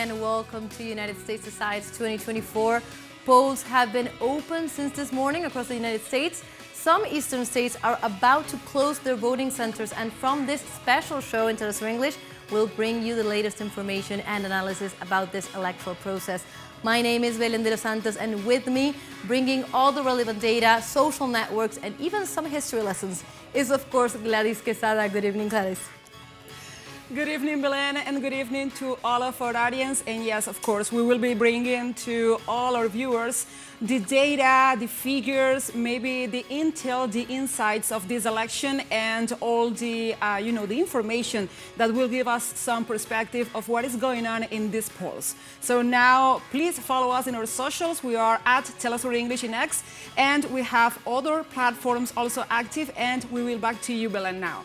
and welcome to United States Decides 2024. Polls have been open since this morning across the United States. Some eastern states are about to close their voting centers, and from this special show in TeleSUR English, we'll bring you the latest information and analysis about this electoral process. My name is Belen de los Santos, and with me, bringing all the relevant data, social networks, and even some history lessons is, of course, Gladys Quesada. Good evening, Gladys. Good evening, Belen, and good evening to all of our audience. And yes, of course, we will be bringing to all our viewers the data, the figures, maybe the intel, the insights of this election, and all the, the information that will give us some perspective of what is going on in these polls. So now, please follow us in our socials. We are at TeleSUR English in X, and we have other platforms also active. And we will back to you, Belen, now.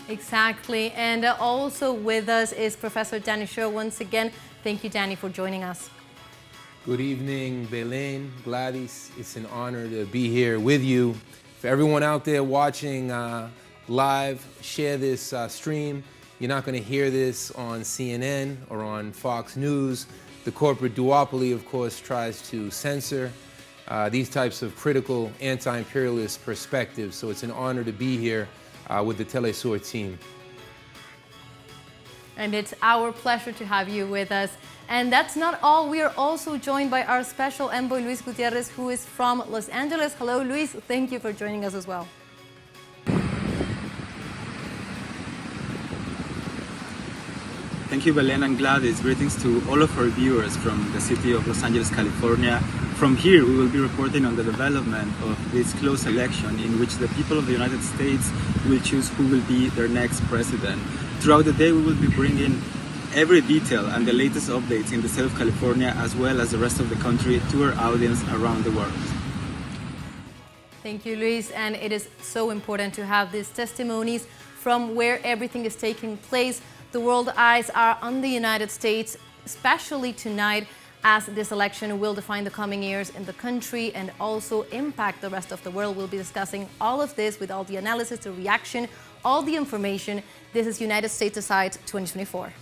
Exactly, and also with us is Professor Danny Shore once again. Thank you, Danny, for joining us. Good evening, Belen, Gladys. It's an honor to be here with you. For everyone out there watching live, share this stream. You're not going to hear this on CNN or on Fox News. The corporate duopoly, of course, tries to censor these types of critical anti-imperialist perspectives. So it's an honor to be here with the TeleSUR team. And it's our pleasure to have you with us. And that's not all. We are also joined by our special envoy, Luis Gutierrez, who is from Los Angeles. Hello, Luis. Thank you for joining us as well. Thank you, Belen and Gladys. Greetings to all of our viewers from the city of Los Angeles, California. From here, we will be reporting on the development of this close election in which the people of the United States will choose who will be their next president. Throughout the day, we will be bringing every detail and the latest updates in the state of California as well as the rest of the country to our audience around the world. Thank you, Luis. And it is so important to have these testimonies from where everything is taking place. The world eyes are on the United States, especially tonight, as this election will define the coming years in the country and also impact the rest of the world. We'll be discussing all of this with all the analysis, the reaction, all the information. This is United States Decides 2024.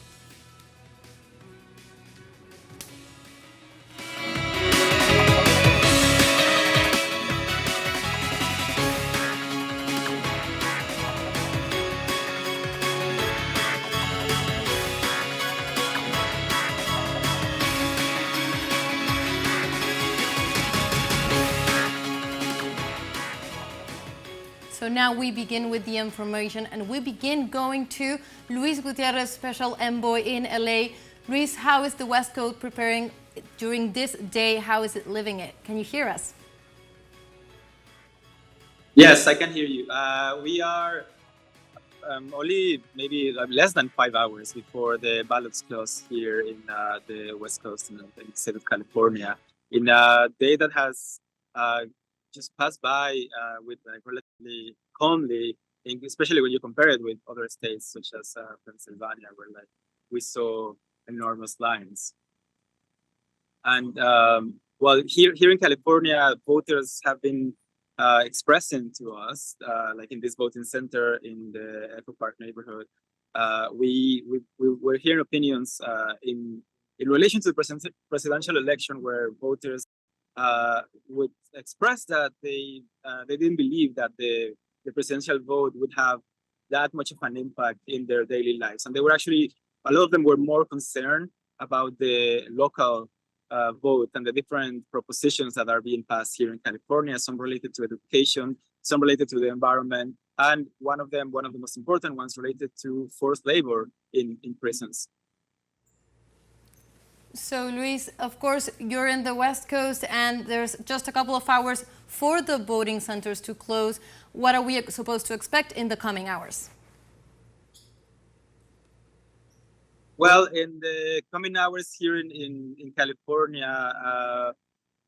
So now we begin with the information, and we begin going to Luis Gutierrez, Special Envoy in LA. Luis, how is the West Coast preparing during this day? How is it living it? Can you hear us? Yes, I can hear you. We are only maybe less than 5 hours before the ballots close here in the West Coast in the state of California. In a day that has just passed by with relatively calmly, especially when you compare it with other states such as Pennsylvania, where we saw enormous lines. And well, here in California, voters have been expressing to us, like in this voting center in the Echo Park neighborhood, we're hearing opinions in relation to the presidential election, where voters would express that they didn't believe that the presidential vote would have that much of an impact in their daily lives. And they were actually, a lot of them were more concerned about the local vote and the different propositions that are being passed here in California, some related to education, some related to the environment, and one of the most important ones related to forced labor in prisons. So, Luis, of course, you're in the West Coast, and there's just a couple of hours for the voting centers to close. What are we supposed to expect in the coming hours? Well, in the coming hours here in California,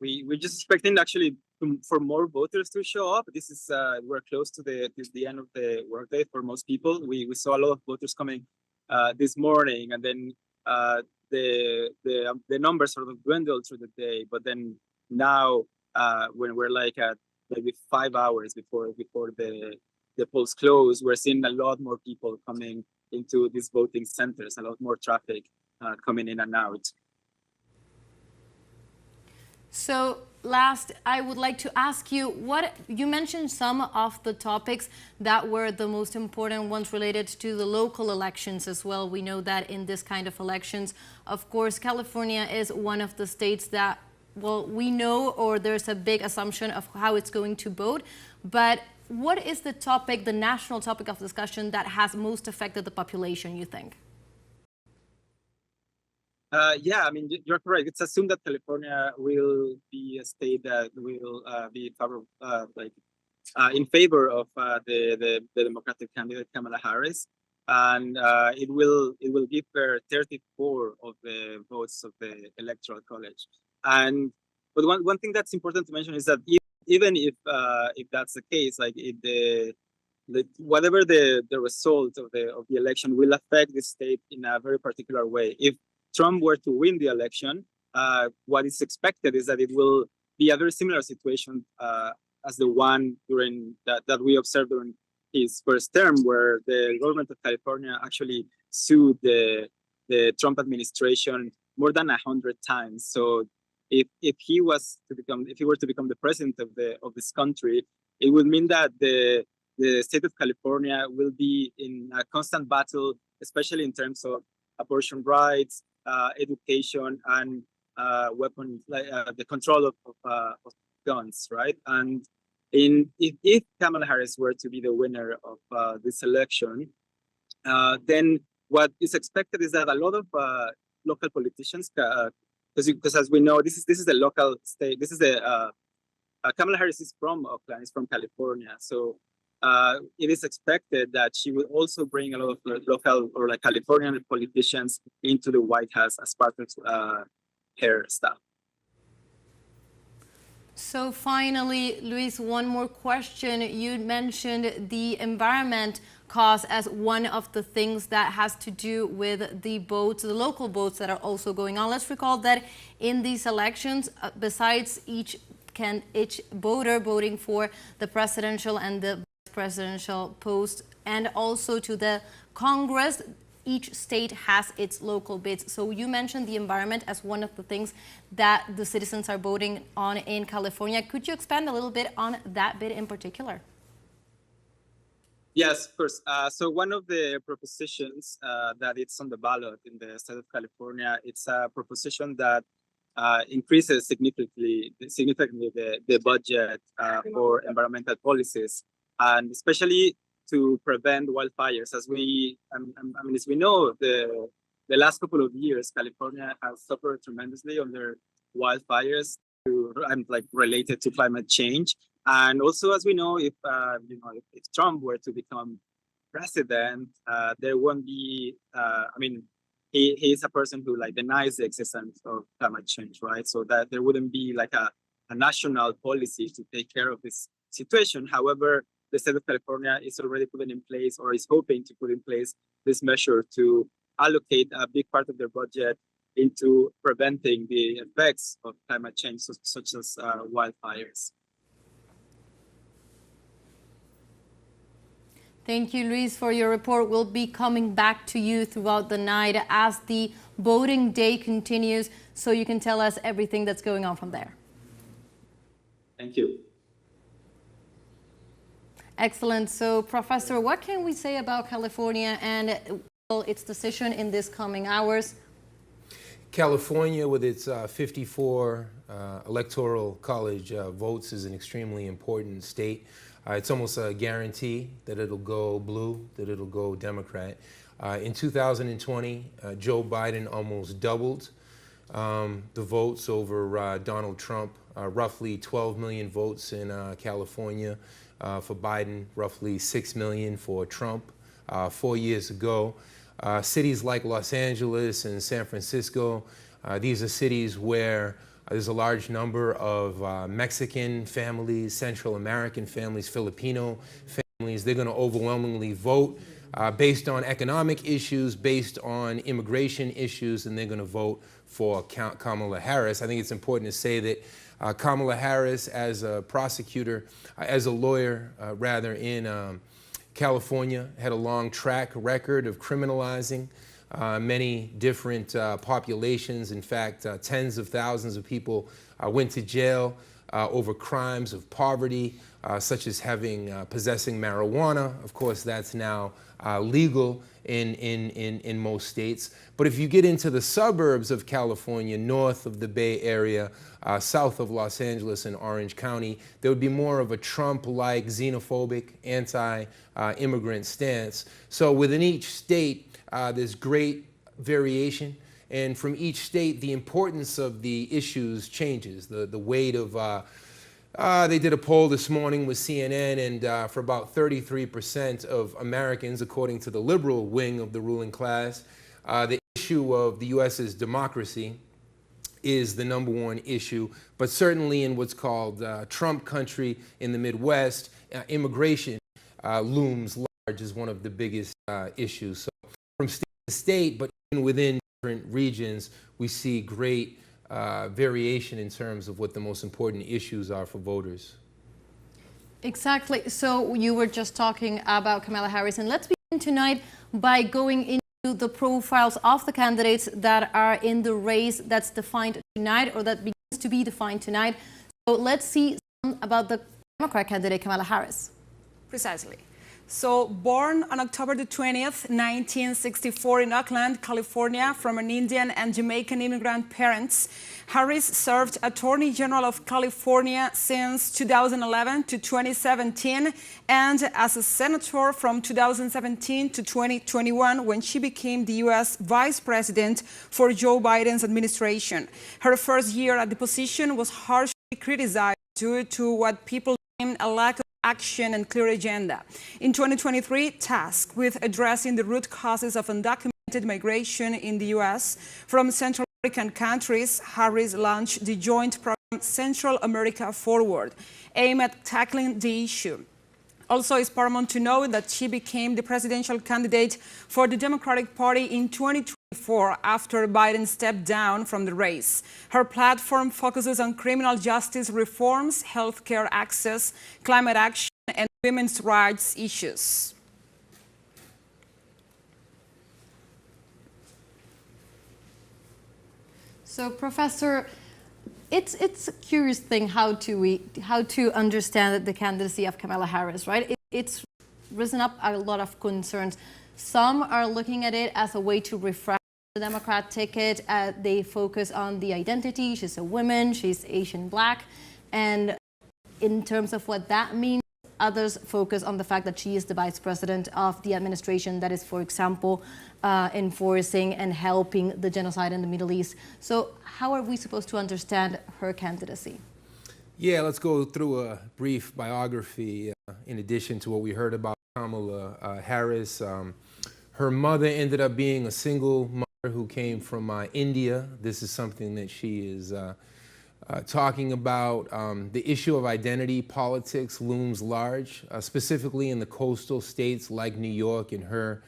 we're just expecting actually for more voters to show up. This is we're close to the end of the workday for most people. We saw a lot of voters coming this morning, and then the numbers sort of dwindled through the day. But then now, when we're like at maybe 5 hours before the polls close, we're seeing a lot more people coming into these voting centers, a lot more traffic coming in and out. So last, I would like to ask you, you mentioned some of the topics that were the most important ones related to the local elections as well. We know that in this kind of elections, of course, California is one of the states that, well, we know, or there's a big assumption of how it's going to vote. But what is the topic, the national topic of discussion that has most affected the population, you think? Yeah, I mean, you're correct. It's assumed that California will be a state that will be in favor of the Democratic candidate Kamala Harris, and it will give her 34 of the votes of the Electoral College. But one thing that's important to mention is that even if that's the case, like whatever the result of the election will affect the state in a very particular way. If Trump were to win the election, what is expected is that it will be a very similar situation as the one during that we observed during his first term, where the government of California actually sued the Trump administration more than 100 times. So if he were to become the president of this country, it would mean that the state of California will be in a constant battle, especially in terms of abortion rights, education, and weapons, the control of guns, right? And if Kamala Harris were to be the winner of this election, then what is expected is that a lot of local politicians, because as we know, this is a local state. This is Kamala Harris is from Oakland, is from California, so it is expected that she will also bring a lot of local or like Californian politicians into the White House as part of her staff. So finally, Luis, one more question. You mentioned the environment cause as one of the things that has to do with the votes, the local votes that are also going on. Let's recall that in these elections, besides each voter voting for the presidential and the presidential post, and also to the Congress, each state has its local bids. So you mentioned the environment as one of the things that the citizens are voting on in California. Could you expand a little bit on that bid in particular? Yes, of course. So one of the propositions that it's on the ballot in the state of California, it's a proposition that increases significantly the budget for environmental policies, and especially to prevent wildfires. As we know, the last couple of years, California has suffered tremendously under wildfires related to climate change. And also, as we know, if Trump were to become president, there won't be. He is a person who denies the existence of climate change, right? So that there wouldn't be a national policy to take care of this situation. However, the state of California is already putting in place, or is hoping to put in place, this measure to allocate a big part of their budget into preventing the effects of climate change, such as wildfires. Thank you, Luis, for your report. We'll be coming back to you throughout the night as the voting day continues, so you can tell us everything that's going on from there. Thank you. Excellent. So, Professor, what can we say about California and its decision in these coming hours? California, with its 54 electoral college votes, is an extremely important state. It's almost a guarantee that it'll go blue, that it'll go Democrat. In 2020, Joe Biden almost doubled the votes over Donald Trump, roughly 12 million votes in California for Biden, roughly 6 million for Trump 4 years ago. Cities like Los Angeles and San Francisco, these are cities where there's a large number of Mexican families, Central American families, Filipino families. They're going to overwhelmingly vote based on economic issues, based on immigration issues, and they're going to vote for Kamala Harris. I think it's important to say that Kamala Harris, as a prosecutor, as a lawyer, rather, California had a long track record of criminalizing many different populations. In fact, tens of thousands of people went to jail over crimes of poverty, such as possessing marijuana. Of course, that's now legal in most states. But if you get into the suburbs of California, north of the Bay Area, south of Los Angeles and Orange County, there would be more of a Trump-like xenophobic, anti-immigrant stance. So within each state, there's great variation. And from each state, the importance of the issues changes. The weight of, they did a poll this morning with CNN, and for about 33% of Americans, according to the liberal wing of the ruling class, the issue of the U.S.'s democracy is the #1 issue. But certainly in what's called Trump country in the Midwest, immigration looms large as one of the biggest issues. So from state to state, but even within different regions, we see great variation in terms of what the most important issues are for voters. Exactly. So you were just talking about Kamala Harris, and let's begin tonight by going into the profiles of the candidates that are in the race that's defined tonight, or that begins to be defined tonight. So let's see some about the Democrat candidate, Kamala Harris. Precisely. So, born on October the 20th, 1964 in Oakland, California, from an Indian and Jamaican immigrant parents, Harris served Attorney General of California since 2011 to 2017 and as a senator from 2017 to 2021 when she became the U.S. Vice President for Joe Biden's administration. Her first year at the position was harshly criticized due to what people deemed a lack of action and clear agenda. In 2023, tasked with addressing the root causes of undocumented migration in the U.S. from Central American countries, Harris launched the joint program Central America Forward, aimed at tackling the issue. Also, it's paramount to note that she became the presidential candidate for the Democratic Party in 2024 after Biden stepped down from the race. Her platform focuses on criminal justice reforms, healthcare access, climate action, and women's rights issues. So, Professor, it's a curious thing how to understand the candidacy of Kamala Harris, right? It's risen up a lot of concerns. Some are looking at it as a way to refresh the Democrat ticket. They focus on the identity. She's a woman. She's Asian Black, and in terms of what that means, others focus on the fact that she is the vice president of the administration that is, for example, enforcing and helping the genocide in the Middle East. So how are we supposed to understand her candidacy? Yeah, let's go through a brief biography in addition to what we heard about Kamala Harris. Her mother ended up being a single mother who came from India. This is something that she is talking about. The issue of identity politics looms large, specifically in the coastal states like New York and her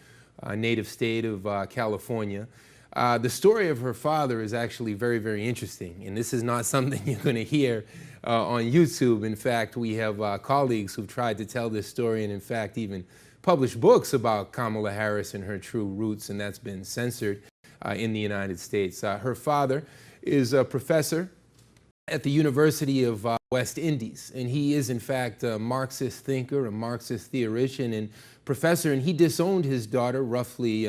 native state of California. The story of her father is actually very, very interesting, and this is not something you're going to hear on YouTube. In fact, we have colleagues who've tried to tell this story and, in fact, even published books about Kamala Harris and her true roots, and that's been censored in the United States. Her father is a professor at the University of West Indies, and he is in fact a Marxist thinker, a Marxist theoretician and professor, and he disowned his daughter roughly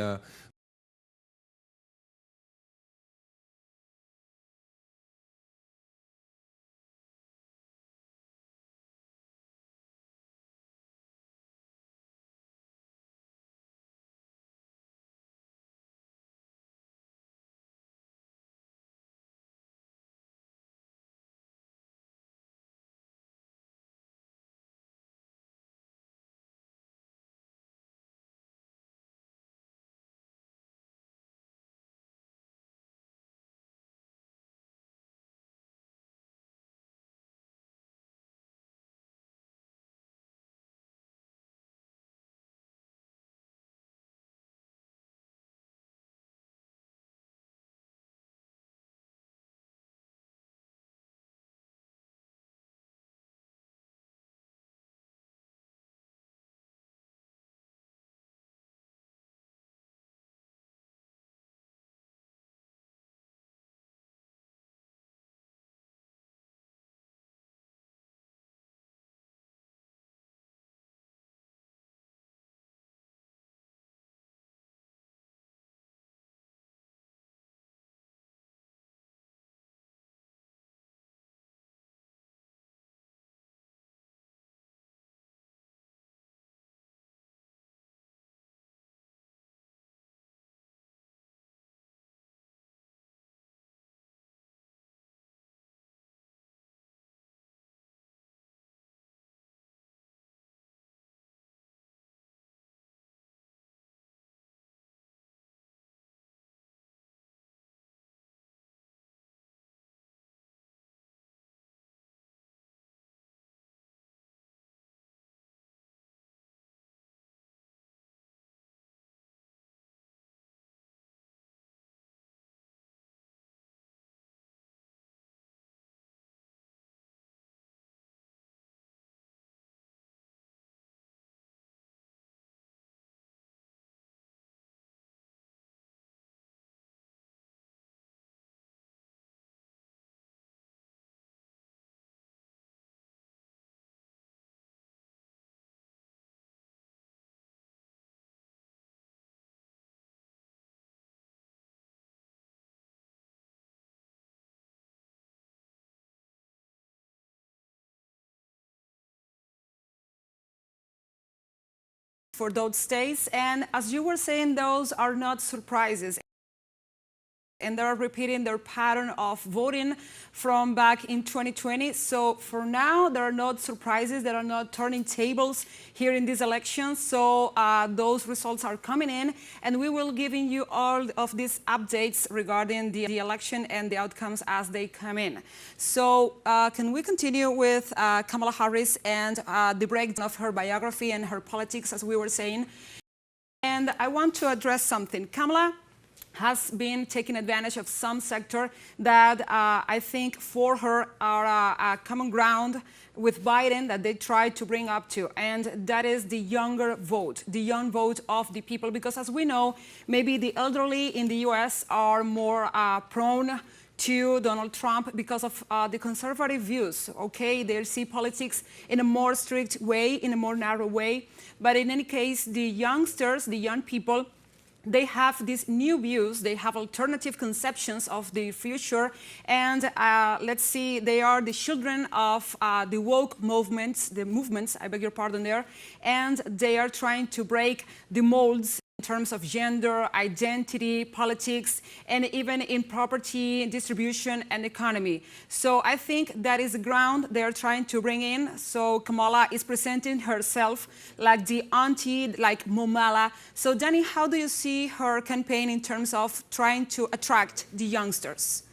for those states. And as you were saying, those are not surprises. And they're repeating their pattern of voting from back in 2020. So for now, there are not surprises. There are not turning tables here in these elections. So those results are coming in, and we will giving you all of these updates regarding the election and the outcomes as they come in. So can we continue with Kamala Harris and the breakdown of her biography and her politics, as we were saying? And I want to address something. Kamala has been taking advantage of some sector that I think for her are a common ground with Biden that they try to bring up to, and that is the younger vote, the young vote of the people, because as we know, maybe the elderly in the US are more prone to Donald Trump because of the conservative views, okay? They see politics in a more strict way, in a more narrow way, but in any case, the youngsters, the young people, they have these new views, they have alternative conceptions of the future, and let's see, they are the children of the woke movements, I beg your pardon there, and they are trying to break the molds in terms of gender, identity, politics, and even in property distribution and economy. So I think that is the ground they are trying to bring in. So Kamala is presenting herself like the auntie, like Momala. So Danny, how do you see her campaign in terms of trying to attract the youngsters?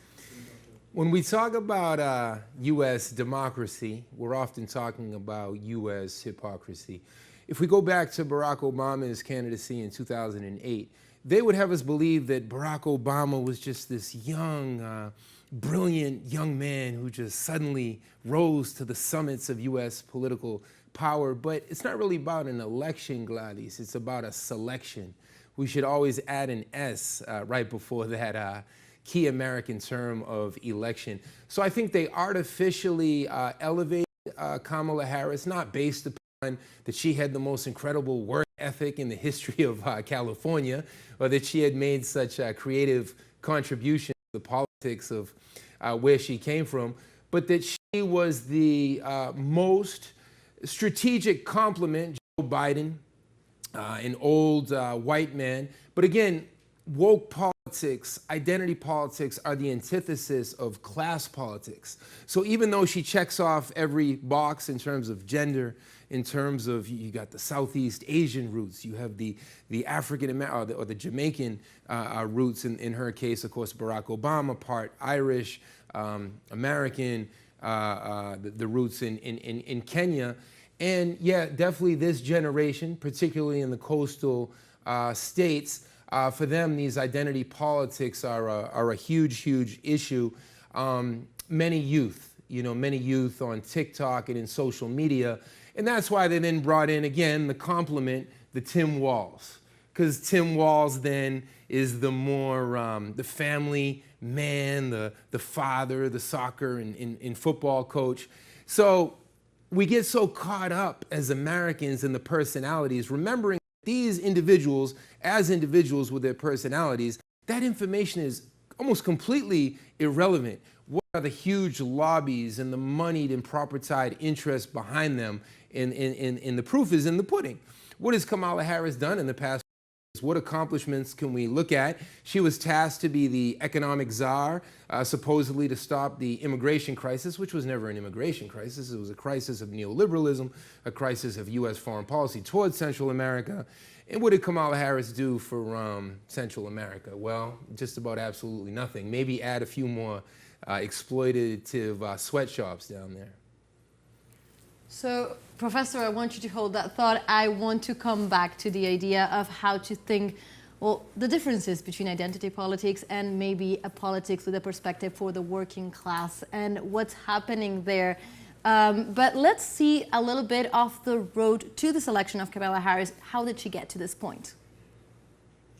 When we talk about U.S. democracy, we're often talking about U.S. hypocrisy. If we go back to Barack Obama's candidacy in 2008, they would have us believe that Barack Obama was just this young, brilliant young man who just suddenly rose to the summits of U.S. political power. But it's not really about an election, Gladys. It's about a selection. We should always add an S right before that key American term of election. So I think they artificially elevated Kamala Harris, not based upon that she had the most incredible work ethic in the history of California, or that she had made such a creative contribution to the politics of where she came from, but that she was the most strategic complement, Joe Biden, an old white man. But again, woke politics, identity politics are the antithesis of class politics. So even though she checks off every box in terms of gender, in terms of, you got the Southeast Asian roots, you have the African American or the Jamaican roots in her case, of course, Barack Obama, part Irish, American, the roots in Kenya. And yeah, definitely this generation, particularly in the coastal states, for them, these identity politics are a huge, huge issue. Many youth on TikTok and in social media. And that's why they then brought in, again, the complement, the Tim Walz. Because Tim Walz then is the more, the family man, the father, the soccer and football coach. So we get so caught up as Americans in the personalities, remembering these individuals, as individuals with their personalities, that information is almost completely irrelevant. What are the huge lobbies and the moneyed and propertied interests behind them? And the proof is in the pudding. What has Kamala Harris done in the past? What accomplishments can we look at? She was tasked to be the economic czar, supposedly to stop the immigration crisis, which was never an immigration crisis. It was a crisis of neoliberalism, a crisis of U.S. foreign policy towards Central America. And what did Kamala Harris do for Central America? Well, just about absolutely nothing. Maybe add a few more exploitative sweatshops down there. So, Professor, I want you to hold that thought. I want to come back to the idea of how to think, well, the differences between identity politics and maybe a politics with a perspective for the working class and what's happening there. But let's see a little bit of the road to the selection of Kamala Harris. How did she get to this point?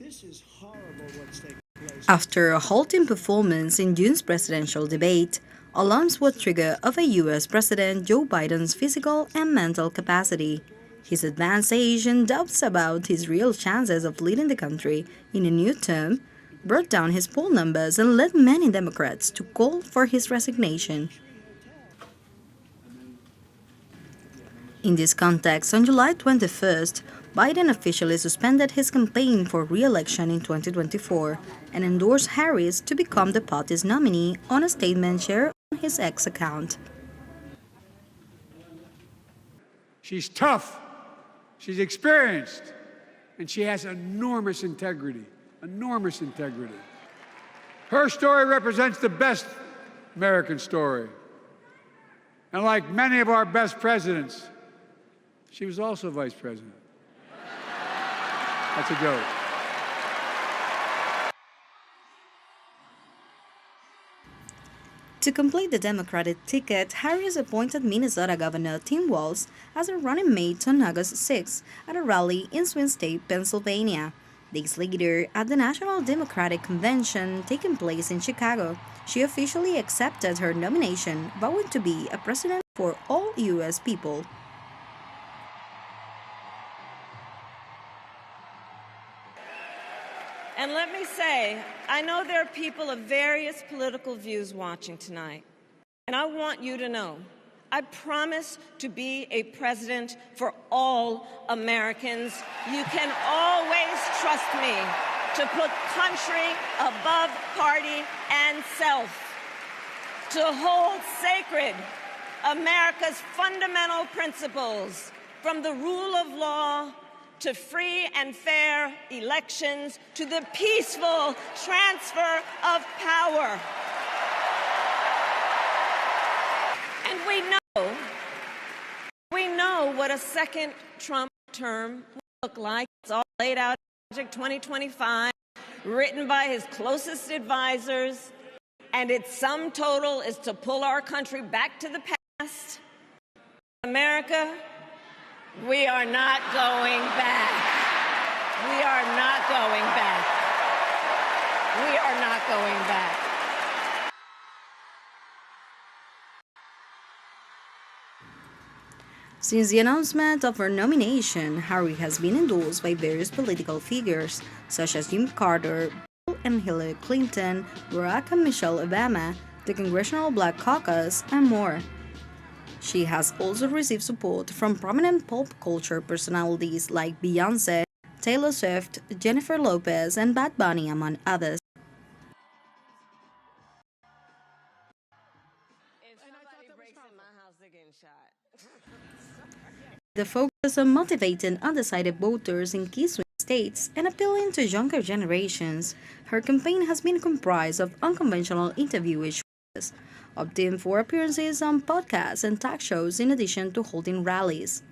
This is horrible what's taking place. After a halting performance in June's presidential debate, alarms were triggered over U.S. President Joe Biden's physical and mental capacity, his advanced age and doubts about his real chances of leading the country in a new term brought down his poll numbers and led many Democrats to call for his resignation. In this context, on July 21st, Biden officially suspended his campaign for re-election in 2024 and endorsed Harris to become the party's nominee on a statement shared on his X account. She's tough, she's experienced, and she has enormous integrity, enormous integrity. Her story represents the best American story. And like many of our best presidents, she was also vice president. That's a joke. To complete the Democratic ticket, Harris appointed Minnesota Governor Tim Walz as her running mate on August 6 at a rally in Swing State, Pennsylvania. Days later, at the National Democratic Convention taking place in Chicago, she officially accepted her nomination, vowing to be a president for all U.S. people. And let me say, I know there are people of various political views watching tonight, and I want you to know, I promise to be a president for all Americans. You can always trust me to put country above party and self, to hold sacred America's fundamental principles, from the rule of law to free and fair elections, to the peaceful transfer of power. And we know what a second Trump term will look like. It's all laid out in Project 2025, written by his closest advisors, and its sum total is to pull our country back to the past. America, we are not going back. We are not going back. We are not going back. Since the announcement of her nomination, Harris has been endorsed by various political figures, such as Jimmy Carter, Bill and Hillary Clinton, Barack and Michelle Obama, the Congressional Black Caucus, and more. She has also received support from prominent pop culture personalities like Beyoncé, Taylor Swift, Jennifer Lopez, and Bad Bunny, among others. The focus on motivating undecided voters in key swing states and appealing to younger generations, her campaign has been comprised of unconventional interview choices, opting for appearances on podcasts and talk shows in addition to holding rallies.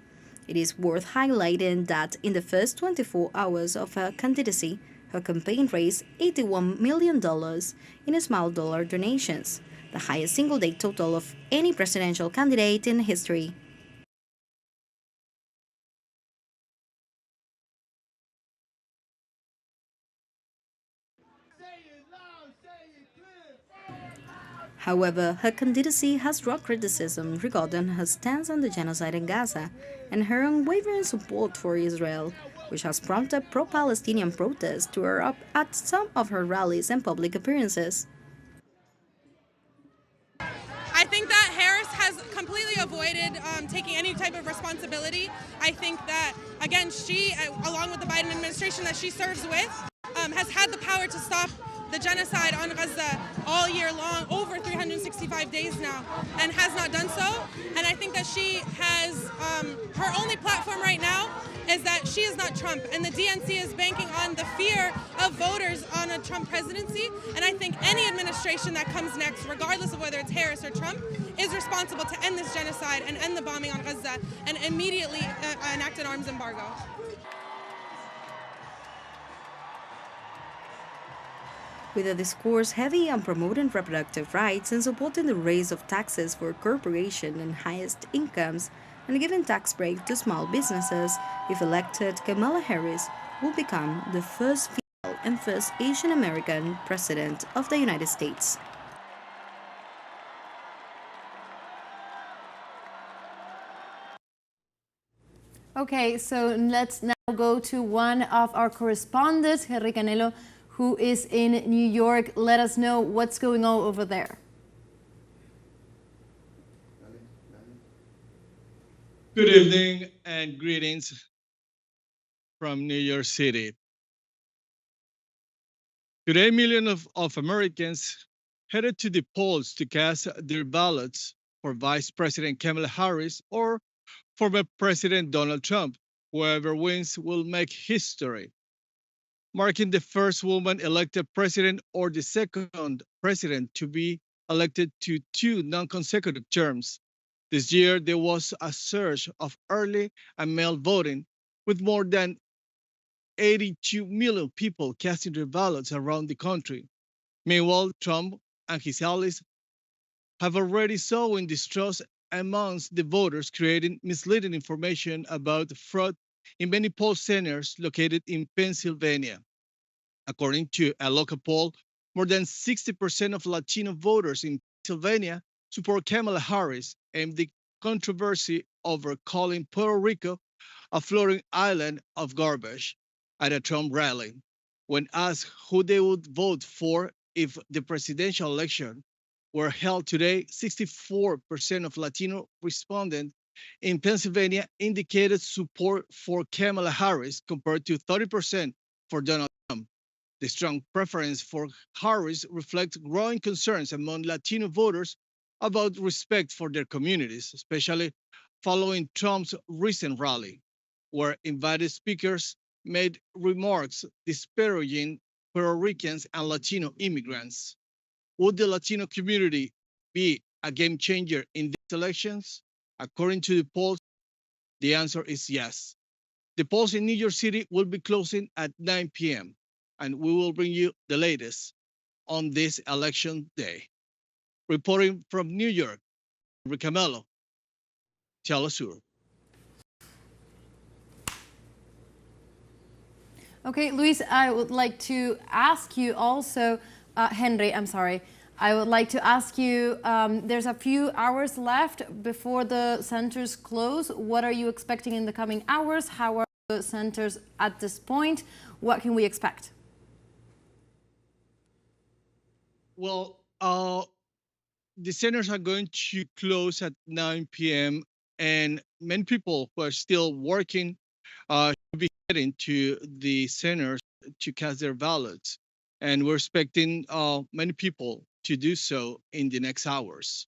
It is worth highlighting that in the first 24 hours of her candidacy, her campaign raised $81 million in small dollar donations, the highest single-day total of any presidential candidate in history. However, her candidacy has drawn criticism regarding her stance on the genocide in Gaza and her unwavering support for Israel, which has prompted pro-Palestinian protests to erupt at some of her rallies and public appearances. I think that Harris has completely avoided taking any type of responsibility. I think that, again, she, along with the Biden administration that she serves with, has had the power to stop the genocide on Gaza all year long, over 365 days now, and has not done so. And I think that she has, her only platform right now is that she is not Trump, and the DNC is banking on the fear of voters on a Trump presidency. And I think any administration that comes next, regardless of whether it's Harris or Trump, is responsible to end this genocide and end the bombing on Gaza and immediately enact an arms embargo. With a discourse heavy on promoting reproductive rights and supporting the raise of taxes for corporations and highest incomes, and giving tax breaks to small businesses, if elected, Kamala Harris will become the first female and first Asian American president of the United States. Okay, so let's now go to one of our correspondents, Henry Canelo, who is in New York. Let us know what's going on over there. Good evening and greetings from New York City. Today, millions of Americans headed to the polls to cast their ballots for Vice President Kamala Harris or former President Donald Trump. Whoever wins will make history, marking the first woman elected president or the second president to be elected to two non-consecutive terms. This year, there was a surge of early and mail voting, with more than 82 million people casting their ballots around the country. Meanwhile, Trump and his allies have already sown distrust amongst the voters, creating misleading information about fraud in many poll centers located in Pennsylvania. According to a local poll, more than 60% of Latino voters in Pennsylvania support Kamala Harris, and the controversy over calling Puerto Rico a floating island of garbage at a Trump rally. When asked who they would vote for if the presidential election were held today, 64% of Latino respondents in Pennsylvania indicated support for Kamala Harris compared to 30% for Donald Trump. The strong preference for Harris reflects growing concerns among Latino voters about respect for their communities, especially following Trump's recent rally, where invited speakers made remarks disparaging Puerto Ricans and Latino immigrants. Would the Latino community be a game changer in these elections? According to the polls, the answer is yes. The polls in New York City will be closing at 9 p.m., and we will bring you the latest on this election day. Reporting from New York, Rico, TeleSUR. Okay, Luis, I would like to ask you also, Henry, I'm sorry. I would like to ask you, there's a few hours left before the centers close. What are you expecting in the coming hours? How are the centers at this point? What can we expect? Well, the centers are going to close at 9 p.m. and many people who are still working should be heading to the centers to cast their ballots. And we're expecting many people to do so in the next hours.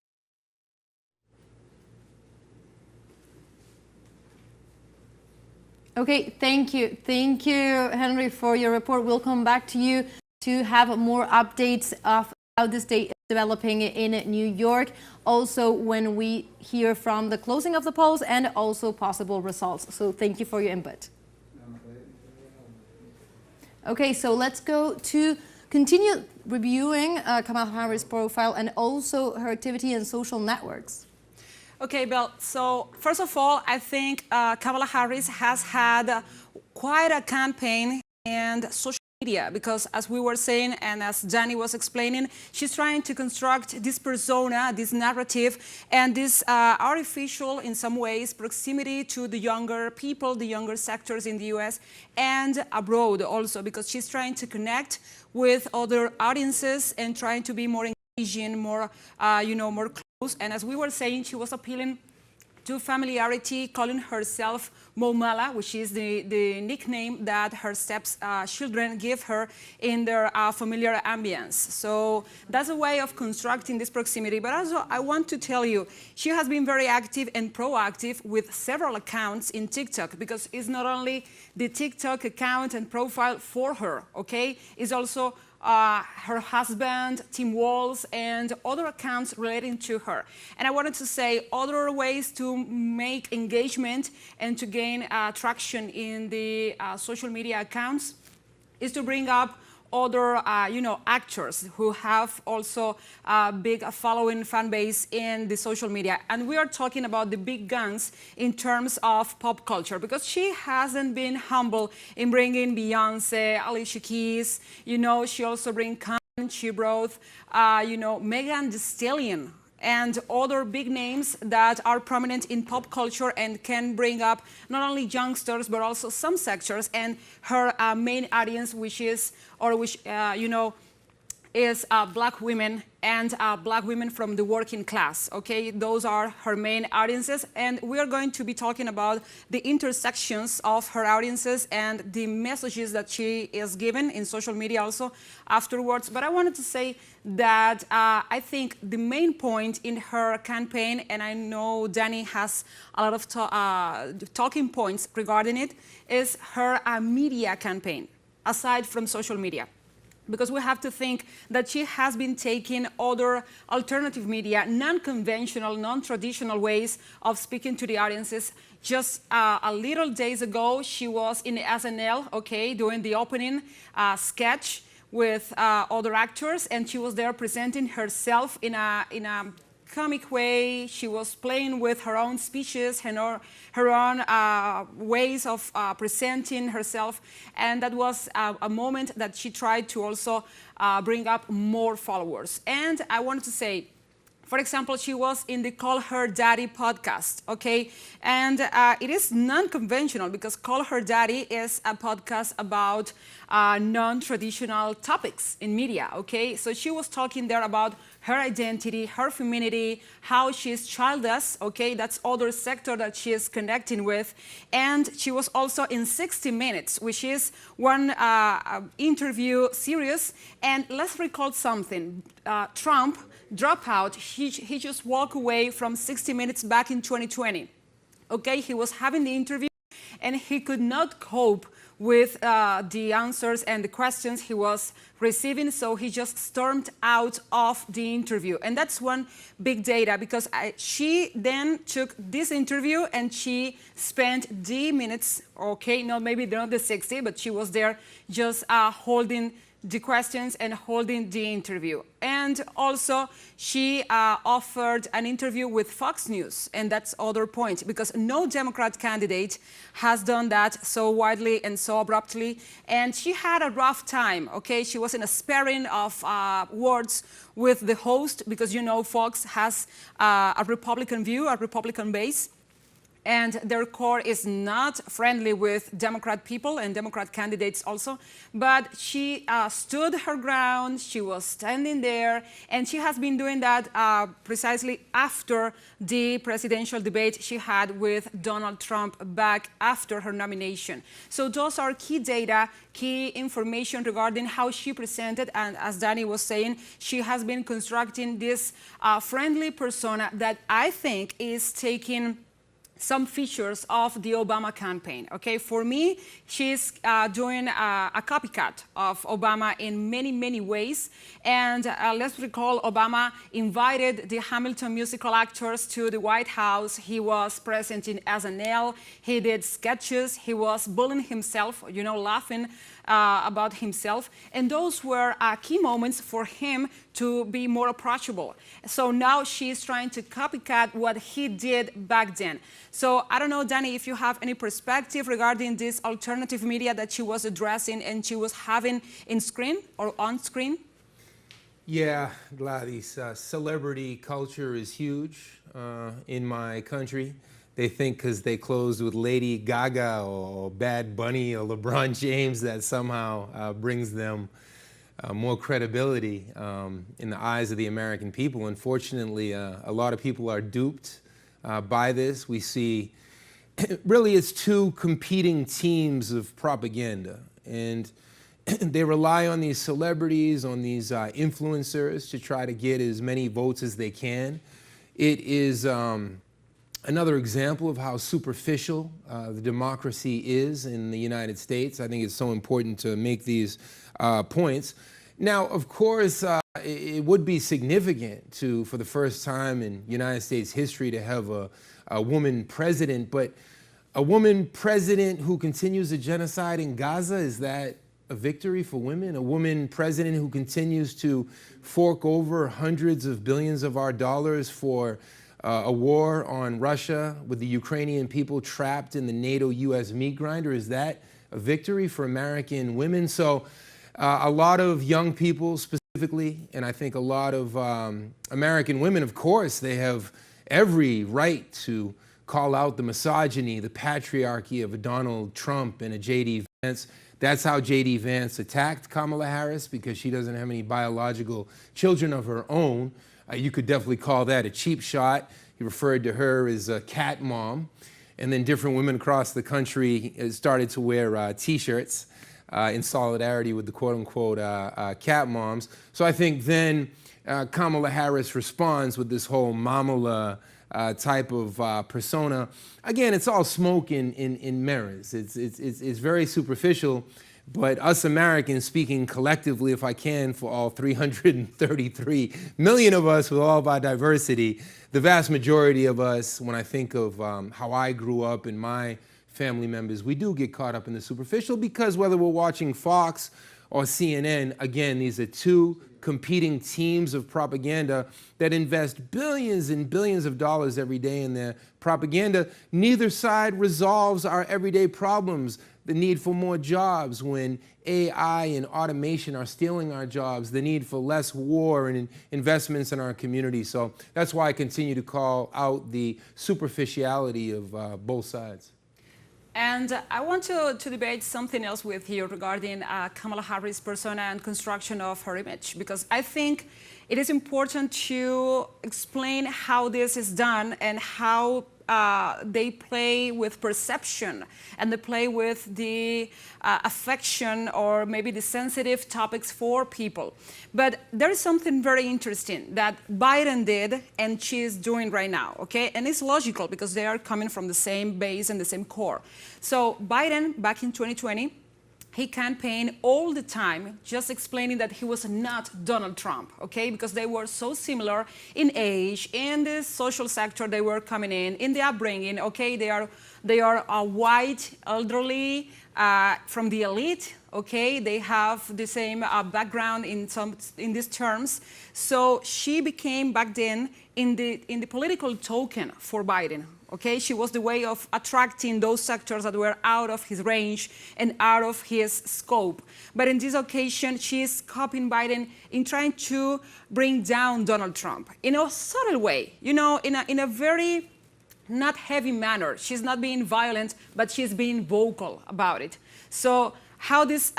Okay, thank you. Thank you, Henry, for your report. We'll come back to you to have more updates of how this day is developing in New York. Also, when we hear from the closing of the polls and also possible results. So thank you for your input. Okay, so let's go to continue reviewing Kamala Harris' profile and also her activity in social networks. Okay, Bill. So first of all, I think Kamala Harris has had quite a campaign in social media because, as we were saying and as Danny was explaining, she's trying to construct this persona, this narrative, and this artificial, in some ways, proximity to the younger people, the younger sectors in the U.S. and abroad also, because she's trying to connect with other audiences and trying to be more engaging, more, more close. And as we were saying, she was appealing to familiarity, calling herself Momala, which is the nickname that her children give her in their familiar ambience. So that's a way of constructing this proximity. But also, I want to tell you, she has been very active and proactive with several accounts in TikTok, because it's not only the TikTok account and profile for her, okay? It's also her husband, Tim Walz, and other accounts relating to her. And I wanted to say other ways to make engagement and to gain traction in the social media accounts is to bring up other, actors who have also a big following fan base in the social media. And we are talking about the big guns in terms of pop culture, because she hasn't been humble in bringing Beyonce, Alicia Keys, she also brings Kanye, she brought, Megan Thee Stallion, and other big names that are prominent in pop culture and can bring up not only youngsters, but also some sectors, and her main audience, which is black women and black women from the working class, okay? Those are her main audiences, and we are going to be talking about the intersections of her audiences and the messages that she is given in social media also afterwards. But I wanted to say that I think the main point in her campaign, and I know Danny has a lot of talking points regarding it, is her media campaign, aside from social media. Because we have to think that she has been taking other alternative media, non-conventional, non-traditional ways of speaking to the audiences. Just a little days ago, she was in SNL, okay, doing the opening sketch with other actors, and she was there presenting herself in a comic way. She was playing with her own speeches and her own ways of presenting herself, and that was a moment that she tried to also bring up more followers. And I wanted to say, for example, she was in the Call Her Daddy podcast, okay? And it is non-conventional because Call Her Daddy is a podcast about non-traditional topics in media, okay? So she was talking there about her identity, her femininity, how she's childless, okay? That's other sector that she is connecting with. And she was also in 60 Minutes, which is one interview series. And let's recall something. Trump dropped out. He just walked away from 60 Minutes back in 2020. Okay, he was having the interview and he could not cope with the answers and the questions he was receiving, so he just stormed out of the interview. And that's one big data, because she then took this interview and she spent the minutes, okay, maybe not the 60, but she was there just holding the questions and holding the interview. And also, she offered an interview with Fox News, and that's other point, because no Democrat candidate has done that so widely and so abruptly. And she had a rough time, okay? She was in a sparring of words with the host, because you know Fox has a Republican view, a Republican base, and their core is not friendly with Democrat people and Democrat candidates also. But she stood her ground, she was standing there, and she has been doing that precisely after the presidential debate she had with Donald Trump back after her nomination. So those are key data, key information regarding how she presented, and as Danny was saying, she has been constructing this friendly persona that I think is taking some features of the Obama campaign, okay? For me, she's doing a copycat of Obama in many, many ways. And let's recall Obama invited the Hamilton musical actors to the White House. He was present in SNL. He did sketches. He was bullying himself, you know, laughing about himself. And those were key moments for him to be more approachable. So now she's trying to copycat what he did back then. So I don't know, Danny, if you have any perspective regarding this alternative media that she was addressing and she was having in screen or on screen? Yeah, Gladys, celebrity culture is huge in my country. They think because they closed with Lady Gaga or Bad Bunny or LeBron James that somehow brings them more credibility in the eyes of the American people. Unfortunately, a lot of people are duped by this. We see, really it's two competing teams of propaganda. And they rely on these celebrities, on these influencers to try to get as many votes as they can. It is another example of how superficial the democracy is in the United States. I think it's so important to make these points. Now, of course, it would be significant for the first time in United States history to have a woman president, but a woman president who continues the genocide in Gaza, is that a victory for women? A woman president who continues to fork over hundreds of billions of our dollars for a war on Russia with the Ukrainian people trapped in the NATO-US meat grinder, is that a victory for American women? So a lot of young people specifically, and I think a lot of American women, of course, they have every right to call out the misogyny, the patriarchy of a Donald Trump and a J.D. Vance. That's how J.D. Vance attacked Kamala Harris, because she doesn't have any biological children of her own. You could definitely call that a cheap shot. He referred to her as a cat mom. And then different women across the country started to wear T-shirts in solidarity with the quote-unquote cat moms. So I think then Kamala Harris responds with this whole mamala type of persona. Again, it's all smoke and mirrors. It's very superficial, but us Americans, speaking collectively, if I can, for all 333 million of us with all of our diversity, the vast majority of us, when I think of how I grew up and my family members, we do get caught up in the superficial, because whether we're watching Fox or CNN, again, these are two competing teams of propaganda that invest billions and billions of dollars every day in their propaganda. Neither side resolves our everyday problems. The need for more jobs when AI and automation are stealing our jobs, the need for less war and investments in our community. So that's why I continue to call out the superficiality of both sides. And I want to debate something else with you regarding Kamala Harris' persona and construction of her image, because I think it is important to explain how this is done and how they play with perception and they play with the affection or maybe the sensitive topics for people. But there is something very interesting that Biden did and she is doing right now, okay? And it's logical because they are coming from the same base and the same core. So Biden, back in 2020, he campaigned all the time just explaining that he was not Donald Trump, okay? Because they were so similar in age, in the social sector they were coming in the upbringing, okay? They are a white, elderly, from the elite, okay? They have the same background in these terms. So she became back then in the political token for Biden. Okay, she was the way of attracting those sectors that were out of his range and out of his scope. But in this occasion, she is copying Biden in trying to bring down Donald Trump in a subtle way, you know, in a very not heavy manner. She's not being violent, but she's being vocal about it. So how this,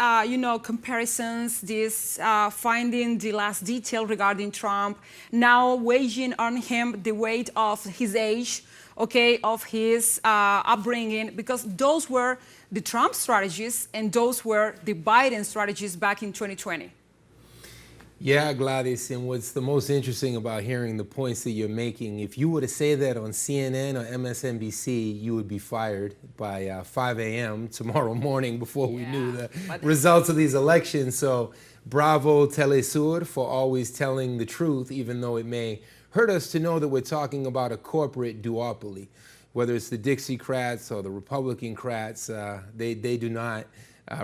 comparisons, this finding the last detail regarding Trump, now weighing on him the weight of his age, okay, of his upbringing, because those were the Trump strategies and those were the Biden strategies back in 2020. Yeah, Gladys, and what's the most interesting about hearing the points that you're making, if you were to say that on CNN or MSNBC, you would be fired by 5 a.m. tomorrow morning before we knew the results of these elections. So bravo, TeleSUR, for always telling the truth, even though it may hurt us to know that we're talking about a corporate duopoly. Whether it's the Dixiecrats or the Republican-crats, they do not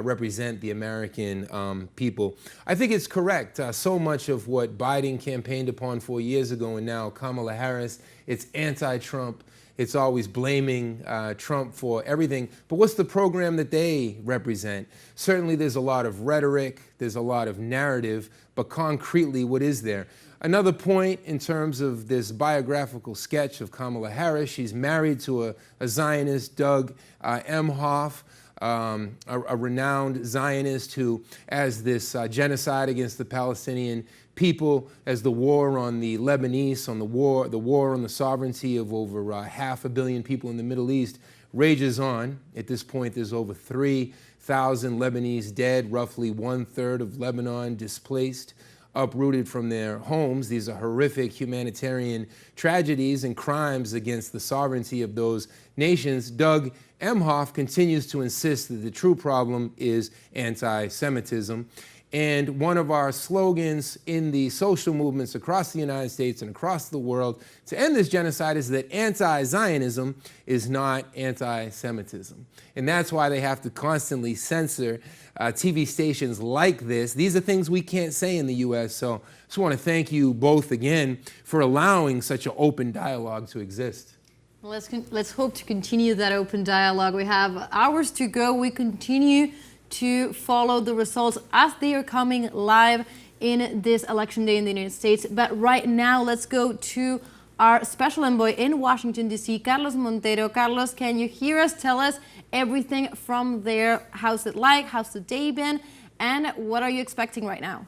represent the American people. I think it's correct. So much of what Biden campaigned upon 4 years ago and now Kamala Harris, it's anti-Trump. It's always blaming Trump for everything. But what's the program that they represent? Certainly there's a lot of rhetoric, there's a lot of narrative, but concretely, what is there? Another point in terms of this biographical sketch of Kamala Harris, she's married to a Zionist, Doug Emhoff, a renowned Zionist who, as this genocide against the Palestinian people, as the war on the Lebanese, on the war on the sovereignty of over 500 million people in the Middle East rages on. At this point, there's over 3,000 Lebanese dead, roughly 1/3 of Lebanon displaced, uprooted from their homes. These are horrific humanitarian tragedies and crimes against the sovereignty of those nations. Doug Emhoff continues to insist that the true problem is anti-Semitism. And one of our slogans in the social movements across the United States and across the world to end this genocide is that anti-Zionism is not anti-Semitism. And that's why they have to constantly censor TV stations like this. These are things we can't say in the U.S. So I just want to thank you both again for allowing such an open dialogue to exist. Let's hope to continue that open dialogue. We have hours to go. We continue to follow the results as they are coming live in this election day in the United States. But right now, let's go to our special envoy in Washington, D.C., Carlos Montero. Carlos, can you hear us? Tell us everything from there. How's it like? How's the day been? And what are you expecting right now?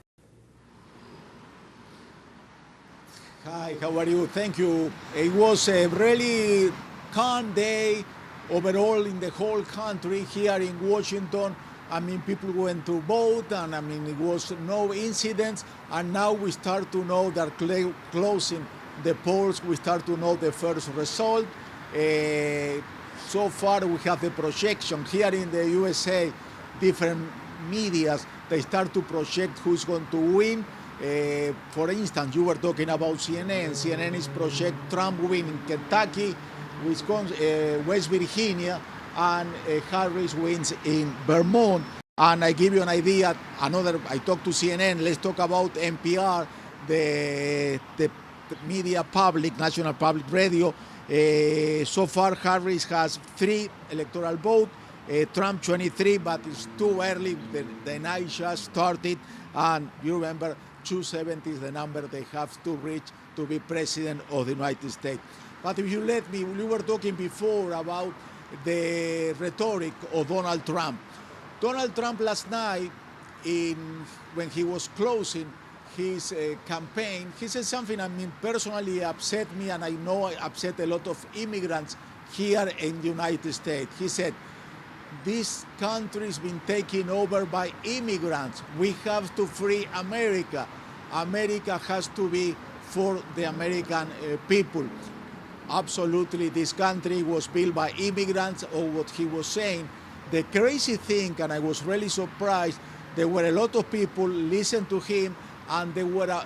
Hi, how are you? Thank you. It was a really calm day overall in the whole country. Here in Washington, people went to vote, and it was no incidents. And now we start to know that closing the polls, we start to know the first result. So far, we have the projection here in the USA. Different medias, they start to project who's going to win. For instance, you were talking about CNN. CNN is project Trump win in Kentucky, Wisconsin, West Virginia, and Harris wins in Vermont. And I give you an idea. I talked to CNN. Let's talk about NPR, the media public, national public radio. So far, Harris has 3 electoral votes. Trump 23, but it's too early. The night just started, and you remember 270 is the number they have to reach to be president of the United States. But if you let me, we were talking before about the rhetoric of Donald Trump. Donald Trump last night, when he was closing his campaign, he said something personally upset me, and I know it upset a lot of immigrants here in the United States. He said, this country has been taken over by immigrants. We have to free America. America has to be for the American people. Absolutely, this country was built by immigrants, or what he was saying. The crazy thing, and I was really surprised, there were a lot of people listening to him, and they were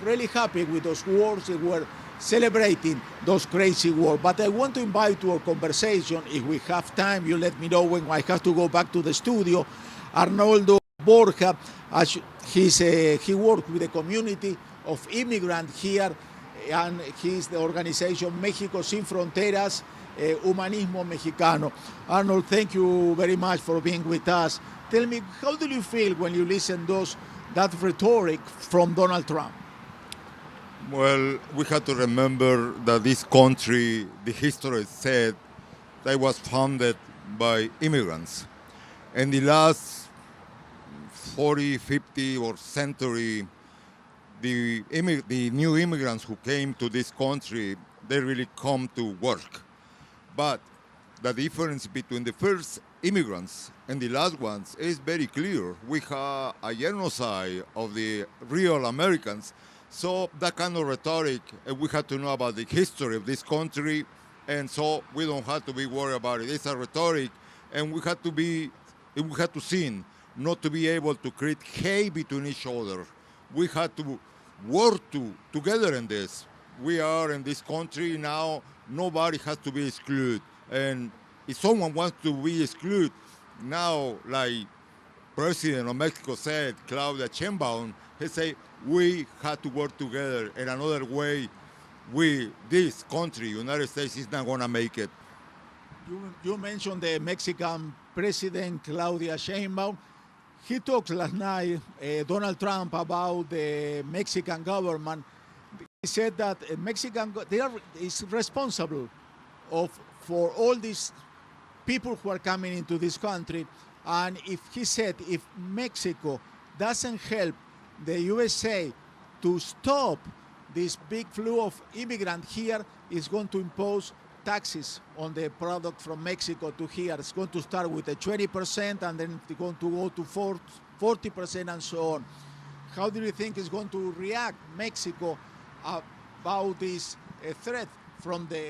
really happy with those words. They were celebrating those crazy words. But I want to invite to a conversation, if we have time, you let me know when I have to go back to the studio, Arnoldo Borja. He worked with the community of immigrants here, and he's the organization México Sin Fronteras, Humanismo Mexicano. Arnold, thank you very much for being with us. Tell me, how do you feel when you listen that rhetoric from Donald Trump? Well, we have to remember that this country, the history said, that it was founded by immigrants. In the last 40, 50 or century, the new immigrants who came to this country, they really come to work. But the difference between the first immigrants and the last ones is very clear. We have a genocide of the real Americans. So that kind of rhetoric, we have to know about the history of this country, and so we don't have to be worried about it. It's a rhetoric, and we have to sin, not to be able to create hate between each other. We have to work together in this. We are in this country now, nobody has to be excluded. And if someone wants to be excluded, now, like President of Mexico said, Claudia Sheinbaum, he said, we have to work together. In another way, this country, United States, is not going to make it. You mentioned the Mexican President, Claudia Sheinbaum. He talked last night, Donald Trump, about the Mexican government. He said that is responsible for all these people who are coming into this country. And he said if Mexico doesn't help the USA to stop this big flow of immigrants here, it's going to impose taxes on the product from Mexico to here. It's going to start with a 20%, and then it's going to go to 40% and so on. How do you think is going to react Mexico about this threat from the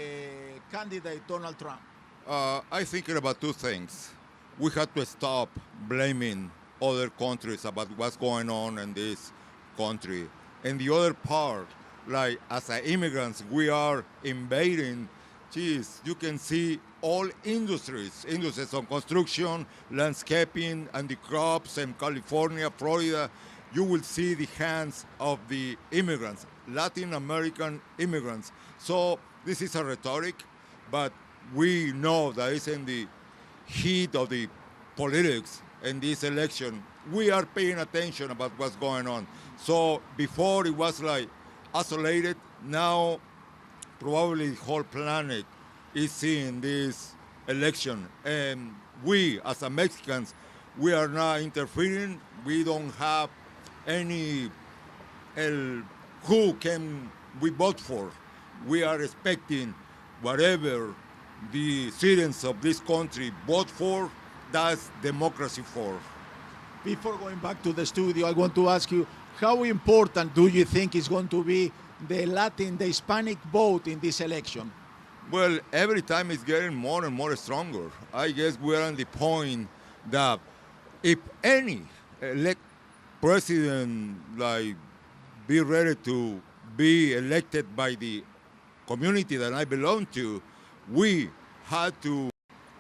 candidate Donald Trump? I think about two things. We have to stop blaming other countries about what's going on in this country. And the other part, like as immigrants, we are invading. Geez, you can see all industries on construction, landscaping, and the crops in California, Florida. You will see the hands of the immigrants, Latin American immigrants. So this is a rhetoric, but we know that it's in the heat of the politics in this election. We are paying attention about what's going on. So before it was like isolated, now probably the whole planet is seeing this election. And we, as a Mexicans, we are not interfering. We don't have any who can we vote for. We are expecting whatever the citizens of this country vote for, that's democracy for. Before going back to the studio, I want to ask you, how important do you think is going to be the Hispanic vote in this election? Well, every time it's getting more and more stronger. I guess we're on the point that if any elect president be ready to be elected by the community that I belong to, we had to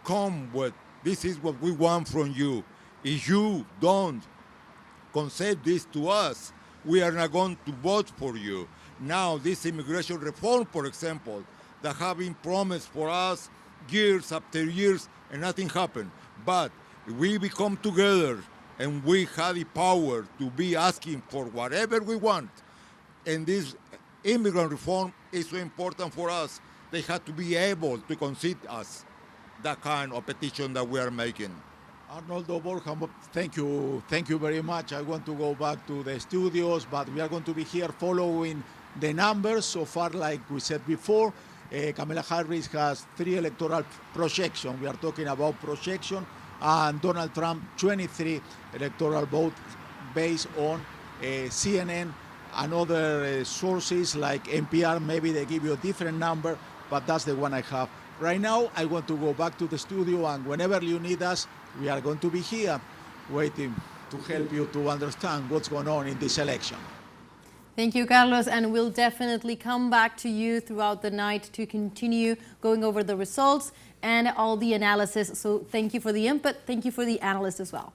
come with, this is what we want from you. If you don't concede this to us, we are not going to vote for you. Now, this immigration reform, for example, that have been promised for us years after years, and nothing happened. But if we become together and we have the power to be asking for whatever we want, and this immigrant reform is so important for us, they have to be able to concede us that kind of petition that we are making. Arnoldo Borja, thank you very much. I want to go back to the studios, but we are going to be here following the numbers. So far, like we said before, Kamala Harris has 3 electoral projections. We are talking about projection, and Donald Trump 23 electoral votes based on CNN and other sources like NPR. Maybe they give you a different number, but that's the one I have. Right now, I want to go back to the studio, and whenever you need us, we are going to be here waiting to help you to understand what's going on in this election. Thank you, Carlos, and we'll definitely come back to you throughout the night to continue going over the results and all the analysis. So thank you for the input. Thank you for the analyst as well.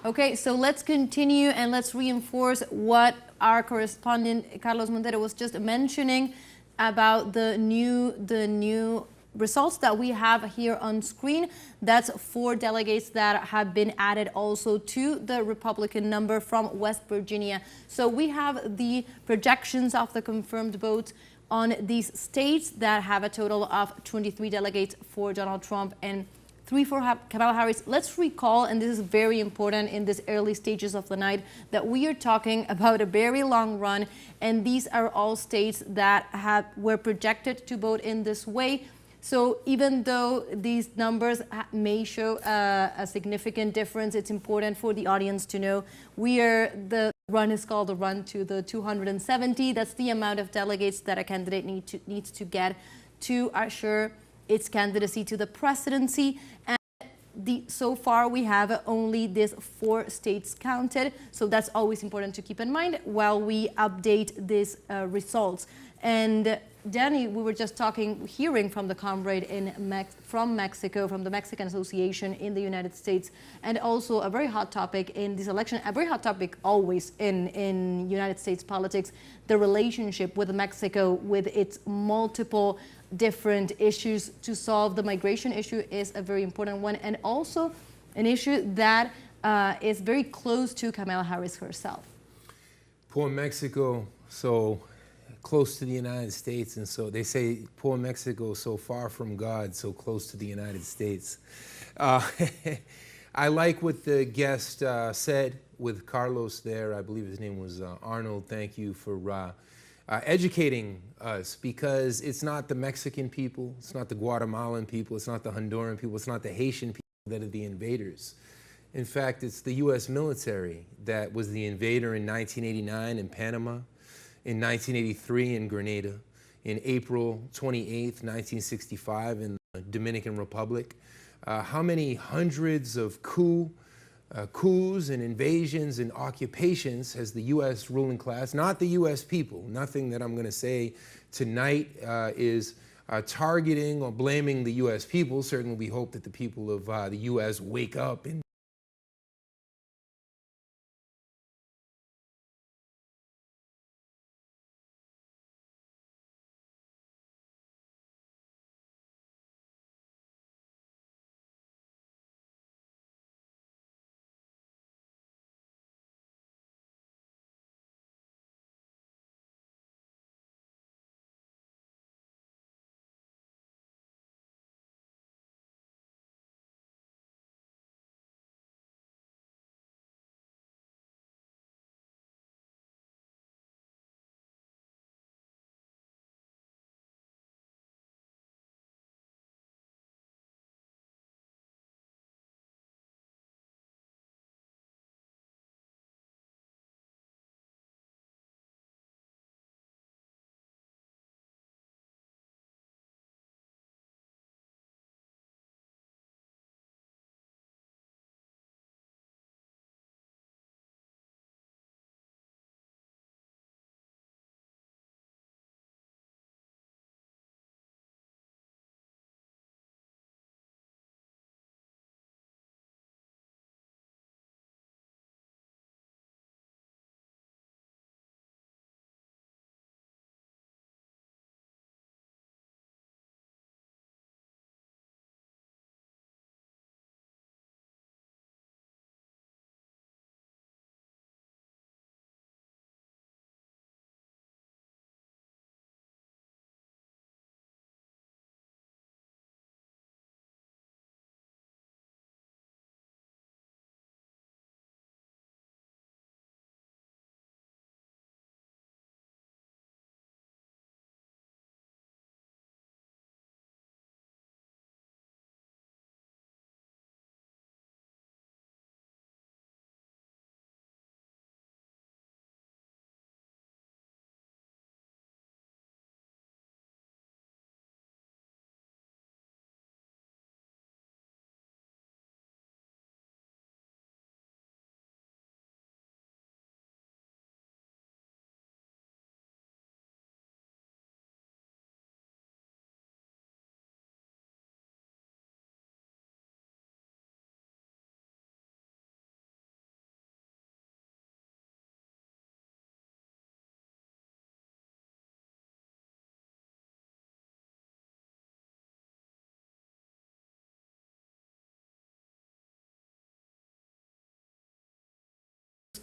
Okay, so let's continue and let's reinforce what our correspondent Carlos Montero was just mentioning about the new results that we have here on screen. That's 4 delegates that have been added also to the Republican number from West Virginia. So we have the projections of the confirmed votes on these states that have a total of 23 delegates for Donald Trump and 3 for Kamala Harris. Let's recall, and this is very important in these early stages of the night, that we are talking about a very long run, and these are all states that were projected to vote in this way. So even though these numbers may show a significant difference, it's important for the audience to know the run is called the run to the 270. That's the amount of delegates that a candidate needs to get to assure its candidacy to the presidency. And so far we have only these 4 states counted. So that's always important to keep in mind while we update these results. And Danny, we were just hearing from the comrade from Mexico, from the Mexican Association in the United States, and also a very hot topic in this election, a very hot topic always in United States politics, the relationship with Mexico, with its multiple different issues to solve. The migration issue is a very important one, and also an issue that is very close to Kamala Harris herself. Poor Mexico, so close to the United States, and so they say, poor Mexico, so far from God, so close to the United States. I like what the guest said with Carlos there. I believe his name was Arnold. Thank you for educating us, because it's not the Mexican people, it's not the Guatemalan people, it's not the Honduran people, it's not the Haitian people that are the invaders. In fact, it's the U.S. military that was the invader in 1989 in Panama, in 1983 in Grenada, in April 28th, 1965 in the Dominican Republic. How many hundreds of coups and invasions and occupations has the U.S. ruling class, not the U.S. people, nothing that I'm going to say tonight is targeting or blaming the U.S. people. Certainly we hope that the people of the U.S. wake up and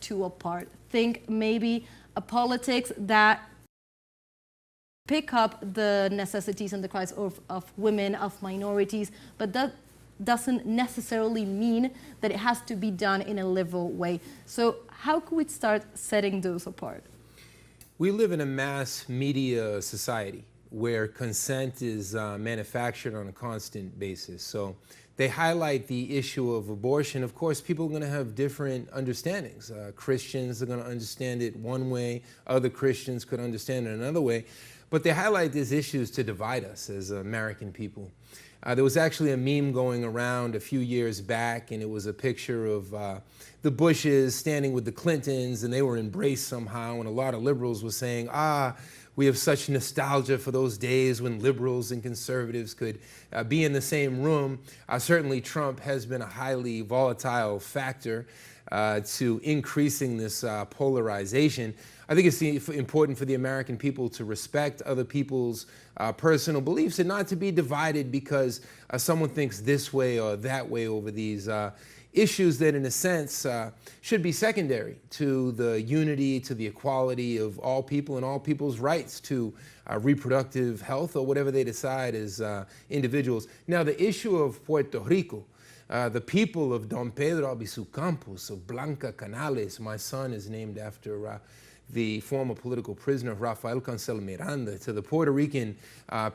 two apart. Think maybe a politics that pick up the necessities and the cries of women, of minorities, but that doesn't necessarily mean that it has to be done in a liberal way. So how could we start setting those apart? We live in a mass media society where consent is manufactured on a constant basis. So they highlight the issue of abortion. Of course, people are going to have different understandings. Christians are going to understand it one way, other Christians could understand it another way. But they highlight these issues to divide us as American people. There was actually a meme going around a few years back, and it was a picture of the Bushes standing with the Clintons, and they were embraced somehow, and a lot of liberals were saying, we have such nostalgia for those days when liberals and conservatives could be in the same room. Certainly Trump has been a highly volatile factor to increasing this polarization. I think it's important for the American people to respect other people's personal beliefs and not to be divided because someone thinks this way or that way over these issues that, in a sense, should be secondary to the unity, to the equality of all people and all people's rights to reproductive health or whatever they decide as individuals. Now, the issue of Puerto Rico, the people of Don Pedro Albizu Campos, of Blanca Canales, my son is named after the former political prisoner Rafael Cancel Miranda, to the Puerto Rican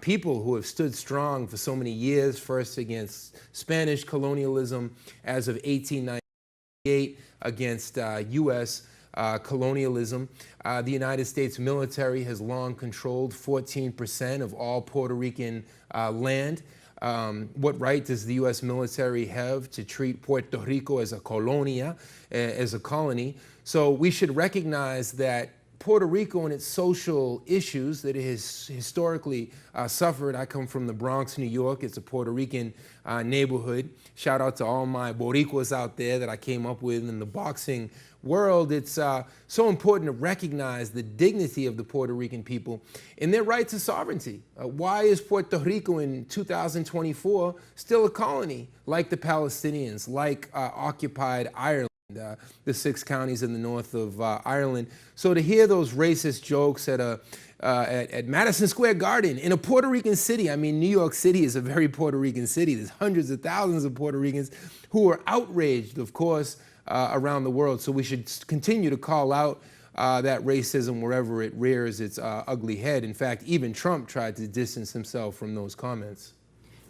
people who have stood strong for so many years, first against Spanish colonialism as of 1898, against U.S. colonialism. The United States military has long controlled 14% of all Puerto Rican land. What right does the U.S. military have to treat Puerto Rico as a colonia, as a colony? So we should recognize that Puerto Rico and its social issues that it has historically suffered. I come from the Bronx, New York. It's a Puerto Rican neighborhood. Shout out to all my Boricuas out there that I came up with in the boxing world. It's so important to recognize the dignity of the Puerto Rican people and their right to sovereignty. Why is Puerto Rico in 2024 still a colony like the Palestinians, like occupied Ireland? The 6 counties in the north of Ireland. So to hear those racist jokes at Madison Square Garden in a Puerto Rican city, I mean, New York City is a very Puerto Rican city. There's hundreds of thousands of Puerto Ricans who are outraged, of course, around the world. So we should continue to call out that racism wherever it rears its ugly head. In fact, even Trump tried to distance himself from those comments.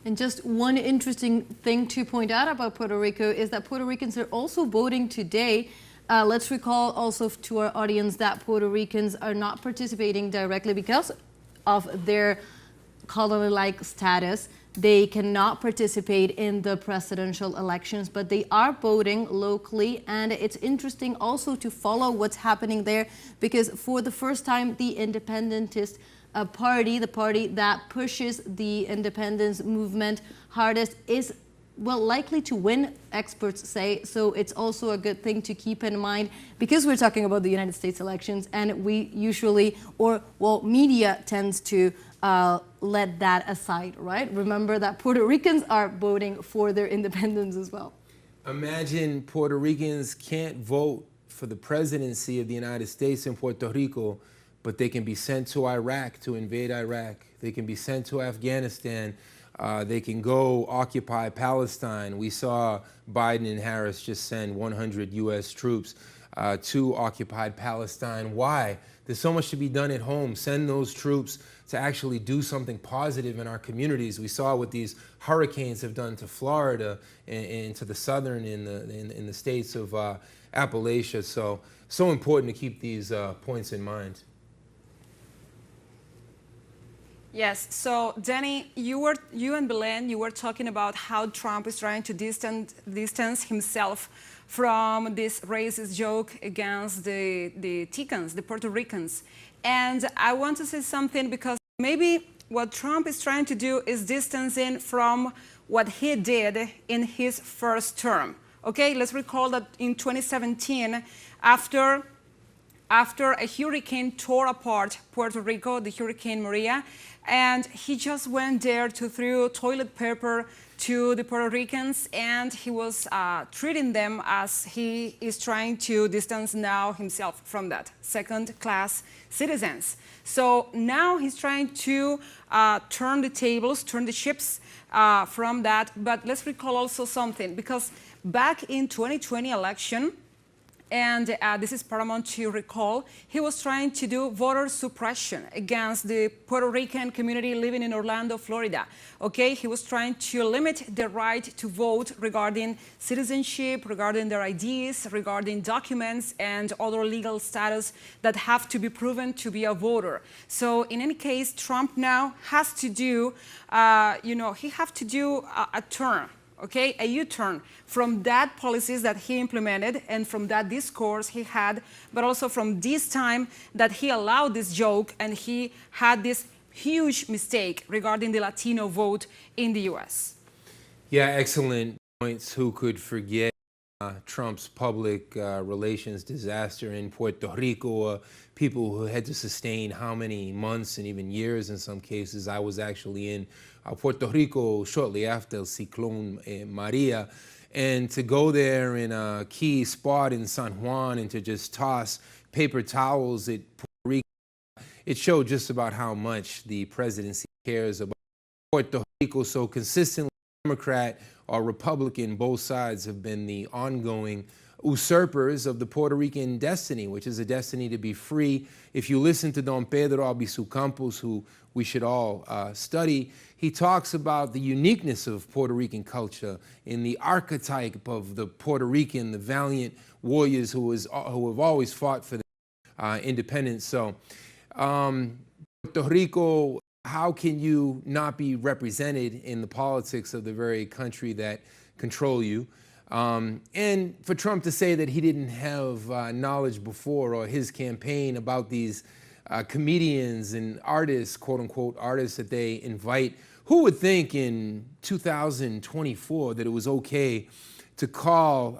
And just one interesting thing to point out about Puerto Rico is that Puerto Ricans are also voting today. Let's recall also to our audience that Puerto Ricans are not participating directly because of their colony-like status. They cannot participate in the presidential elections, but they are voting locally. And it's interesting also to follow what's happening there because for the first time, the independentist party, the party that pushes the independence movement hardest, is likely to win, experts say. So it's also a good thing to keep in mind because we're talking about the United States elections and we usually, media tends to let that aside, right? Remember that Puerto Ricans are voting for their independence as well. Imagine Puerto Ricans can't vote for the presidency of the United States in Puerto Rico, but they can be sent to Iraq to invade Iraq. They can be sent to Afghanistan. They can go occupy Palestine. We saw Biden and Harris just send 100 U.S. troops to occupied Palestine. Why? There's so much to be done at home. Send those troops to actually do something positive in our communities. We saw what these hurricanes have done to Florida and to the southern in the states of Appalachia. So important to keep these points in mind. Yes, so Danny, you and Belen, you were talking about how Trump is trying to distance himself from this racist joke against the Ticans, the Puerto Ricans. And I want to say something because maybe what Trump is trying to do is distancing from what he did in his first term. Okay, let's recall that in 2017, after after a hurricane tore apart Puerto Rico, the Hurricane Maria, and he just went there to throw toilet paper to the Puerto Ricans, and he was treating them as he is trying to distance now himself from that, second-class citizens. So now he's trying to turn the tables, turn the ships from that. But let's recall also something, because back in 2020 election, and this is paramount to recall, he was trying to do voter suppression against the Puerto Rican community living in Orlando, Florida. Okay, he was trying to limit the right to vote regarding citizenship, regarding their IDs, regarding documents and other legal status that have to be proven to be a voter. So in any case, Trump now has to do, he has to do a turn. Okay, a U-turn from that policies that he implemented and from that discourse he had, but also from this time that he allowed this joke and he had this huge mistake regarding the Latino vote in the US. Yeah, excellent points. Who could forget Trump's public relations disaster in Puerto Rico? People who had to sustain how many months and even years in some cases. I was actually in Puerto Rico shortly after Cyclone Maria, and to go there in a key spot in San Juan and to just toss paper towels at Puerto Rico, it showed just about how much the presidency cares about Puerto Rico. So consistently, Democrat or Republican, both sides have been the ongoing usurpers of the Puerto Rican destiny, which is a destiny to be free. If you listen to Don Pedro Albizu Campos, who we should all study, he talks about the uniqueness of Puerto Rican culture in the archetype of the Puerto Rican, the valiant warriors who have always fought for their independence. So Puerto Rico, how can you not be represented in the politics of the very country that control you? And for Trump to say that he didn't have knowledge before, or his campaign about these comedians and artists, quote unquote artists that they invite, who would think in 2024 that it was okay to call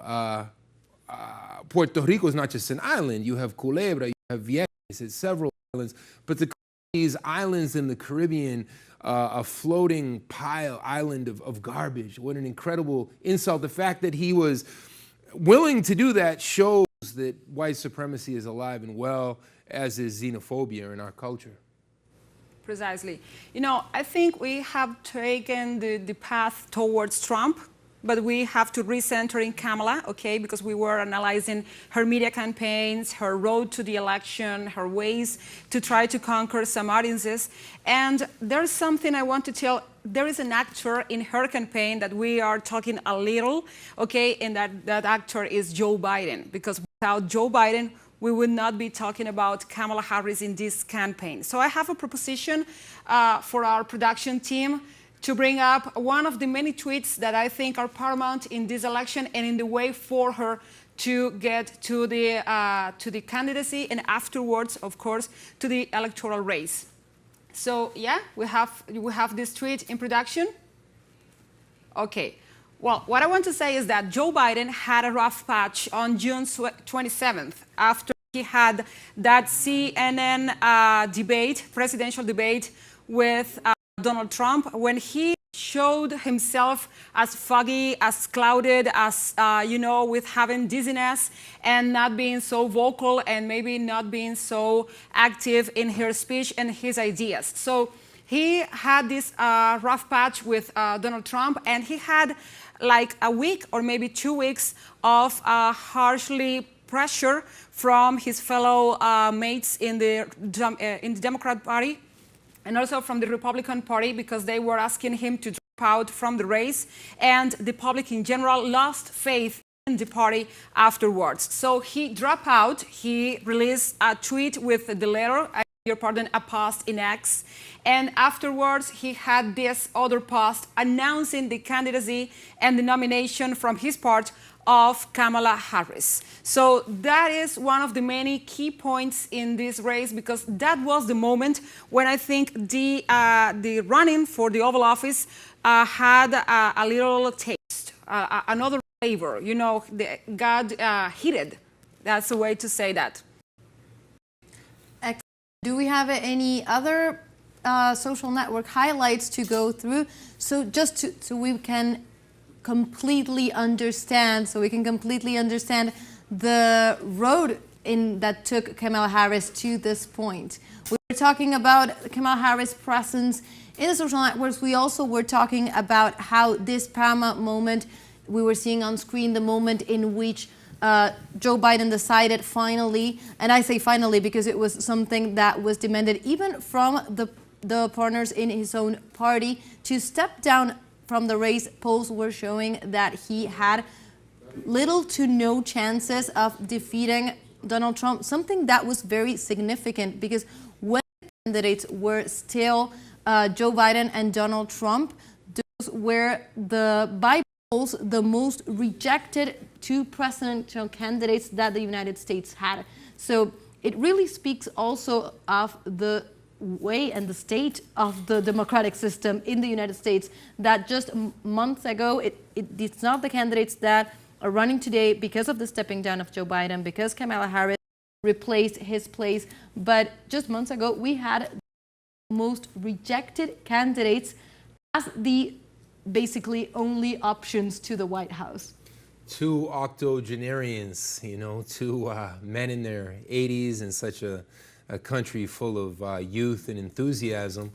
Puerto Rico is not just an island. You have Culebra, you have Vieques, it's several islands, but to call these islands in the Caribbean a floating island of garbage. What an incredible insult. The fact that he was willing to do that shows that white supremacy is alive and well, as is xenophobia in our culture. Precisely. I think we have taken the path towards Trump, but we have to recenter in Kamala, okay, because we were analyzing her media campaigns, her road to the election, her ways to try to conquer some audiences. And there's something I want to tell. There is an actor in her campaign that we are talking a little, okay, and that actor is Joe Biden, because without Joe Biden, we would not be talking about Kamala Harris in this campaign. So I have a proposition for our production team to bring up one of the many tweets that I think are paramount in this election and in the way for her to get to the candidacy and afterwards, of course, to the electoral race. So yeah, we have this tweet in production. Okay. Well, what I want to say is that Joe Biden had a rough patch on June 27th after he had that CNN presidential debate with Donald Trump, when he showed himself as foggy, as clouded, as, with having dizziness and not being so vocal and maybe not being so active in her speech and his ideas. So he had this rough patch with Donald Trump, and he had like a week or maybe 2 weeks of harshly pressure from his fellow mates in the Democrat Party and also from the Republican Party, because they were asking him to drop out from the race, and the public in general lost faith in the party afterwards. So he dropped out. He released a tweet with the letter, a post in X, and afterwards he had this other post announcing the candidacy and the nomination from his part of Kamala Harris. So that is one of the many key points in this race, because that was the moment when I think the running for the Oval Office had a little taste, another flavor, got heated. That's the way to say that. Do we have any other social network highlights to go through? So just so we can completely understand, the road that took Kamala Harris to this point. We were talking about Kamala Harris' presence in the social networks. We also were talking about how this paramount moment we were seeing on screen, the moment in which Joe Biden decided finally, and I say finally because it was something that was demanded even from the partners in his own party, to step down from the race. Polls were showing that he had little to no chances of defeating Donald Trump, something that was very significant because when the candidates were still Joe Biden and Donald Trump, those were by polls the most rejected two presidential candidates that the United States had. So it really speaks also of the way and the state of the democratic system in the United States, that just months ago, it's not the candidates that are running today because of the stepping down of Joe Biden, because Kamala Harris replaced his place, but just months ago, we had the most rejected candidates as the basically only options to the White House. Two octogenarians, two men in their 80s in such a country full of youth and enthusiasm.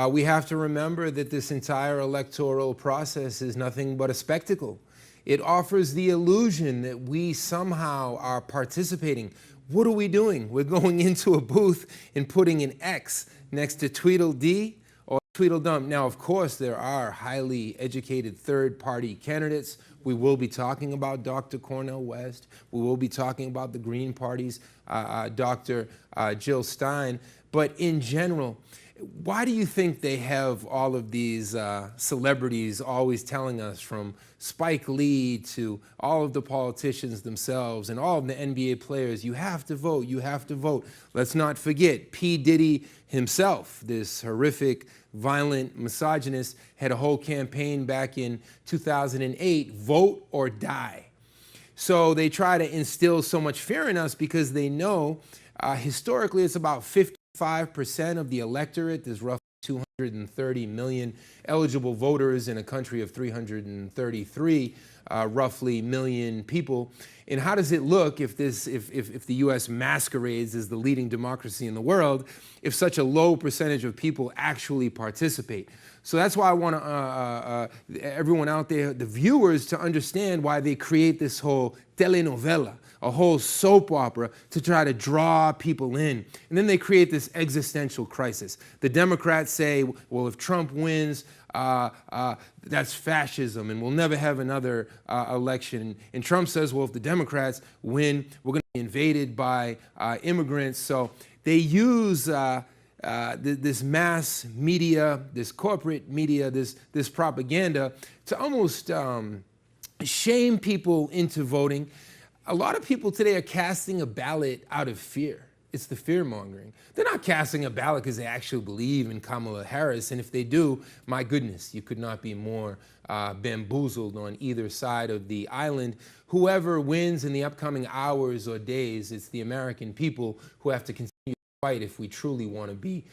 We have to remember that this entire electoral process is nothing but a spectacle. It offers the illusion that we somehow are participating. What are we doing? We're going into a booth and putting an X next to Tweedledee or Tweedledum. Now, of course, there are highly educated third-party candidates. We will be talking about Dr. Cornel West. We will be talking about the Green Party's Dr. Jill Stein. But in general, why do you think they have all of these celebrities always telling us, from Spike Lee to all of the politicians themselves and all of the NBA players, you have to vote, you have to vote. Let's not forget P. Diddy himself, this horrific, violent misogynist, had a whole campaign back in 2008, vote or die. So they try to instill so much fear in us because they know historically it's about 55% of the electorate. There's roughly 230 million eligible voters in a country of 333 roughly million people. And how does it look if the U.S. masquerades as the leading democracy in the world, if such a low percentage of people actually participate? So that's why I want everyone out there, the viewers, to understand why they create this whole telenovela, a whole soap opera to try to draw people in. And then they create this existential crisis. The Democrats say, well, if Trump wins, that's fascism and we'll never have another election. And Trump says, well, if the Democrats win, we're going to be invaded by immigrants. So they use this mass media, this corporate media, this propaganda to almost shame people into voting. A lot of people today are casting a ballot out of fear. It's the fear-mongering. They're not casting a ballot because they actually believe in Kamala Harris. And if they do, my goodness, you could not be more bamboozled on either side of the island. Whoever wins in the upcoming hours or days, it's the American people who have to continue to fight if we truly want to be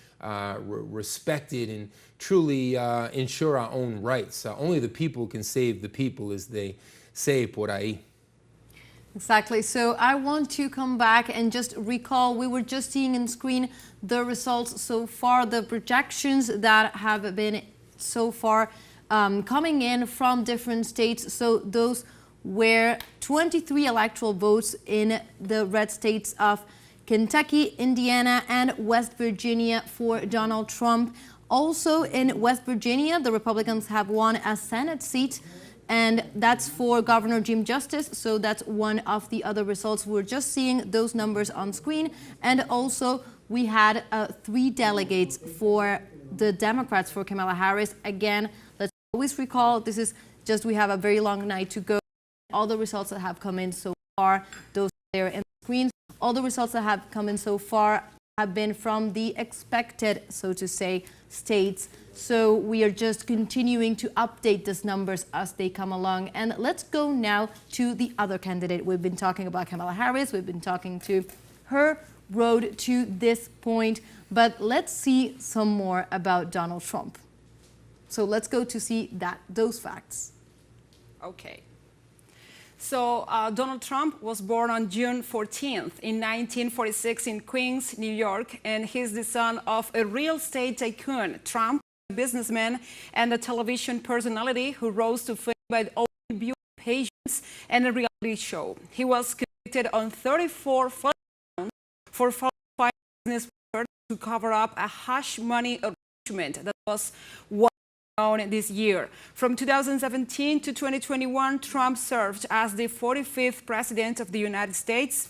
respected and truly ensure our own rights. Only the people can save the people, as they say por ahí. Exactly. So I want to come back and just recall, we were just seeing on screen the results so far, the projections that have been so far coming in from different states. So those were 23 electoral votes in the red states of Kentucky, Indiana, and West Virginia for Donald Trump. Also in West Virginia, the Republicans have won a Senate seat, and that's for Governor Jim Justice. So that's one of the other results. We're just seeing those numbers on screen. And also we had 3 delegates for the Democrats for Kamala Harris. Again, let's always recall, this is just, we have a very long night to go. All the results that have come in so far, those there in the screens, all the results that have come in so far have been from the expected, so to say, states. So we are just continuing to update these numbers as they come along. And let's go now to the other candidate. We've been talking about Kamala Harris. We've been talking to her road to this point. But let's see some more about Donald Trump. So let's go to see those facts. Okay. So Donald Trump was born on June 14th in 1946 in Queens, New York, and he's the son of a real estate tycoon. Trump, a businessman and a television personality who rose to fame by opening beauty pageants and a reality show. He was convicted on 34 felony counts for falsifying business records to cover up a hush money arrangement that was known this year. From 2017 to 2021, Trump served as the 45th president of the United States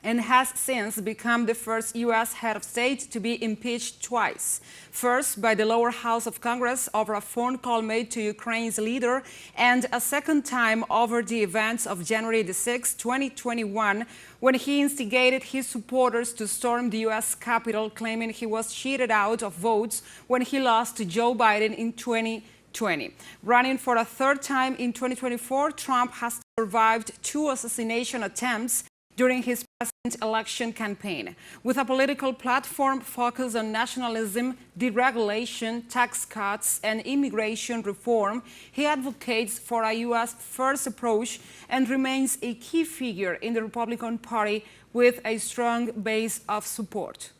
and has since become the first U.S. head of state to be impeached twice. First, by the lower house of Congress over a phone call made to Ukraine's leader, and a second time over the events of January 6, 2021, when he instigated his supporters to storm the U.S. Capitol, claiming he was cheated out of votes when he lost to Joe Biden in 2020. Running for a third time in 2024, Trump has survived 2 assassination attempts during his president election campaign. With a political platform focused on nationalism, deregulation, tax cuts, and immigration reform, he advocates for a U.S.-first approach and remains a key figure in the Republican Party with a strong base of support.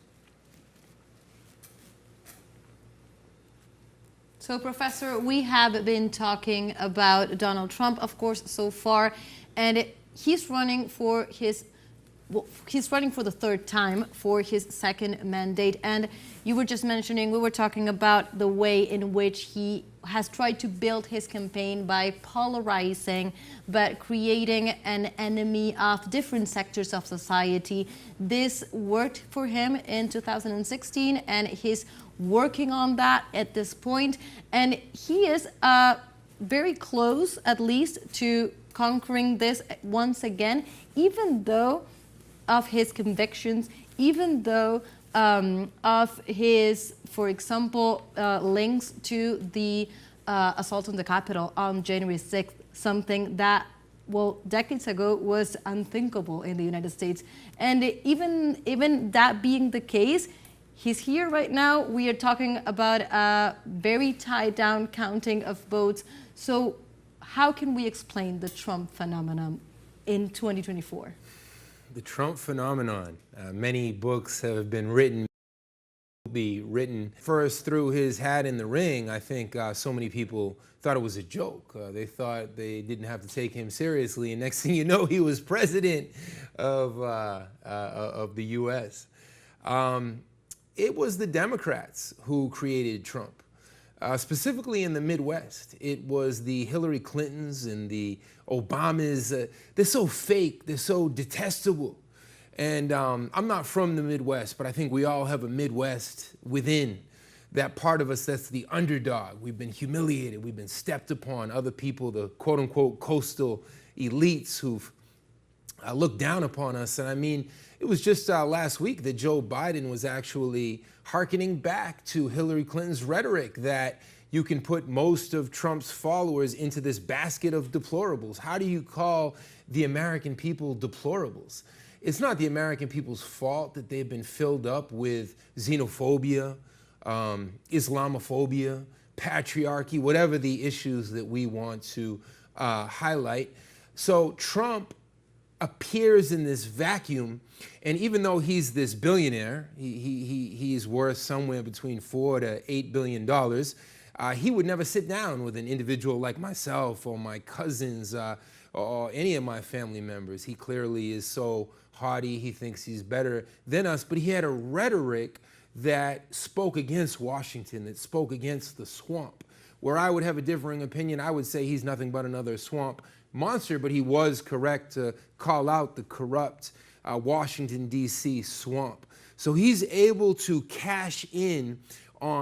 So, Professor, we have been talking about Donald Trump, of course, so far, and he's running for the third time for his second mandate. And you were just mentioning, we were talking about the way in which he has tried to build his campaign by polarizing, but creating an enemy of different sectors of society. This worked for him in 2016, and he's working on that at this point. And he is very close, at least, to conquering this once again, even though of his convictions, even though of his, for example, links to the assault on the Capitol on January 6th, something that, well, decades ago was unthinkable in the United States. And even that being the case, he's here right now. We are talking about a very tied down counting of votes. So how can we explain the Trump phenomenon in 2024? The Trump phenomenon. Many books have been written, first through his hat in the ring. I think so many people thought it was a joke. They thought they didn't have to take him seriously, and next thing you know, he was president of the U.S. It was the Democrats who created Trump. Specifically in the Midwest, it was the Hillary Clintons and the Obamas. They're so fake, they're so detestable. And I'm not from the Midwest, but I think we all have a Midwest within. That part of us that's the underdog. We've been humiliated, we've been stepped upon. Other people, the quote unquote coastal elites who've looked down upon us. And I mean, it was just last week that Joe Biden was actually hearkening back to Hillary Clinton's rhetoric that you can put most of Trump's followers into this basket of deplorables. How do you call the American people deplorables? It's not the American people's fault that they've been filled up with xenophobia, Islamophobia, patriarchy, whatever the issues that we want to highlight. So Trump appears in this vacuum, and even though he's this billionaire, he's worth somewhere between $4 to $8 billion, he would never sit down with an individual like myself or my cousins or any of my family members. He clearly is so haughty, he thinks he's better than us, but he had a rhetoric that spoke against Washington, that spoke against the swamp. Where I would have a differing opinion, I would say he's nothing but another swamp monster, but he was correct to call out the corrupt Washington, D.C. swamp. So he's able to cash in,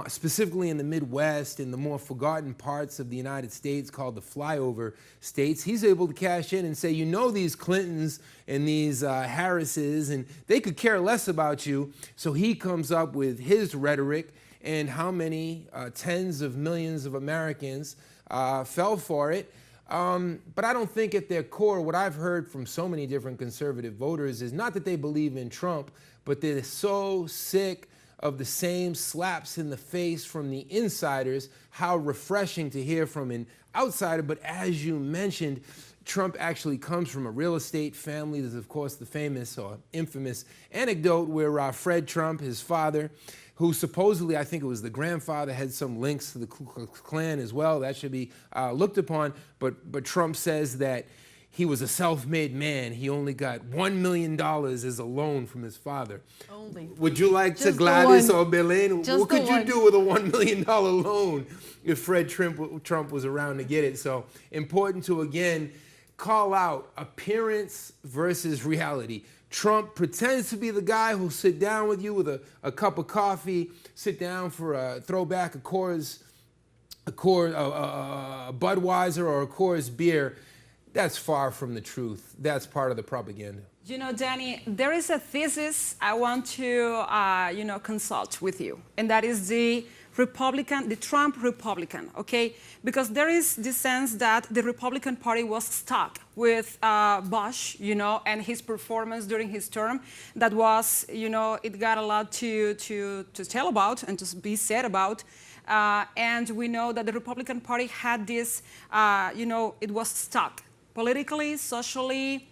specifically in the Midwest, in the more forgotten parts of the United States called the flyover states. He's able to cash in and say, you know, these Clintons and these Harrises, and they could care less about you. So he comes up with his rhetoric, and how many tens of millions of Americans fell for it. But I don't think at their core, what I've heard from so many different conservative voters is not that they believe in Trump, but they're so sick of the same slaps in the face from the insiders. How refreshing to hear from an outsider. But as you mentioned, Trump actually comes from a real estate family. There's, of course, the famous or infamous anecdote where Fred Trump, his father, who supposedly, I think it was the grandfather, had some links to the Ku Klux Klan as well. That should be looked upon. But Trump says that he was a self-made man. He only got $1 million as a loan from his father. Only. Would you like Just to, Gladys the or Belen, Just what could the you one. do with a $1 million loan if Fred Trump was around to get it? So important to, again, call out appearance versus reality. Trump pretends to be the guy who'll sit down with you with a cup of coffee, sit down for a throwback, a Budweiser or a Coors beer. That's far from the truth. That's part of the propaganda. You know, Danny, there is a thesis I want to, consult with you, and that is the Trump Republican, okay? Because there is this sense that the Republican Party was stuck with Bush, and his performance during his term. That was, it got a lot to tell about and to be said about. And we know that the Republican Party had this, it was stuck. Politically, socially,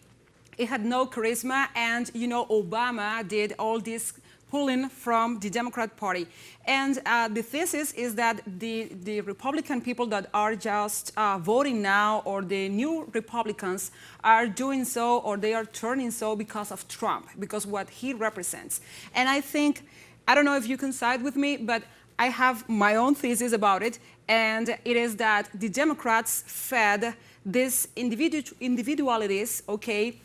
it had no charisma, and Obama did all this pulling from the Democrat Party. And the thesis is that the Republican people that are just voting now, or the new Republicans, are doing so, or they are turning so because of Trump, because what he represents. And I think, I don't know if you can side with me, but I have my own thesis about it, and it is that the Democrats fed these individualities, okay,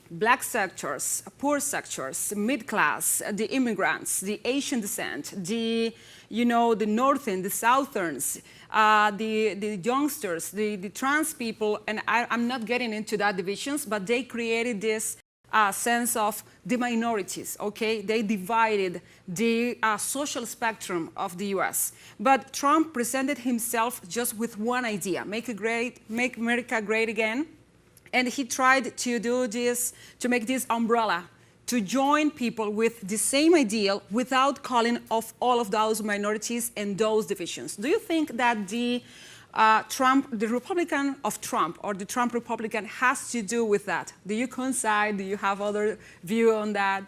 black sectors, poor sectors, mid-class, the immigrants, the Asian descent, the Northern, the Southerns, the youngsters, the trans people, and I'm not getting into that divisions, but they created this sense of the minorities, okay? They divided the social spectrum of the US. But Trump presented himself just with one idea, make America great again. And he tried to do this, to make this umbrella, to join people with the same ideal without calling off all of those minorities and those divisions. Do you think that the Republican of Trump, or the Trump Republican, has to do with that? Do you coincide? Do you have other view on that?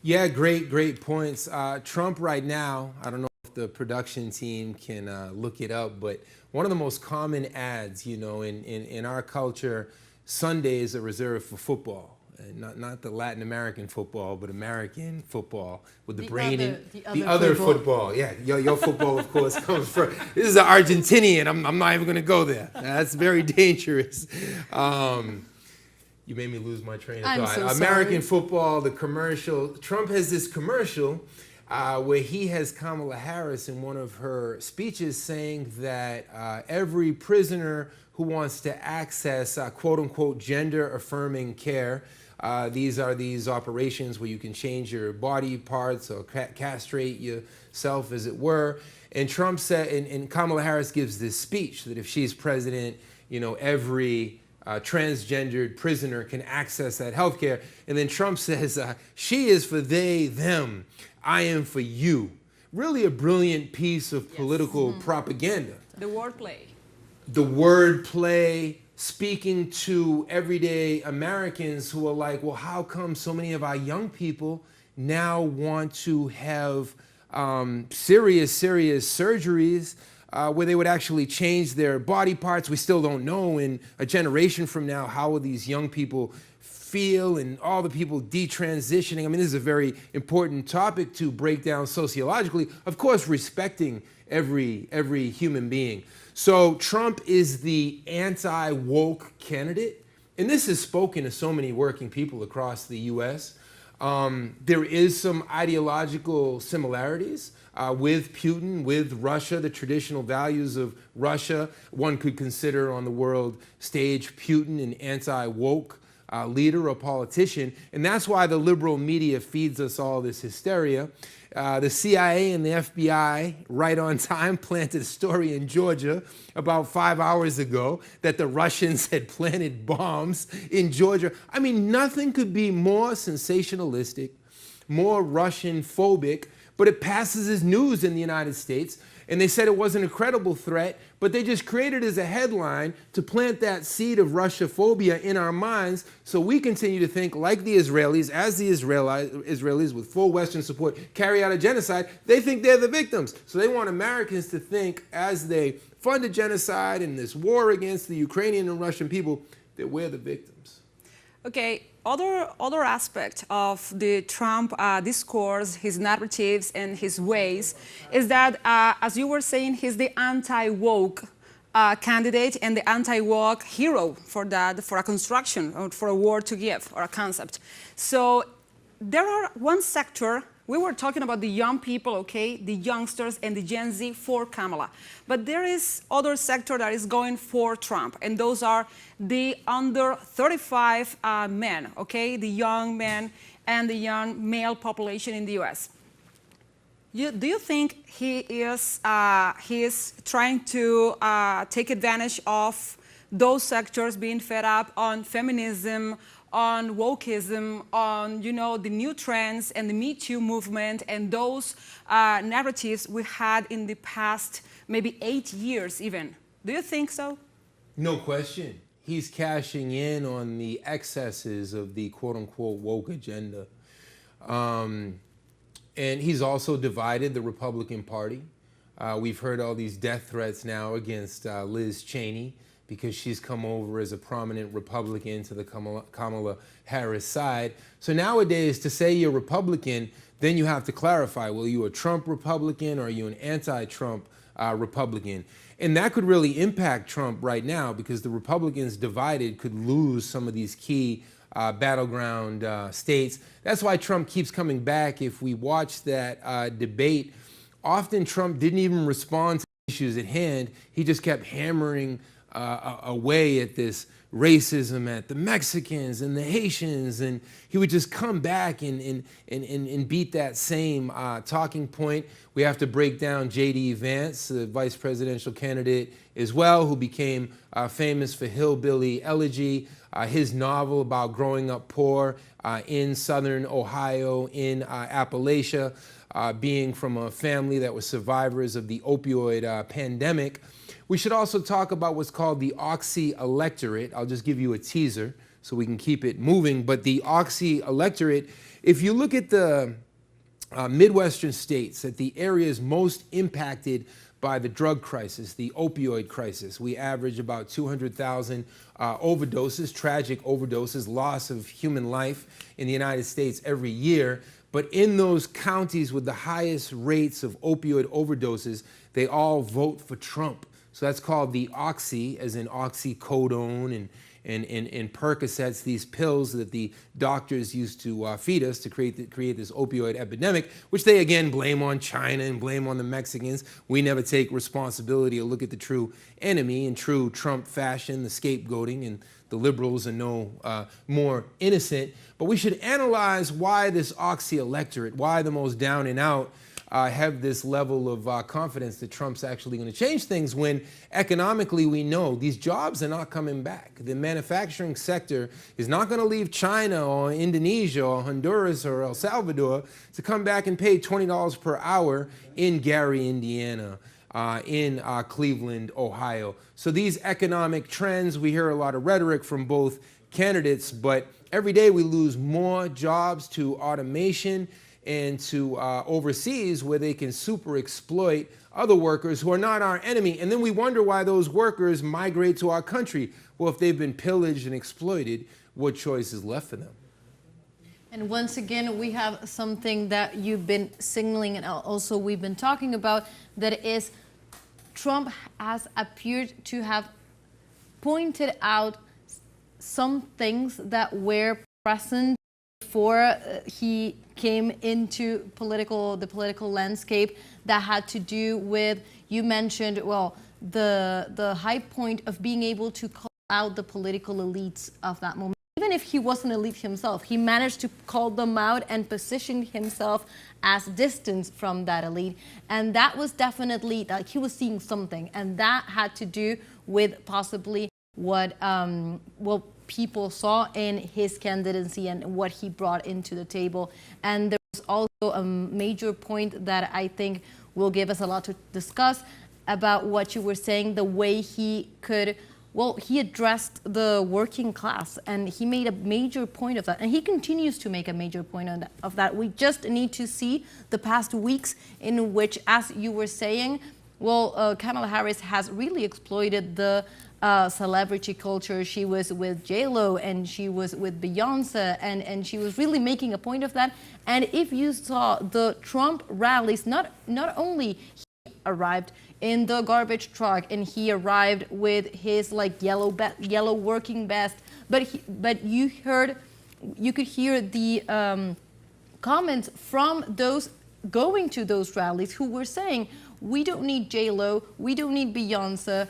Yeah, great points. Trump right now, I don't know if the production team can look it up, but one of the most common ads, in our culture, Sundays are reserved for football. Not the Latin American football, but American football with the brain the other football. Yeah, your football, of course, comes from. This is an Argentinian. I'm not even going to go there. That's very dangerous. You made me lose my train of thought. I'm so American sorry. football, the commercial. Trump has this commercial where he has Kamala Harris in one of her speeches saying that every prisoner who wants to access quote-unquote gender-affirming care, these are these operations where you can change your body parts or castrate yourself, as it were. And Trump said, and Kamala Harris gives this speech that if she's president, every transgendered prisoner can access that health care. And then Trump says, she is for they, them, I am for you. Really a brilliant piece of political propaganda. The wordplay. The wordplay, speaking to everyday Americans who are like, well, how come so many of our young people now want to have serious surgeries where they would actually change their body parts? We still don't know in a generation from now how will these young people feel, and all the people detransitioning. I mean, this is a very important topic to break down sociologically, of course, respecting every human being. So Trump is the anti-woke candidate, and this is spoken to so many working people across the U.S. There is some ideological similarities with Putin, with Russia, the traditional values of Russia. One could consider on the world stage Putin an anti-woke leader or politician. And that's why the liberal media feeds us all this hysteria. The CIA and the FBI, right on time, planted a story in Georgia about 5 hours ago that the Russians had planted bombs in Georgia. I mean, nothing could be more sensationalistic, more Russian phobic, but it passes as news in the United States. And they said it wasn't a credible threat, but they just created it as a headline to plant that seed of Russia-phobia in our minds so we continue to think like the Israelis, as the Israelis with full Western support carry out a genocide, they think they're the victims. So they want Americans to think as they fund a genocide and this war against the Ukrainian and Russian people that we're the victims. Okay, other aspect of the Trump discourse, his narratives and his ways is that, as you were saying, he's the anti-woke candidate and the anti-woke hero for that, for a construction, or for a word to give, or a concept. So there are one sector. We were talking about the young people, okay, the youngsters and the Gen Z for Kamala. But there is other sector that is going for Trump, and those are the under 35 men, okay, the young men and the young male population in the U.S. Do you think he is trying to take advantage of those sectors being fed up on feminism, on wokeism, on, you know, the new trends and the Me Too movement and those narratives we had in the past maybe 8 years even? Do you think so? No question. He's cashing in on the excesses of the quote-unquote woke agenda. And he's also divided the Republican Party. We've heard all these death threats now against Liz Cheney, because she's come over as a prominent Republican to the Kamala Harris side. So nowadays, to say you're Republican, then you have to clarify, well, are you a Trump Republican or are you an anti-Trump Republican? And that could really impact Trump right now, because the Republicans divided could lose some of these key battleground states. That's why Trump keeps coming back. If we watch that debate, often Trump didn't even respond to issues at hand. He just kept hammering away at this racism, at the Mexicans and the Haitians, and he would just come back and beat that same talking point. We have to break down J.D. Vance, the vice presidential candidate as well, who became famous for Hillbilly Elegy, his novel about growing up poor in southern Ohio, in Appalachia, being from a family that was survivors of the opioid pandemic. We should also talk about what's called the Oxy electorate. I'll just give you a teaser so we can keep it moving. But the Oxy electorate, if you look at the Midwestern states, at the areas most impacted by the drug crisis, the opioid crisis, we average about 200,000 overdoses, tragic overdoses, loss of human life in the United States every year. But in those counties with the highest rates of opioid overdoses, they all vote for Trump. So that's called the Oxy, as in oxycodone and Percocets, these pills that the doctors used to feed us to create this opioid epidemic, which they again blame on China and blame on the Mexicans. We never take responsibility or look at the true enemy in true Trump fashion, the scapegoating, and the liberals are no more innocent. But we should analyze why this Oxy electorate, why the most down and out have this level of confidence that Trump's actually going to change things, when economically we know these jobs are not coming back. The manufacturing sector is not going to leave China or Indonesia or Honduras or El Salvador to come back and pay $20 per hour in Gary, Indiana, in Cleveland, Ohio. So these economic trends, we hear a lot of rhetoric from both candidates, but every day we lose more jobs to automation and to overseas, where they can super exploit other workers who are not our enemy. And then we wonder why those workers migrate to our country. Well, if they've been pillaged and exploited, what choice is left for them? And once again, we have something that you've been signaling and also we've been talking about, that is Trump has appeared to have pointed out some things that were present before he came into the political landscape, that had to do with, you mentioned, well, the high point of being able to call out the political elites of that moment. Even if he wasn't an elite himself, he managed to call them out and position himself as distant from that elite. And that was definitely, like, he was seeing something. And that had to do with possibly what people saw in his candidacy and what he brought into the table. And there was also a major point that I think will give us a lot to discuss about what you were saying, the way he could, well, he addressed the working class, and he made a major point of that, and he continues to make a major point of that. We just need to see the past weeks in which, as you were saying, well, Kamala Harris has really exploited the celebrity culture. She was with J-Lo and she was with Beyonce, and she was really making a point of that. And if you saw the Trump rallies, not only he arrived in the garbage truck and he arrived with his like yellow working vest, but you could hear the comments from those going to those rallies who were saying, we don't need J-Lo, we don't need Beyonce,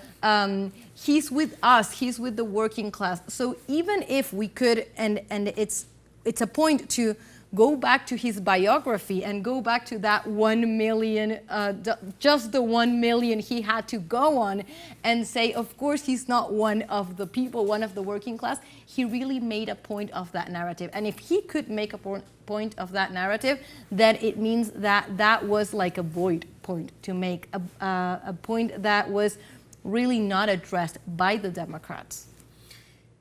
he's with us, he's with the working class. So even if we could, and it's a point to go back to his biography and go back to that 1 million, just the 1 million he had to go on and say, of course, he's not one of the people, one of the working class. He really made a point of that narrative. And if he could make a point of that narrative, then it means that that was like a void point to make, a point that was really not addressed by the Democrats.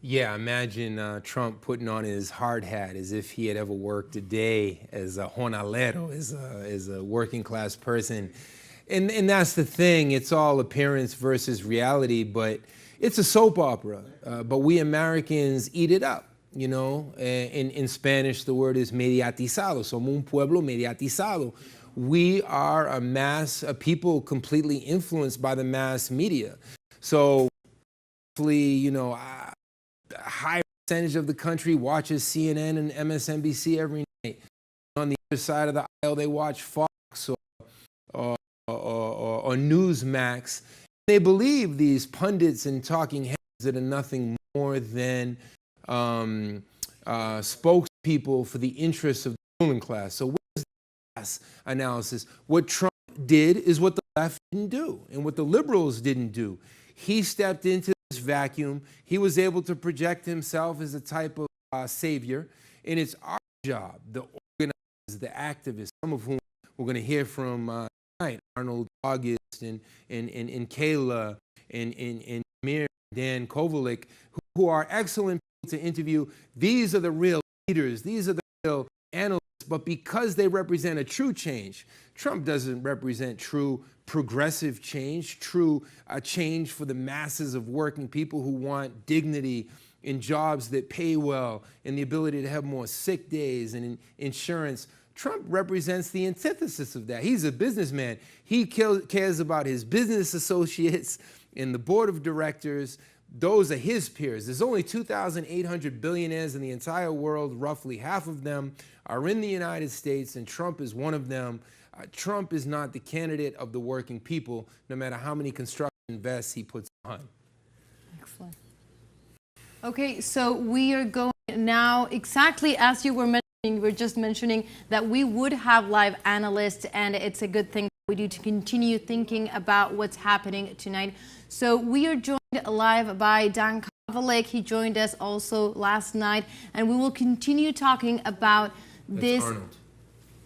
Yeah, imagine Trump putting on his hard hat as if he had ever worked a day as a jornalero, as a working class person. And that's the thing, it's all appearance versus reality, but it's a soap opera. But we Americans eat it up, you know. In Spanish, the word is mediatizado, somos un pueblo mediatizado. We are a people completely influenced by the mass media. So, you know, a high percentage of the country watches CNN and MSNBC every night. On the other side of the aisle, they watch Fox or Newsmax. They believe these pundits and talking heads that are nothing more than spokespeople for the interests of the ruling class. So where's the class analysis? What Trump did is what the left didn't do, and what the liberals didn't do. He stepped into this vacuum. He was able to project himself as a type of savior, and it's our job, the organizers, the activists, some of whom we're going to hear from tonight, Arnold August and Kayla and Mir, Dan Kovalik, who are excellent people to interview. These are the real leaders. These are the real analysts. But because they represent a true change, Trump doesn't represent true progressive change, true change for the masses of working people who want dignity in jobs that pay well and the ability to have more sick days and insurance. Trump represents the antithesis of that. He's a businessman. He cares about his business associates and the board of directors. Those are his peers. There's only 2,800 billionaires in the entire world. Roughly half of them are in the United States, and Trump is one of them. Trump is not the candidate of the working people, no matter how many construction vests he puts on. Excellent. Okay, so we are going now, exactly as you were mentioning, we're just mentioning that we would have live analysts, and it's a good thing we do to continue thinking about what's happening tonight. So we are joined live by Dan Kovalik. He joined us also last night, and we will continue talking about this. Arnold.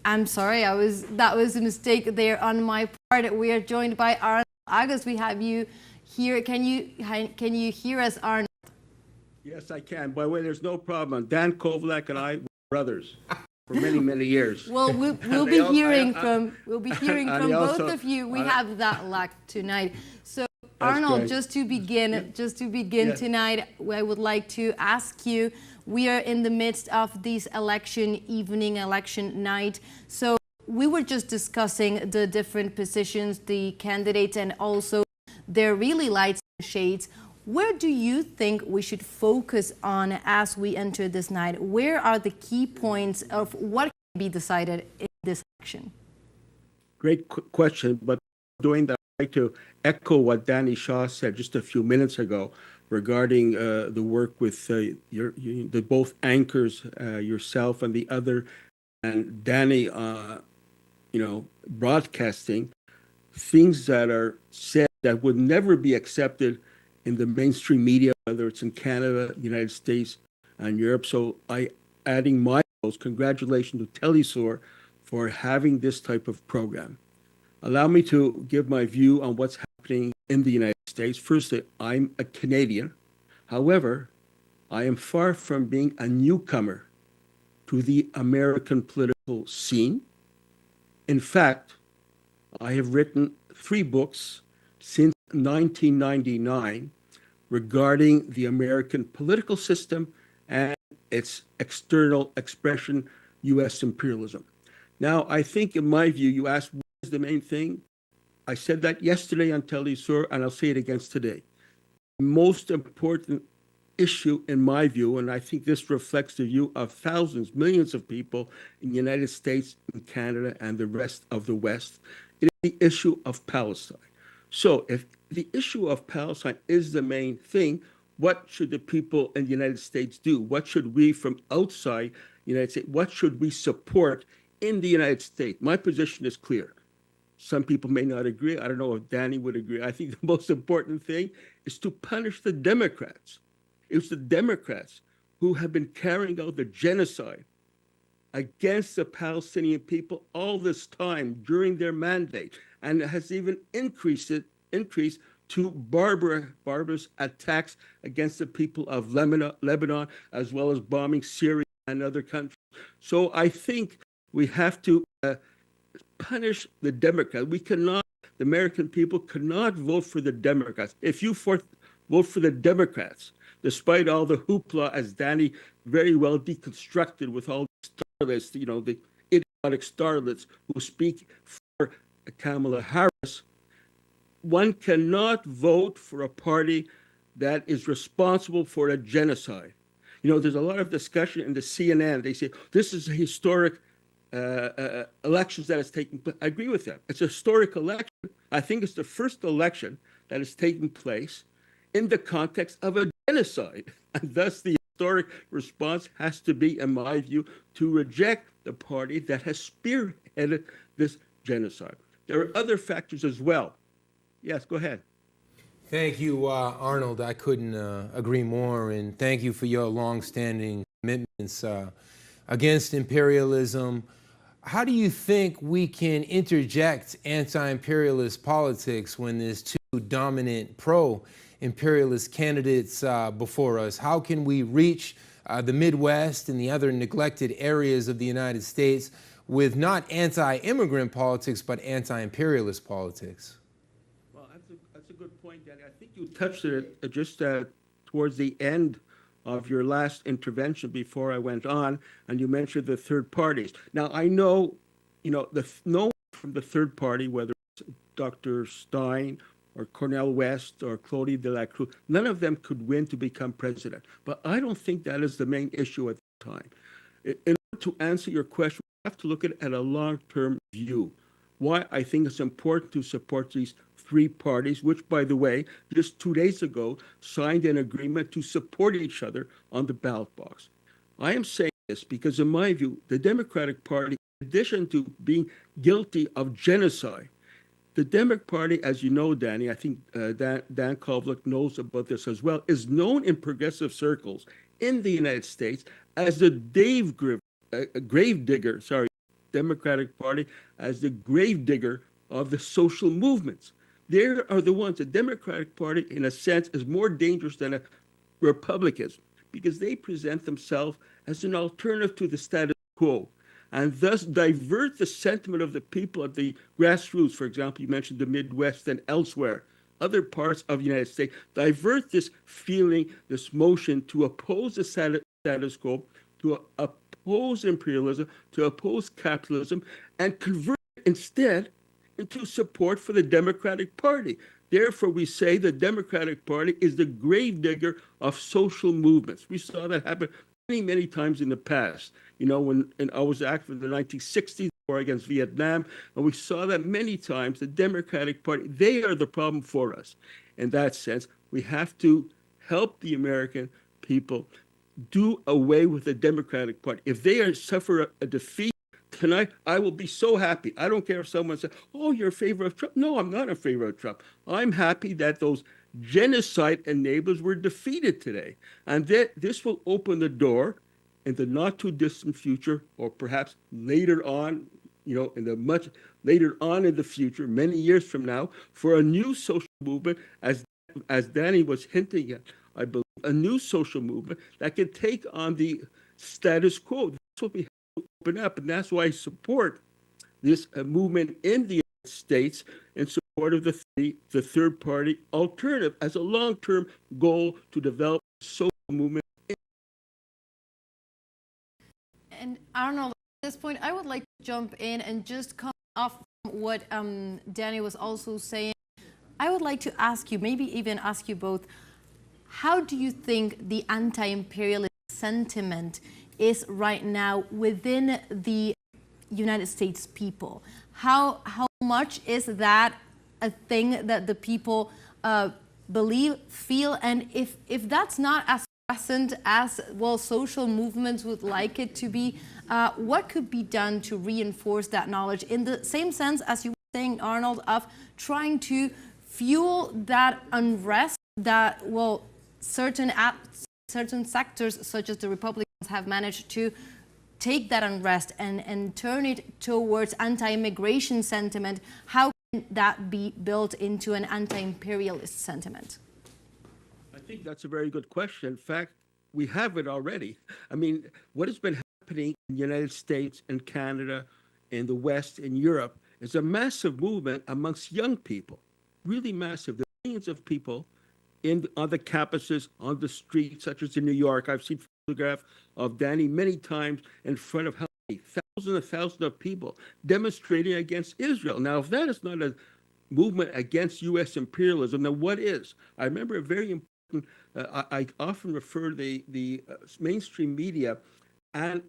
I'm sorry, that was a mistake there on my part. We are joined by Arnold August. We have you here. Can you hear us, Arnold? Yes, I can. By the way, there's no problem. Dan Kovalik and I were brothers for many, many years. Well, we'll be hearing from both of you. We have that luck tonight. So, Arnold, great. just to begin tonight, I would like to ask you. We are in the midst of this election night. So we were just discussing the different positions, the candidates, and also their really lights and shades. Where do you think we should focus on as we enter this night? Where are the key points of what can be decided in this election? Great question, but doing that, like to echo what Danny Shaw said just a few minutes ago regarding the work with the both anchors, yourself and the other, and Danny, broadcasting things that are said that would never be accepted in the mainstream media, whether it's in Canada, United States, and Europe. So adding my congratulations to TeleSUR for having this type of program. Allow me to give my view on what's happening in the United States. Firstly, I'm a Canadian. However, I am far from being a newcomer to the American political scene. In fact, I have written 3 books since 1999 regarding the American political system and its external expression, U.S. imperialism. Now, I think in my view, you asked what is the main thing? I said that yesterday on TeleSUR, and I'll say it again today. The most important issue in my view, and I think this reflects the view of thousands, millions of people in the United States, in Canada, and the rest of the West, it is the issue of Palestine. So if the issue of Palestine is the main thing, what should the people in the United States do? What should we from outside the United States, what should we support in the United States? My position is clear. Some people may not agree. I don't know if Danny would agree. I think the most important thing is to punish the Democrats. It was the Democrats who have been carrying out the genocide against the Palestinian people all this time during their mandate, and it has even increased to barbarous attacks against the people of Lebanon, as well as bombing Syria and other countries. So I think we have to punish the Democrats. The American people cannot vote for the Democrats. If you vote for the Democrats, despite all the hoopla, as Danny very well deconstructed with all the starlets, the idiotic starlets who speak for Kamala Harris, one cannot vote for a party that is responsible for a genocide. There's a lot of discussion in the CNN. They say this is a historic elections that has taken place. I agree with them. It's a historic election. I think it's the first election that has taken place in the context of a genocide. And thus the historic response has to be, in my view, to reject the party that has spearheaded this genocide. There are other factors as well. Yes, go ahead. Thank you, Arnold. I couldn't agree more. And thank you for your longstanding commitments against imperialism. How do you think we can interject anti-imperialist politics when there's 2 dominant pro-imperialist candidates before us? How can we reach the Midwest and the other neglected areas of the United States with not anti-immigrant politics, but anti-imperialist politics? Well, that's a good point, Danny. I think you touched it just towards the end of your last intervention before I went on, and you mentioned the third parties. Now, I know, no one from the third party, whether it's Dr. Stein or Cornel West or Claude de la Cruz, none of them could win to become president. But I don't think that is the main issue at the time. In order to answer your question, we have to look at a long-term view. Why I think it's important to support these 3 parties, which, by the way, just 2 days ago signed an agreement to support each other on the ballot box. I am saying this because, in my view, the Democratic Party, in addition to being guilty of genocide, the Democratic Party, as you know, Danny, I think Dan Kovalik knows about this as well, is known in progressive circles in the United States as the gravedigger, Democratic Party, as the gravedigger of the social movements. They are the ones, the Democratic Party, in a sense, is more dangerous than a Republicans because they present themselves as an alternative to the status quo and thus divert the sentiment of the people at the grassroots. For example, you mentioned the Midwest and elsewhere, other parts of the United States, divert this feeling, this motion to oppose the status quo, to oppose imperialism, to oppose capitalism, and convert it instead into support for the Democratic Party. Therefore, we say the Democratic Party is the gravedigger of social movements. We saw that happen many, many times in the past. When I was active in the 1960s, war against Vietnam, and we saw that many times. The Democratic Party, they are the problem for us. In that sense, we have to help the American people do away with the Democratic Party. If they suffer a defeat tonight, I will be so happy. I don't care if someone says, oh, you're in favor of Trump. No, I'm not in favor of Trump. I'm happy that those genocide enablers were defeated today. And that this will open the door in the not too distant future, or perhaps later on, in the much later on in the future, many years from now, for a new social movement, as Danny was hinting at, I believe, a new social movement that can take on the status quo. That's what we have to open up, and that's why I support this movement in the United States in support of the third-party alternative as a long-term goal to develop a social movement. And Arnold, at this point, I would like to jump in and just come off from what Danny was also saying. I would like to ask you, maybe even ask you both, how do you think the anti-imperialist sentiment is right now within the United States people? How much is that a thing that the people believe, feel, and if that's not as present as, well, social movements would like it to be, what could be done to reinforce that knowledge in the same sense as you were saying, Arnold, of trying to fuel that unrest that, well, certain sectors such as the Republicans have managed to take that unrest and turn it towards anti-immigration sentiment? How can that be built into an anti-imperialist sentiment? I think that's a very good question. In fact, we have it already. I mean, what has been happening in the United States and Canada, in the West, in Europe, is a massive movement amongst young people, really massive. There are millions of people on the campuses, on the streets, such as in New York. I've seen photographs of Danny many times in front of how many thousands of people demonstrating against Israel. Now, if that is not a movement against U.S. imperialism, then what is? I remember a very important, I often refer the mainstream media and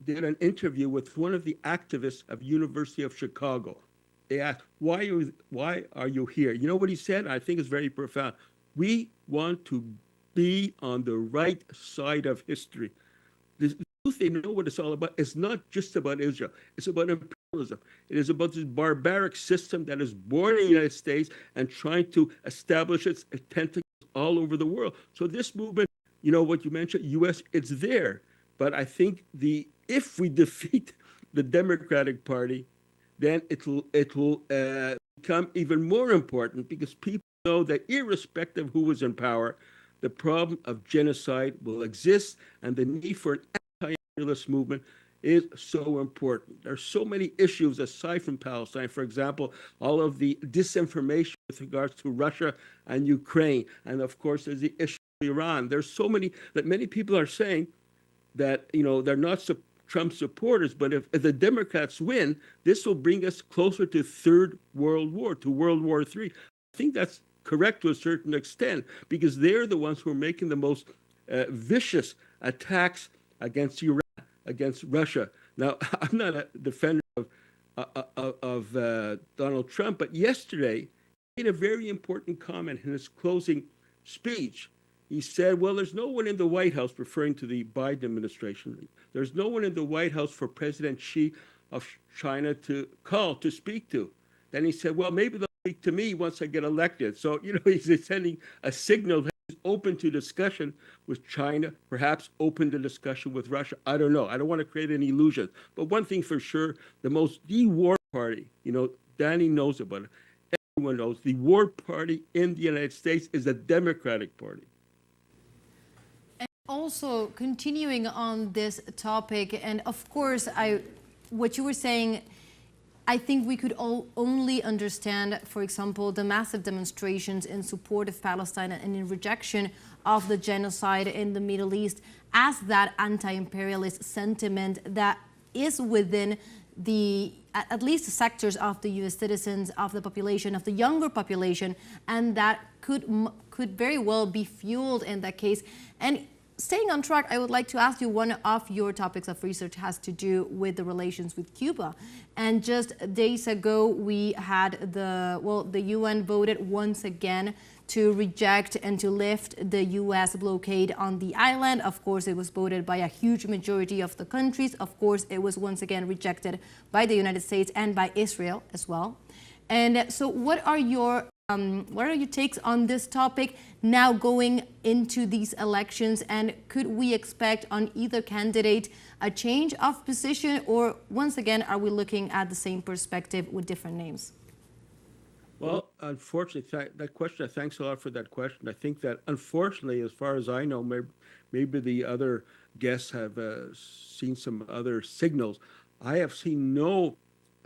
did an interview with one of the activists of University of Chicago. They asked, why are you here? You know what he said? I think it's very profound. We want to be on the right side of history. The truth, they know what it's all about. It's not just about Israel. It's about imperialism. It is about this barbaric system that is born in the United States and trying to establish its tentacles all over the world. So this movement, what you mentioned, U.S., it's there. But I think if we defeat the Democratic Party, then it will become even more important, because people know that irrespective of who is in power, the problem of genocide will exist, and the need for an anti-imperialist movement is so important. There are so many issues aside from Palestine. For example, all of the disinformation with regards to Russia and Ukraine, and of course there's the issue of Iran. There's so many that many people are saying that they're not Trump supporters, but if the Democrats win, this will bring us closer to Third World War, to World War III. I think that's correct to a certain extent, because they're the ones who are making the most vicious attacks against Iran, against Russia. Now, I'm not a defender of Donald Trump, but yesterday he made a very important comment in his closing speech. He said, well, there's no one in the White House, referring to the Biden administration, there's no one in the White House for President Xi of China to call, to speak to. Then he said, well, maybe they'll speak to me once I get elected. So, he's sending a signal that he's open to discussion with China, perhaps open to discussion with Russia. I don't know. I don't want to create any illusions. But one thing for sure, the war party, Danny knows about it. Everyone knows the war party in the United States is the Democratic Party. Also, continuing on this topic, and of course, what you were saying, I think we could only understand, for example, the massive demonstrations in support of Palestine and in rejection of the genocide in the Middle East as that anti-imperialist sentiment that is within at least the sectors of the U.S. citizens, of the population, of the younger population, and that could very well be fueled in that case. And staying on track, I would like to ask you, one of your topics of research has to do with the relations with Cuba. And just days ago, we had the UN voted once again to reject and to lift the U.S. blockade on the island. Of course, it was voted by a huge majority of the countries. Of course, it was once again rejected by the United States and by Israel as well. And so what are your takes on this topic now going into these elections? And could we expect on either candidate a change of position, or once again, are we looking at the same perspective with different names? Well, unfortunately, that question, thanks a lot for that question. I think that, unfortunately, as far as I know, maybe the other guests have seen some other signals. I have seen no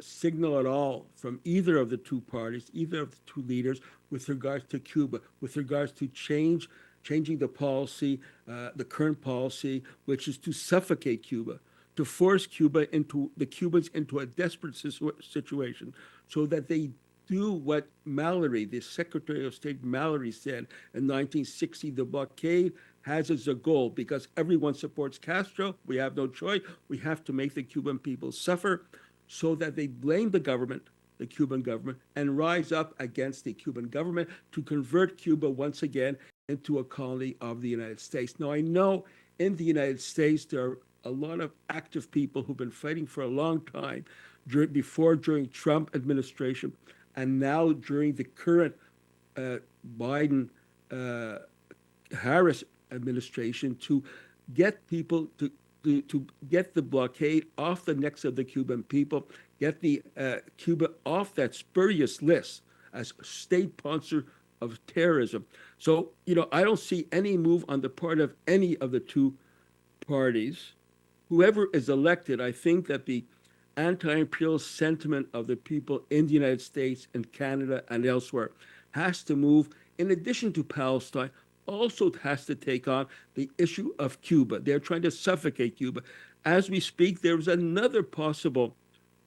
signal at all from either of the two parties, either of the two leaders, with regards to Cuba, with regards to changing the policy, the current policy, which is to suffocate Cuba, to force the Cubans into a desperate situation so that they do what Mallory, the Secretary of State Mallory, said in 1960, the blockade has as a goal, because everyone supports Castro, we have no choice, we have to make the Cuban people suffer, so that they blame the government, the Cuban government, and rise up against the Cuban government to convert Cuba once again into a colony of the United States. Now, I know in the United States there are a lot of active people who've been fighting for a long time, during Trump administration, and now during the current Biden-Harris administration, to get people to get the blockade off the necks of the Cuban people, get the Cuba off that spurious list as state sponsor of terrorism. So, I don't see any move on the part of any of the two parties. Whoever is elected, I think that the anti-imperial sentiment of the people in the United States and Canada and elsewhere has to move, in addition to Palestine, also has to take on the issue of Cuba. They're trying to suffocate Cuba. As we speak, there's another possible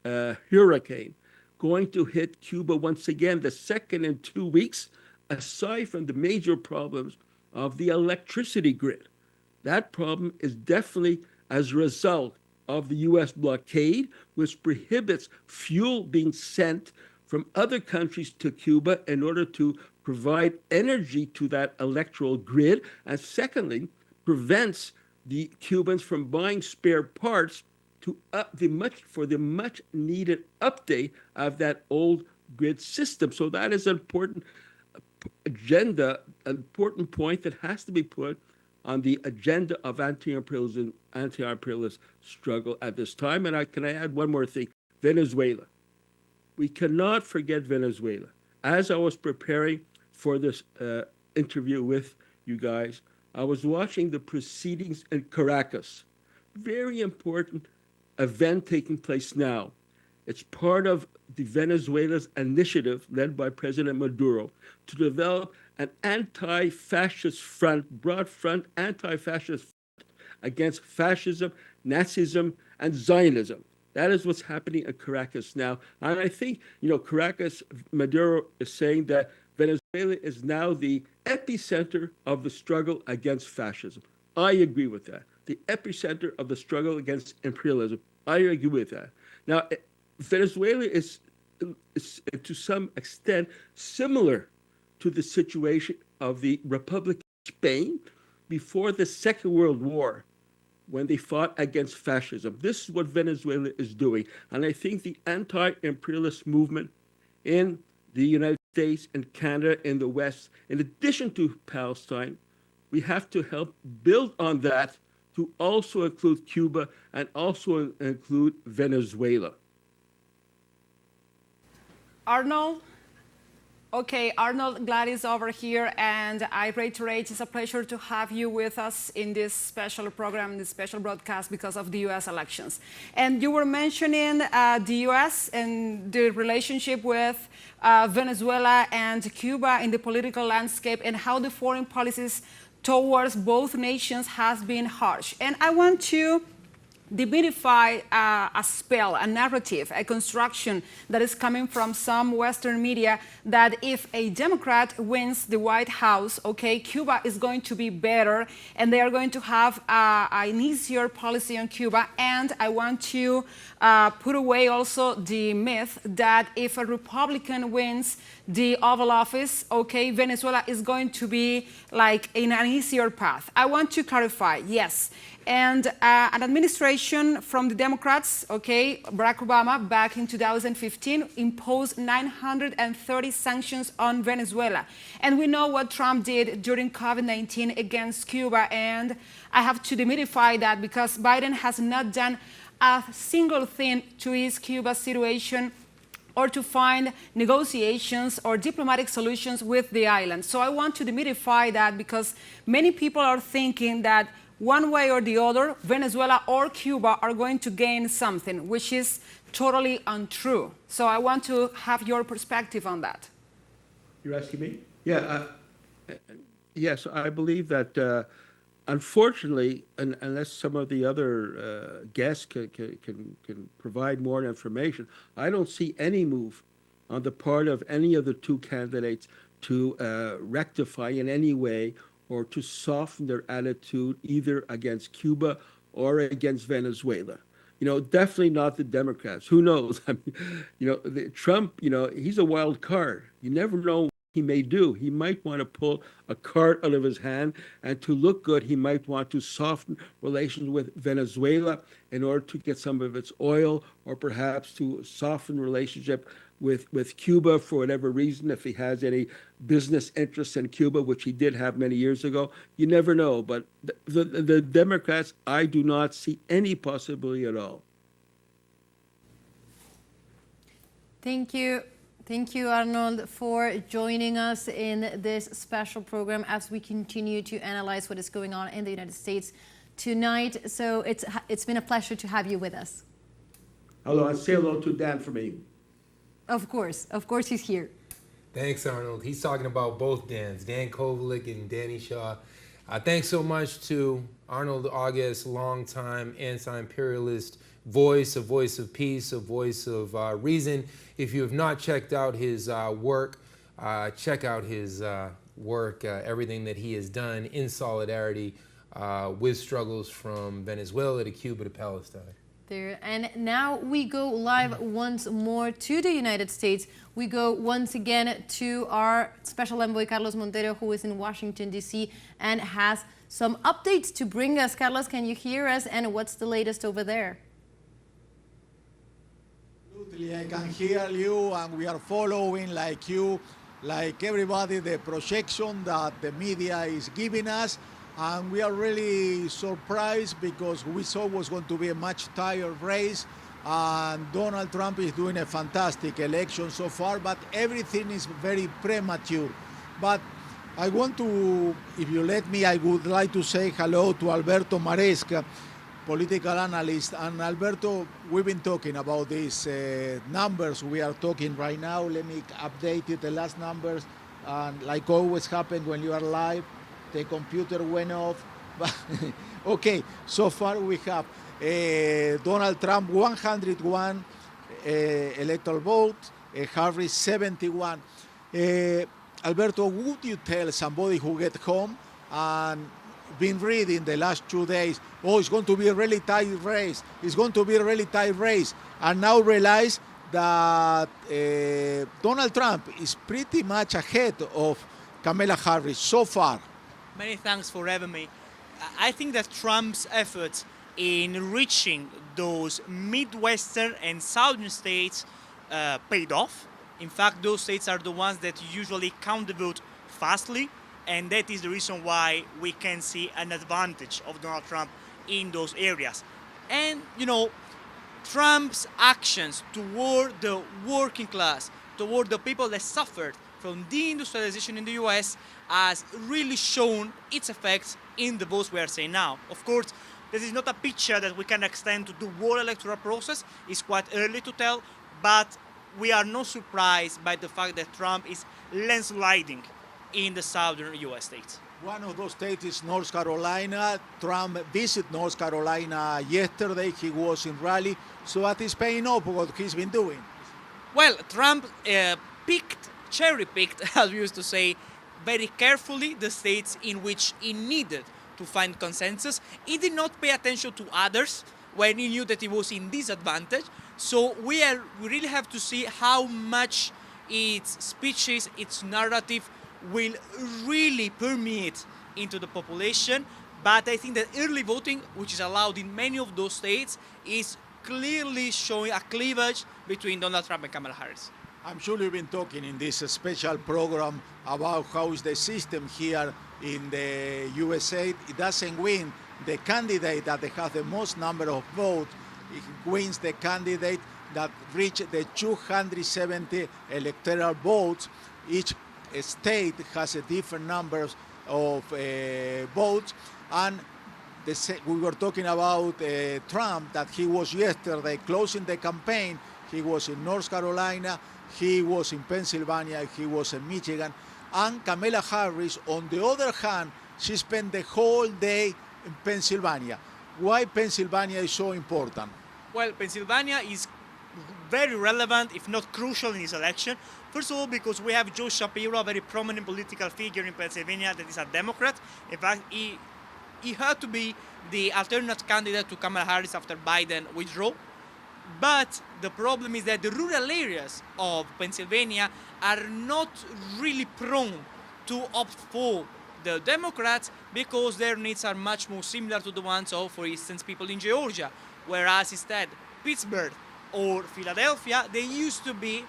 hurricane going to hit Cuba once again, the second in 2 weeks, aside from the major problems of the electricity grid. That problem is definitely as a result of the U.S. blockade, which prohibits fuel being sent from other countries to Cuba in order to provide energy to that electoral grid, and secondly, prevents the Cubans from buying spare parts for the much needed update of that old grid system. So that is an important agenda, an important point that has to be put on the agenda of anti-imperialist struggle at this time. And can I add one more thing? Venezuela. We cannot forget Venezuela. As I was preparing for this interview with you guys, I was watching the proceedings in Caracas. Very important event taking place now. It's part of the Venezuela's initiative led by President Maduro to develop an anti-fascist front, broad front, anti-fascist front against fascism, Nazism, and Zionism. That is what's happening in Caracas now. And I think, Caracas, Maduro is saying that Venezuela is now the epicenter of the struggle against fascism. I agree with that. The epicenter of the struggle against imperialism. I agree with that. Now, Venezuela is to some extent similar to the situation of the Republic of Spain before the Second World War, when they fought against fascism. This is what Venezuela is doing. And I think the anti-imperialist movement in the United States and Canada in the West, in addition to Palestine, we have to help build on that to also include Cuba and also include Venezuela. Arnold? Okay, Arnold, Gladys over here, and I reiterate, it's a pleasure to have you with us in this special program, this special broadcast because of the U.S. elections. And you were mentioning the U.S. and the relationship with Venezuela and Cuba in the political landscape and how the foreign policies towards both nations has been harsh. And I want to demystify a spell, a narrative, a construction that is coming from some Western media that if a Democrat wins the White House, okay, Cuba is going to be better and they are going to have an easier policy on Cuba. And I want to put away also the myth that if a Republican wins the Oval Office, okay, Venezuela is going to be like in an easier path. I want to clarify, yes. And an administration from the Democrats, okay, Barack Obama, back in 2015, imposed 930 sanctions on Venezuela. And we know what Trump did during COVID-19 against Cuba. And I have to demystify that because Biden has not done a single thing to ease Cuba's situation or to find negotiations or diplomatic solutions with the island. So I want to demystify that because many people are thinking that one way or the other, Venezuela or Cuba are going to gain something, which is totally untrue. So I want to have your perspective on that. You're asking me? Yeah. Yes, I believe that, unfortunately, unless some of the other guests can provide more information, I don't see any move on the part of any of the two candidates to rectify in any way or to soften their attitude either against Cuba or against Venezuela. Definitely not the Democrats. Who knows? I mean, Trump, he's a wild card. You never know what he may do. He might want to pull a card out of his hand, and to look good, he might want to soften relations with Venezuela in order to get some of its oil, or perhaps to soften relationship with Cuba for whatever reason, if he has any business interests in Cuba, which he did have many years ago. You never know. But the Democrats, I do not see any possibility at all. Thank you. Thank you, Arnold, for joining us in this special program as we continue to analyze what is going on in the United States tonight. So it's been a pleasure to have you with us. Hello, and say hello to Dan for me. Of course he's here. Thanks, Arnold. He's talking about both Dans, Dan Kovalik and Danny Shaw. Thanks so much to Arnold August, longtime anti-imperialist voice, a voice of peace, a voice of reason. If you have not checked out his work, check out his work, everything that he has done in solidarity with struggles from Venezuela to Cuba to Palestine. There. And now we go live once more to the United States. We go once again to our special envoy, Carlos Montero, who is in Washington, D.C. and has some updates to bring us. Carlos, can you hear us? And what's the latest over there? Absolutely, I can hear you, and we are following, like you, like everybody, the projection that the media is giving us. And we are really surprised because we saw it was going to be a much tighter race. And Donald Trump is doing a fantastic election so far, but everything is very premature. But I want to, if you let me, I would like to say hello to Alberto Maresca, political analyst. And Alberto, we've been talking about these numbers we are talking right now. Let me update it, the last numbers. And like always happens when you are live, the computer went off. Okay, so far we have Donald Trump 101 electoral votes, Harris 71. Alberto, would you tell somebody who get home and been reading the last 2 days, oh, it's going to be a really tight race, it's going to be a really tight race, and now realize that Donald Trump is pretty much ahead of Kamala Harris so far? Many thanks for having me. I think that Trump's efforts in reaching those Midwestern and Southern states paid off. In fact, those states are the ones that usually count the vote fastly, and that is the reason why we can see an advantage of Donald Trump in those areas. And, Trump's actions toward the working class, toward the people that suffered from deindustrialization in the US has really shown its effects in the votes we are seeing now. Of course, this is not a picture that we can extend to the whole electoral process. It's quite early to tell, but we are not surprised by the fact that Trump is landsliding in the southern US states. One of those states is North Carolina. Trump visited North Carolina yesterday. He was in Raleigh. So that is paying off what he's been doing. Well, Trump cherry-picked, as we used to say, very carefully the states in which he needed to find consensus. He did not pay attention to others when he knew that he was in disadvantage. So we really have to see how much its speeches, its narrative will really permeate into the population. But I think that early voting, which is allowed in many of those states, is clearly showing a cleavage between Donald Trump and Kamala Harris. I'm sure you've been talking in this special program about how is the system here in the USA. It doesn't win the candidate that has the most number of votes. It wins the candidate that reached the 270 electoral votes. Each state has a different numbers of votes. And we were talking about Trump, that he was yesterday closing the campaign. He was in North Carolina, he was in Pennsylvania, he was in Michigan. And Kamala Harris, on the other hand, she spent the whole day in Pennsylvania. Why Pennsylvania is so important? Well, Pennsylvania is very relevant, if not crucial, in this election. First of all, because we have Joe Shapiro, a very prominent political figure in Pennsylvania that is a Democrat. In fact, he had to be the alternate candidate to Kamala Harris after Biden withdrew. But the problem is that the rural areas of Pennsylvania are not really prone to opt for the Democrats because their needs are much more similar to the ones of, for instance, people in Georgia. Whereas instead, Pittsburgh or Philadelphia, they used to be,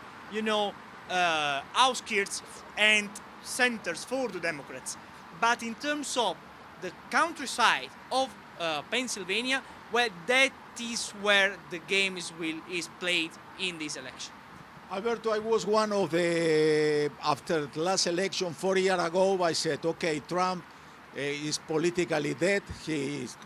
outskirts and centers for the Democrats. But in terms of the countryside of Pennsylvania, well, that is where the game is played in this election. Alberto, I was one of after the last election 4 years ago, I said, okay, Trump is politically dead.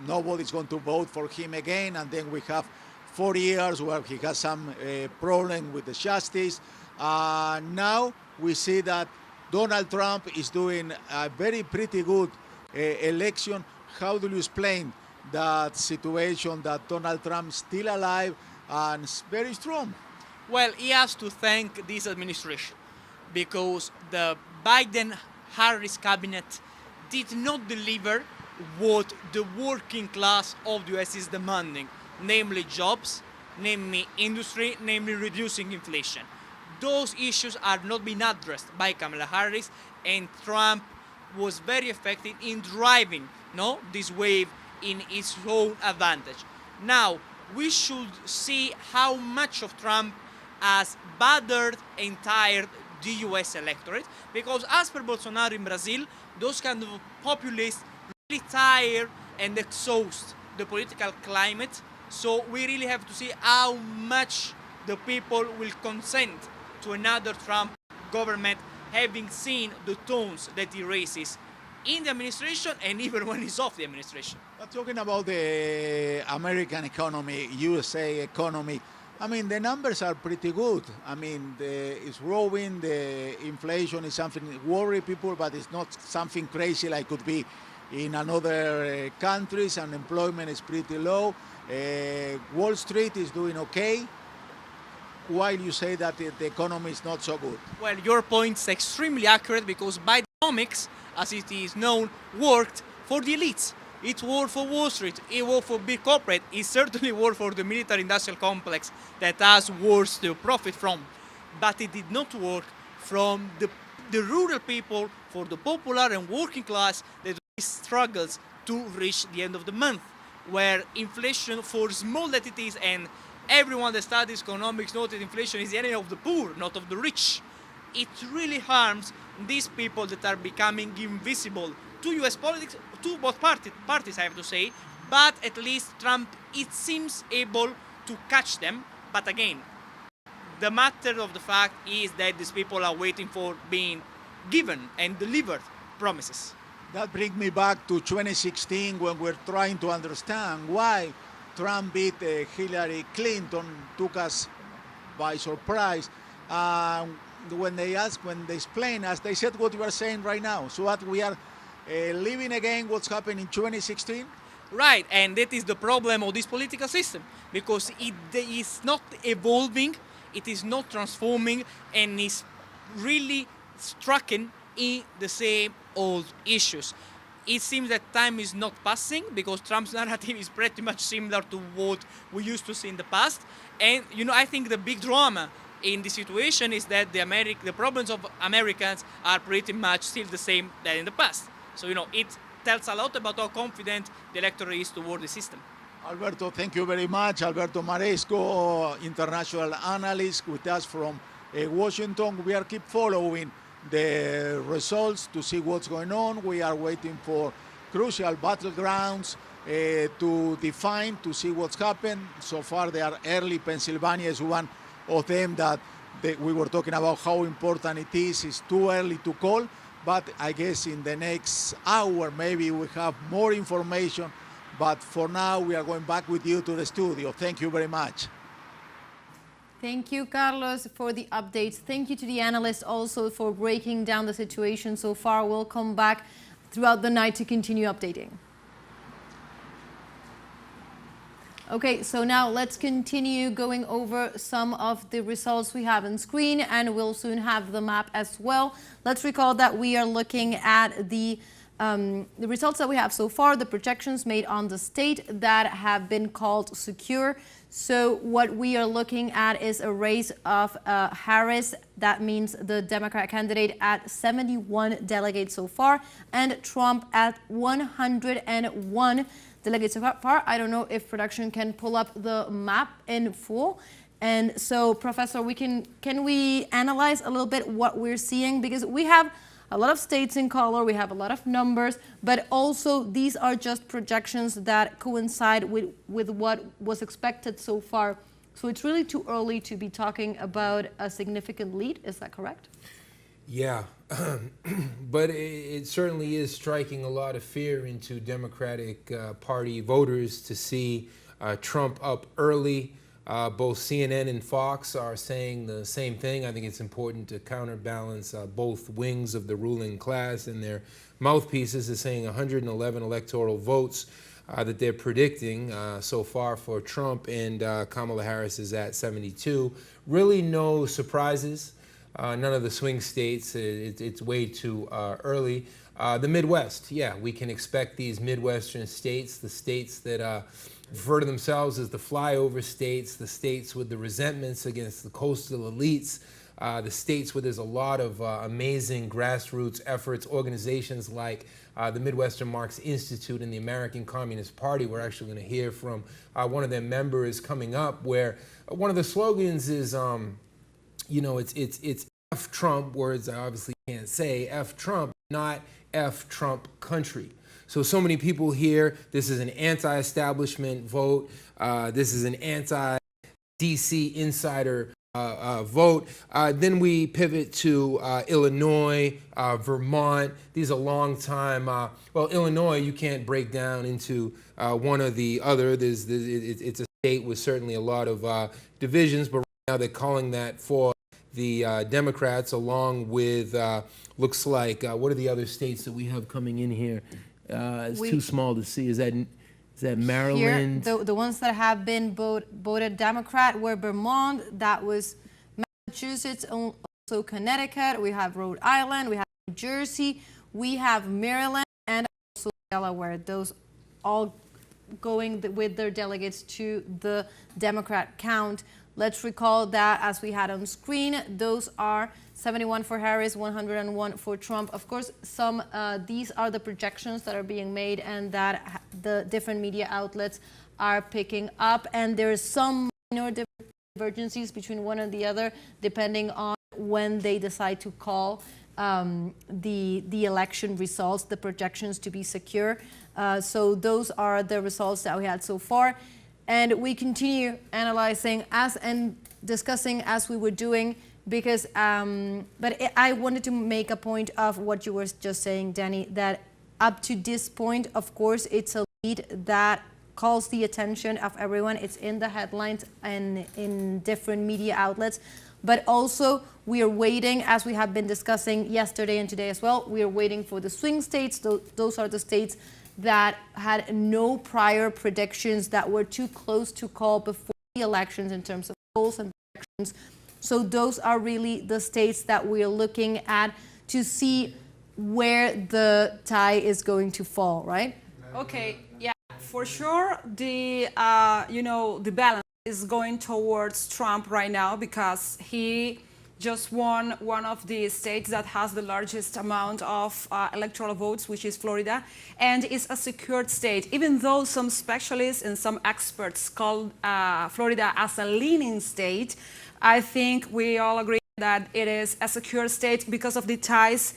Nobody's going to vote for him again. And then we have 4 years where he has some problem with the justice. Now we see that Donald Trump is doing a pretty good election. How do you explain that situation that Donald Trump is still alive and very strong? Well, he has to thank this administration because the Biden-Harris cabinet did not deliver what the working class of the US is demanding, namely jobs, namely industry, namely reducing inflation. Those issues are not being addressed by Kamala Harris, and Trump was very effective in driving this wave in its own advantage. Now, we should see how much of Trump has battered and tired the US electorate, because as per Bolsonaro in Brazil, those kind of populists really tire and exhaust the political climate. So we really have to see how much the people will consent to another Trump government, having seen the tones that he raises in the administration and even when he's off the administration. But talking about the American economy, USA economy, I mean, the numbers are pretty good. I mean, it's growing, the inflation is something that worries people, but it's not something crazy like could be in another countries. Unemployment is pretty low. Wall Street is doing okay. While you say that the economy is not so good? Well, your point is extremely accurate because Bidenomics, as it is known, worked for the elites. It worked for Wall Street, it worked for big corporate, it certainly worked for the military-industrial complex that has wars to profit from. But it did not work from the rural people, for the popular and working class that struggles to reach the end of the month, where inflation for small that it is, and everyone that studies economics knows that inflation is the enemy of the poor, not of the rich. It really harms these people that are becoming invisible to US politics, to both parties, I have to say, but at least Trump, it seems able to catch them. But again, the matter of the fact is that these people are waiting for being given and delivered promises. That brings me back to 2016 when we're trying to understand why Trump beat Hillary Clinton, took us by surprise. When they explain us, they said what you are saying right now. So what we are living again what's happened in 2016? Right, and that is the problem of this political system, because it is not evolving, it is not transforming, and is really stuck in the same old issues. It seems that time is not passing, because Trump's narrative is pretty much similar to what we used to see in the past. And I think the big drama in the situation is that the problems of Americans are pretty much still the same that in the past. So it tells a lot about how confident the electorate is toward the system. Alberto, thank you very much. Alberto Maresco, international analyst with us from Washington. We are keep following the results to see what's going on. We are waiting for crucial battlegrounds to define, to see what's happened. So far, they are early. Pennsylvania is one of them that we were talking about how important it is. It's too early to call, but I guess in the next hour, maybe we have more information. But for now, we are going back with you to the studio. Thank you very much. Thank you, Carlos, for the updates. Thank you to the analysts also for breaking down the situation so far. We'll come back throughout the night to continue updating. Okay, so now let's continue going over some of the results we have on screen, and we'll soon have the map as well. Let's recall that we are looking at the results that we have so far, the projections made on the state that have been called secure. So what we are looking at is a race of Harris, that means the Democrat candidate, at 71 delegates so far, and Trump at 101 delegates so far. I don't know if production can pull up the map in full. And so, Professor, can we analyze a little bit what we're seeing? Because we have a lot of states in color, we have a lot of numbers, but also these are just projections that coincide with what was expected so far. So it's really too early to be talking about a significant lead. Is that correct? Yeah, but it certainly is striking a lot of fear into Democratic Party voters to see Trump up early. Both CNN and Fox are saying the same thing. I think it's important to counterbalance both wings of the ruling class, and their mouthpieces are saying 111 electoral votes that they're predicting so far for Trump, and Kamala Harris is at 72. Really no surprises. None of the swing states, it's way too early. The Midwest, yeah, we can expect these Midwestern states, the states that refer to themselves as the flyover states, the states with the resentments against the coastal elites, the states where there's a lot of amazing grassroots efforts, organizations like the Midwestern Marx Institute and the American Communist Party. We're actually going to hear from one of their members coming up, where one of the slogans is, it's F Trump, words I obviously can't say, F Trump, not F Trump country. So many people here, this is an anti-establishment vote, this is an anti-DC insider vote. Then we pivot to Illinois, Vermont. These are long time, well, Illinois you can't break down into one or the other. It's a state with certainly a lot of divisions, but right now they're calling that for the Democrats, along with, looks like, what are the other states that we have coming in here? It's too small to see. Is that Maryland? Here, the ones that have been voted Democrat were Vermont, that was Massachusetts, also Connecticut, we have Rhode Island, we have New Jersey, we have Maryland, and also Delaware. Those all going with their delegates to the Democrat count. Let's recall that, as we had on screen, those are 71 for Harris, 101 for Trump. Of course, these are the projections that are being made and that the different media outlets are picking up. And there's some minor divergences between one and the other, depending on when they decide to call the election results, the projections to be secure. So those are the results that we had so far. And we continue analyzing and discussing as we were doing, because I wanted to make a point of what you were just saying, Danny, that up to this point, of course, it's a lead that calls the attention of everyone. It's in the headlines and in different media outlets. But also, we are waiting, as we have been discussing yesterday and today as well, we are waiting for the swing states. Those are the states that had no prior predictions, that were too close to call before the elections in terms of polls and predictions. So those are really the states that we are looking at to see where the tie is going to fall, right? Okay, yeah, for sure the the balance is going towards Trump right now, because he just won one of the states that has the largest amount of electoral votes, which is Florida, and is a secured state, even though some specialists and some experts call Florida as a leaning state. I think we all agree that it is a secure state because of the ties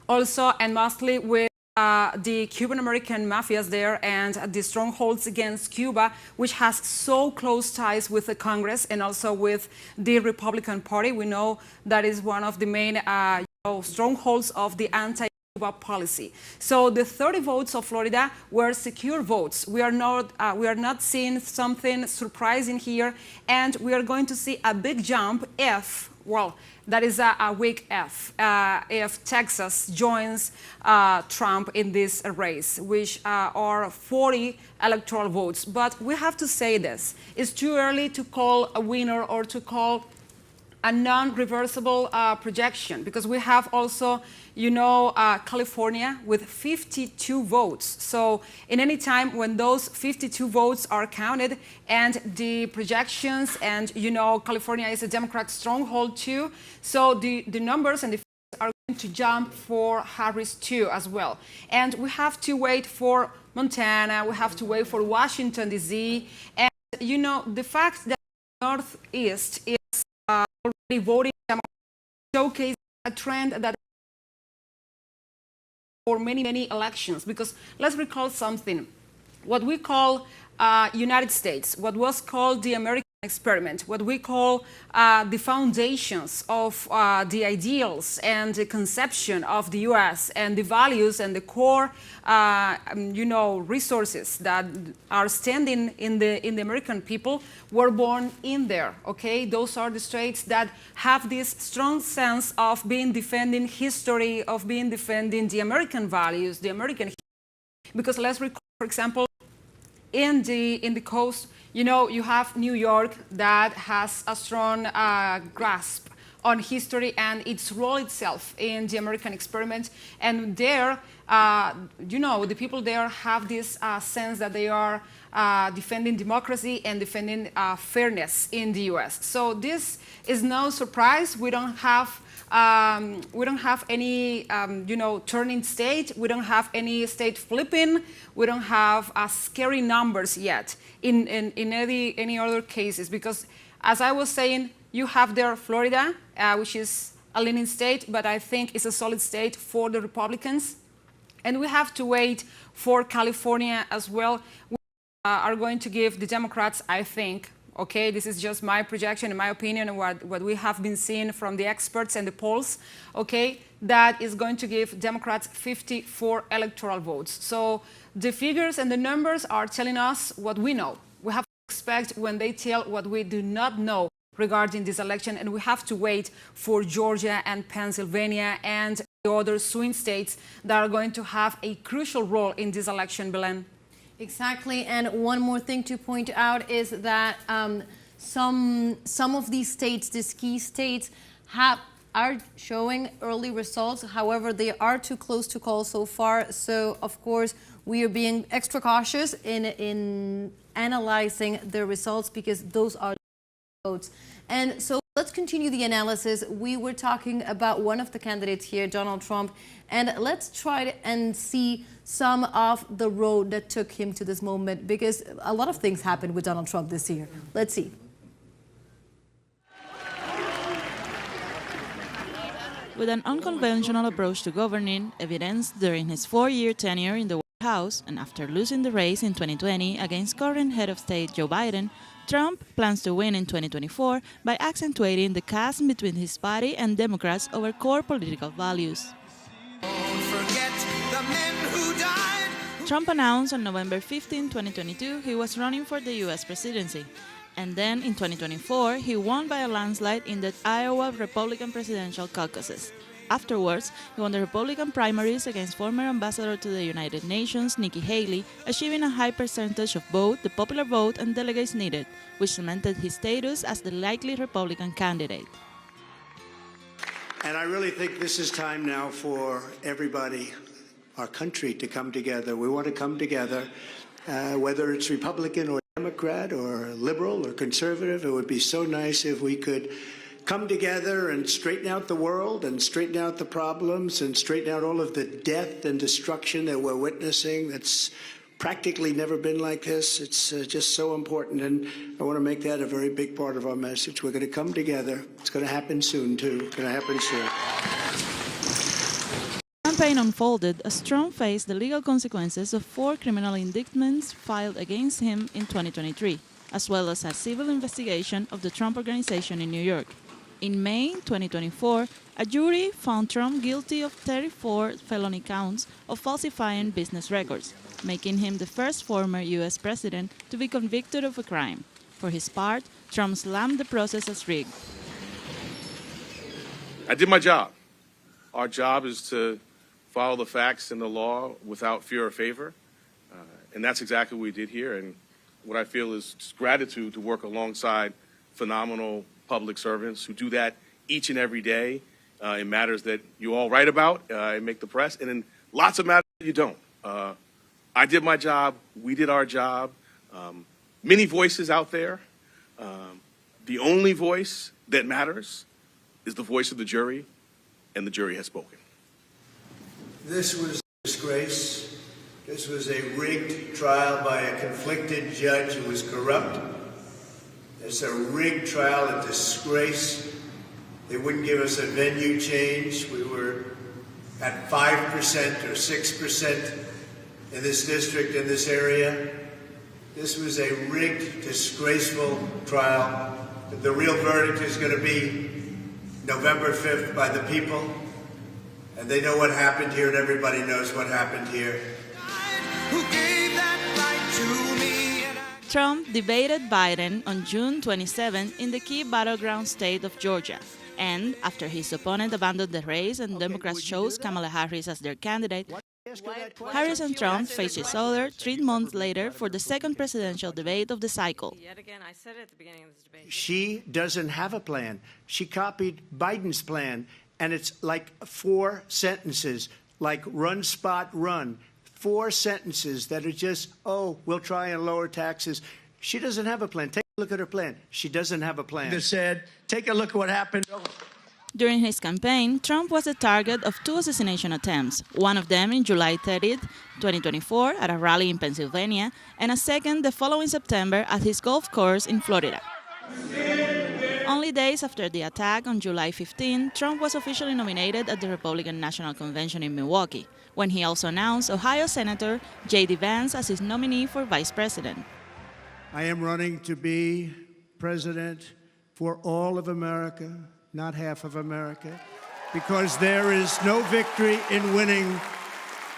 also and mostly with the Cuban-American mafias there and the strongholds against Cuba, which has so close ties with the Congress and also with the Republican Party. We know that is one of the main strongholds of the anti-Cuba policy. So the 30 votes of Florida were secure votes. We are not seeing something surprising here, and we are going to see a big jump if, well, that is a weak if Texas joins Trump in this race, which are 40 electoral votes. But we have to say this. It's too early to call a winner or to call a non-reversible projection, because we have also, California with 52 votes. So in any time when those 52 votes are counted and the projections, and California is a Democrat stronghold too, so the numbers and the figures are going to jump for Harris too as well. And we have to wait for Montana, we have to wait for Washington, D.C., and the fact that Northeast is already voting showcase a trend that for many elections, because let's recall something. What we call United States, what was called the American experiment, what we call the foundations of the ideals and the conception of the U.S. and the values and the core, resources that are standing in the American people were born in there. Okay, those are the states that have this strong sense of being defending history, of being defending the American values, the American history. Because let's recall, for example, in the coast, you have New York that has a strong grasp on history and its role itself in the American experiment. And there, the people there have this sense that they are defending democracy and defending fairness in the U.S. So this is no surprise. We don't have any, turning state. We don't have any state flipping. We don't have scary numbers yet in any other cases, because, as I was saying, you have there Florida, which is a leaning state, but I think it's a solid state for the Republicans. And we have to wait for California as well. We are going to give the Democrats, I think, okay, this is just my projection, in my opinion, and what we have been seeing from the experts and the polls, okay, that is going to give Democrats 54 electoral votes. So the figures and the numbers are telling us what we know. We have to expect when they tell what we do not know regarding this election, and we have to wait for Georgia and Pennsylvania and the other swing states that are going to have a crucial role in this election, Belen. Exactly, and one more thing to point out is that some of these states, these key states, are showing early results. However, they are too close to call so far. So, of course, we are being extra cautious in analyzing the results, because those are votes. And so let's continue the analysis. We were talking about one of the candidates here, Donald Trump, and let's try and see some of the road that took him to this moment, because a lot of things happened with Donald Trump this year. Let's see. With an unconventional approach to governing, evidenced during his 4-year tenure in the White House and after losing the race in 2020 against current head of state Joe Biden, Trump plans to win in 2024 by accentuating the chasm between his party and Democrats over core political values. Trump announced on November 15, 2022, he was running for the U.S. presidency. And then in 2024, he won by a landslide in the Iowa Republican presidential caucuses. Afterwards, he won the Republican primaries against former ambassador to the United Nations, Nikki Haley, achieving a high percentage of both the popular vote and delegates needed, which cemented his status as the likely Republican candidate. And I really think this is time now for everybody, our country, to come together. We want to come together, whether it's Republican or Democrat or liberal or conservative. It would be so nice if we could come together and straighten out the world and straighten out the problems and straighten out all of the death and destruction that we're witnessing. That's practically never been like this. It's just so important, and I want to make that a very big part of our message. We're going to come together. It's going to happen soon, too. It's going to happen soon. The campaign unfolded as Trump faced the legal consequences of 4 criminal indictments filed against him in 2023, as well as a civil investigation of the Trump Organization in New York. In May 2024, a jury found Trump guilty of 34 felony counts of falsifying business records, making him the first former U.S. president to be convicted of a crime. For his part, Trump slammed the process as rigged. I did my job. Our job is to follow the facts and the law without fear or favor, and that's exactly what we did here. And what I feel is just gratitude to work alongside phenomenal public servants who do that each and every day in matters that you all write about and make the press, and in lots of matters that you don't. I did my job. We did our job. Many voices out there. The only voice that matters is the voice of the jury, and the jury has spoken. This was a disgrace. This was a rigged trial by a conflicted judge who was corrupt. It's a rigged trial, a disgrace. They wouldn't give us a venue change. We were at 5% or 6% in this district, in this area. This was a rigged, disgraceful trial. The real verdict is going to be November 5th by the people. And they know what happened here, and everybody knows what happened here. Trump debated Biden on June 27 in the key battleground state of Georgia. And after his opponent abandoned the race and Democrats chose Kamala Harris as their candidate, Harris and Trump faced each other 3 months later for the second presidential debate of the cycle. Yet again, I said it at the beginning of this debate. She doesn't have a plan. She copied Biden's plan, and it's like 4 sentences, like run, spot, run. 4 sentences that are just, oh, we'll try and lower taxes. She doesn't have a plan. Take a look at her plan. She doesn't have a plan. They said, take a look at what happened. During his campaign, Trump was the target of 2 assassination attempts, one of them in July 30, 2024, at a rally in Pennsylvania, and a second the following September at his golf course in Florida. Only days after the attack on July 15, Trump was officially nominated at the Republican National Convention in Milwaukee, when he also announced Ohio Senator J.D. Vance as his nominee for vice president. I am running to be president for all of America, not half of America, because there is no victory in winning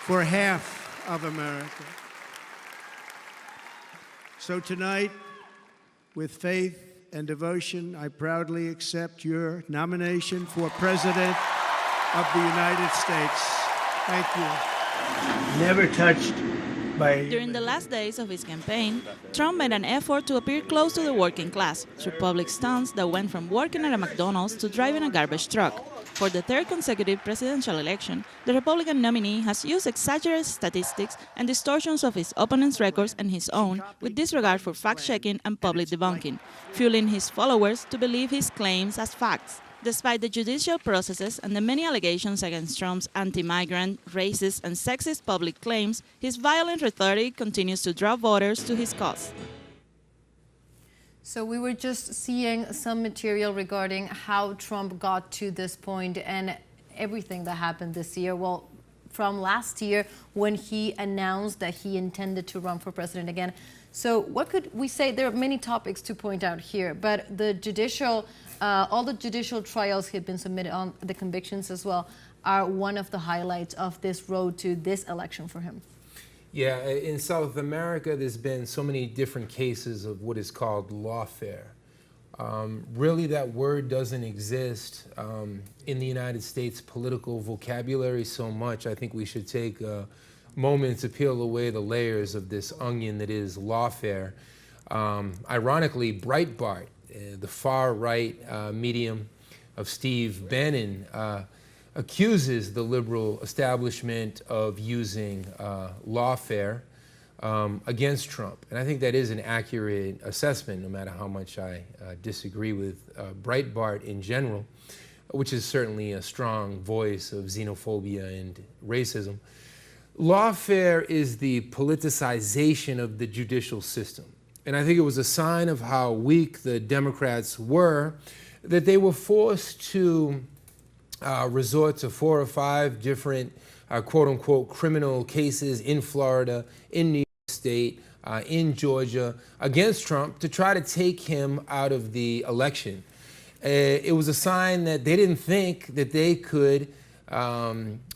for half of America. So tonight, with faith and devotion, I proudly accept your nomination for President of the United States. Thank you. Never touched by... During the last days of his campaign, Trump made an effort to appear close to the working class through public stunts that went from working at a McDonald's to driving a garbage truck. For the 3rd consecutive presidential election, the Republican nominee has used exaggerated statistics and distortions of his opponent's records and his own, with disregard for fact-checking and public debunking, fueling his followers to believe his claims as facts. Despite the judicial processes and the many allegations against Trump's anti-migrant, racist, and sexist public claims, his violent rhetoric continues to draw voters to his cause. So we were just seeing some material regarding how Trump got to this point and everything that happened this year. Well, from last year when he announced that he intended to run for president again. So what could we say? There are many topics to point out here, but the judicial, all the judicial trials he had been submitted on, the convictions as well, are one of the highlights of this road to this election for him. Yeah, in South America, there's been so many different cases of what is called lawfare. Really, that word doesn't exist in the United States political vocabulary so much. I think we should take a moment to peel away the layers of this onion that is lawfare. Ironically, Breitbart, the far-right medium of Steve Bannon, accuses the liberal establishment of using lawfare against Trump. And I think that is an accurate assessment, no matter how much I disagree with Breitbart in general, which is certainly a strong voice of xenophobia and racism. Lawfare is the politicization of the judicial system. And I think it was a sign of how weak the Democrats were that they were forced to resort to 4 or 5 different quote-unquote criminal cases in Florida, in New York State, in Georgia, against Trump to try to take him out of the election. It was a sign that they didn't think that they could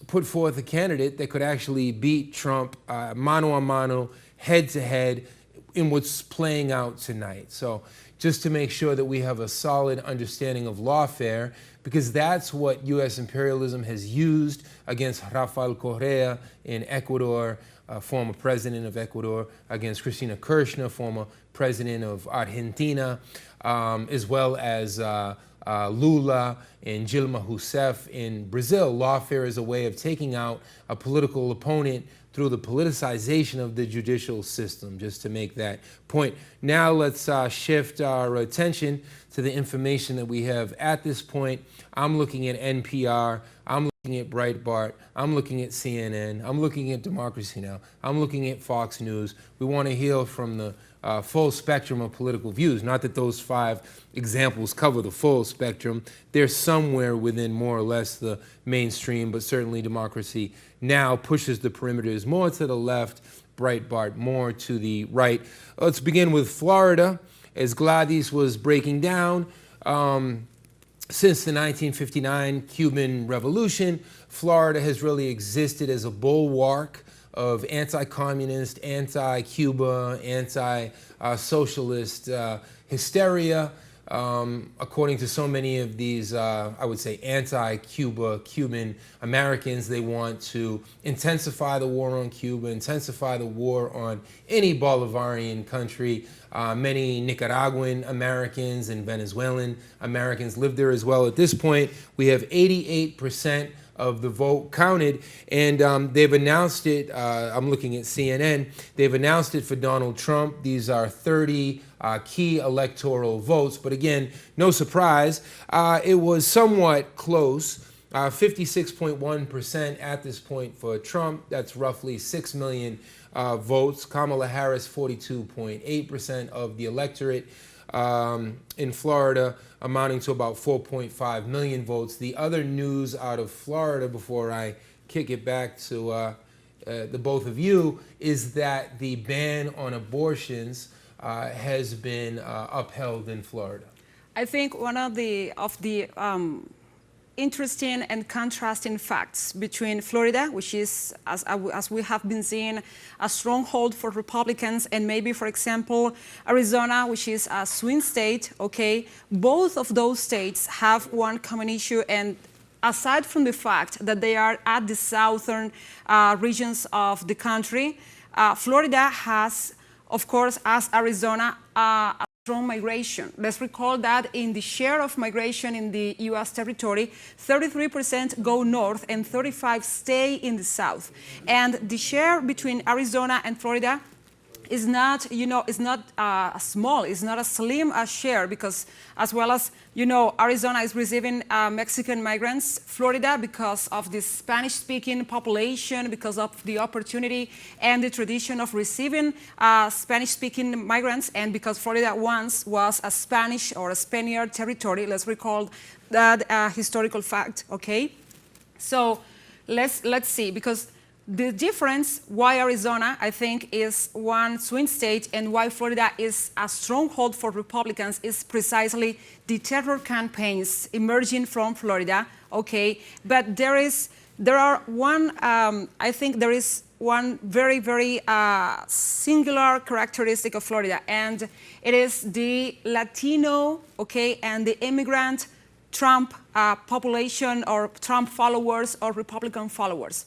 put forth a candidate that could actually beat Trump mano a mano, head to head, in what's playing out tonight. So just to make sure that we have a solid understanding of lawfare, because that's what U.S. imperialism has used against Rafael Correa in Ecuador, former president of Ecuador, against Cristina Kirchner, former president of Argentina, as well as Lula and Dilma Rousseff in Brazil. Lawfare is a way of taking out a political opponent through the politicization of the judicial system, just to make that point. Now let's shift our attention to the information that we have at this point. I'm looking at NPR, I'm looking at Breitbart, I'm looking at CNN, I'm looking at Democracy Now!, I'm looking at Fox News. We want to hear from the full spectrum of political views. Not that those 5 examples cover the full spectrum. They're somewhere within more or less the mainstream, but certainly Democracy Now! Pushes the perimeters more to the left, Breitbart more to the right. Let's begin with Florida. As Gladys was breaking down, since the 1959 Cuban Revolution, Florida has really existed as a bulwark of anti-communist, anti-Cuba, anti-socialist hysteria. According to so many of these, I would say, anti-Cuba Cuban Americans, they want to intensify the war on Cuba, intensify the war on any Bolivarian country. Many Nicaraguan Americans and Venezuelan Americans live there as well. At this point, we have 88% of the vote counted, and they've announced it. I'm looking at CNN. They've announced it for Donald Trump. These are 30 key electoral votes, but again, no surprise. It was somewhat close. 56.1% at this point for Trump. That's roughly 6 million votes. Kamala Harris, 42.8% of the electorate in Florida, amounting to about 4.5 million votes. The other news out of Florida, before I kick it back to the both of you, is that the ban on abortions has been upheld in Florida. I think one of the interesting and contrasting facts between Florida, which is, as we have been seeing, a stronghold for Republicans, and maybe, for example, Arizona, which is a swing state, okay? Both of those states have one common issue, and aside from the fact that they are at the southern regions of the country, Florida has, of course, as Arizona, a strong migration. Let's recall that in the share of migration in the U.S. territory, 33% go north and 35% stay in the south. And the share between Arizona and Florida is not, is not small, it's not a slim share, because as well as, Arizona is receiving Mexican migrants, Florida, because of the Spanish-speaking population, because of the opportunity and the tradition of receiving Spanish-speaking migrants, and because Florida once was a Spanish or a Spaniard territory. Let's recall that historical fact, okay? So let's see, because the difference why Arizona, I think, is one swing state and why Florida is a stronghold for Republicans is precisely the terror campaigns emerging from Florida, okay? But I think there is one very, very singular characteristic of Florida, and it is the Latino, okay, and the immigrant Trump population, or Trump followers or Republican followers.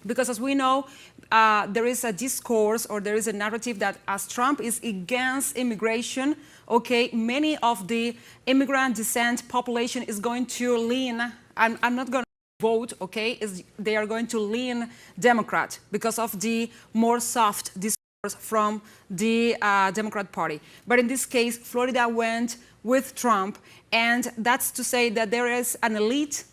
Because as we know, there is a discourse, or there is a narrative that as Trump is against immigration, okay, many of the immigrant descent population is going to lean, I'm not going to vote, okay, they are going to lean Democrat because of the more soft discourse from the Democrat Party. But in this case, Florida went with Trump, and that's to say that there is an elite,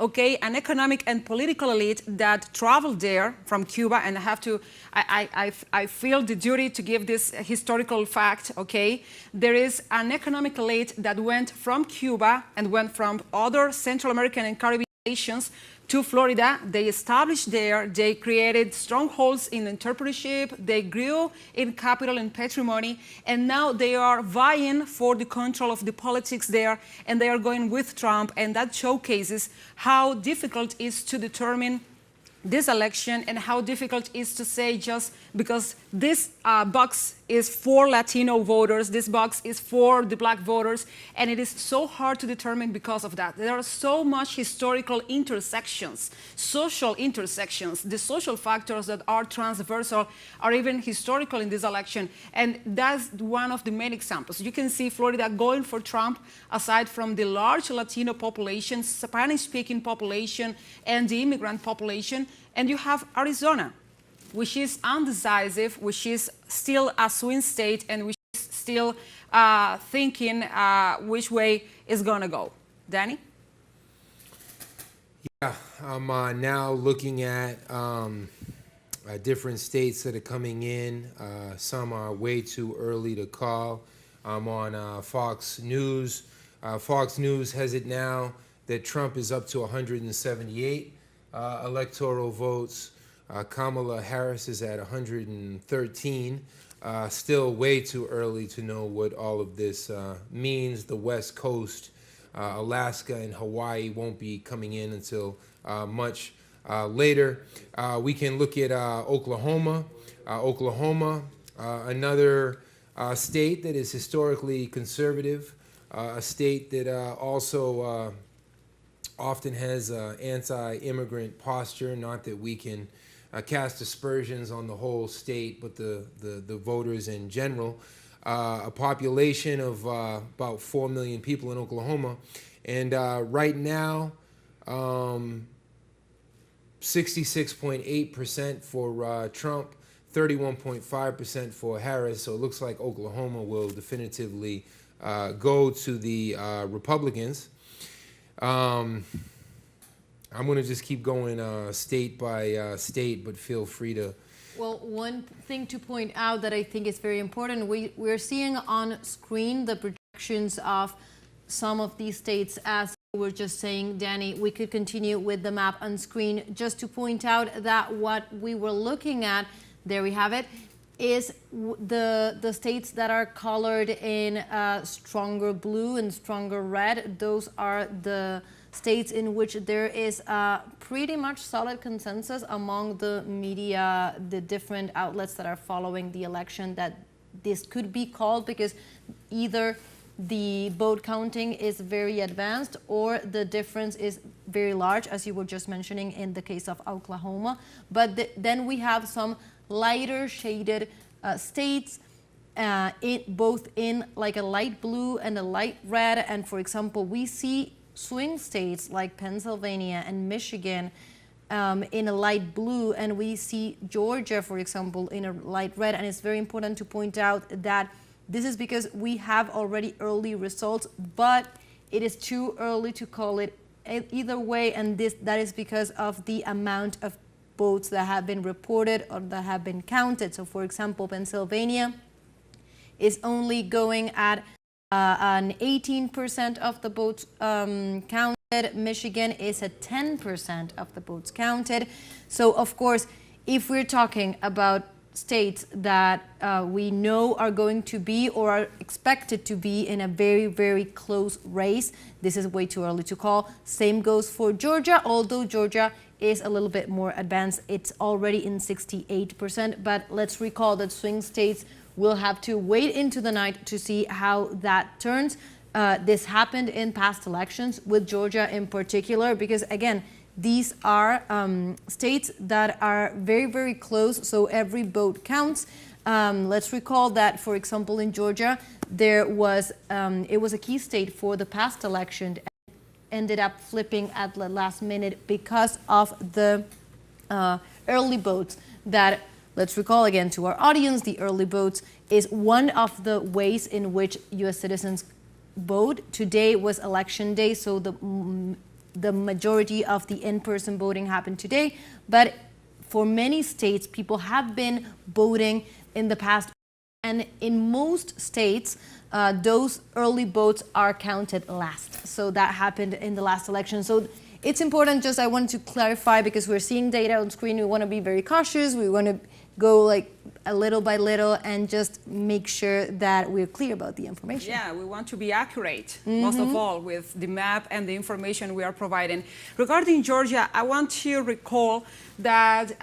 okay, an economic and political elite that traveled there from Cuba, and I feel the duty to give this historical fact, okay. There is an economic elite that went from Cuba and went from other Central American and Caribbean nations to Florida. They established there, they created strongholds in entrepreneurship, they grew in capital and patrimony, and now they are vying for the control of the politics there, and they are going with Trump, and that showcases how difficult it is to determine this election, and how difficult it is to say just because this box is for Latino voters, this box is for the black voters, and it is so hard to determine because of that. There are so much historical intersections, social intersections, the social factors that are transversal are even historical in this election, and that's one of the main examples. You can see Florida going for Trump aside from the large Latino population, Spanish-speaking population, and the immigrant population, and you have Arizona, which is undecisive, which is still a swing state, and which is still thinking which way it's going to go. Danny? Yeah, I'm now looking at different states that are coming in. Some are way too early to call. I'm on Fox News. Fox News has it now that Trump is up to 178 electoral votes. Kamala Harris is at 113. Still way too early to know what all of this means. The West Coast, Alaska and Hawaii won't be coming in until much later. We can look at Oklahoma. Another state that is historically conservative, a state that also often has an anti-immigrant posture. Not that we can cast aspersions on the whole state, but the voters in general. A population of about 4 million people in Oklahoma. And right now, 66.8% for Trump, 31.5% for Harris. So it looks like Oklahoma will definitively go to the Republicans. I'm going to just keep going state by state, but feel free to. Well, one thing to point out that I think is very important, we're seeing on screen the projections of some of these states. As we were just saying, Danny, we could continue with the map on screen just to point out that what we were looking at, there we have it, is the states that are colored in stronger blue and stronger red. Those are the states in which there is a pretty much solid consensus among the media, the different outlets that are following the election, that this could be called, because either the vote counting is very advanced or the difference is very large, as you were just mentioning in the case of Oklahoma. But then we have some lighter shaded states, both in like a light blue and a light red. And for example, we see swing states like Pennsylvania and Michigan in a light blue, and we see Georgia, for example, in a light red. And it's very important to point out that this is because we have already early results, but it is too early to call it either way, and that is because of the amount of votes that have been reported or that have been counted. So for example, Pennsylvania is only going at an 18% of the votes counted. Michigan is at 10% of the votes counted. So of course, if we're talking about states that we know are going to be or are expected to be in a very, very close race, this is way too early to call. Same goes for Georgia, although Georgia is a little bit more advanced. It's already in 68%, but let's recall that swing states will have to wait into the night to see how that turns. This happened in past elections, with Georgia in particular, because again, these are states that are very, very close, so every vote counts. Let's recall that, for example, in Georgia, it was a key state for the past election, and ended up flipping at the last minute because of the early votes that, let's recall again to our audience, the early votes is one of the ways in which U.S. citizens vote. Today was election day, so the majority of the in-person voting happened today, but for many states, people have been voting in the past, and in most states, those early votes are counted last. So that happened in the last election. So it's important, I want to clarify, because we're seeing data on screen, we want to be very cautious, we want to go like a little by little and just make sure that we're clear about the information. Yeah, we want to be accurate, most of all, with the map and the information we are providing. Regarding Georgia, I want to recall that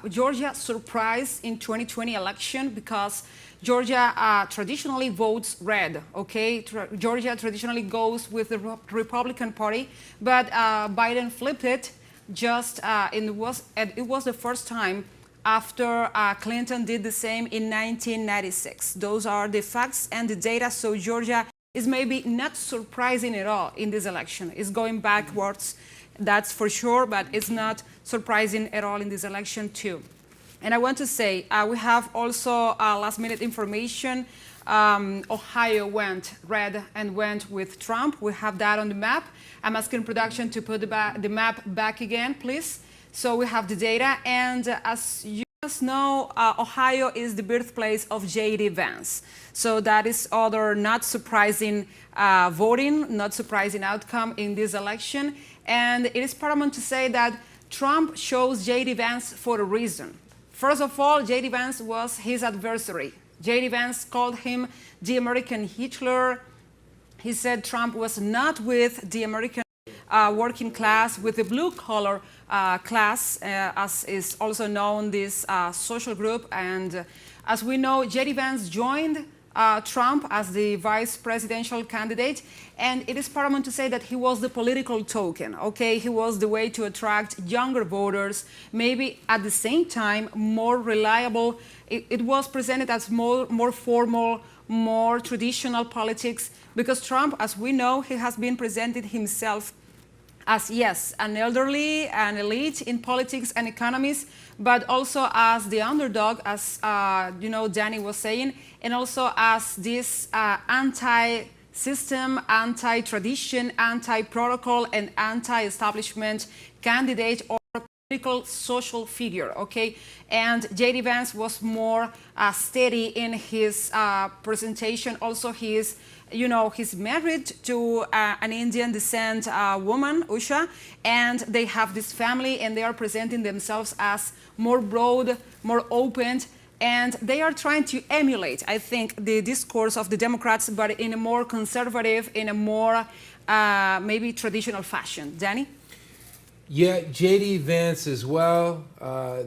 Georgia surprised in 2020 election because Georgia traditionally votes red, okay? Georgia traditionally goes with the Republican Party, but Biden flipped it it was the first time after Clinton did the same in 1996. Those are the facts and the data, so Georgia is maybe not surprising at all in this election. It's going backwards, that's for sure, but it's not surprising at all in this election too. And I want to say, we have also last minute information. Ohio went red and went with Trump. We have that on the map. I'm asking production to put the map back again, please. So we have the data, and as you guys know, Ohio is the birthplace of J.D. Vance. So that is other not surprising voting, not surprising outcome in this election. And it is paramount to say that Trump chose J.D. Vance for a reason. First of all, J.D. Vance was his adversary. J.D. Vance called him the American Hitler. He said Trump was not with the American working class, with the blue-collar class, as is also known, this social group. And as we know, J.D. Vance joined Trump as the vice presidential candidate, and it is paramount to say that he was the political token, okay? He was the way to attract younger voters, maybe at the same time more reliable. It was presented as more formal, more traditional politics, because Trump, as we know, he has been presented himself as, yes, an elderly, an elite in politics and economies, but also as the underdog, as Danny was saying, and also as this anti-system, anti-tradition, anti-protocol, and anti-establishment candidate or political social figure, okay? And J.D. Vance was more steady in his presentation. Also, he's married to an Indian descent woman, Usha, and they have this family, and they are presenting themselves as more broad, more open, and they are trying to emulate, I think, the discourse of the Democrats, but in a more conservative, in a more maybe traditional fashion. Danny? Yeah, J.D. Vance as well.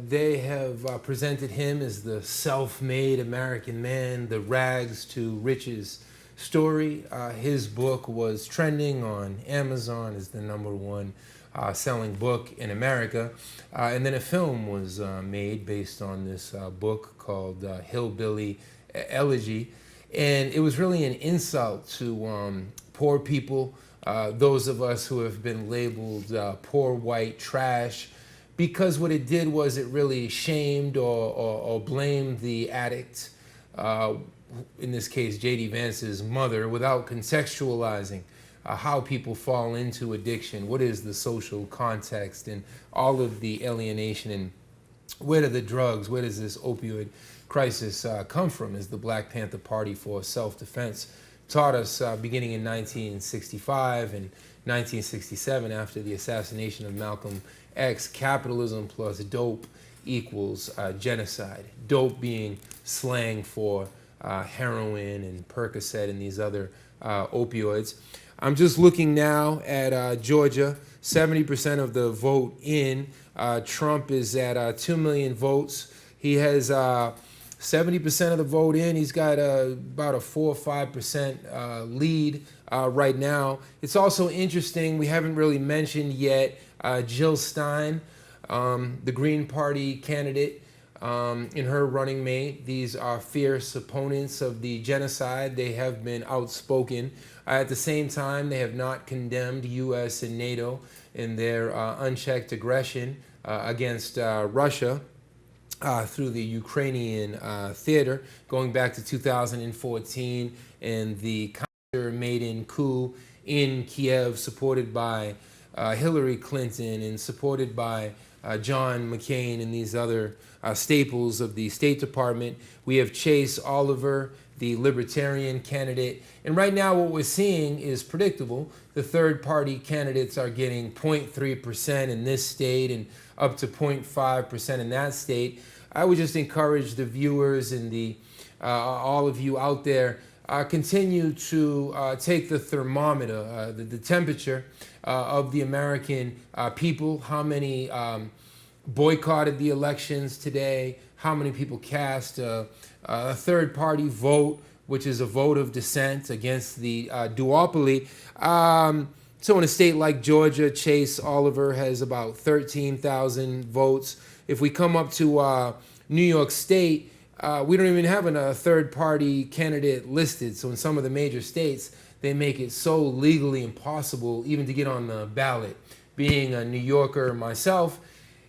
They have presented him as the self-made American man, the rags to riches story. His book was trending on Amazon as the #1 selling book in America. And then a film was made based on this book called Hillbilly Elegy. And it was really an insult to poor people, those of us who have been labeled poor white trash, because what it did was it really shamed or blamed the addict, in this case J.D. Vance's mother, without contextualizing how people fall into addiction, what is the social context, and all of the alienation, and where do the drugs, where does this opioid crisis come from, as the Black Panther Party for Self-Defense taught us beginning in 1965 and 1967 after the assassination of Malcolm X. Capitalism plus dope equals genocide. Dope being slang for heroin and Percocet and these other opioids. I'm just looking now at Georgia, 70% of the vote in. Trump is at 2 million votes. He has 70% of the vote in. He's got about a 4 or 5% lead right now. It's also interesting, we haven't really mentioned yet Jill Stein, the Green Party candidate, in her running mate. These are fierce opponents of the genocide. They have been outspoken. At the same time, they have not condemned U.S. and NATO in their unchecked aggression against Russia through the Ukrainian theater, going back to 2014 and the counter-maiden coup in Kiev, supported by Hillary Clinton and supported by John McCain and these other staples of the State Department. We have Chase Oliver, the Libertarian candidate. And right now what we're seeing is predictable. The third-party candidates are getting 0.3% in this state and up to 0.5% in that state. I would just encourage the viewers and all of you out there, continue to take the thermometer, the temperature of the American people, how many boycotted the elections today, how many people cast a third-party vote, which is a vote of dissent against the duopoly. So in a state like Georgia, Chase Oliver has about 13,000 votes. If we come up to New York State, we don't even have a third-party candidate listed. So in some of the major states, they make it so legally impossible even to get on the ballot. Being a New Yorker myself,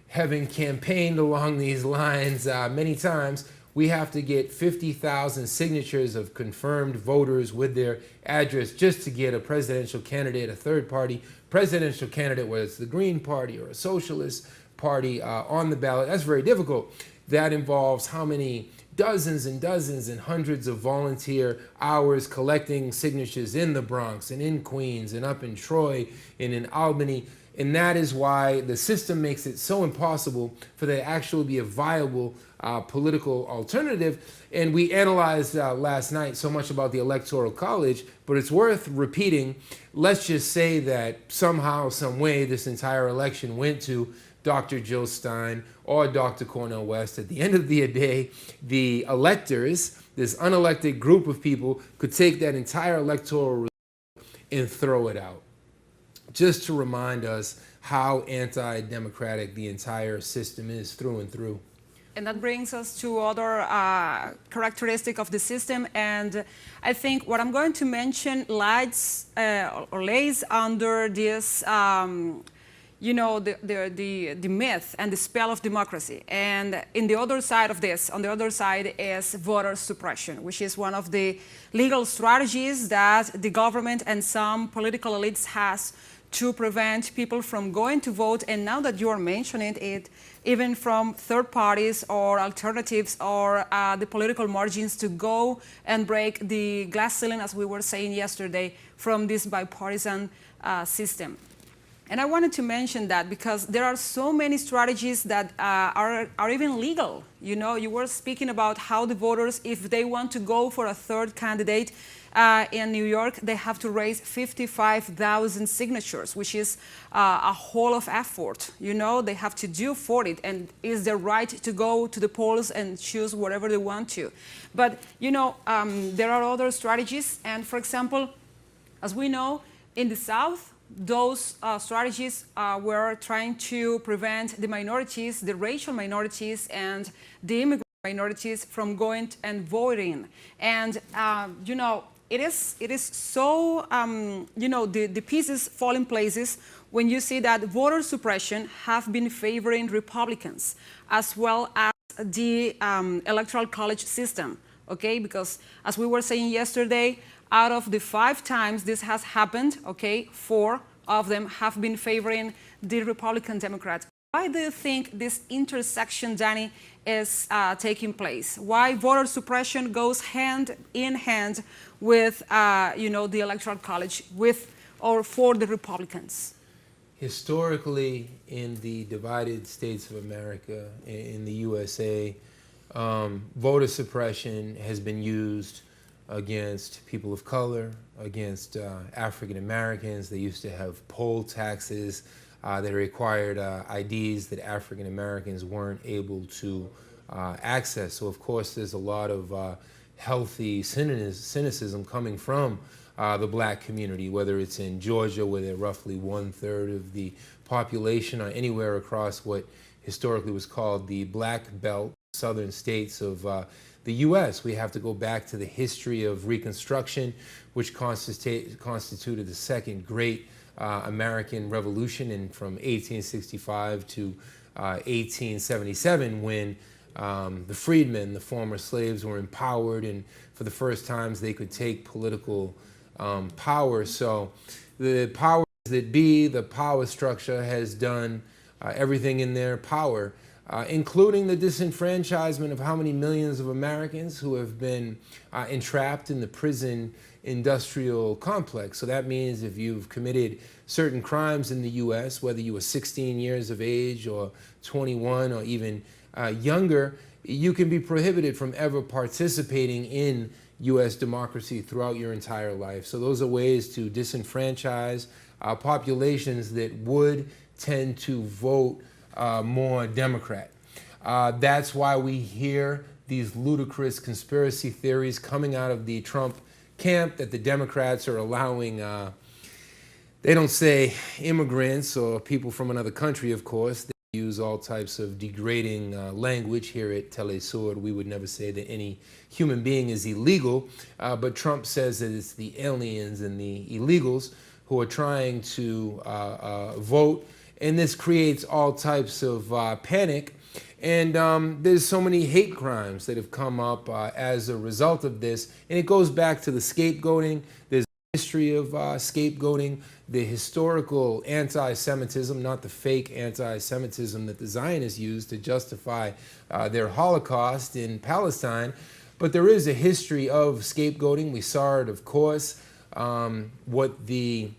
having campaigned along these lines many times, we have to get 50,000 signatures of confirmed voters with their address just to get a presidential candidate, a third-party presidential candidate, whether it's the Green Party or a Socialist Party, on the ballot. That's very difficult. That involves how many dozens and dozens and hundreds of volunteer hours collecting signatures in the Bronx and in Queens and up in Troy and in Albany. And that is why the system makes it so impossible for there to actually be a viable political alternative. And we analyzed last night so much about the Electoral College, but it's worth repeating. Let's just say that somehow, some way, this entire election went to Dr. Jill Stein or Dr. Cornel West. At the end of the day, the electors, this unelected group of people, could take that entire electoral result and throw it out. Just to remind us how anti-democratic the entire system is through and through. And that brings us to other characteristic of the system. And I think what I'm going to mention lies or lays under this, you know, the myth and the spell of democracy. And in the other side of this, on the other side, is voter suppression, which is one of the legal strategies that the government and some political elites has to prevent people from going to vote. And now that you are mentioning it, even from third parties or alternatives or the political margins to go and break the glass ceiling, as we were saying yesterday, from this bipartisan system. And I wanted to mention that because there are so many strategies that are even legal. You know, you were speaking about how the voters, if they want to go for a third candidate in New York, they have to raise 55,000 signatures, which is a whole of effort. You know, they have to do for it, and it's their right to go to the polls and choose whatever they want to. But, you know, there are other strategies. And for example, as we know, in the South, those strategies were trying to prevent the minorities, the racial minorities and the immigrant minorities from going and voting. And, you know, it is so, you know, the pieces fall in places when you see that voter suppression have been favoring Republicans as well as the Electoral College system, okay? Because as we were saying yesterday, out of the 5 times this has happened, okay, 4 of them have been favoring the Republican Democrats. Why do you think this intersection, Danny, is taking place? Why voter suppression goes hand in hand with, you know, the Electoral College, with or for the Republicans? Historically, in the divided states of America, in the USA, voter suppression has been used against people of color, against African Americans. They used to have poll taxes that required IDs that African Americans weren't able to access. So of course there's a lot of healthy cynicism coming from the black community, whether it's in Georgia where they're roughly 1/3 of the population, or anywhere across what historically was called the Black Belt, southern states of the U.S. We have to go back to the history of Reconstruction, which constituted the second great American Revolution, and from 1865 to 1877, when the freedmen, the former slaves, were empowered, and for the first times they could take political power. So the powers that be, the power structure, has done everything in their power, including the disenfranchisement of how many millions of Americans who have been entrapped in the prison industrial complex. So that means if you've committed certain crimes in the U.S., whether you were 16 years of age or 21 or even younger, you can be prohibited from ever participating in U.S. democracy throughout your entire life. So those are ways to disenfranchise populations that would tend to vote more Democrat. That's why we hear these ludicrous conspiracy theories coming out of the Trump camp that the Democrats are allowing, they don't say immigrants or people from another country, of course. They use all types of degrading language. Here at TeleSUR, we would never say that any human being is illegal, but Trump says that it's the aliens and the illegals who are trying to vote. And this creates all types of panic. And there's so many hate crimes that have come up as a result of this. And it goes back to the scapegoating. There's a history of scapegoating, the historical anti-Semitism, not the fake anti-Semitism that the Zionists used to justify their Holocaust in Palestine. But there is a history of scapegoating. We saw it, of course. What the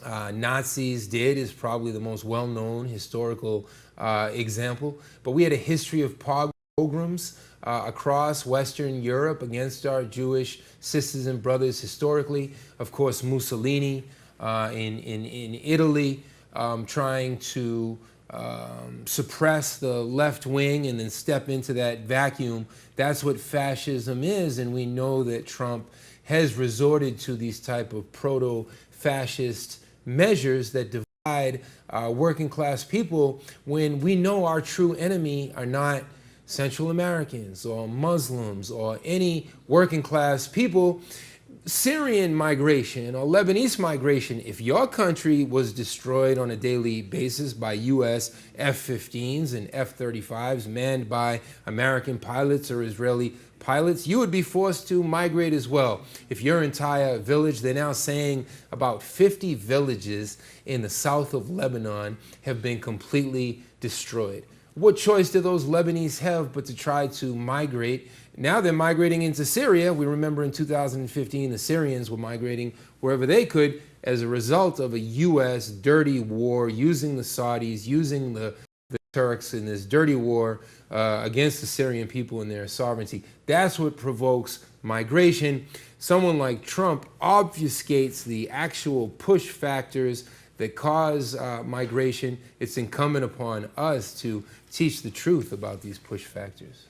Nazis did is probably the most well-known historical example, but we had a history of pogroms across Western Europe against our Jewish sisters and brothers historically. Of course, Mussolini in Italy trying to suppress the left wing and then step into that vacuum. That's what fascism is, and we know that Trump has resorted to these type of proto-fascist measures that divide working class people, when we know our true enemy are not Central Americans or Muslims or any working class people. Syrian migration or Lebanese migration, if your country was destroyed on a daily basis by US F-15s and F-35s manned by American pilots or Israeli pilots, you would be forced to migrate as well. If your entire village, they're now saying about 50 villages in the south of Lebanon have been completely destroyed. What choice do those Lebanese have but to try to migrate? Now they're migrating into Syria. We remember in 2015, the Syrians were migrating wherever they could as a result of a U.S. dirty war, using the Saudis, using the Turks in this dirty war against the Syrian people and their sovereignty. That's what provokes migration. Someone like Trump obfuscates the actual push factors that cause migration. It's incumbent upon us to teach the truth about these push factors.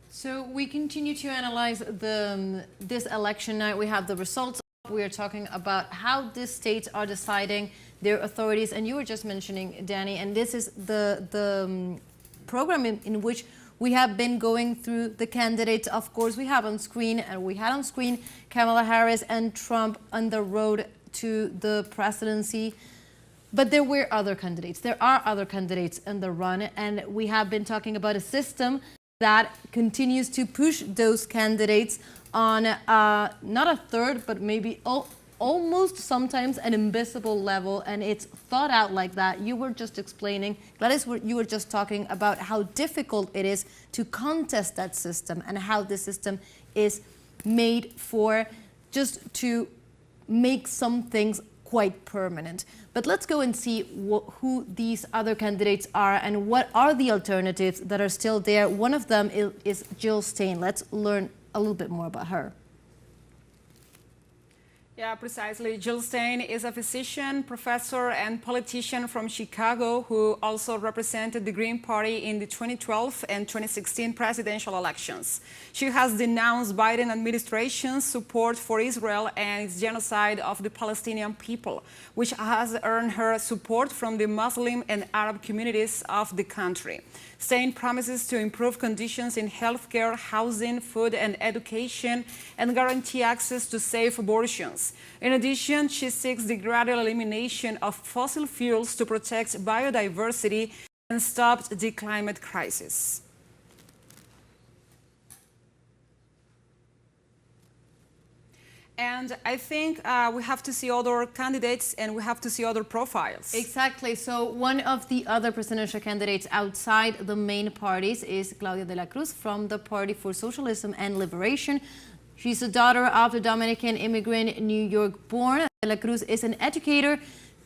So we continue to analyze this election night. We have the results. We are talking about how these states are deciding their authorities. And you were just mentioning, Danny, and this is the program in which we have been going through the candidates. Of course, we have on screen, and we had on screen Kamala Harris and Trump on the road to the presidency. But there were other candidates. There are other candidates in the run, and we have been talking about a system that continues to push those candidates on not a third, but maybe almost sometimes an invisible level, and it's thought out like that. You were just explaining, Gladys, you were just talking about how difficult it is to contest that system and how the system is made for just to make some things quite permanent. But let's go and see who these other candidates are and what are the alternatives that are still there. One of them is Jill Stein. Let's learn a little bit more about her. Yeah, precisely. Jill Stein is a physician, professor, and politician from Chicago who also represented the Green Party in the 2012 and 2016 presidential elections. She has denounced Biden administration's support for Israel and its genocide of the Palestinian people, which has earned her support from the Muslim and Arab communities of the country. Stein promises to improve conditions in healthcare, housing, food, and education, and guarantee access to safe abortions. In addition, she seeks the gradual elimination of fossil fuels to protect biodiversity and stop the climate crisis. And I think we have to see other candidates and we have to see other profiles. Exactly. So one of the other presidential candidates outside the main parties is Claudia de la Cruz from the Party for Socialism and Liberation. She's the daughter of a Dominican immigrant, New York-born. De la Cruz is an educator,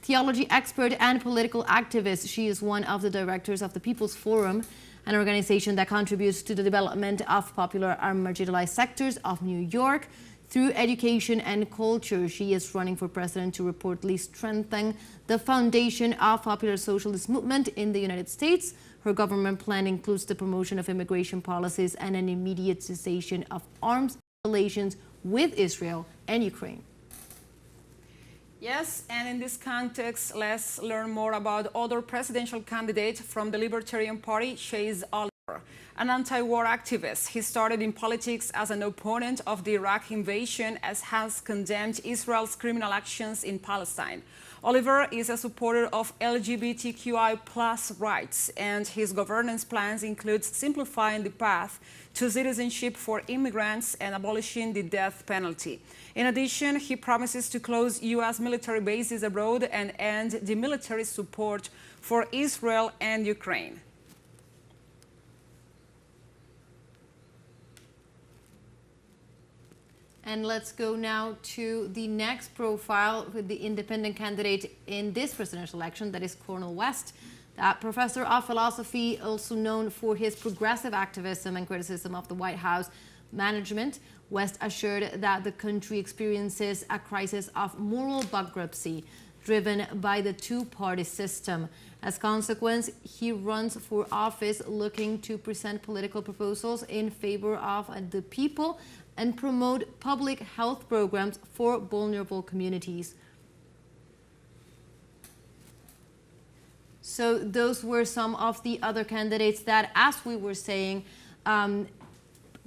theology expert, and political activist. She is one of the directors of the People's Forum, an organization that contributes to the development of popular and marginalized sectors of New York. Through education and culture, she is running for president to reportedly strengthen the foundation of popular socialist movement in the United States. Her government plan includes the promotion of immigration policies and an immediate cessation of arms relations with Israel and Ukraine. Yes, and in this context, let's learn more about other presidential candidate from the Libertarian Party, Chase Oliver. An anti-war activist, he started in politics as an opponent of the Iraq invasion and has condemned Israel's criminal actions in Palestine. Oliver is a supporter of LGBTQI+ rights, and his governance plans include simplifying the path to citizenship for immigrants and abolishing the death penalty. In addition, he promises to close U.S. military bases abroad and end the military support for Israel and Ukraine. And let's go now to the next profile with the independent candidate in this presidential election, that is Cornel West. That professor of philosophy, also known for his progressive activism and criticism of the White House management. West assured that the country experiences a crisis of moral bankruptcy driven by the two-party system. As a consequence, he runs for office looking to present political proposals in favor of the people and promote public health programs for vulnerable communities. So those were some of the other candidates that, as we were saying,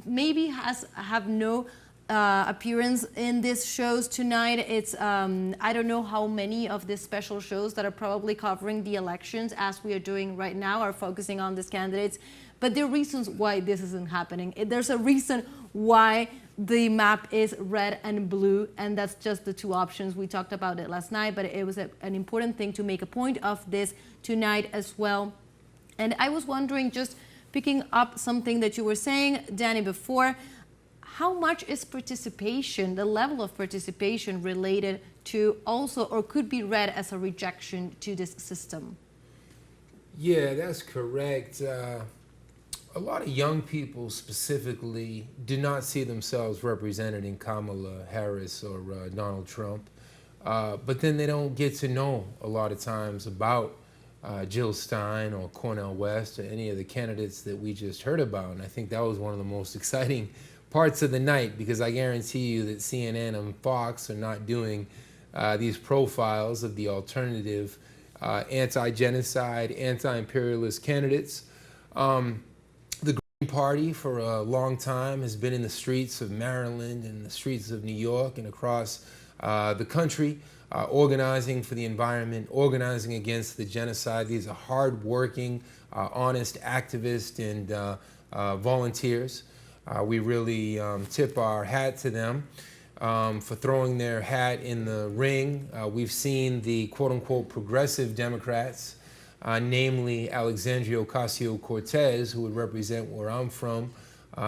maybe have no appearance in these shows tonight. It's I don't know how many of these special shows that are probably covering the elections, as we are doing right now, are focusing on these candidates. But there are reasons why this isn't happening. There's a reason why the map is red and blue, and that's just the two options. We talked about it last night, but it was an important thing to make a point of this tonight as well. And I was wondering, just picking up something that you were saying, Danny, before, how much is participation, the level of participation, related to also, or could be read as a rejection to this system? Yeah, that's correct. A lot of young people specifically do not see themselves represented in Kamala Harris or Donald Trump, but then they don't get to know a lot of times about Jill Stein or Cornel West or any of the candidates that we just heard about. And I think that was one of the most exciting parts of the night, because I guarantee you that CNN and Fox are not doing these profiles of the alternative anti-genocide, anti-imperialist candidates. The Green Party for a long time has been in the streets of Maryland and the streets of New York and across the country, organizing for the environment, organizing against the genocide. These are hard-working, honest activists and volunteers. We really tip our hat to them for throwing their hat in the ring. We've seen the quote-unquote progressive Democrats, namely Alexandria Ocasio-Cortez, who would represent where I'm from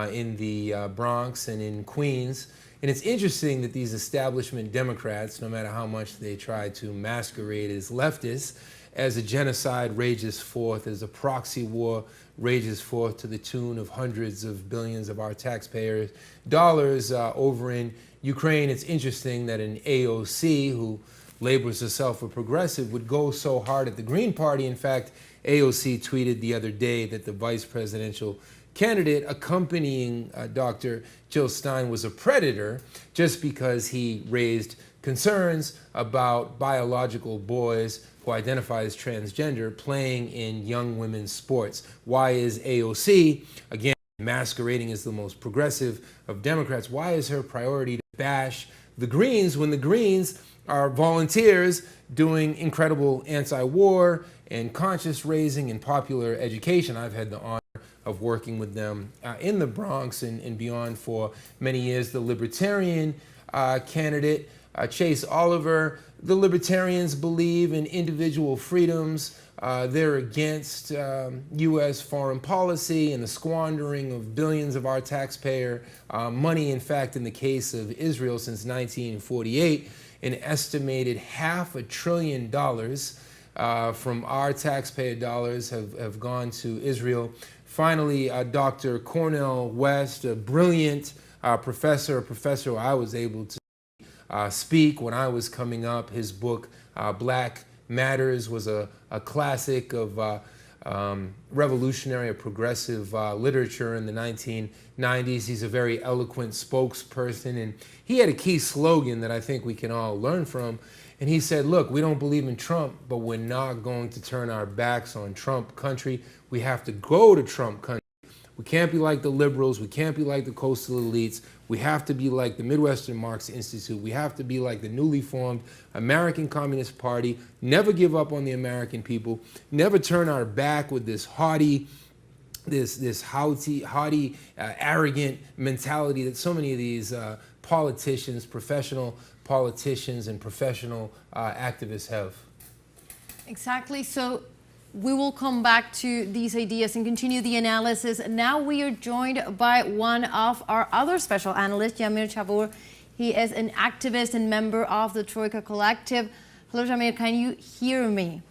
in the Bronx and in Queens. And it's interesting that these establishment Democrats, no matter how much they try to masquerade as leftists, as a genocide rages forth, as a proxy war rages forth to the tune of hundreds of billions of our taxpayers' dollars over in Ukraine. It's interesting that an AOC, who labels herself a progressive, would go so hard at the Green Party. In fact, AOC tweeted the other day that the vice presidential candidate accompanying Dr. Jill Stein was a predator just because he raised concerns about biological boys who identify as transgender playing in young women's sports. Why is AOC, again, masquerading as the most progressive of Democrats, why is her priority to bash the Greens when the Greens are volunteers doing incredible anti-war and conscience raising and popular education? I've had the honor of working with them in the Bronx and beyond for many years. The Libertarian candidate, Chase Oliver, the Libertarians believe in individual freedoms. They're against U.S. foreign policy and the squandering of billions of our taxpayer money. In fact, in the case of Israel since 1948, an estimated $500 billion from our taxpayer dollars have gone to Israel. Finally, Dr. Cornel West, a brilliant professor who I was able to speak when I was coming up. His book, Black Matters, was a classic of revolutionary or progressive literature in the 1990s. He's a very eloquent spokesperson, and he had a key slogan that I think we can all learn from. And he said, look, we don't believe in Trump, but we're not going to turn our backs on Trump country. We have to go to Trump country. We can't be like the liberals. We can't be like the coastal elites. We have to be like the Midwestern Marx Institute. We have to be like the newly formed American Communist Party. Never give up on the American people. Never turn our back with this haughty, arrogant mentality that so many of these politicians, professional politicians and professional activists have. Exactly. So we will come back to these ideas and continue the analysis. Now we are joined by one of our other special analysts, Jamir Chabur. He is an activist and member of the Troika Collective. Hello, Jamir, can you hear me?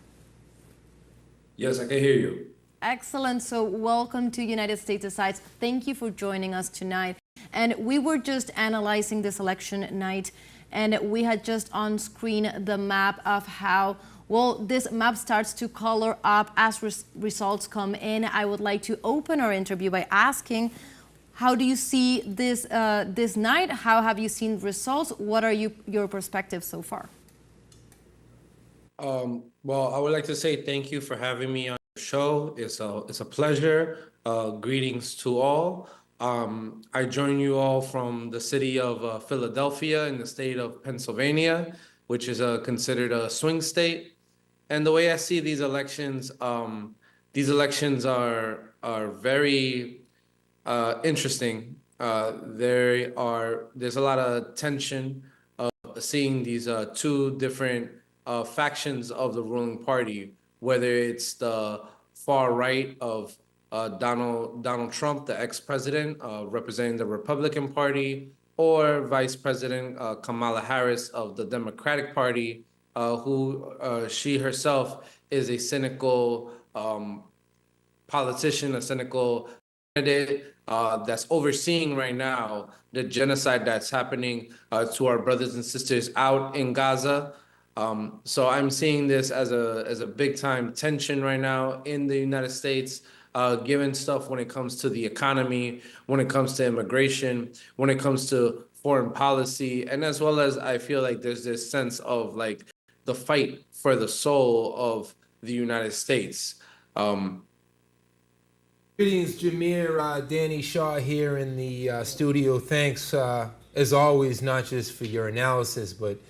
Yes, I can hear you. Excellent. So welcome to United States Decides. Thank you for joining us tonight. And we were just analyzing this election night, and we had just on screen the map of how, well, this map starts to color up as results come in. I would like to open our interview by asking, how do you see this this night? How have you seen results? What are your perspectives so far? Well, I would like to say thank you for having me on your show. It's a pleasure. Greetings to all. I join you all from the city of Philadelphia in the state of Pennsylvania, which is considered a swing state. And the way I see these elections are very interesting. There's a lot of tension of seeing these two different factions of the ruling party, whether it's the far right of Donald Trump, the ex-president, representing the Republican Party, or Vice President Kamala Harris of the Democratic Party, who she herself is a cynical politician, a cynical candidate that's overseeing right now the genocide that's happening to our brothers and sisters out in Gaza. So I'm seeing this as a big time tension right now in the United States, given stuff when it comes to the economy, when it comes to immigration, when it comes to foreign policy, and as well as I feel like there's this sense of like the fight for the soul of the United States. Greetings, Jamir. Danny Shaw here in the studio. Thanks, as always, not just for your analysis, but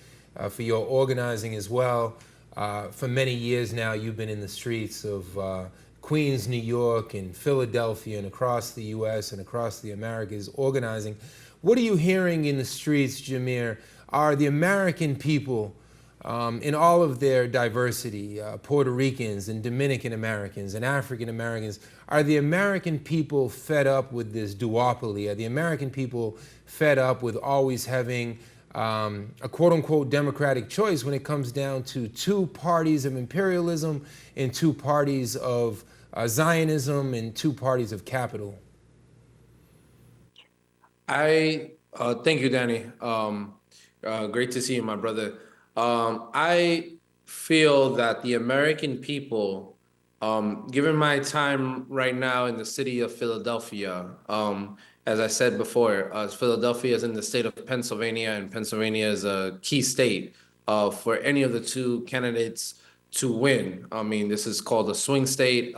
for your organizing as well. For many years now, you've been in the streets of Queens, New York, and Philadelphia, and across the U.S. and across the Americas organizing. What are you hearing in the streets, Jamir? Are the American people, in all of their diversity, Puerto Ricans and Dominican Americans and African Americans, are the American people fed up with this duopoly? Are the American people fed up with always having a quote-unquote democratic choice when it comes down to two parties of imperialism and two parties of Zionism and two parties of capital? Thank you, Danny. Great to see you, my brother. I feel that the American people, given my time right now in the city of Philadelphia, as I said before, Philadelphia is in the state of Pennsylvania, and Pennsylvania is a key state for any of the two candidates to win. I mean, this is called a swing state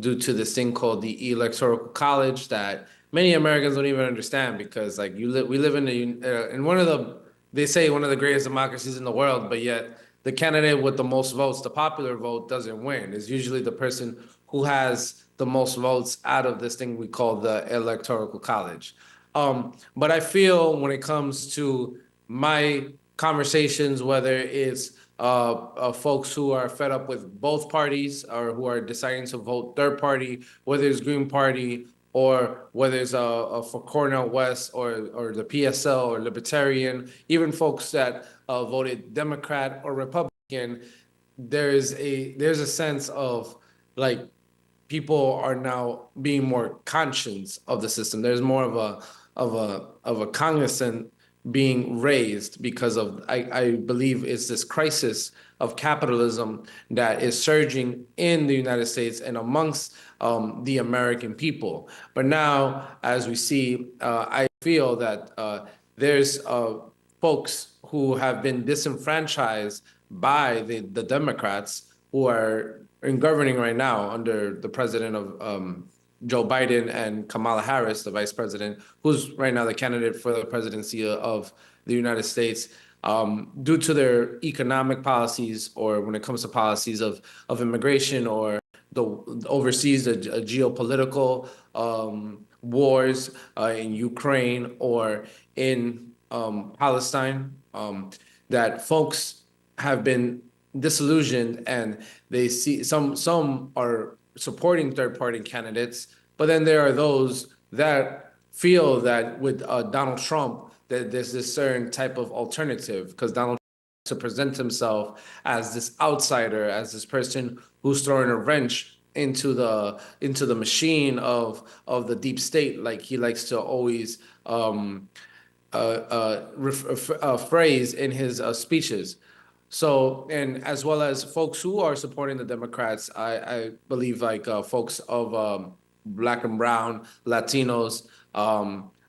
due to this thing called the Electoral College that many Americans don't even understand, because like we live in one of the, they say one of the greatest democracies in the world, but yet the candidate with the most votes, the popular vote, doesn't win. It's usually the person who has the most votes out of this thing we call the Electoral College. But I feel when it comes to my conversations, whether it's folks who are fed up with both parties or who are deciding to vote third party, whether it's Green Party or whether it's for Cornell West or the PSL or Libertarian, even folks that voted Democrat or Republican, there's a sense of like people are now being more conscious of the system. There's more of a cognizant being raised because of I believe it's this crisis of capitalism that is surging in the United States and amongst the American people. But now, as we see, I feel that there's folks who have been disenfranchised by the Democrats who are in governing right now under the president of Joe Biden and Kamala Harris, the vice president, who's right now the candidate for the presidency of the United States, due to their economic policies, or when it comes to policies of immigration or the overseas, the geopolitical wars in Ukraine or in Palestine, that folks have been disillusioned, and they see some are supporting third-party candidates, but then there are those that feel that with Donald Trump, that there's this certain type of alternative, because Donald Trump to present himself as this outsider, as this person who's throwing a wrench into the machine of the deep state, like he likes to always phrase in his speeches. So, and as well as folks who are supporting the Democrats, I believe like folks of Black and Brown, Latinos.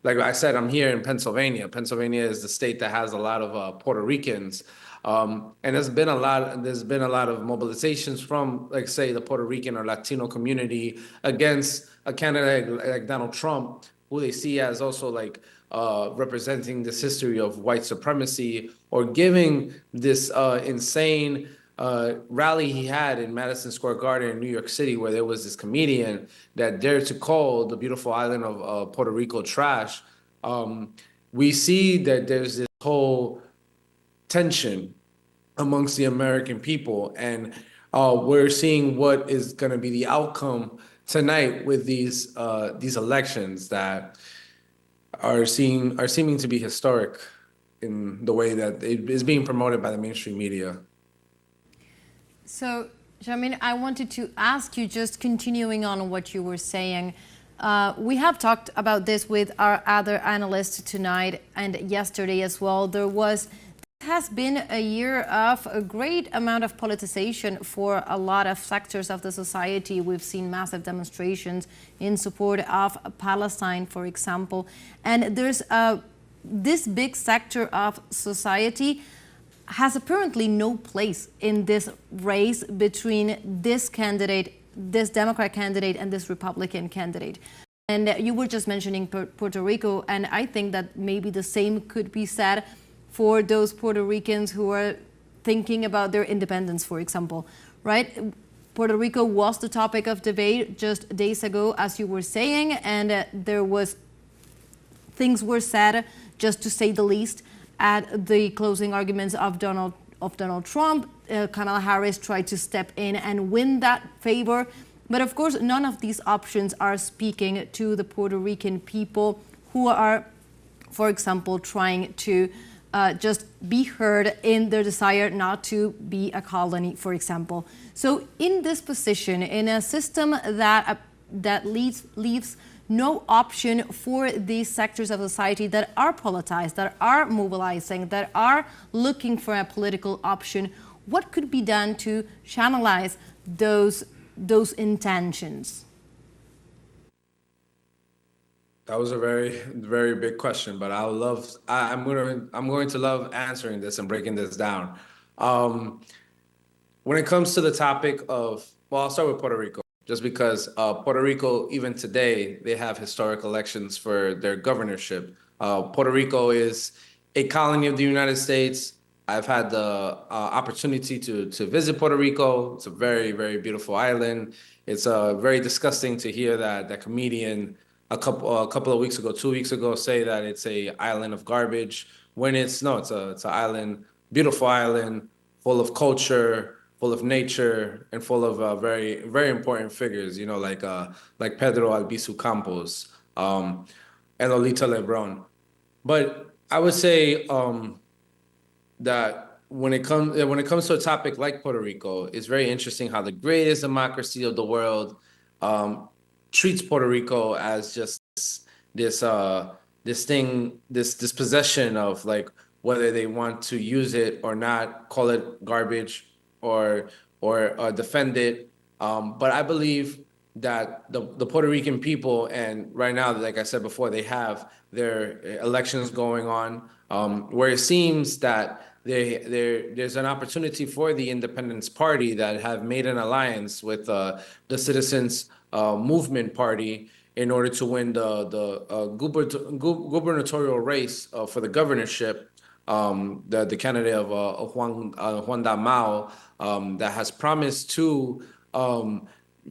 Like I said, I'm here in Pennsylvania. Pennsylvania is the state that has a lot of Puerto Ricans. And there's been a lot of mobilizations from, like, say, the Puerto Rican or Latino community against a candidate like Donald Trump, who they see as also like representing this history of white supremacy, or giving this insane rally he had in Madison Square Garden in New York City, where there was this comedian that dared to call the beautiful island of Puerto Rico trash. We see that there's this whole tension amongst the American people, and we're seeing what is going to be the outcome tonight with these elections that are seeming to be historic in the way that it is being promoted by the mainstream media. So, Jamin, I wanted to ask you, just continuing on what you were saying, we have talked about this with our other analysts tonight and yesterday as well. This has been a year of a great amount of politicization for a lot of sectors of the society. We've seen massive demonstrations in support of Palestine, for example. And there's this big sector of society has apparently no place in this race between this candidate, this Democrat candidate, and this Republican candidate. And you were just mentioning Puerto Rico, and I think that maybe the same could be said for those Puerto Ricans who are thinking about their independence, for example, right? Puerto Rico was the topic of debate just days ago, as you were saying, and things were said, just to say the least, at the closing arguments of Donald Trump. Kamala Harris tried to step in and win that favor. But of course, none of these options are speaking to the Puerto Rican people who are, for example, trying to just be heard in their desire not to be a colony, for example. So in this position, in a system that leaves no option for these sectors of society that are politicized, that are mobilizing, that are looking for a political option, what could be done to channelize those intentions? That was a very, very big question, but I'm going to love answering this and breaking this down. When it comes to the topic of, well, I'll start with Puerto Rico, just because Puerto Rico, even today, they have historic elections for their governorship. Puerto Rico is a colony of the United States. I've had the opportunity to visit Puerto Rico. It's a very, very beautiful island. It's very disgusting to hear that comedian a couple of weeks ago, 2 weeks ago, say that it's a island of garbage, when it's an island, beautiful island, full of culture, full of nature, and full of very, very important figures, like Pedro Albizu Campos, and Lolita Lebron. But I would say that when it comes to a topic like Puerto Rico, it's very interesting how the greatest democracy of the world treats Puerto Rico as just this possession of, like, whether they want to use it or not, call it garbage or defend it. But I believe that the Puerto Rican people, and right now, like I said before, they have their elections going on, where it seems that there's an opportunity for the Independence Party that have made an alliance with the Citizens Movement Party in order to win the gubernatorial race for the governorship. The candidate of Juan Dalmau that has promised to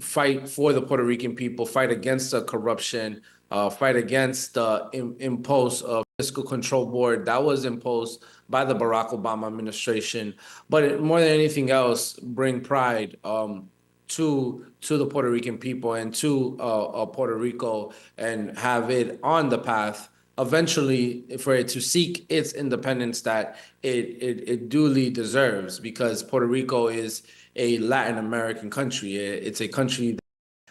fight for the Puerto Rican people, fight against the corruption, fight against the impose of fiscal control board that was imposed by the Barack Obama administration. But more than anything else, bring pride to the Puerto Rican people and to Puerto Rico, and have it on the path eventually for it to seek its independence that it duly deserves, because Puerto Rico is a Latin American country. It's a country that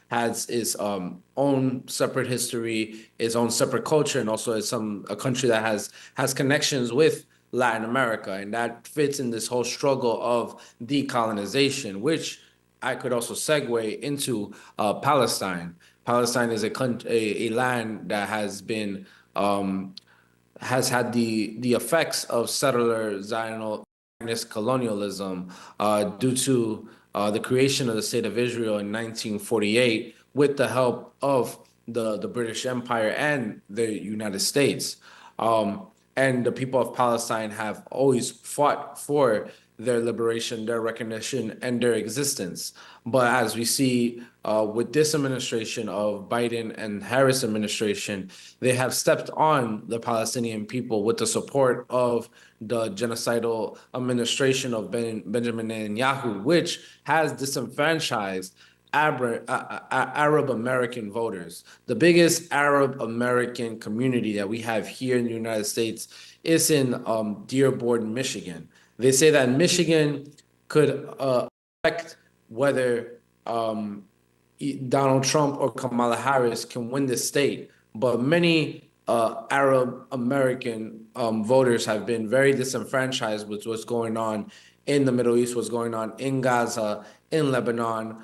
has its own separate history, its own separate culture, and also is a country that has connections with Latin America, and that fits in this whole struggle of decolonization, which I could also segue into Palestine. Palestine is a land that has had the effects of settler Zionist colonialism due to the creation of the State of Israel in 1948 with the help of the British Empire and the United States. And the people of Palestine have always fought for their liberation, their recognition, and their existence. But as we see with this administration of Biden and Harris administration, they have stepped on the Palestinian people with the support of the genocidal administration of Benjamin Netanyahu, which has disenfranchised Arab American voters. The biggest Arab American community that we have here in the United States is in Dearborn, Michigan. They say that Michigan could affect whether Donald Trump or Kamala Harris can win the state. But many Arab American voters have been very disenfranchised with what's going on in the Middle East, what's going on in Gaza, in Lebanon,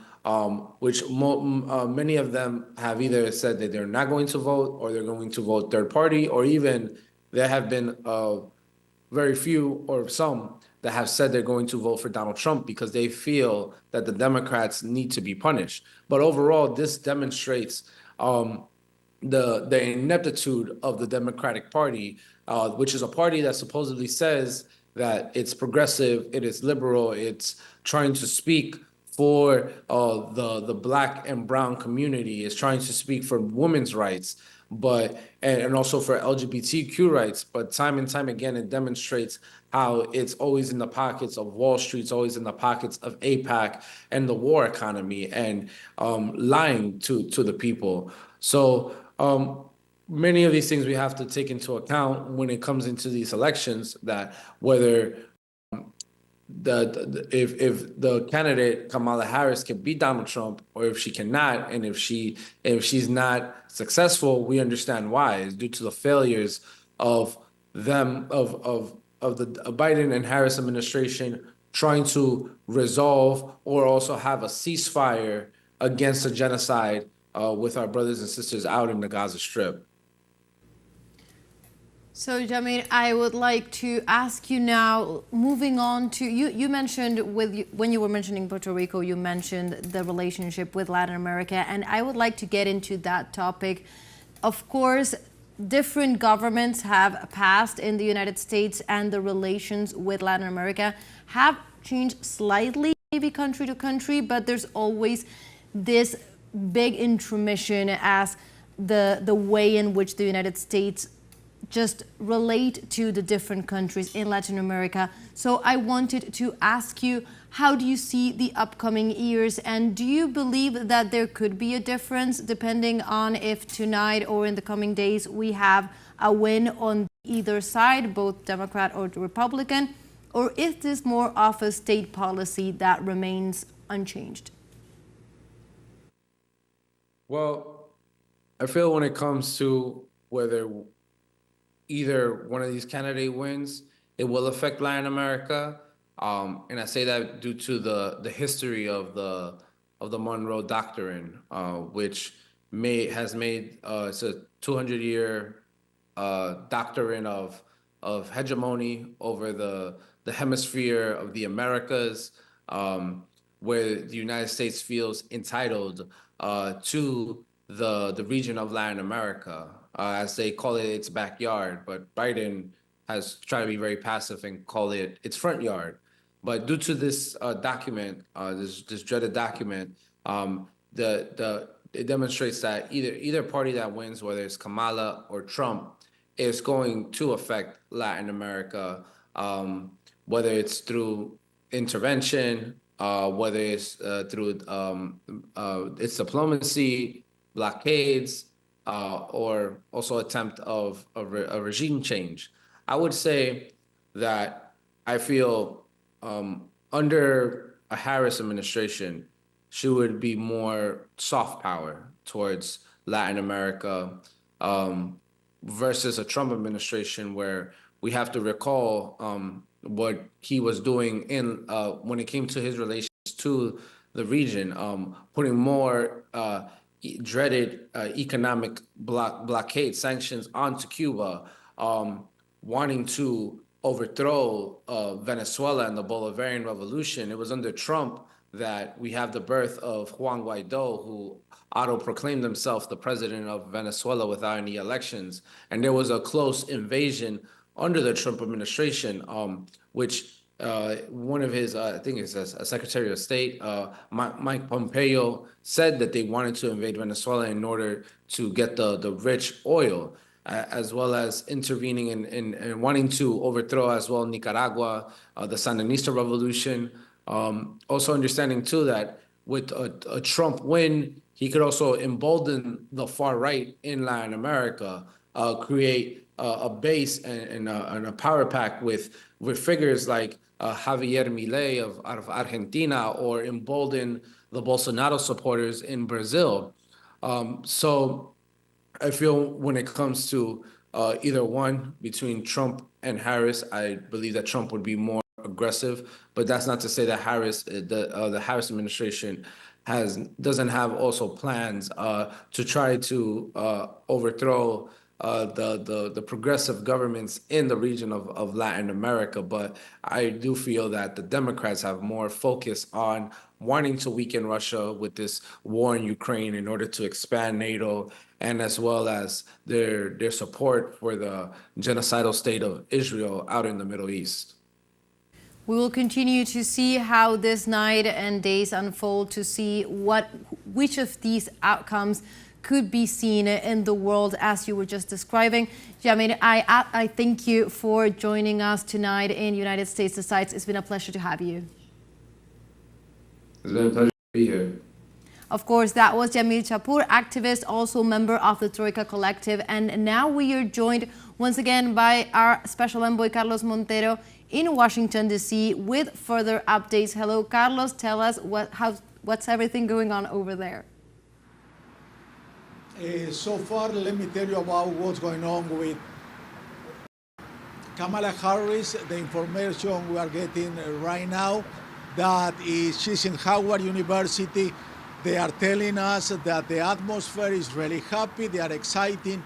which many of them have either said that they're not going to vote, or they're going to vote third party, or even there have been very few or some that have said they're going to vote for Donald Trump because they feel that the Democrats need to be punished. But overall, this demonstrates the ineptitude of the Democratic Party, which is a party that supposedly says that it's progressive, it is liberal, it's trying to speak for the Black and brown community, is trying to speak for women's rights, but and also for LGBTQ rights. But time and time again, it demonstrates how it's always in the pockets of Wall Street, it's always in the pockets of AIPAC and the war economy, and lying to the people. So many of these things we have to take into account when it comes into these elections, that whether if the candidate Kamala Harris can beat Donald Trump, or if she cannot, and if she's not successful, we understand why. It's due to the failures of the Biden and Harris administration trying to resolve or also have a ceasefire against a genocide with our brothers and sisters out in the Gaza Strip. So, Jamil, I would like to ask you now, moving on to, you mentioned, when you were mentioning Puerto Rico, you mentioned the relationship with Latin America, and I would like to get into that topic. Of course, different governments have passed in the United States, and the relations with Latin America have changed slightly, maybe country to country, but there's always this big intromission as the way in which the United States just relate to the different countries in Latin America. So I wanted to ask you, how do you see the upcoming years, and do you believe that there could be a difference depending on if tonight or in the coming days we have a win on either side, both Democrat or Republican, or is this more of a state policy that remains unchanged? Well, I feel when it comes to whether either one of these candidates wins, it will affect Latin America. And I say that due to the history of the Monroe Doctrine, which has made it's a 200-year doctrine of hegemony over the hemisphere of the Americas, where the United States feels entitled to the region of Latin America, as they call it its backyard, but Biden has tried to be very passive and call it its front yard. But due to this document, this dreaded document, it demonstrates that either party that wins, whether it's Kamala or Trump, is going to affect Latin America, whether it's through intervention, whether it's through its diplomacy, blockades, or also attempt of a regime change. I would say that I feel under a Harris administration, she would be more soft power towards Latin America versus a Trump administration, where we have to recall what he was doing when it came to his relations to the region, putting more dreaded economic blockade sanctions onto Cuba, wanting to overthrow Venezuela and the Bolivarian Revolution. It was under Trump that we have the birth of Juan Guaido, who auto-proclaimed himself the president of Venezuela without any elections. And there was a close invasion under the Trump administration, which one of his, I think it's a Secretary of State, Mike Pompeo, said that they wanted to invade Venezuela in order to get the rich oil, as well as intervening and wanting to overthrow as well Nicaragua, the Sandinista revolution. Also understanding too that with a Trump win, he could also embolden the far right in Latin America, create a base and a power pack with figures like Javier Milei out of Argentina, or embolden the Bolsonaro supporters in Brazil. So I feel when it comes to either one between Trump and Harris, I believe that Trump would be more aggressive, but that's not to say that the Harris administration doesn't have also plans to try to overthrow the progressive governments in the region of Latin America. But I do feel that the Democrats have more focus on wanting to weaken Russia with this war in Ukraine in order to expand NATO, and as well as their support for the genocidal state of Israel out in the Middle East. We will continue to see how this night and days unfold, to see which of these outcomes could be seen in the world as you were just describing. Jamil, I thank you for joining us tonight in United States Decides. It's been a pleasure to have you. It's been a pleasure to be here. Of course, that was Jamil Chapur, activist, also member of the Troika Collective. And now we are joined once again by our special envoy, Carlos Montero, in Washington, D.C. with further updates. Hello, Carlos. Tell us what's everything going on over there. So far, let me tell you about what's going on with Kamala Harris. The information we are getting right now, that is, she's in Howard University. They are telling us that the atmosphere is really happy. They are excited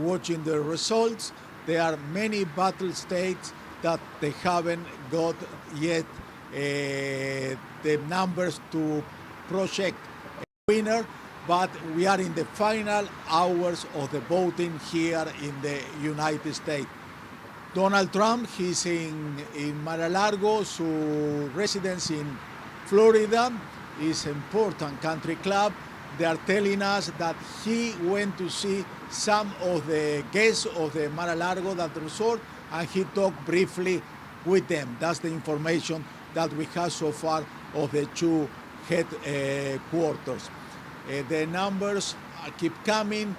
watching the results. There are many battle states that they haven't got yet the numbers to project a winner, but we are in the final hours of the voting here in the United States. Donald Trump, he's in Mar-a-Lago, su residence in Florida, is an important country club. They are telling us that he went to see some of the guests of the Mar-a-Lago, that resort, and he talked briefly with them. That's the information that we have so far of the two headquarters. The numbers keep coming.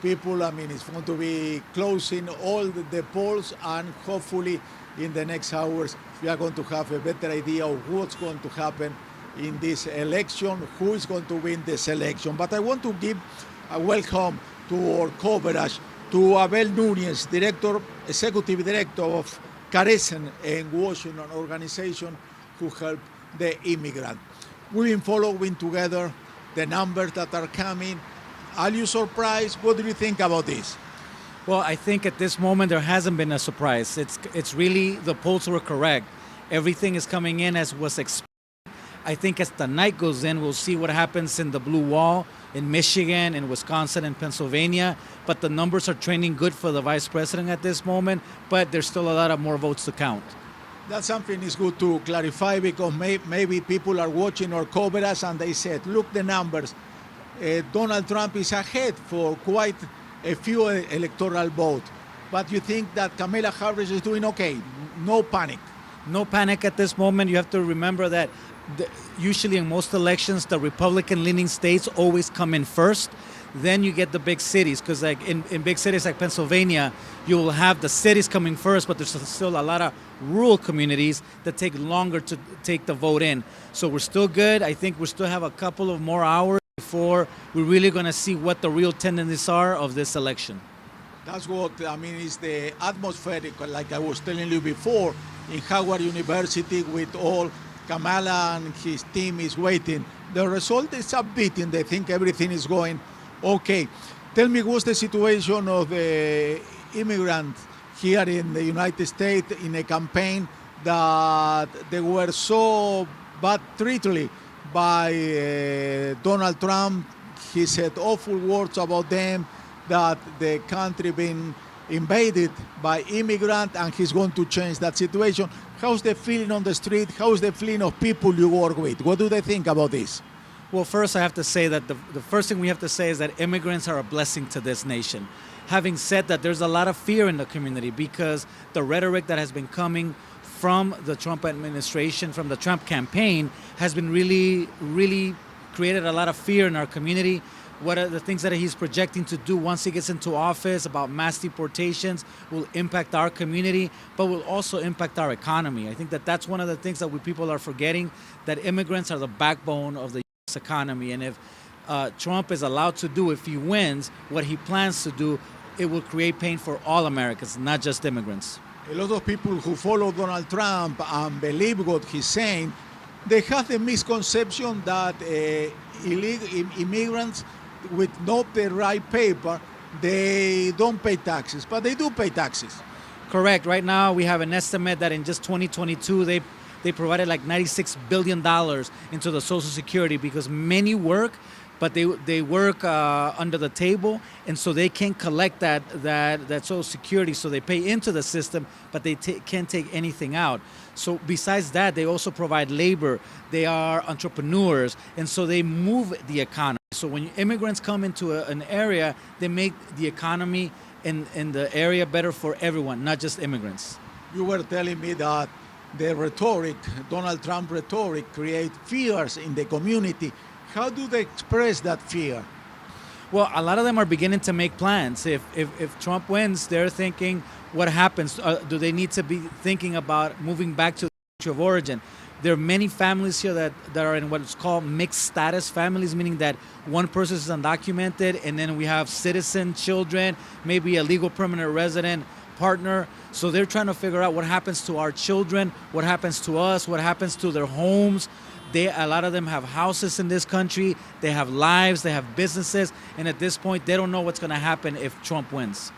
People, it's going to be closing all the polls, and hopefully in the next hours we are going to have a better idea of what's going to happen in this election, who is going to win this election. But I want to give a welcome to our coverage to Abel Núñez, Executive Director of Carecen and Washington organization who help the immigrant. We've been following together the numbers that are coming. Are you surprised? What do you think about this? Well, I think at this moment there hasn't been a surprise. It's really, the polls were correct. Everything is coming in as was expected. I think as the night goes in, we'll see what happens in the blue wall in Michigan, in Wisconsin, and Pennsylvania. But the numbers are trending good for the vice president at this moment, but there's still a lot of more votes to count. That's something is good to clarify, because maybe people are watching our coverage and they said, look the numbers. Donald Trump is ahead for quite a few electoral votes. But you think that Kamala Harris is doing okay? No panic. No panic at this moment. You have to remember that usually in most elections, the Republican-leaning states always come in first. Then you get the big cities, because like in big cities like Pennsylvania, you will have the cities coming first, but there's still a lot of rural communities that take longer to take the vote in. So we're still good. I think we still have a couple of more hours before we're really going to see what the real tendencies are of this election. That's what, is the atmospheric, like I was telling you before, in Howard University with all Kamala and his team is waiting. The result is upbeat, and they think everything is going okay. Tell me, what's the situation of the immigrants here in the United States in a campaign that they were so bad treated by Donald Trump? He said awful words about them, that the country been invaded by immigrants, and he's going to change that situation. How's the feeling on the street? How's the feeling of people you work with? What do they think about this? Well, first I have to say that the first thing we have to say is that immigrants are a blessing to this nation. Having said that, there's a lot of fear in the community, because the rhetoric that has been coming from the Trump administration, from the Trump campaign, has been really created a lot of fear in our community. What are the things that he's projecting to do once he gets into office about mass deportations will impact our community, but will also impact our economy. I think that that's one of the things that people are forgetting, that immigrants are the backbone of the U.S. economy. And if Trump is allowed to do, if he wins what he plans to do, it will create pain for all Americans, not just immigrants. A lot of people who follow Donald Trump and believe what he's saying, they have the misconception that illegal immigrants with not the right paper, they don't pay taxes, but they do pay taxes. Correct. Right now, we have an estimate that in just 2022, they provided like $96 billion into the Social Security, because many work, but they work under the table, and so they can't collect that Social Security, so they pay into the system, but they can't take anything out. So besides that, they also provide labor. They are entrepreneurs, and so they move the economy. So when immigrants come into an area, they make the economy in the area better for everyone, not just immigrants. You were telling me that the rhetoric, Donald Trump rhetoric, creates fears in the community. How do they express that fear? Well, a lot of them are beginning to make plans. If Trump wins, they're thinking, what happens? Do they need to be thinking about moving back to the country of origin? There are many families here that are in what's called mixed status families, meaning that one person is undocumented, and then we have citizen children, maybe a legal permanent resident partner. So they're trying to figure out what happens to our children, what happens to us, what happens to their homes. A lot of them have houses in this country, they have lives, they have businesses, and at this point, they don't know what's going to happen if Trump wins.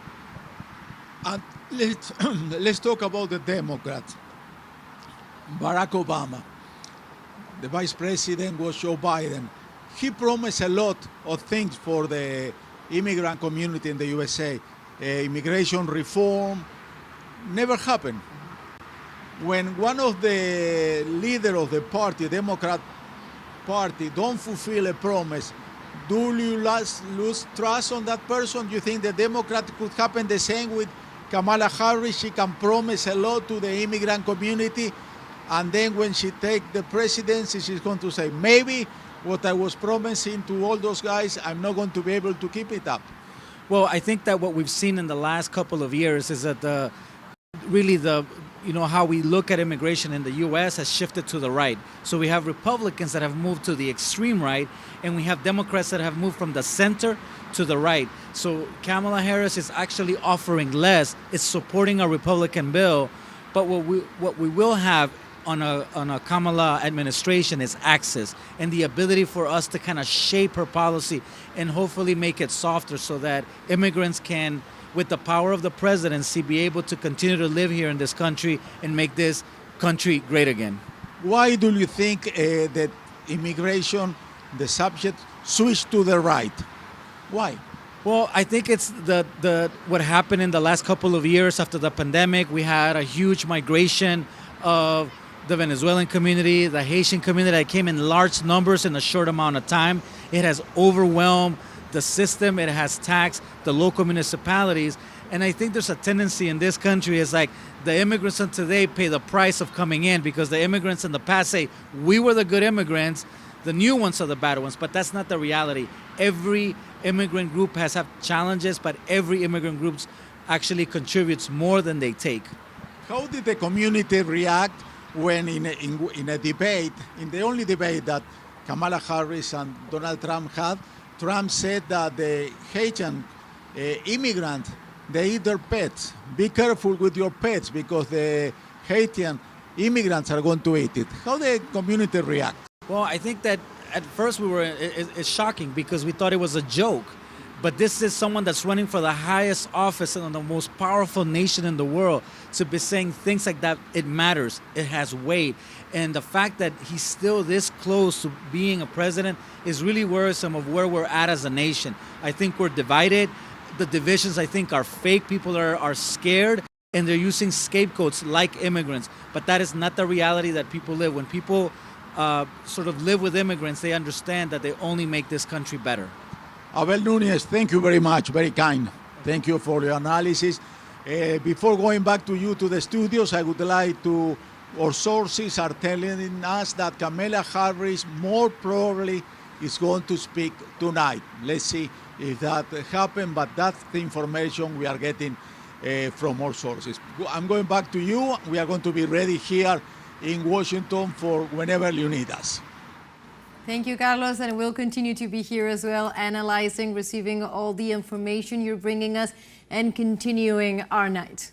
And let's talk about the Democrats. Barack Obama, the vice president was Joe Biden. He promised a lot of things for the immigrant community in the USA. Immigration reform never happened. When one of the leaders of the party, Democrat Party, don't fulfill a promise, do you lose trust on that person? Do you think the Democrat could happen the same with Kamala Harris? She can promise a lot to the immigrant community, and then when she takes the presidency, she's going to say, maybe what I was promising to all those guys, I'm not going to be able to keep it up. Well, I think that what we've seen in the last couple of years is that how we look at immigration in the U.S. has shifted to the right. So we have Republicans that have moved to the extreme right, and we have Democrats that have moved from the center to the right. So Kamala Harris is actually offering less. It's supporting a Republican bill, but what we will have on a Kamala administration is access and the ability for us to kind of shape her policy and hopefully make it softer so that immigrants can, with the power of the presidency, be able to continue to live here in this country and make this country great again. Why do you think that immigration, the subject, switched to the right? Why? Well, I think it's what happened in the last couple of years after the pandemic. We had a huge migration of the Venezuelan community, the Haitian community that came in large numbers in a short amount of time. It has overwhelmed the system, it has taxed the local municipalities. And I think there's a tendency in this country, it's like the immigrants of today pay the price of coming in because the immigrants in the past say, we were the good immigrants, the new ones are the bad ones, but that's not the reality. Every immigrant group has had challenges, but every immigrant group actually contributes more than they take. How did the community react when in a debate, in the only debate that Kamala Harris and Donald Trump had, Trump said that the Haitian immigrants, they eat their pets. Be careful with your pets because the Haitian immigrants are going to eat it. How did the community react? Well, I think that at first it's shocking because we thought it was a joke. But this is someone that's running for the highest office in the most powerful nation in the world. To be saying things like that, it matters. It has weight. And the fact that he's still this close to being a president is really worrisome of where we're at as a nation. I think we're divided. The divisions, I think, are fake. People are scared, and they're using scapegoats like immigrants. But that is not the reality that people live. When people sort of live with immigrants, they understand that they only make this country better. Abel Núñez, thank you very much, very kind. Thank you for your analysis. Before going back to you to the studios, I would like to, our sources are telling us that Kamala Harris more probably is going to speak tonight. Let's see if that happens, but that's the information we are getting from our sources. I'm going back to you. We are going to be ready here in Washington for whenever you need us. Thank you, Carlos, and we'll continue to be here as well, analyzing, receiving all the information you're bringing us, and continuing our night.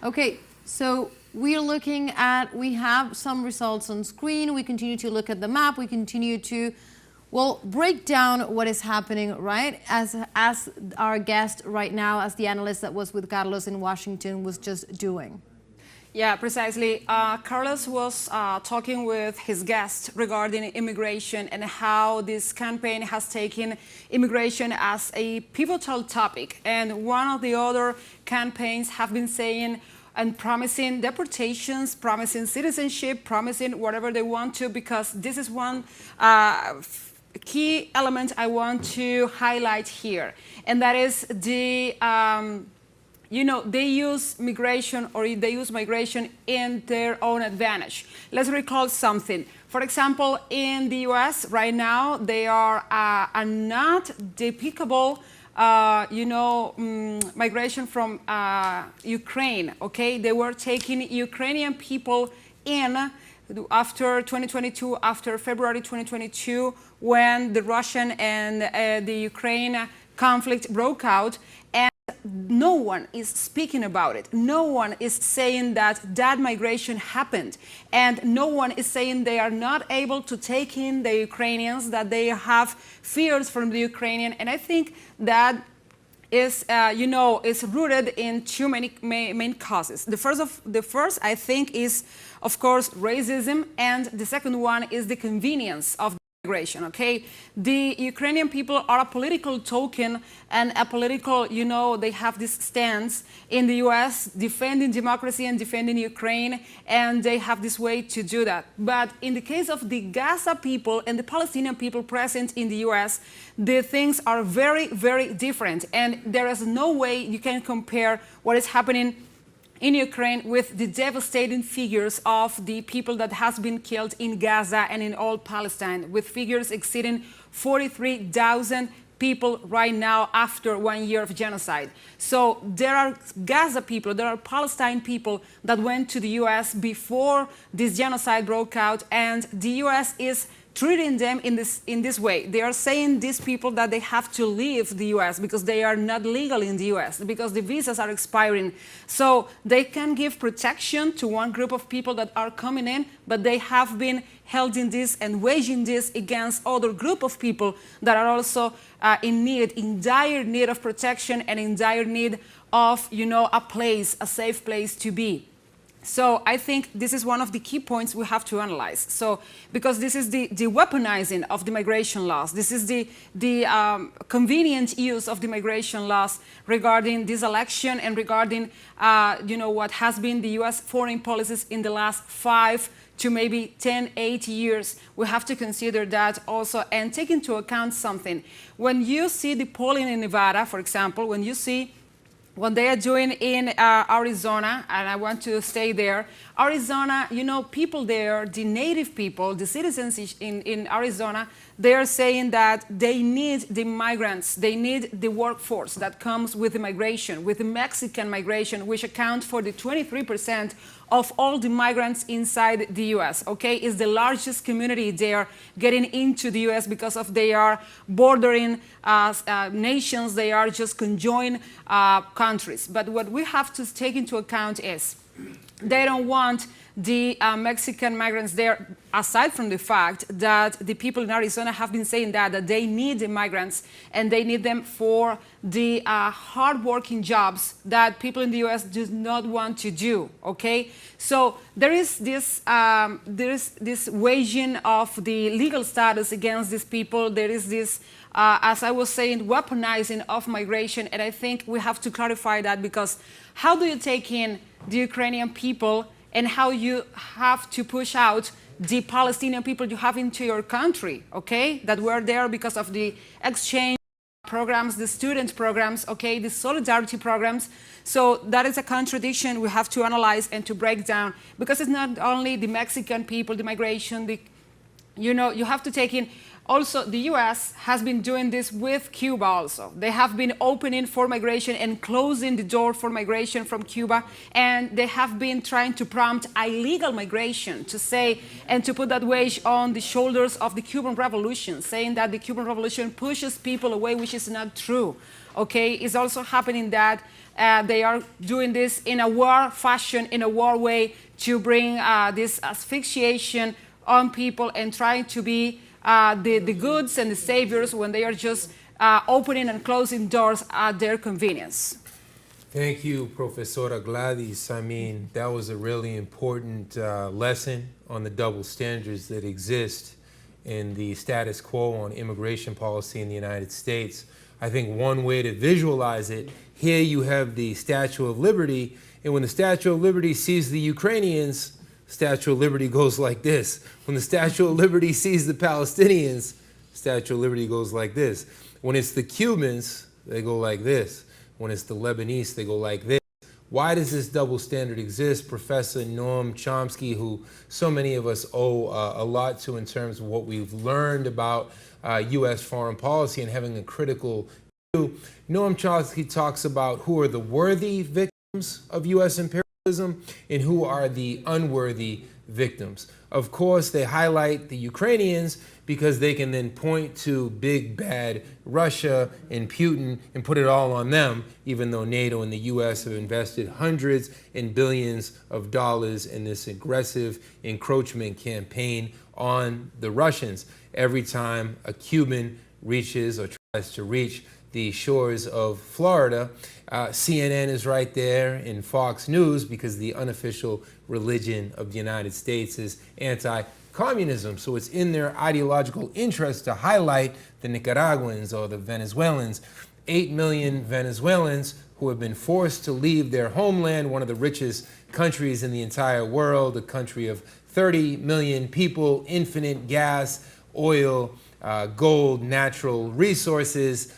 Okay, so we're looking at, we have some results on screen. We continue to look at the map. We continue to, well, break down what is happening, right? As our guest right now, as the analyst that was with Carlos in Washington was just doing. Yeah, precisely. Carlos was talking with his guest regarding immigration and how this campaign has taken immigration as a pivotal topic. And one of the other campaigns have been saying and promising deportations, promising citizenship, promising whatever they want to, because this is one key element I want to highlight here. And that is the they use migration or they use migration in their own advantage. Let's recall something. For example, in the US right now, they are not depicable migration from Ukraine, okay? They were taking Ukrainian people in after 2022, after February 2022, when the Russian and the Ukraine conflict broke out, and no one is speaking about it. No one is saying that migration happened, and no one is saying they are not able to take in the Ukrainians, that they have fears from the Ukrainian, and I think that is, is rooted in too many main causes. The first, I think, is, of course, racism, and the second one is the convenience of migration, okay? The Ukrainian people are a political token and a political, they have this stance in the US defending democracy and defending Ukraine, and they have this way to do that. But in the case of the Gaza people and the Palestinian people present in the US, the things are very, very different, and there is no way you can compare what is happening in Ukraine with the devastating figures of the people that has been killed in Gaza and in all Palestine, with figures exceeding 43,000 people right now after 1 year of genocide. So there are Gaza people, there are Palestine people that went to the US before this genocide broke out, and the US is treating them in this way. They are saying, these people, that they have to leave the US because they are not legal in the US, because the visas are expiring. So they can give protection to one group of people that are coming in, but they have been held in this and waging this against other group of people that are also in dire need of protection and in dire need of, a safe place to be. So I think this is one of the key points we have to analyze. So, because this is the weaponizing of the migration laws, this is the convenient use of the migration laws regarding this election and regarding, what has been the U.S. foreign policies in the last 5 to maybe 10, 8 years. We have to consider that also and take into account something. When you see the polling in Nevada, for example, when you see what they are doing in Arizona, and I want to stay there. Arizona, people there, the native people, the citizens in Arizona, they are saying that they need the migrants, they need the workforce that comes with the migration, with the Mexican migration, which accounts for the 23% of all the migrants inside the US, okay? Is the largest community there getting into the US because of they are bordering nations, they are just conjoined countries. But what we have to take into account is they don't want the Mexican migrants there, aside from the fact that the people in Arizona have been saying that they need the migrants and they need them for the hard-working jobs that people in the U.S. do not want to do, okay? So there is this waging of the legal status against these people. There is this, as I was saying, weaponizing of migration, and I think we have to clarify that, because how do you take in the Ukrainian people and how you have to push out the Palestinian people you have into your country, okay? That were there because of the exchange programs, the student programs, okay, the solidarity programs. So that is a contradiction we have to analyze and to break down, because it's not only the Mexican people, the migration, you have to take in. Also, the U.S. has been doing this with Cuba also. They have been opening for migration and closing the door for migration from Cuba, and they have been trying to prompt illegal migration, to say, and to put that weight on the shoulders of the Cuban Revolution, saying that the Cuban Revolution pushes people away, which is not true. Okay, it's also happening that they are doing this in a war fashion, in a war way, to bring this asphyxiation on people and trying to be the goods and the saviors when they are just opening and closing doors at their convenience. Thank you, Professora Gladys. I mean, that was a really important lesson on the double standards that exist in the status quo on immigration policy in the United States. I think one way to visualize it, here you have the Statue of Liberty, and when the Statue of Liberty sees the Ukrainians, Statue of Liberty goes like this. When the Statue of Liberty sees the Palestinians, Statue of Liberty goes like this. When it's the Cubans, they go like this. When it's the Lebanese, they go like this. Why does this double standard exist? Professor Noam Chomsky, who so many of us owe a lot to in terms of what we've learned about U.S. foreign policy and having a critical view. Noam Chomsky talks about who are the worthy victims of U.S. imperialism and who are the unworthy victims. Of course, they highlight the Ukrainians because they can then point to big bad Russia and Putin and put it all on them, even though NATO and the US have invested hundreds and billions of dollars in this aggressive encroachment campaign on the Russians. Every time a Cuban reaches or tries to reach the shores of Florida, CNN is right there in Fox News because the unofficial religion of the United States is anti-communism. So it's in their ideological interest to highlight the Nicaraguans or the Venezuelans. 8 million Venezuelans who have been forced to leave their homeland, one of the richest countries in the entire world, a country of 30 million people, infinite gas, oil, gold, natural resources.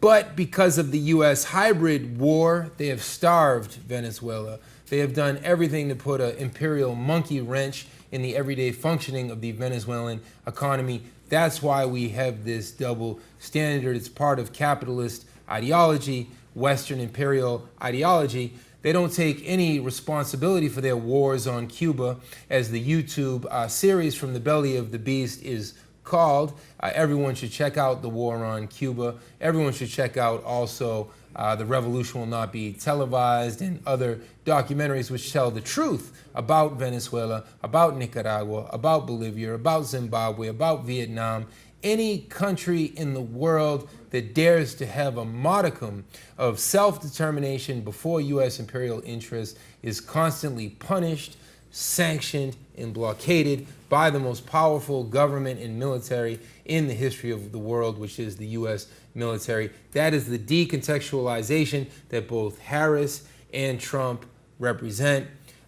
But because of the U.S. hybrid war, they have starved Venezuela. They have done everything to put an imperial monkey wrench in the everyday functioning of the Venezuelan economy. That's why we have this double standard. It's part of capitalist ideology, Western imperial ideology. They don't take any responsibility for their wars on Cuba, as the YouTube series From the Belly of the Beast is called. Everyone should check out the war on Cuba. Everyone should check out also The Revolution Will Not Be Televised and other documentaries which tell the truth about Venezuela, about Nicaragua, about Bolivia, about Zimbabwe, about Vietnam. Any country in the world that dares to have a modicum of self-determination before U.S. imperial interests is constantly punished, sanctioned, and blockaded by the most powerful government and military in the history of the world, which is the U.S. military. That is the decontextualization that both Harris and Trump represent.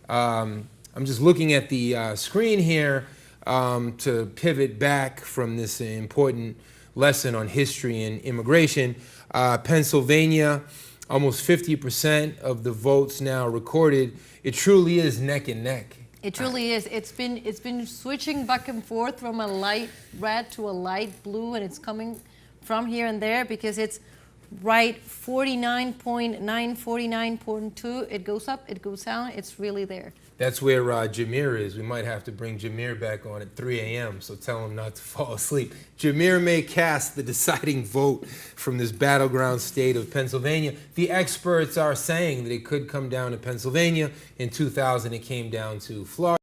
I'm just looking at the screen here to pivot back from this important lesson on history and immigration. Pennsylvania, almost 50% of the votes now recorded. It truly is neck and neck. It truly is. It's been switching back and forth from a light red to a light blue, and it's coming from here and there because it's right 49.9, 49.2. It goes up, it goes down. It's really there. That's where Jameer is. We might have to bring Jameer back on at 3 a.m., so tell him not to fall asleep. Jameer may cast the deciding vote from this battleground state of Pennsylvania. The experts are saying that it could come down to Pennsylvania. In 2000, it came down to Florida.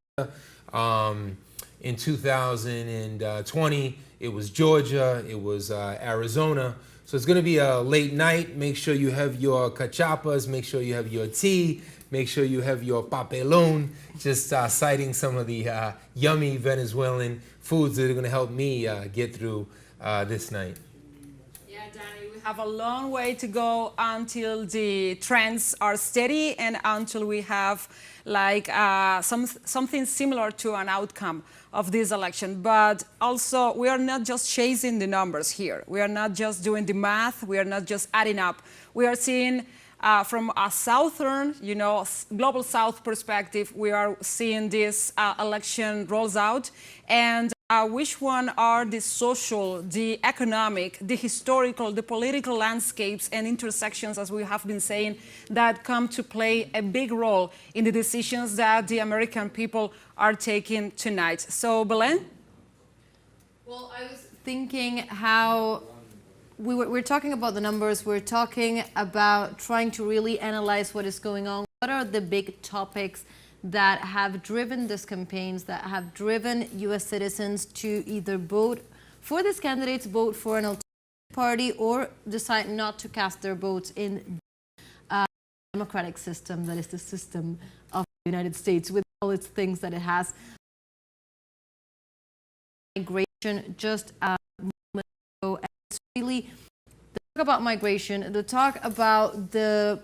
In 2020, it was Georgia. It was Arizona. So it's going to be a late night. Make sure you have your cachapas. Make sure you have your tea. Make sure you have your papelón, just citing some of the yummy Venezuelan foods that are going to help me get through this night. Yeah, Danny, we have a long way to go until the trends are steady and until we have like something similar to an outcome of this election. But also, we are not just chasing the numbers here. We are not just doing the math. We are not just adding up. We are seeing from a southern, global south perspective, we are seeing this election rolls out. And which one are the social, the economic, the historical, the political landscapes and intersections, as we have been saying, that come to play a big role in the decisions that the American people are taking tonight. So, Belen? Well, I was thinking how we're talking about the numbers, we're talking about trying to really analyze what is going on. What are the big topics that have driven these campaigns, that have driven U.S. citizens to either vote for these candidates, vote for an alternative party, or decide not to cast their votes in the democratic system, that is the system of the United States, with all its things that it has. Migration, just a moment ago, and it's really the talk about migration, the talk about the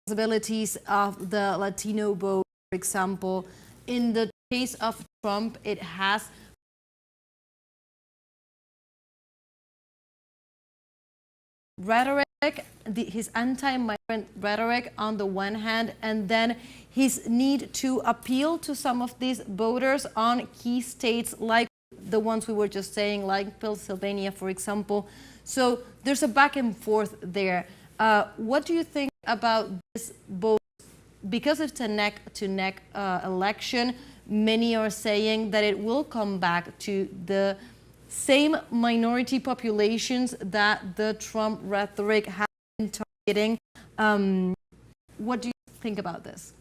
possibilities of the Latino vote. For example, in the case of Trump, it has rhetoric his anti-migrant rhetoric on the one hand, and then his need to appeal to some of these voters on key states like the ones we were just saying, like Pennsylvania, for example. So there's a back and forth there. What do you think about this vote? Because it's a neck-to-neck election, many are saying that it will come back to the same minority populations that the Trump rhetoric has been targeting. What do you think about this?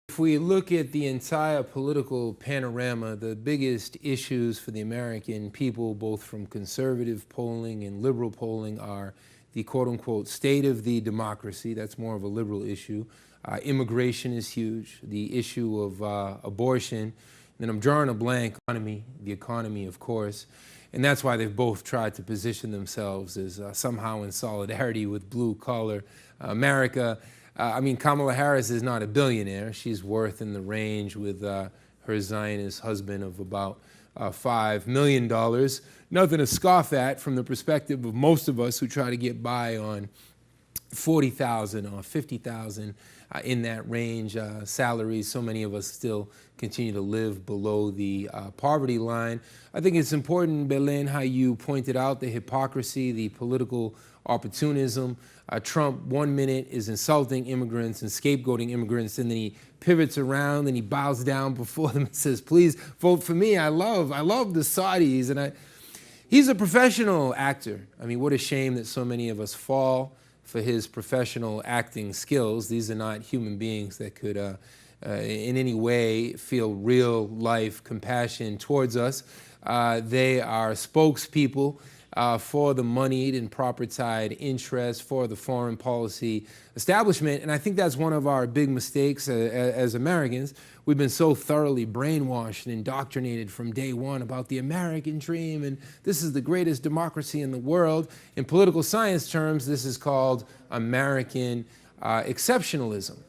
If we look at the entire political panorama, the biggest issues for the American people, both from conservative polling and liberal polling, are the quote-unquote state of the democracy. That's more of a liberal issue. Immigration is huge. The issue of abortion. And then I'm drawing a blank on the economy, of course. And that's why they've both tried to position themselves as somehow in solidarity with blue-collar America. I mean, Kamala Harris is not a billionaire. She's worth in the range with her Zionist husband of about $5 million. Nothing to scoff at from the perspective of most of us who try to get by on $40,000 or $50,000 in that range salaries. So many of us still continue to live below the poverty line. I think it's important, Belen, how you pointed out the hypocrisy, the political opportunism. Trump 1 minute is insulting immigrants and scapegoating immigrants, and then he pivots around and he bows down before them and says, please vote for me. I love the Saudis. And he's a professional actor. I mean, what a shame that so many of us fall for his professional acting skills. These are not human beings that could in any way feel real life compassion towards us. They are spokespeople for the moneyed and propertied interests, for the foreign policy establishment. And I think that's one of our big mistakes as Americans. We've been so thoroughly brainwashed and indoctrinated from day one about the American dream, and this is the greatest democracy in the world. In political science terms, this is called American exceptionalism.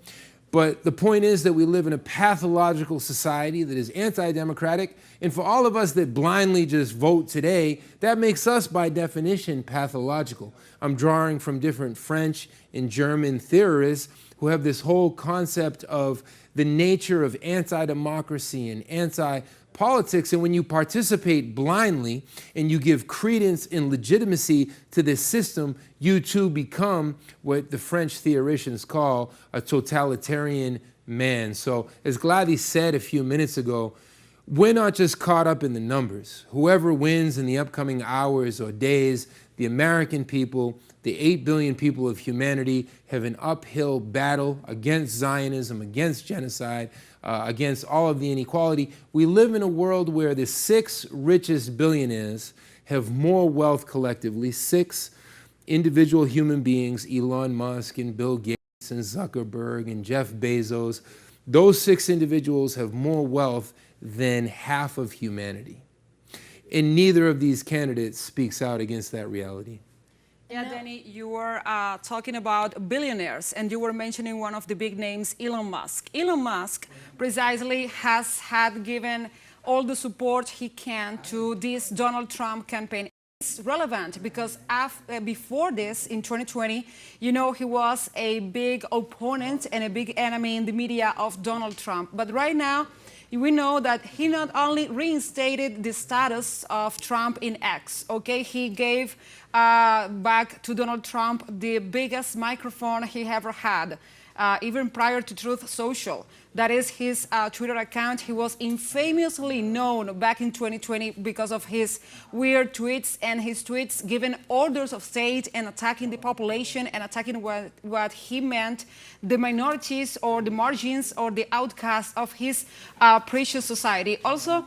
But the point is that we live in a pathological society that is anti-democratic, and for all of us that blindly just vote today, that makes us, by definition, pathological. I'm drawing from different French and German theorists who have this whole concept of the nature of anti-democracy and anti-politics, and when you participate blindly and you give credence and legitimacy to this system, you too become what the French theorists call a totalitarian man. So as Gladys said a few minutes ago, we're not just caught up in the numbers. Whoever wins in the upcoming hours or days, the American people, the 8 billion people of humanity, have an uphill battle against Zionism, against genocide, against all of the inequality. We live in a world where the 6 richest billionaires have more wealth collectively, 6 individual human beings, Elon Musk and Bill Gates and Zuckerberg and Jeff Bezos. Those 6 individuals have more wealth than half of humanity. And neither of these candidates speaks out against that reality. Yeah, Danny, you were talking about billionaires, and you were mentioning one of the big names, Elon Musk. Elon Musk precisely has had given all the support he can to this Donald Trump campaign. It's relevant because before this, in 2020, you know, he was a big opponent and a big enemy in the media of Donald Trump. But right now, we know that he not only reinstated the status of Trump in X, okay? He gave back to Donald Trump the biggest microphone he ever had, even prior to Truth Social. That is his Twitter account. He was infamously known back in 2020 because of his weird tweets and his tweets giving orders of state and attacking the population and attacking what he meant, the minorities or the margins or the outcasts of his precious society. Also,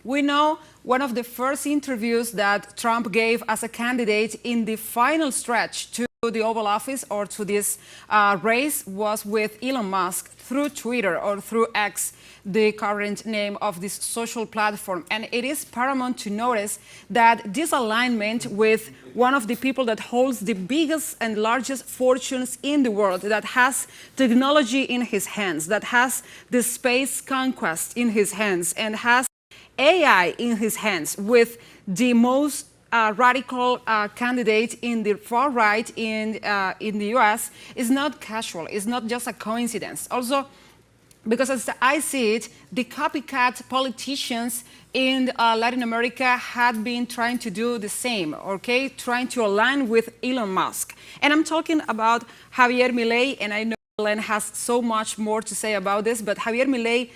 we know one of the first interviews that Trump gave as a candidate in the final stretch to the Oval Office or to this race was with Elon Musk through Twitter or through X, the current name of this social platform. And it is paramount to notice that this alignment with one of the people that holds the biggest and largest fortunes in the world, that has technology in his hands, that has the space conquest in his hands, and has AI in his hands with the most radical candidate in the far right in the U.S. is not casual. It's not just a coincidence. Also, because as I see it, the copycat politicians in Latin America had been trying to do the same, okay? Trying to align with Elon Musk. And I'm talking about Javier Milei, and I know Belen has so much more to say about this, but Javier Milei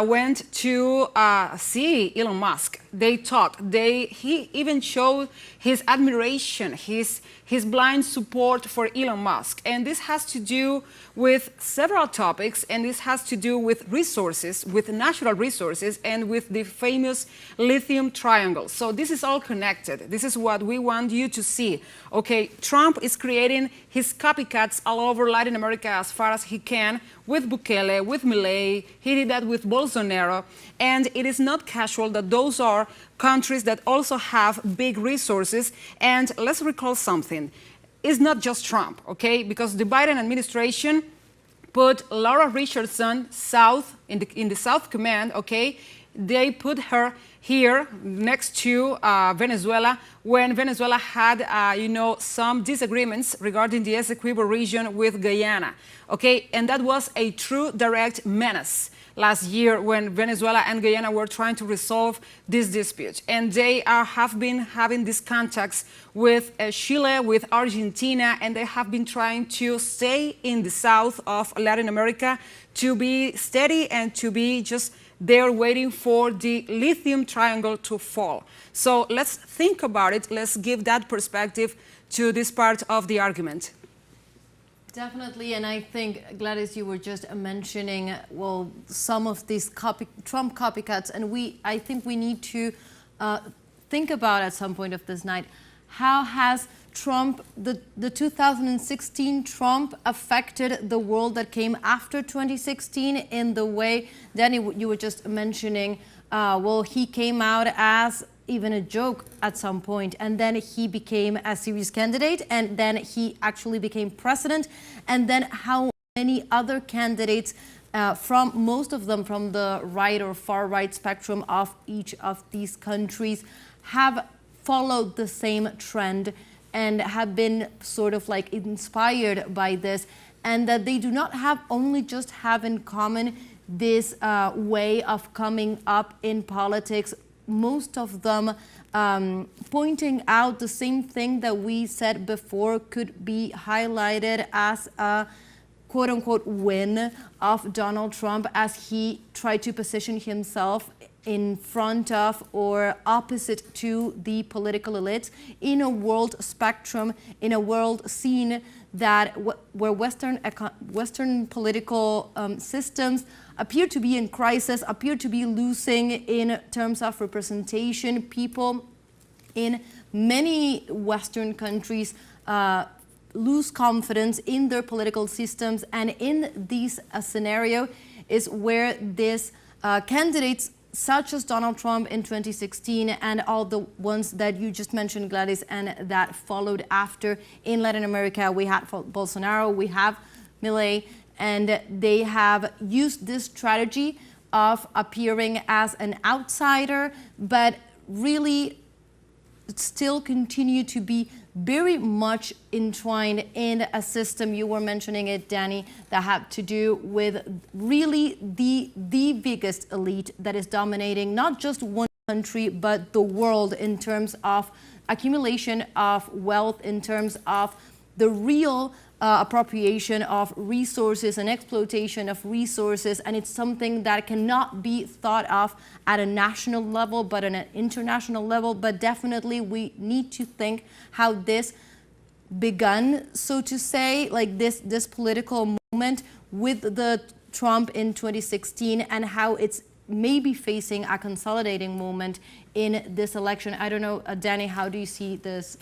went to see Elon Musk. They talked. He even showed his admiration, his blind support for Elon Musk. And this has to do with several topics, and this has to do with resources, with natural resources, and with the famous lithium triangle. So this is all connected. This is what we want you to see. Okay, Trump is creating his copycats all over Latin America as far as he can, with Bukele, with Milei. He did that with Bolsonaro. And it is not casual that those are countries that also have big resources. And let's recall something. It's not just Trump, okay? Because the Biden administration put Laura Richardson south, in the South Command, okay? They put her here next to Venezuela when Venezuela had, some disagreements regarding the Essequibo region with Guyana, okay? And that was a true direct menace last year when Venezuela and Guyana were trying to resolve this dispute. And they have been having these contacts with Chile, with Argentina, and they have been trying to stay in the south of Latin America to be steady and to be just there waiting for the lithium triangle to fall. So let's think about it. Let's give that perspective to this part of the argument. Definitely, and I think, Gladys, you were just mentioning, well, some of these Trump copycats, and I think we need to think about at some point of this night, how has Trump, the 2016 Trump affected the world that came after 2016 in the way, Danny, you were just mentioning, well, he came out as even a joke at some point, and then he became a serious candidate, and then he actually became president, and then how many other candidates from most of them from the right or far right spectrum of each of these countries have followed the same trend and have been sort of like inspired by this, and that they do not only just have in common this way of coming up in politics, most of them pointing out the same thing that we said before could be highlighted as a quote-unquote win of Donald Trump as he tried to position himself in front of or opposite to the political elites in a world spectrum, in a world scene that where Western political systems appear to be in crisis, appear to be losing in terms of representation. People in many Western countries lose confidence in their political systems, and in this scenario is where these candidates such as Donald Trump in 2016 and all the ones that you just mentioned, Gladys, and that followed after in Latin America. We had Bolsonaro, we have Milei, and they have used this strategy of appearing as an outsider, but really still continue to be very much entwined in a system, you were mentioning it, Danny, that had to do with really the biggest elite that is dominating not just one country, but the world in terms of accumulation of wealth, in terms of the real appropriation of resources and exploitation of resources, and it's something that cannot be thought of at a national level but on an international level. But definitely we need to think how this begun, so to say, like this political moment with the Trump in 2016, and how it's maybe facing a consolidating moment in this election. I don't know, Danny, how do you see this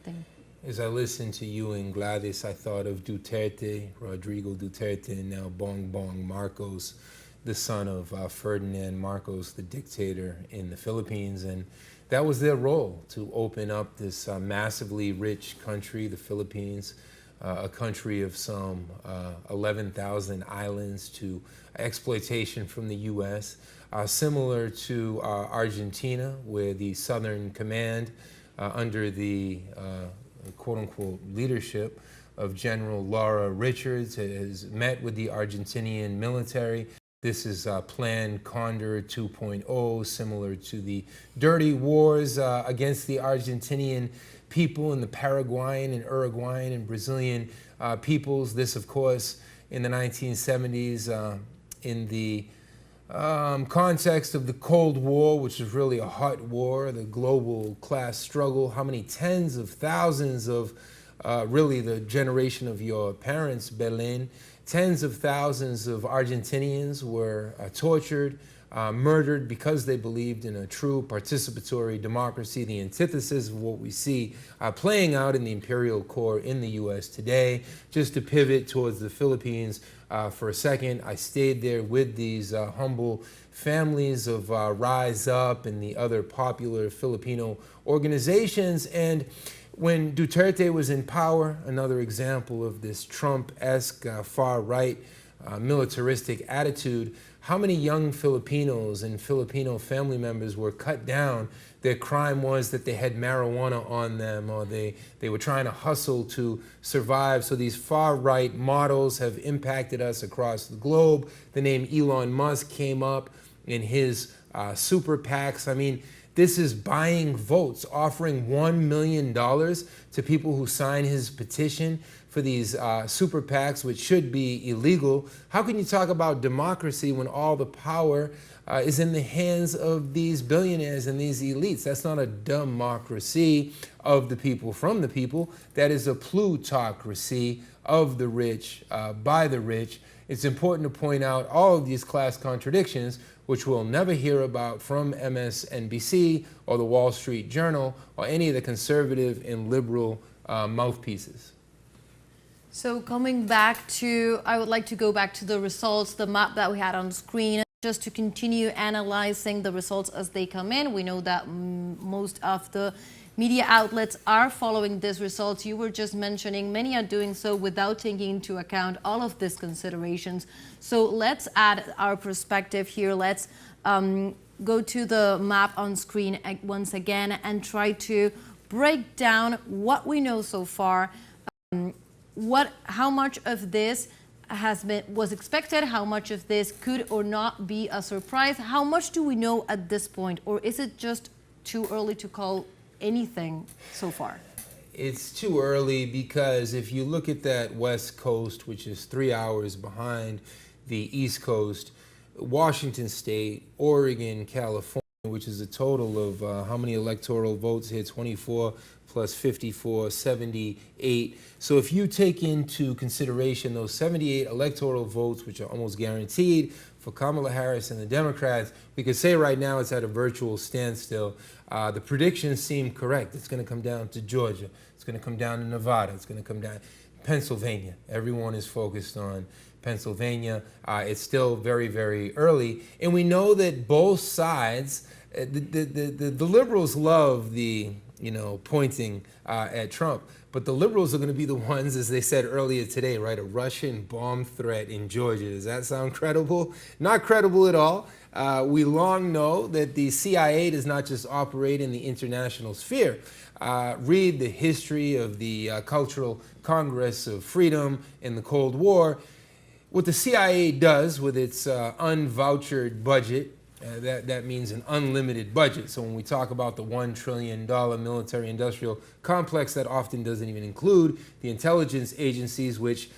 thing? As I listened to you and Gladys, I thought of Duterte, Rodrigo Duterte, and now Bongbong Marcos, the son of Ferdinand Marcos, the dictator in the Philippines. And that was their role, to open up this massively rich country, the Philippines, a country of some 11,000 islands, to exploitation from the U.S., similar to Argentina, where the Southern Command under the quote-unquote leadership of General Laura Richards, has met with the Argentinian military. This is Plan Condor 2.0, similar to the dirty wars against the Argentinian people and the Paraguayan and Uruguayan and Brazilian peoples. This, of course, in the 1970s, in the context of the Cold War, which was really a hot war, the global class struggle, how many tens of thousands of really the generation of your parents, Belen, tens of thousands of Argentinians were tortured, murdered because they believed in a true participatory democracy, the antithesis of what we see playing out in the imperial core in the U.S. today. Just to pivot towards the Philippines for a second, I stayed there with these humble families of Rise Up and the other popular Filipino organizations. And when Duterte was in power, another example of this Trump-esque far-right militaristic attitude, how many young Filipinos and Filipino family members were cut down? Their crime was that they had marijuana on them, or they were trying to hustle to survive. So these far-right models have impacted us across the globe. The name Elon Musk came up in his super PACs. I mean, this is buying votes, offering $1 million to people who sign his petition for these super PACs, which should be illegal. How can you talk about democracy when all the power is in the hands of these billionaires and these elites? That's not a democracy of the people, from the people. That is a plutocracy of the rich, by the rich. It's important to point out all of these class contradictions, which we'll never hear about from MSNBC or the Wall Street Journal or any of the conservative and liberal mouthpieces. So coming back to, I would like to go back to the results, the map that we had on screen, just to continue analyzing the results as they come in. We know that most of the media outlets are following these results. You were just mentioning many are doing so without taking into account all of these considerations. So let's add our perspective here. Let's go to the map on screen once again and try to break down what we know so far. How much of this was expected, how much of this could or not be a surprise, how much do we know at this point, or is it just too early to call anything so far? It's too early because if you look at that West Coast, which is 3 hours behind the East Coast, Washington State, Oregon, California, which is a total of how many electoral votes here, 24 plus 54, 78. So if you take into consideration those 78 electoral votes, which are almost guaranteed for Kamala Harris and the Democrats, we could say right now it's at a virtual standstill. The predictions seem correct. It's going to come down to Georgia. It's going to come down to Nevada. It's going to come down Pennsylvania. Everyone is focused on Pennsylvania. It's still very, very early. And we know that both sides, the liberals love the, pointing at Trump. But the liberals are going to be the ones, as they said earlier today, right? A Russian bomb threat in Georgia. Does that sound credible? Not credible at all. We long know that the CIA does not just operate in the international sphere. Read the history of the Cultural Congress of Freedom in the Cold War. What the CIA does with its unvouchered budget, that means an unlimited budget. So when we talk about the $1 trillion military-industrial complex, that often doesn't even include the intelligence agencies, which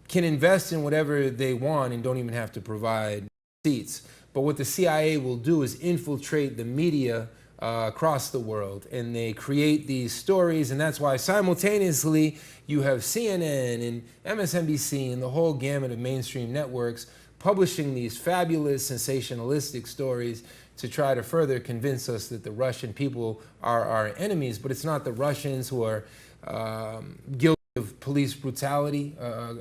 can invest in whatever they want and don't even have to provide seats. But what the CIA will do is infiltrate the media across the world, and they create these stories, and that's why simultaneously you have CNN and MSNBC and the whole gamut of mainstream networks publishing these fabulous, sensationalistic stories to try to further convince us that the Russian people are our enemies. But it's not the Russians who are guilty of police brutality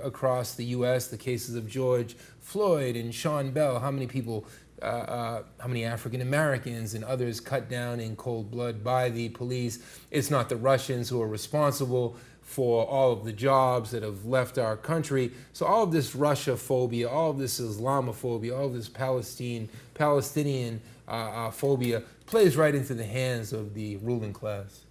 across the U.S., the cases of George Floyd and Sean Bell, how many people, how many African Americans and others cut down in cold blood by the police. It's not the Russians who are responsible for all of the jobs that have left our country. So all of this Russia phobia, all of this Islamophobia, all of this Palestinian phobia plays right into the hands of the ruling class.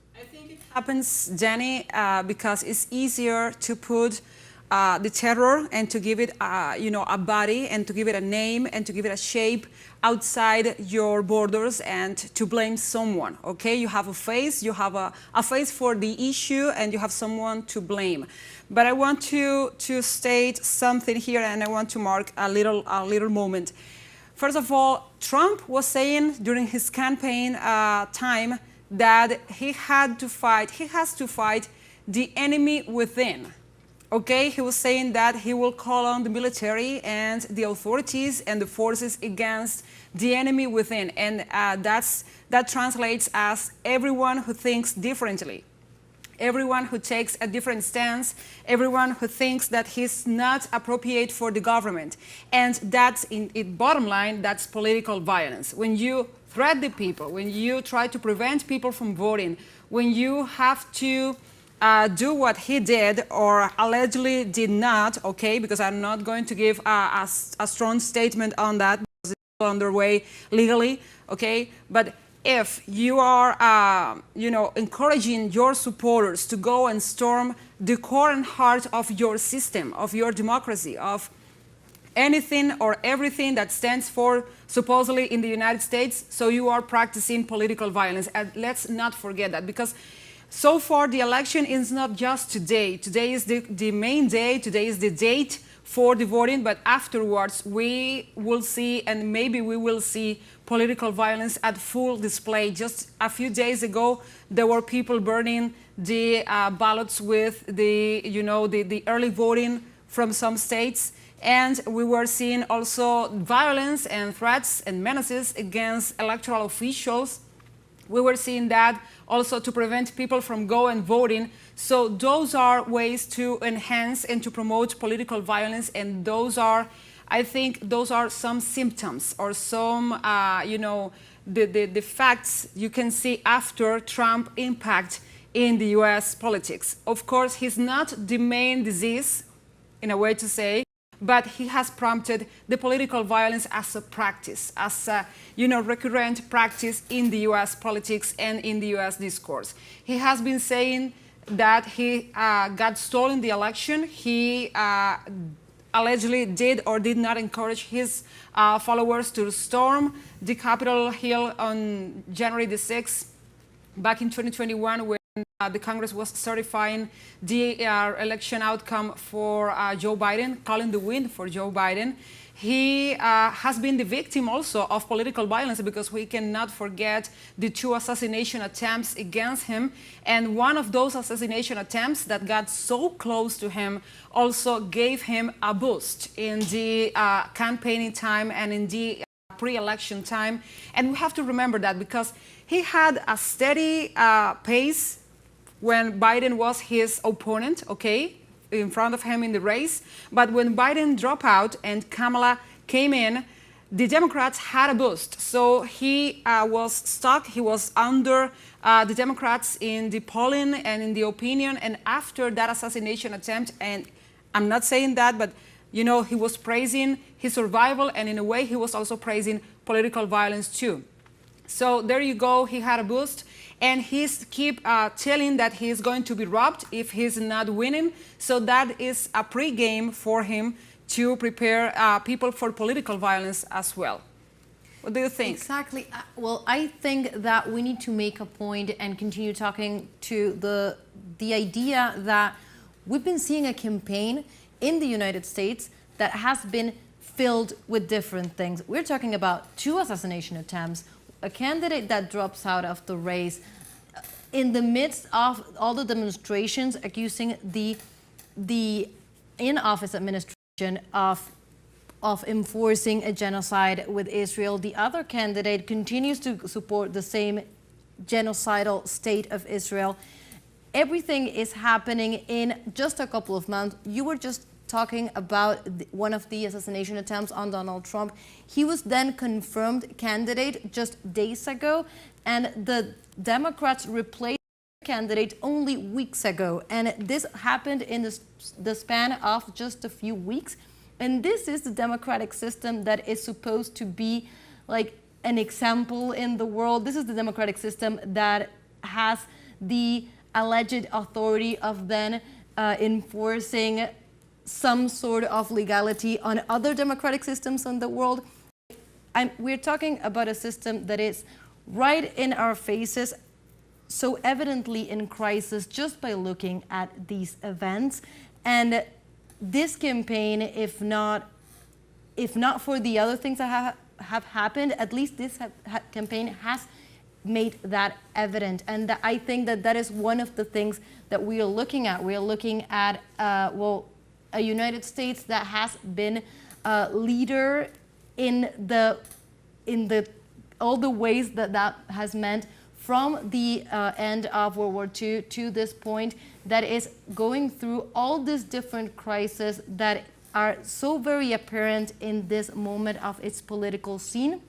happens, Jenny, because it's easier to put the terror and to give it, a body and to give it a name and to give it a shape outside your borders and to blame someone, okay? You have a face, you have a face for the issue and you have someone to blame. But I want to state something here and I want to mark a little moment. First of all, Trump was saying during his campaign time that he has to fight the enemy within. Okay, he was saying that he will call on the military and the authorities and the forces against the enemy within. And that translates as everyone who thinks differently, everyone who takes a different stance, everyone who thinks that he's not appropriate for the government. And that's, in bottom line, that's political violence. When you threat the people, when you try to prevent people from voting, when you have to do what he did or allegedly did not, okay, because I'm not going to give a strong statement on that because it's underway legally, okay, but if you are, encouraging your supporters to go and storm the core and heart of your system, of your democracy, of anything or everything that stands for supposedly in the United States, so you are practicing political violence. And let's not forget that, because so far the election is not just today. Today is the main day, today is the date for the voting, but afterwards we will see, and maybe we will see, political violence at full display. Just a few days ago, there were people burning the ballots with the early voting from some states. And we were seeing also violence and threats and menaces against electoral officials. We were seeing that also to prevent people from going and voting. So those are ways to enhance and to promote political violence, and those are, I think, those are some symptoms or some, the facts you can see after Trump impact in the U.S. politics. Of course, he's not the main disease, in a way to say, but he has prompted the political violence as a practice, as a recurrent practice in the U.S. politics and in the U.S. discourse. He has been saying that he got stolen the election. He allegedly did or did not encourage his followers to storm the Capitol Hill on January the 6th back in 2021 when the Congress was certifying the election outcome for Joe Biden, calling the win for Joe Biden. He has been the victim also of political violence, because we cannot forget the 2 assassination attempts against him. And one of those assassination attempts that got so close to him also gave him a boost in the campaigning time and in the pre-election time. And we have to remember that, because he had a steady pace when Biden was his opponent, okay, in front of him in the race. But when Biden dropped out and Kamala came in, the Democrats had a boost. So he was stuck. He was under the Democrats in the polling and in the opinion. And after that assassination attempt, and I'm not saying that, but he was praising his survival, and in a way he was also praising political violence too. So there you go, he had a boost, and he's keep telling that he's going to be robbed if he's not winning. So that is a pre-game for him to prepare people for political violence as well. What do you think? Exactly. Well, I think that we need to make a point and continue talking to the idea that we've been seeing a campaign in the United States that has been filled with different things. We're talking about 2 assassination attempts, a candidate that drops out of the race in the midst of all the demonstrations accusing the in-office administration of enforcing a genocide with Israel. The other candidate continues to support the same genocidal state of Israel. Everything is happening in just a couple of months. You were just talking about one of the assassination attempts on Donald Trump. He was then confirmed candidate just days ago, and the Democrats replaced the candidate only weeks ago. And this happened in the span of just a few weeks. And this is the democratic system that is supposed to be like an example in the world. This is the democratic system that has the alleged authority of then enforcing some sort of legality on other democratic systems in the world. We're talking about a system that is right in our faces, so evidently in crisis just by looking at these events. And this campaign, if not for the other things that have happened, at least this campaign has made that evident. And I think that that is one of the things that we are looking at. We are looking at, well, a United States that has been a leader in all the ways that has meant from the end of World War II to this point, that is going through all these different crises that are so very apparent in this moment of its political scene,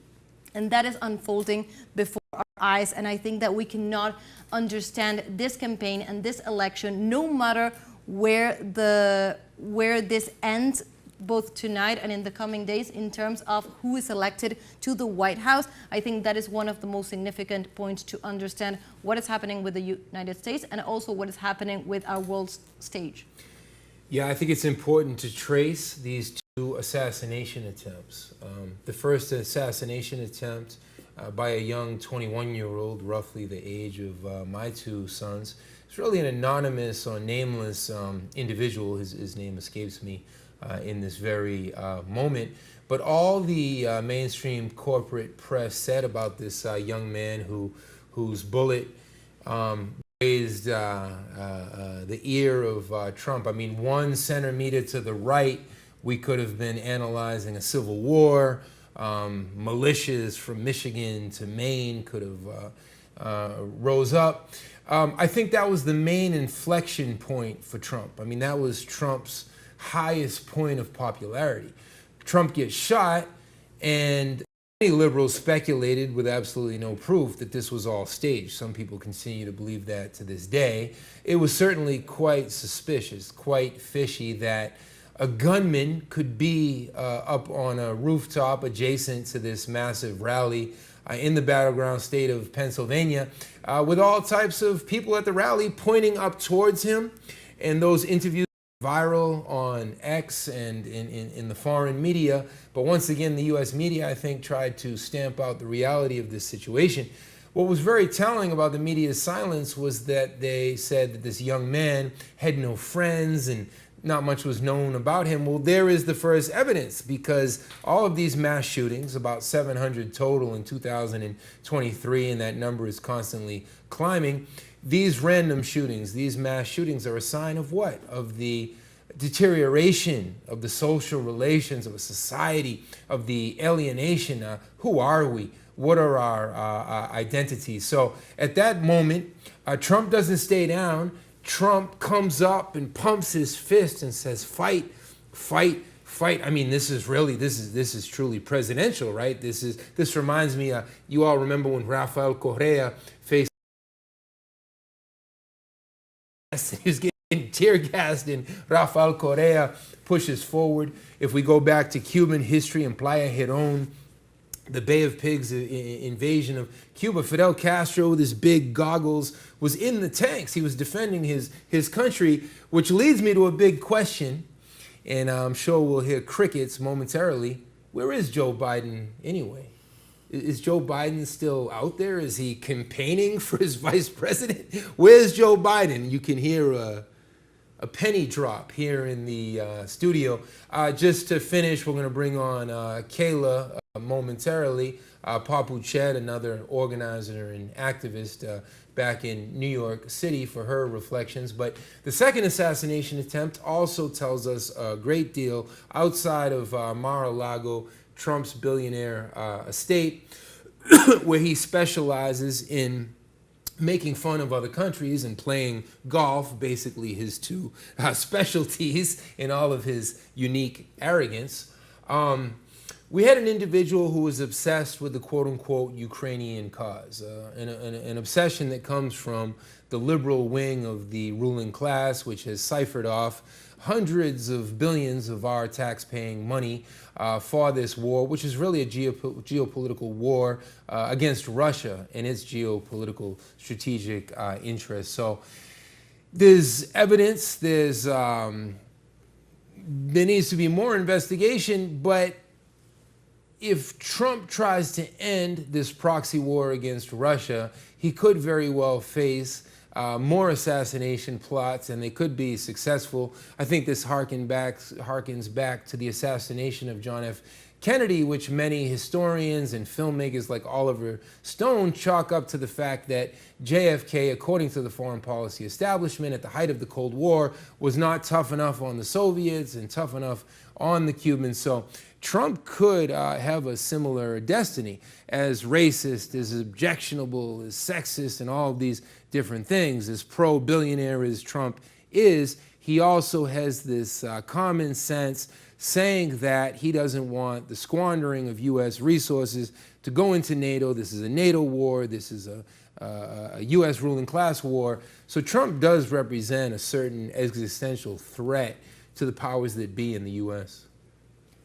and that is unfolding before our eyes. And I think that we cannot understand this campaign and this election, no matter where this ends, both tonight and in the coming days, in terms of who is elected to the White House. I think that is one of the most significant points to understand what is happening with the United States and also what is happening with our world stage. Yeah, I think it's important to trace these two assassination attempts. The first assassination attempt by a young 21-year-old, roughly the age of my two sons. It's really an anonymous or nameless individual. His name escapes me in this very moment. But all the mainstream corporate press said about this young man whose bullet raised the ear of Trump. I mean, 1 centimeter to the right, we could have been analyzing a civil war. Militias from Michigan to Maine could have rose up. I think that was the main inflection point for Trump. I mean, that was Trump's highest point of popularity. Trump gets shot, and many liberals speculated with absolutely no proof that this was all staged. Some people continue to believe that to this day. It was certainly quite suspicious, quite fishy that a gunman could be up on a rooftop adjacent to this massive rally in the battleground state of Pennsylvania with all types of people at the rally pointing up towards him. And those interviews viral on X and in the foreign media. But once again, the US media, I think, tried to stamp out the reality of this situation. What was very telling about the media's silence was that they said that this young man had no friends and not much was known about him. Well, there is the first evidence, because all of these mass shootings, about 700 total in 2023, and that number is constantly climbing. These random shootings, these mass shootings, are a sign of what? Of the deterioration of the social relations of a society, of the alienation. Who are we? What are our identities? So at that moment, Trump doesn't stay down. Trump comes up and pumps his fist and says, fight, fight, fight. I mean, this is truly presidential, right? This reminds me, you all remember when Rafael Correa faced, he was getting tear gassed and Rafael Correa pushes forward. If we go back to Cuban history and Playa Girón, the Bay of Pigs invasion of Cuba, Fidel Castro with his big goggles was in the tanks. He was defending his country, which leads me to a big question, and I'm sure we'll hear crickets momentarily. Where is Joe Biden anyway? Is Joe Biden still out there? Is he campaigning for his vice president? Where's Joe Biden? You can hear a penny drop here in the studio. Just to finish, we're going to bring on Kayla momentarily. Papu Ched, another organizer and activist back in New York City, for her reflections. But the second assassination attempt also tells us a great deal outside of Mar-a-Lago, Trump's billionaire estate, where he specializes in making fun of other countries and playing golf, basically his two specialties in all of his unique arrogance. We had an individual who was obsessed with the quote-unquote Ukrainian cause, an obsession that comes from the liberal wing of the ruling class, which has ciphered off hundreds of billions of our tax-paying money for this war, which is really a geopolitical war against Russia and its geopolitical strategic interests. So There's evidence, there needs to be more investigation, but if Trump tries to end this proxy war against Russia, he could very well face more assassination plots, and they could be successful. I think this harkens back to the assassination of John F. Kennedy, which many historians and filmmakers like Oliver Stone chalk up to the fact that JFK, according to the foreign policy establishment at the height of the Cold War, was not tough enough on the Soviets and tough enough on the Cubans. So Trump could have a similar destiny, as racist, as objectionable, as sexist, and all of these different things. As pro-billionaire as Trump is, he also has this common sense saying that he doesn't want the squandering of U.S. resources to go into NATO. This is a NATO war. This is a U.S. ruling class war. So Trump does represent a certain existential threat to the powers that be in the U.S.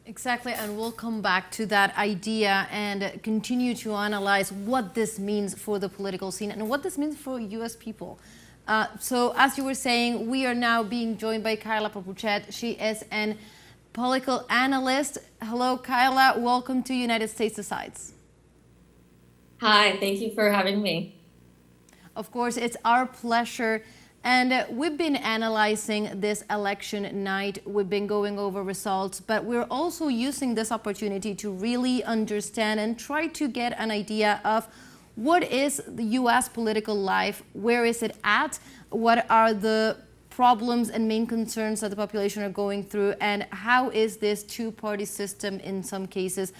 Exactly, and we'll come back to that idea and continue to analyze what this means for the political scene and what this means for U.S. people. So as you were saying, we are now being joined by Kyla Papuchet. She is an political analyst. Hello, Kyla. Welcome to United States Decides. Hi, thank you for having me. Of course, it's our pleasure. And we've been analyzing this election night. We've been going over results, but we're also using this opportunity to really understand and try to get an idea of what is the U.S. political life, where is it at, what are the problems and main concerns that the population are going through, and how is this two-party system in some cases,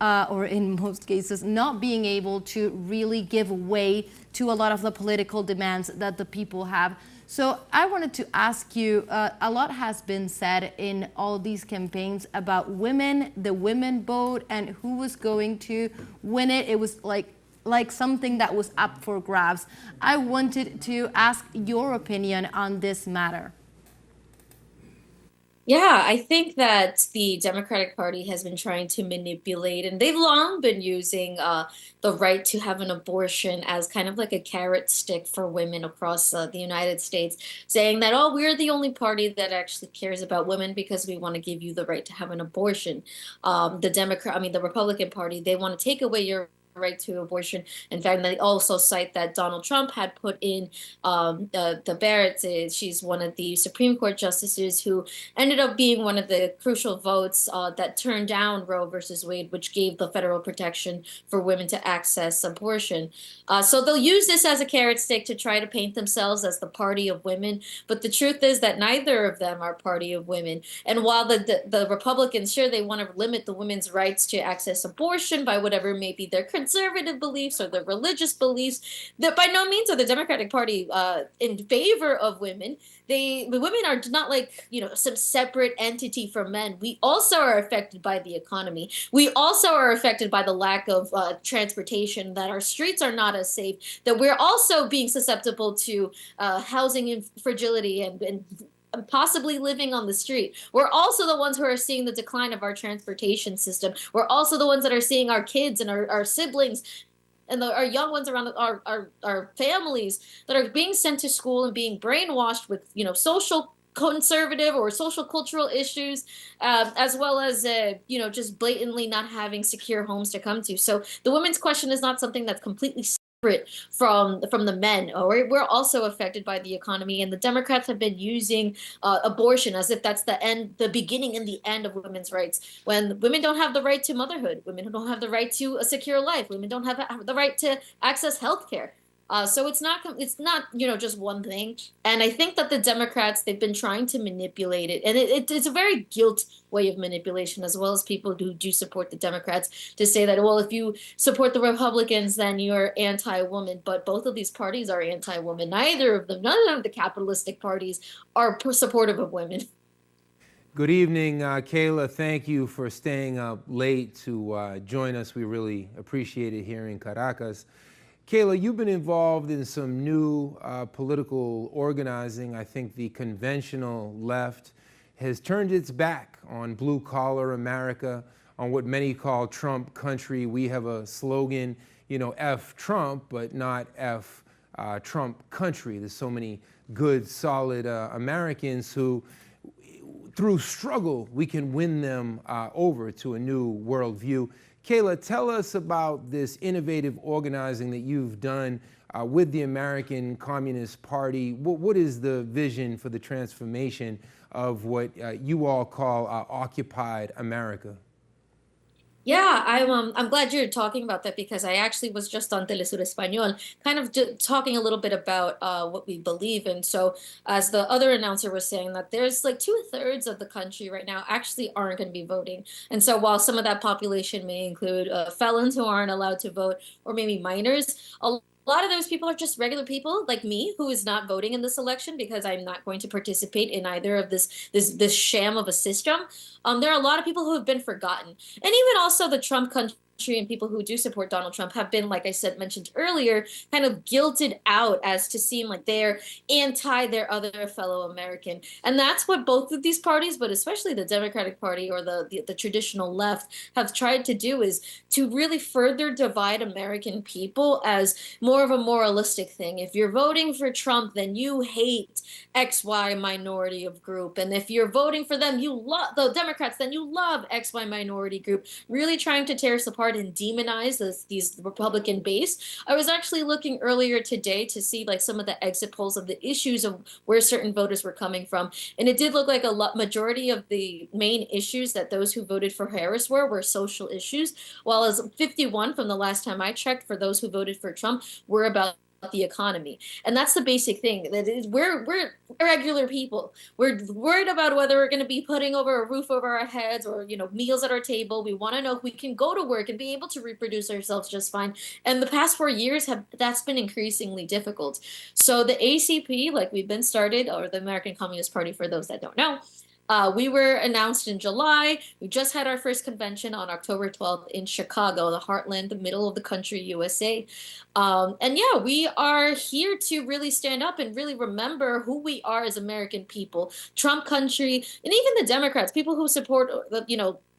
or in most cases, not being able to really give way to a lot of the political demands that the people have. So I wanted to ask you, a lot has been said in all these campaigns about women, the women vote, and who was going to win it. It was like something that was up for grabs. I wanted to ask your opinion on this matter. Yeah, I think that the Democratic Party has been trying to manipulate, and they've long been using the right to have an abortion as kind of like a carrot stick for women across the United States, saying that, oh, we're the only party that actually cares about women because we want to give you the right to have an abortion. The Republican Party, they want to take away your right to abortion. In fact, they also cite that Donald Trump had put in the Barrett. She's one of the Supreme Court justices who ended up being one of the crucial votes that turned down Roe versus Wade, which gave the federal protection for women to access abortion. So they'll use this as a carrot stick to try to paint themselves as the party of women. But the truth is that neither of them are party of women. And while the Republicans, sure, they want to limit the women's rights to access abortion by whatever may be their conservative beliefs or their religious beliefs, that by no means are the Democratic Party in favor of women. The women are not like, some separate entity from men. We also are affected by the economy. We also are affected by the lack of transportation, that our streets are not as safe, that we're also being susceptible to housing fragility and possibly living on the street. We're also the ones who are seeing the decline of our transportation system. We're also the ones that are seeing our kids and our siblings and our young ones around our families that are being sent to school and being brainwashed with, social conservative or social cultural issues, as well as, just blatantly not having secure homes to come to. So the women's question is not something that's completely separate from the men. We're also affected by the economy, and the Democrats have been using abortion as if that's the beginning and the end of women's rights. When women don't have the right to motherhood, women don't have the right to a secure life, women don't have the right to access health care. So it's not just one thing. And I think that the Democrats, they've been trying to manipulate it. And it's a very guilt way of manipulation, as well as people who do support the Democrats, to say that, well, if you support the Republicans, then you're anti-woman. But both of these parties are anti-woman. None of the capitalistic parties are supportive of women. Good evening, Kayla. Thank you for staying up late to join us. We really appreciate it here in Caracas. Kayla, you've been involved in some new political organizing. I think the conventional left has turned its back on blue-collar America, on what many call Trump country. We have a slogan, F Trump, but not F Trump country. There's so many good, solid Americans who, through struggle, we can win them over to a new worldview. Kayla, tell us about this innovative organizing that you've done with the American Communist Party. What is the vision for the transformation of what you all call occupied America? Yeah, I'm glad you're talking about that because I actually was just on TeleSUR Español, kind of talking a little bit about what we believe in. So, as the other announcer was saying, that there's like 2/3 of the country right now actually aren't going to be voting. And so, while some of that population may include felons who aren't allowed to vote, or maybe minors, a lot of those people are just regular people like me who is not voting in this election because I'm not going to participate in either of this sham of a system. There are a lot of people who have been forgotten, and even also the Trump country and people who do support Donald Trump have been, like I said, mentioned earlier, kind of guilted out as to seem like they're anti their other fellow American. And that's what both of these parties, but especially the Democratic Party or the traditional left, have tried to do, is to really further divide American people as more of a moralistic thing. If you're voting for Trump, then you hate XY minority of group. And if you're voting for them, you love the Democrats, then you love XY minority group, really trying to tear us apart and demonize these Republican base. I was actually looking earlier today to see like some of the exit polls of the issues of where certain voters were coming from, and it did look like majority of the main issues that those who voted for Harris were social issues, while as 51 from the last time I checked for those who voted for Trump were about the economy. And that's the basic thing, that is we're regular people. We're worried about whether we're going to be putting over a roof over our heads or meals at our table. We want to know if we can go to work and be able to reproduce ourselves just fine. And the past 4 years that's been increasingly difficult. So the ACP, like we've been started, or the American Communist Party for those that don't know, we were announced in July. We just had our first convention on October 12th in Chicago, the heartland, the middle of the country, USA. And yeah, we are here to really stand up and really remember who we are as American people, Trump country, and even the Democrats, people who support,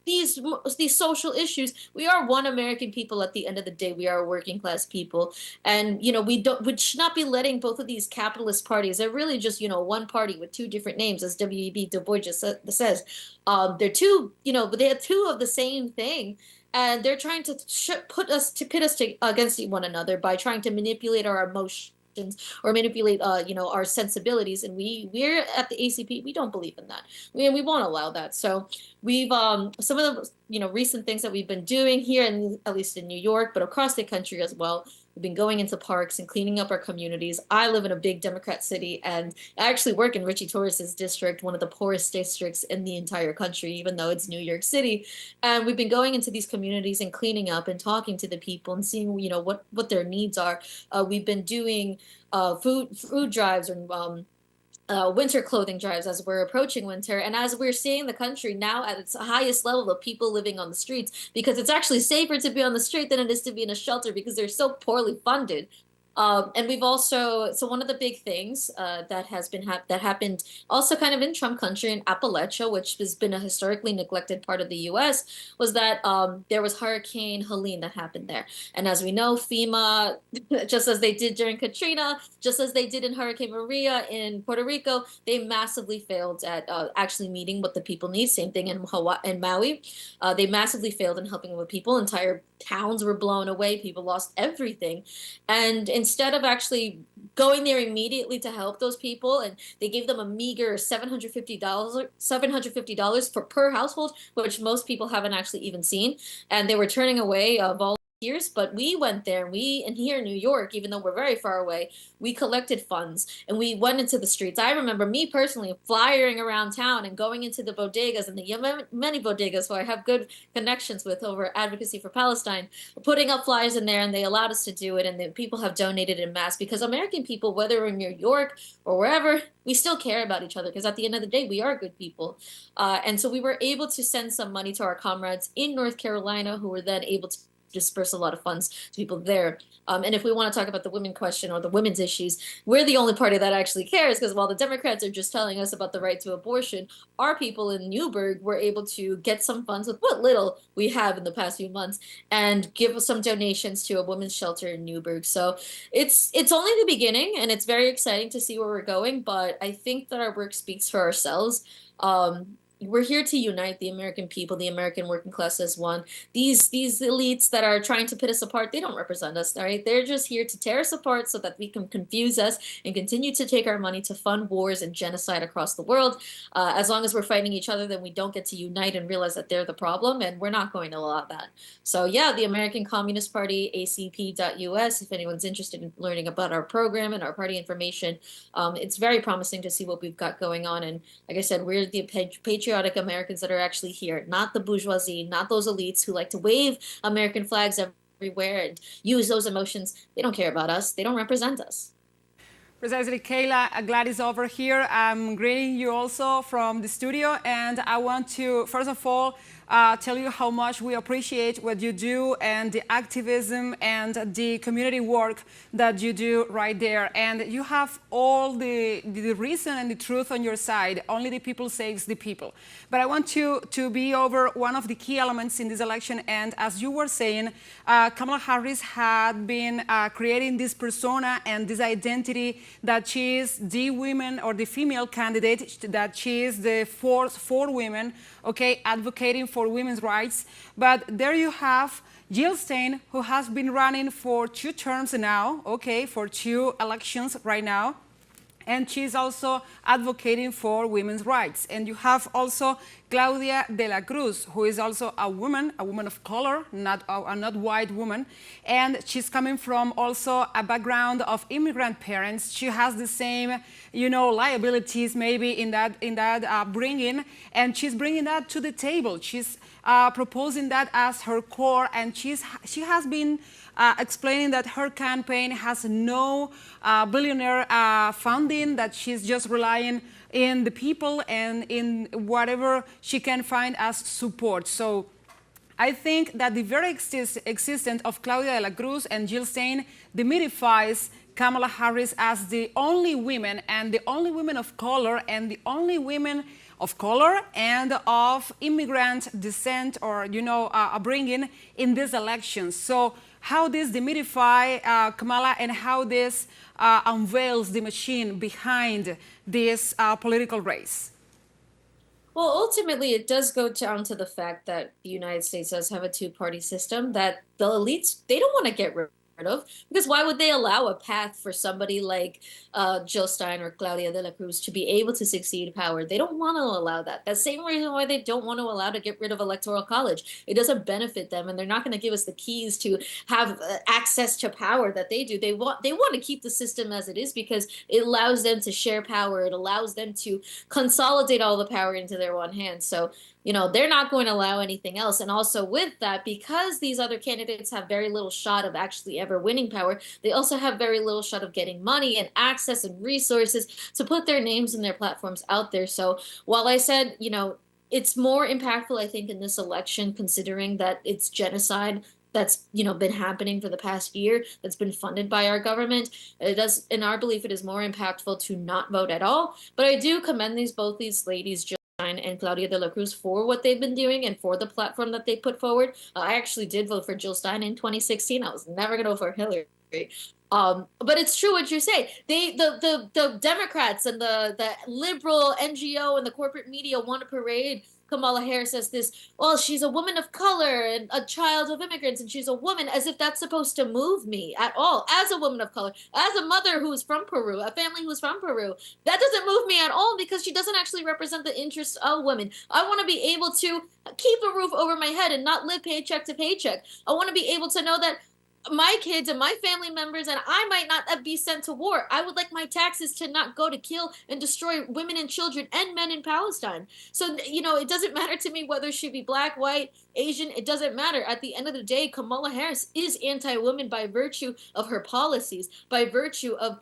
these social issues. We are one American people at the end of the day. We are working class people. And, we should not be letting both of these capitalist parties, they're really just, one party with two different names, as W.E.B. Du Bois just says. They're two, but they are two of the same thing. And they're trying to pit us against one another by trying to manipulate our emotions or manipulate our sensibilities. And we're at the ACP, we don't believe in that. We won't allow that. So we've some of the recent things that we've been doing here, at least in New York, but across the country as well. We've been going into parks and cleaning up our communities. I live in a big Democrat city, and I actually work in Richie Torres's district, one of the poorest districts in the entire country, even though it's New York City. And we've been going into these communities and cleaning up and talking to the people and seeing, what their needs are. We've been doing food drives and winter clothing drives as we're approaching winter, and as we're seeing the country now at its highest level of people living on the streets, because it's actually safer to be on the street than it is to be in a shelter because they're so poorly funded. And we've also, so one of the big things that happened also kind of in Trump country in Appalachia, which has been a historically neglected part of the U.S., was that there was Hurricane Helene that happened there. And as we know, FEMA, just as they did during Katrina, just as they did in Hurricane Maria in Puerto Rico, they massively failed at actually meeting what the people need. Same thing in Maui. They massively failed in helping with people. Entire towns were blown away. People lost everything. And instead of actually going there immediately to help those people, and they gave them a meager $750 per household, which most people haven't actually even seen. And they were turning away volunteers. But we went there, and here in New York, even though we're very far away, we collected funds and we went into the streets. I remember me personally flying around town and going into the bodegas, and the many bodegas who I have good connections with over advocacy for Palestine, putting up flyers in there, and they allowed us to do it. And the people have donated in mass because American people, whether in New York or wherever, we still care about each other because at the end of the day, we are good people. And so we were able to send some money to our comrades in North Carolina who were then able to disperse a lot of funds to people there. And if we want to talk about the women question or the women's issues, we're the only party that actually cares, because while the Democrats are just telling us about the right to abortion, our people in Newburgh were able to get some funds with what little we have in the past few months and give some donations to a women's shelter in Newburgh. So it's only the beginning, and it's very exciting to see where we're going, but I think that our work speaks for ourselves. We're here to unite the American people, the American working class as one. These elites that are trying to put us apart, they don't represent us, right? They're just here to tear us apart so that we can confuse us and continue to take our money to fund wars and genocide across the world. As long as we're fighting each other, then we don't get to unite and realize that they're the problem, and we're not going to allow that. So yeah, the American Communist Party, acp.us, if anyone's interested in learning about our program and our party information, it's very promising to see what we've got going on. And like I said, we're the patriotic Americans that are actually here, not the bourgeoisie, not those elites who like to wave American flags everywhere and use those emotions. They don't care about us. They don't represent us. Precisely, Kayla. Gladys over here. I'm greeting you also from the studio, and I want to, first of all, tell you how much we appreciate what you do and the activism and the community work that you do right there. And you have all the reason and the truth on your side. Only the people saves the people. But I want to be over one of the key elements in this election. And as you were saying, Kamala Harris had been creating this persona and this identity that she is the women or the female candidate, that she is the force for women, okay, advocating for women's rights. But there you have Jill Stein, who has been running for 2 terms now, okay, for 2 elections right now. And she's also advocating for women's rights. And you have also Claudia de la Cruz, who is also a woman of color, not white woman. And she's coming from also a background of immigrant parents. She has the same, liabilities maybe in that bringing, and she's bringing that to the table. She's proposing that as her core, and she has been explaining that her campaign has no billionaire funding, that she's just relying in the people and in whatever she can find as support. So I think that the very existence of Claudia de la Cruz and Jill Stein demythifies Kamala Harris as the only women, and the only women of color, and the only women of color and of immigrant descent or, upbringing in these elections. So how this demythify Kamala, and how this unveils the machine behind this political race? Well, ultimately, it does go down to the fact that the United States does have a 2-party system that the elites, they don't want to get rid of, because why would they allow a path for somebody like Jill Stein or Claudia de la Cruz to be able to succeed in power? They don't want to allow that. That's the same reason why they don't want to allow to get rid of Electoral College. It doesn't benefit them, and they're not going to give us the keys to have access to power that they do. They want to keep the system as it is because it allows them to share power. It allows them to consolidate all the power into their one hand. So they're not going to allow anything else. And also with that, because these other candidates have very little shot of actually ever winning power, they also have very little shot of getting money and access and resources to put their names and their platforms out there. So while I said, it's more impactful, I think, in this election, considering that it's genocide that's been happening for the past year, that's been funded by our government. It does, in our belief, it is more impactful to not vote at all. But I do commend both these ladies, Jill Stein and Claudia de la Cruz, for what they've been doing and for the platform that they put forward. I actually did vote for Jill Stein in 2016. I was never going to vote for Hillary. But it's true what you say. The Democrats and the liberal NGO and the corporate media want to parade Kamala Harris as this, well, she's a woman of color and a child of immigrants, and she's a woman, as if that's supposed to move me at all. As a woman of color, as a mother who's from Peru, a family who's from Peru, that doesn't move me at all, because she doesn't actually represent the interests of women. I want to be able to keep a roof over my head and not live paycheck to paycheck. I want to be able to know that my kids and my family members and I might not be sent to war. I would like my taxes to not go to kill and destroy women and children and men in Palestine. So, it doesn't matter to me whether she be black, white, Asian. It doesn't matter. At the end of the day, Kamala Harris is anti-women by virtue of her policies, by virtue of,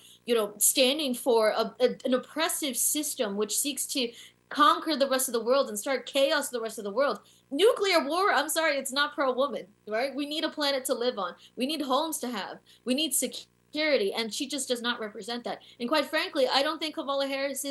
standing for an oppressive system which seeks to conquer the rest of the world and start chaos the rest of the world. Nuclear war, I'm sorry, it's not pro-woman, right? We need a planet to live on. We need homes to have. We need security, and she just does not represent that. And quite frankly, I don't think Kamala Harris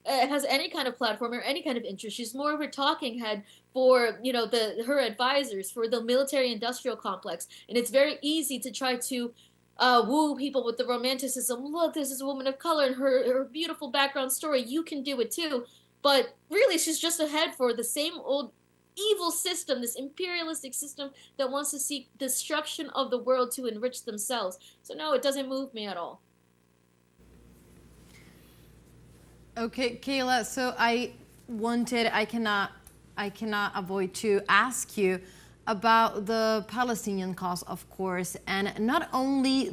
has any kind of platform or any kind of interest. She's more of a talking head for, you know, her advisors, for the military-industrial complex. And it's very easy to try to woo people with the romanticism. Look, this is a woman of color and her beautiful background story. You can do it too. But really, she's just a head for the same old evil system, this imperialistic system that wants to seek destruction of the world to enrich themselves. So no, it doesn't move me at all. Okay, Kayla, so I cannot avoid to ask you about the Palestinian cause, of course, and not only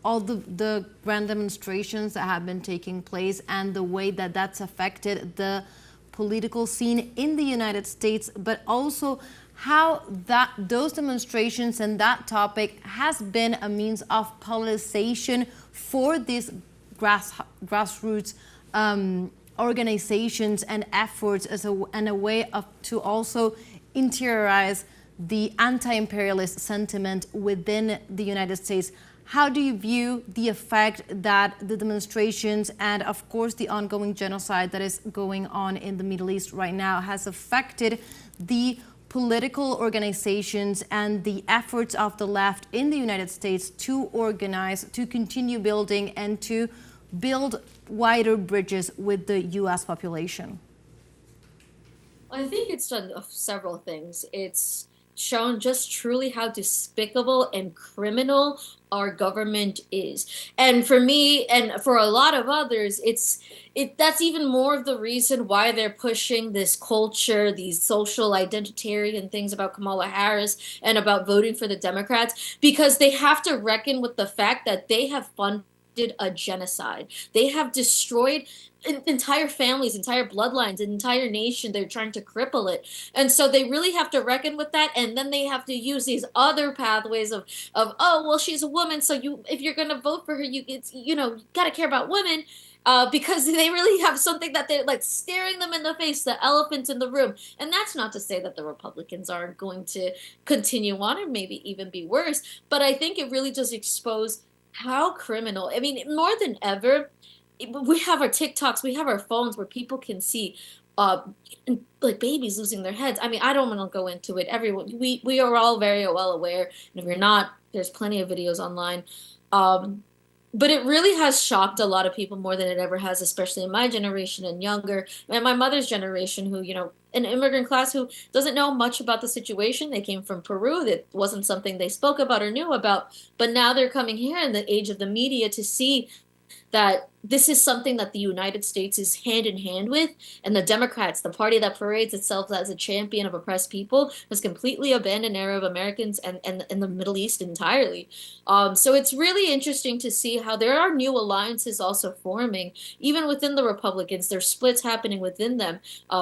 all the grand demonstrations that have been taking place and the way that that's affected the political scene in the United States, but also how those demonstrations and that topic has been a means of politicization for these grassroots organizations and efforts and a way to also interiorize the anti-imperialist sentiment within the United States. How do you view the effect that the demonstrations and, of course, the ongoing genocide that is going on in the Middle East right now has affected the political organizations and the efforts of the left in the United States to organize, to continue building, and to build wider bridges with the U.S. population? I think it's done several things. It's shown just truly how despicable and criminal our government is. And for me and for a lot of others, that's even more of the reason why they're pushing this culture, these social identitarian things about Kamala Harris and about voting for the Democrats, because they have to reckon with the fact that they have funded a genocide. They have destroyed entire families, entire bloodlines, an entire nation. They're trying to cripple it. And so they really have to reckon with that. And then they have to use these other pathways of oh, well, she's a woman, so if you're going to vote for her, you got to care about women. Because they really have something that they're like staring them in the face, the elephant in the room. And that's not to say that the Republicans aren't going to continue on and maybe even be worse. But I think it really does expose how criminal. I mean, more than ever, we have our TikToks, we have our phones where people can see like babies losing their heads. I mean, I don't want to go into it. Everyone, we are all very well aware. And if you're not, there's plenty of videos online. But it really has shocked a lot of people more than it ever has, especially in my generation and younger, and my mother's generation, who, an immigrant class who doesn't know much about the situation. They came from Peru. That wasn't something they spoke about or knew about. But now they're coming here in the age of the media to see that this is something that the United States is hand in hand with, and the Democrats, the party that parades itself as a champion of oppressed people, has completely abandoned Arab Americans and the Middle East entirely. So it's really interesting to see how there are new alliances also forming, even within the Republicans. There's splits happening within them.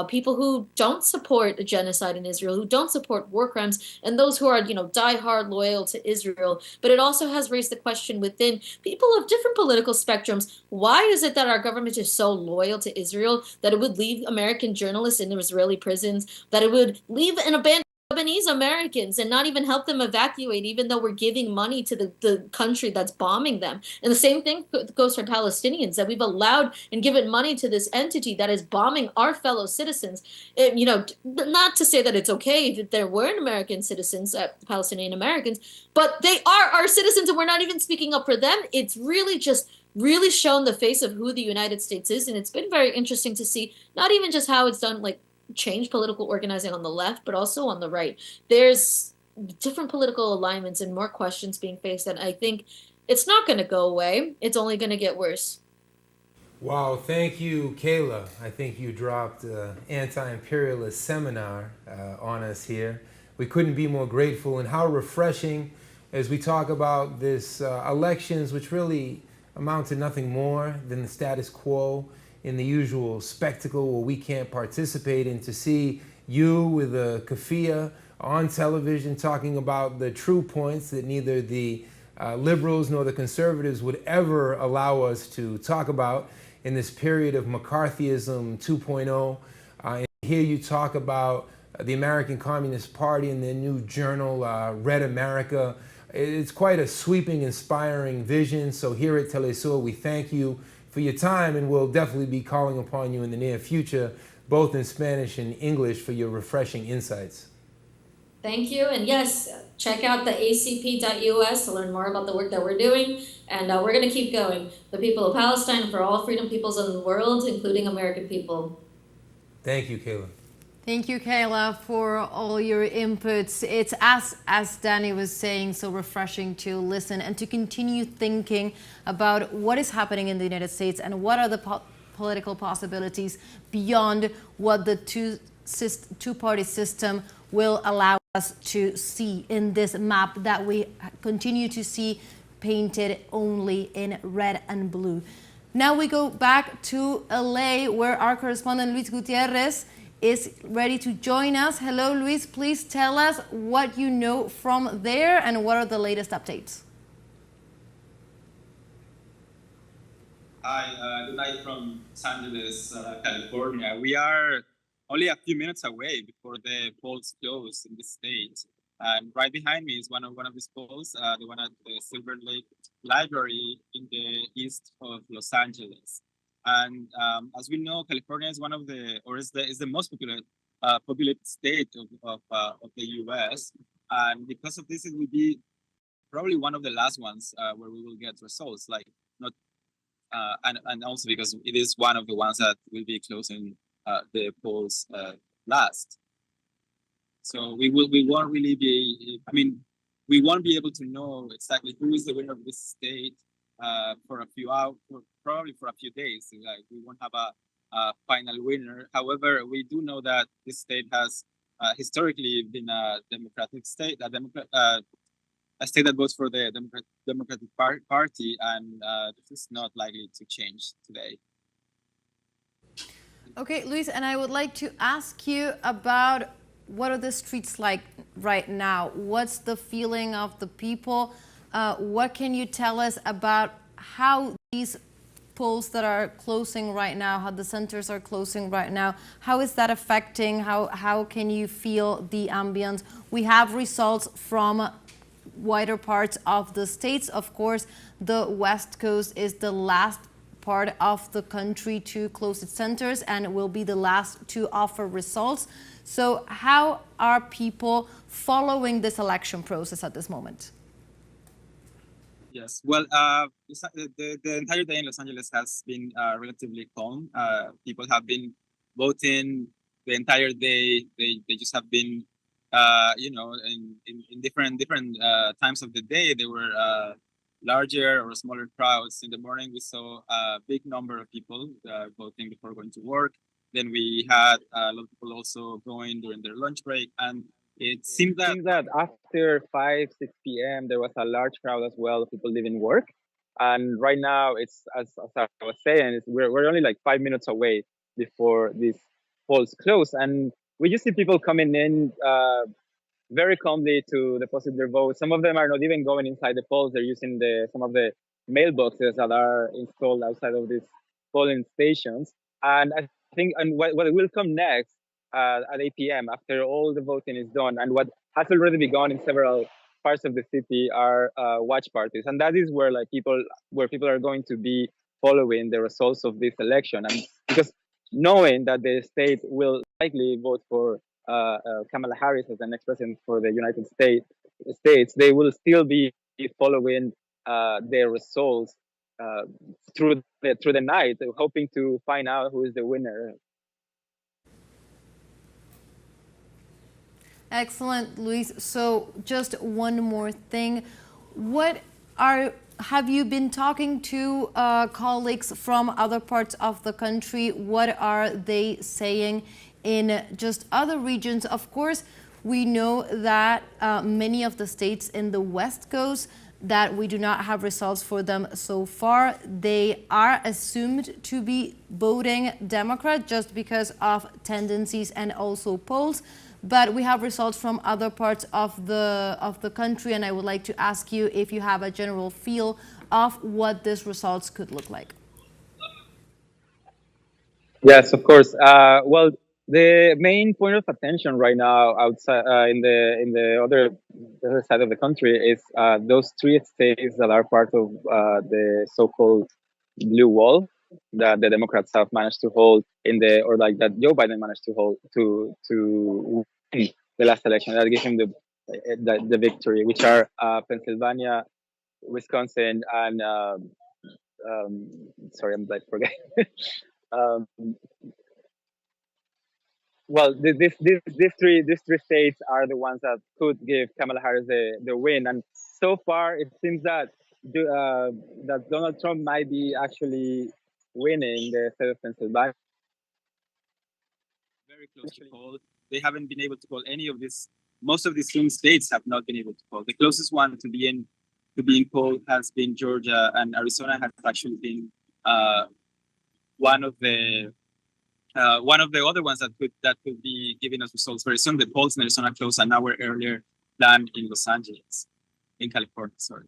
People who don't support a genocide in Israel, who don't support war crimes, and those who are, diehard loyal to Israel. But it also has raised the question within people of different political spectrums. Why is it that our government is so loyal to Israel that it would leave American journalists in Israeli prisons, that it would leave and abandon Lebanese Americans and not even help them evacuate, even though we're giving money to the country that's bombing them? And the same thing goes for Palestinians, that we've allowed and given money to this entity that is bombing our fellow citizens. Not to say that it's okay if there weren't American citizens, Palestinian Americans, but they are our citizens and we're not even speaking up for them. It's really shown the face of who the United States is. And it's been very interesting to see not even just how it's done, like change political organizing on the left, but also on the right. There's different political alignments and more questions being faced. And I think it's not going to go away. It's only going to get worse. Wow, thank you, Kayla. I think you dropped an anti-imperialist seminar on us here. We couldn't be more grateful, and how refreshing as we talk about this elections, which really amount to nothing more than the status quo in the usual spectacle where we can't participate in, to see you with a keffiyeh on television talking about the true points that neither the liberals nor the conservatives would ever allow us to talk about. in this period of McCarthyism 2.0. And hear you talk about the American Communist Party and their new journal, Red America. It's quite a sweeping, inspiring vision. So here at TeleSUR, we thank you for your time, and we'll definitely be calling upon you in the near future, both in Spanish and English, for your refreshing insights. Thank you. And yes, check out the acp.us to learn more about the work that we're doing. And we're going to keep going. The people of Palestine, for all freedom peoples in the world, including American people. Thank you, Kayla. Thank you, Kayla, for all your inputs. It's, as Danny was saying, so refreshing to listen and to continue thinking about what is happening in the United States and what are the political possibilities beyond what the two-party system will allow us to see in this map that we continue to see painted only in red and blue. Now we go back to LA, where our correspondent Luis Gutierrez is ready to join us. Hello, Luis. Please tell us what you know from there and what are the latest updates. Hi, good night from Los Angeles, California. We are only a few minutes away before the polls close in the state. And right behind me is one of these polls, the one at the Silver Lake Library in the east of Los Angeles. And as we know, California is one of the, or is the most populated state of the U.S. And because of this, it will be probably one of the last ones where we will get results. Like not, and also because it is one of the ones that will be closing the polls last. So we won't really be. I mean, we won't be able to know exactly who is the winner of this state for a few hours, probably for a few days. Like we won't have a final winner. However, we do know that this state has historically been a democratic state, a state that votes for the Democratic Party, and this is not likely to change today. Okay, Luis, and I would like to ask you about what are the streets like right now? What's the feeling of the people? What can you tell us about how these polls that are closing right now, how the centers are closing right now, how is that affecting? How can you feel the ambience? We have results from wider parts of the states. Of course, the West Coast is the last part of the country to close its centers and will be the last to offer results. So how are people following this election process at this moment? Yes, well, the entire day in Los Angeles has been relatively calm. People have been voting the entire day. They just have been, in different times of the day. There were larger or smaller crowds. In the morning, we saw a big number of people voting before going to work. Then we had a lot of people also going during their lunch break. And it seemed that after 5, 6 p.m., there was a large crowd as well of people leaving work. And right now, it's as I was saying, we're only like 5 minutes away before these polls close. And we just see people coming in very calmly to deposit their votes. Some of them are not even going inside the polls. They're using some of the mailboxes that are installed outside of these polling stations. And I think what will come next at 8 p.m. after all the voting is done, and what has already begun in several parts of the city are watch parties, and that is where people are going to be following the results of this election, and because knowing that the state will likely vote for Kamala Harris as the next president for the United States, they will still be following their results through the night, hoping to find out who is the winner. Excellent, Luis. So just one more thing. Have you been talking to colleagues from other parts of the country? What are they saying in just other regions? Of course, we know that many of the states in the West Coast that we do not have results for them so far. They are assumed to be voting Democrat just because of tendencies and also polls. But we have results from other parts of the country, and I would like to ask you if you have a general feel of what these results could look like. Yes, of course. Well, the main point of attention right now outside the other side of the country is those three states that are part of the so-called blue wall that the Democrats have managed to hold or like that Joe Biden managed to hold to win the last election that gave him the victory, which are Pennsylvania, Wisconsin, and sorry, I'm like forgetting. um, Well, these three states are the ones that could give Kamala Harris the win, and so far it seems that that Donald Trump might be actually winning the state of Pennsylvania. Very close to poll. They haven't been able to poll any of these. Most of these swing states have not been able to poll. The closest one to being polled has been Georgia, and Arizona has actually been one of the other ones that could be giving us results very soon. The polls in Arizona closed an hour earlier than in Los Angeles, in California. Sorry.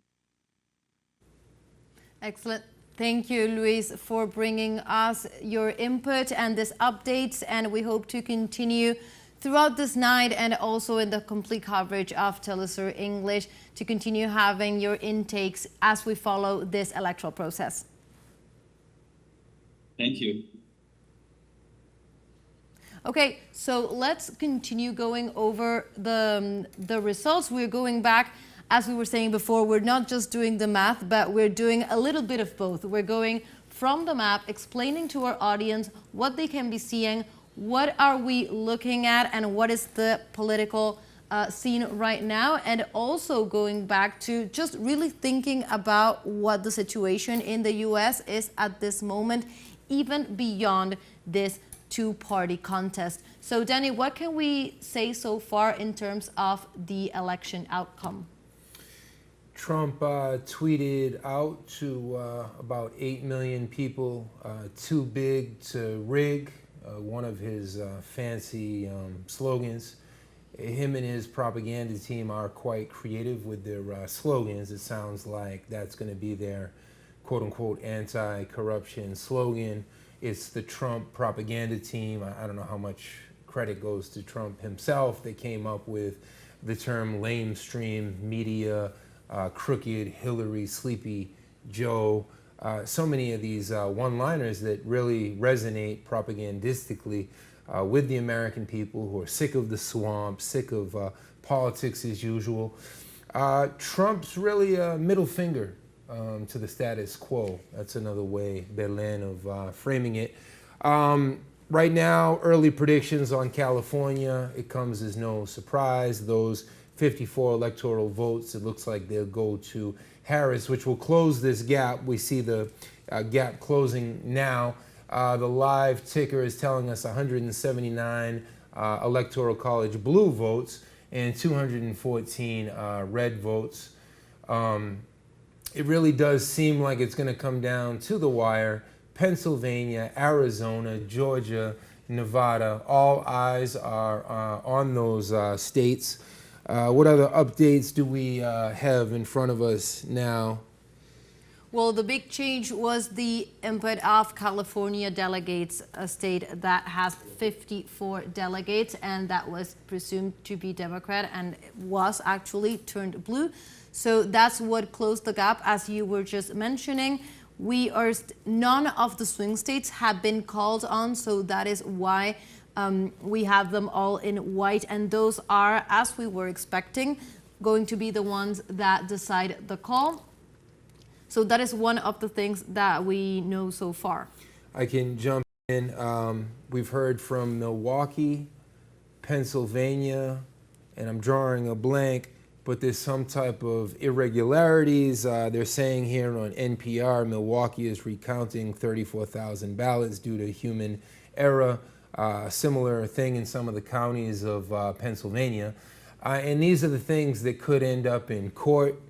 Excellent. Thank you, Luis, for bringing us your input and this updates. And we hope to continue throughout this night and also in the complete coverage of TeleSUR English to continue having your intakes as we follow this electoral process. Thank you. Okay, so let's continue going over the results. We're going back, as we were saying before, we're not just doing the math, but we're doing a little bit of both. We're going from the map, explaining to our audience what they can be seeing, what are we looking at, and what is the political scene right now, and also going back to just really thinking about what the situation in the US is at this moment, even beyond this two-party contest. So, Danny, what can we say so far in terms of the election outcome? Trump tweeted out to about 8 million people, too big to rig, one of his fancy slogans. Him and his propaganda team are quite creative with their slogans. It sounds like that's going to be their quote-unquote anti-corruption slogan. It's the Trump propaganda team. I don't know how much credit goes to Trump himself. They came up with the term lamestream media, crooked Hillary, sleepy Joe. So many of these one-liners that really resonate propagandistically with the American people who are sick of the swamp, sick of politics as usual. Trump's really a middle finger to the status quo. That's another way, Belen, of framing it. Right now, early predictions on California, it comes as no surprise. Those 54 electoral votes, it looks like they'll go to Harris, which will close this gap. We see the gap closing now. The live ticker is telling us 179 Electoral College blue votes and 214 red votes. It really does seem like it's going to come down to the wire. Pennsylvania, Arizona, Georgia, Nevada, all eyes are on those states. What other updates do we have in front of us now? Well, the big change was the input of California delegates, a state that has 54 delegates, and that was presumed to be Democrat and was actually turned blue. So that's what closed the gap, as you were just mentioning. None of the swing states have been called on, so that is why we have them all in white, and those are, as we were expecting, going to be the ones that decide the call. So that is one of the things that we know so far. I can jump in. We've heard from Milwaukee, Pennsylvania, and I'm drawing a blank, but there's some type of irregularities. They're saying here on NPR, Milwaukee is recounting 34,000 ballots due to human error. Similar thing in some of the counties of Pennsylvania. And these are the things that could end up in court,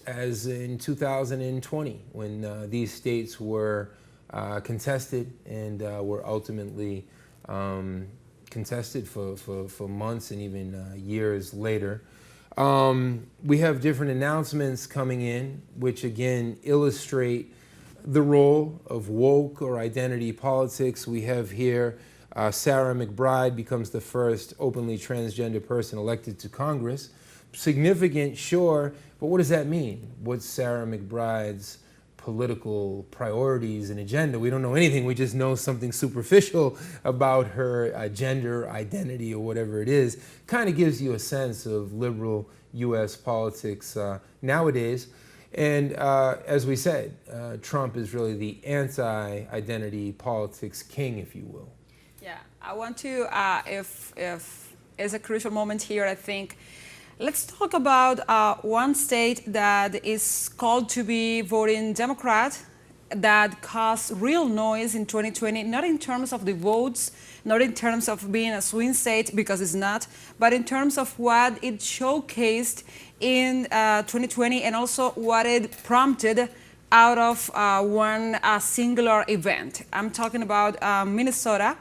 as in 2020, when these states were contested and were ultimately contested for months and even years later. We have different announcements coming in, which again illustrate the role of woke or identity politics. We have here Sarah McBride becomes the first openly transgender person elected to Congress. Significant, sure, but what does that mean? What's Sarah McBride's political priorities and agenda? We don't know anything. We just know something superficial about her gender identity or whatever it is. Kind of gives you a sense of liberal U.S. politics nowadays. And as we said, Trump is really the anti-identity politics king, if you will. Yeah, I want to, if it's a crucial moment here, I think, let's talk about one state that is called to be voting Democrat, that caused real noise in 2020, not in terms of the votes, not in terms of being a swing state, because it's not, but in terms of what it showcased in 2020 and also what it prompted out of one singular event. I'm talking about Minnesota.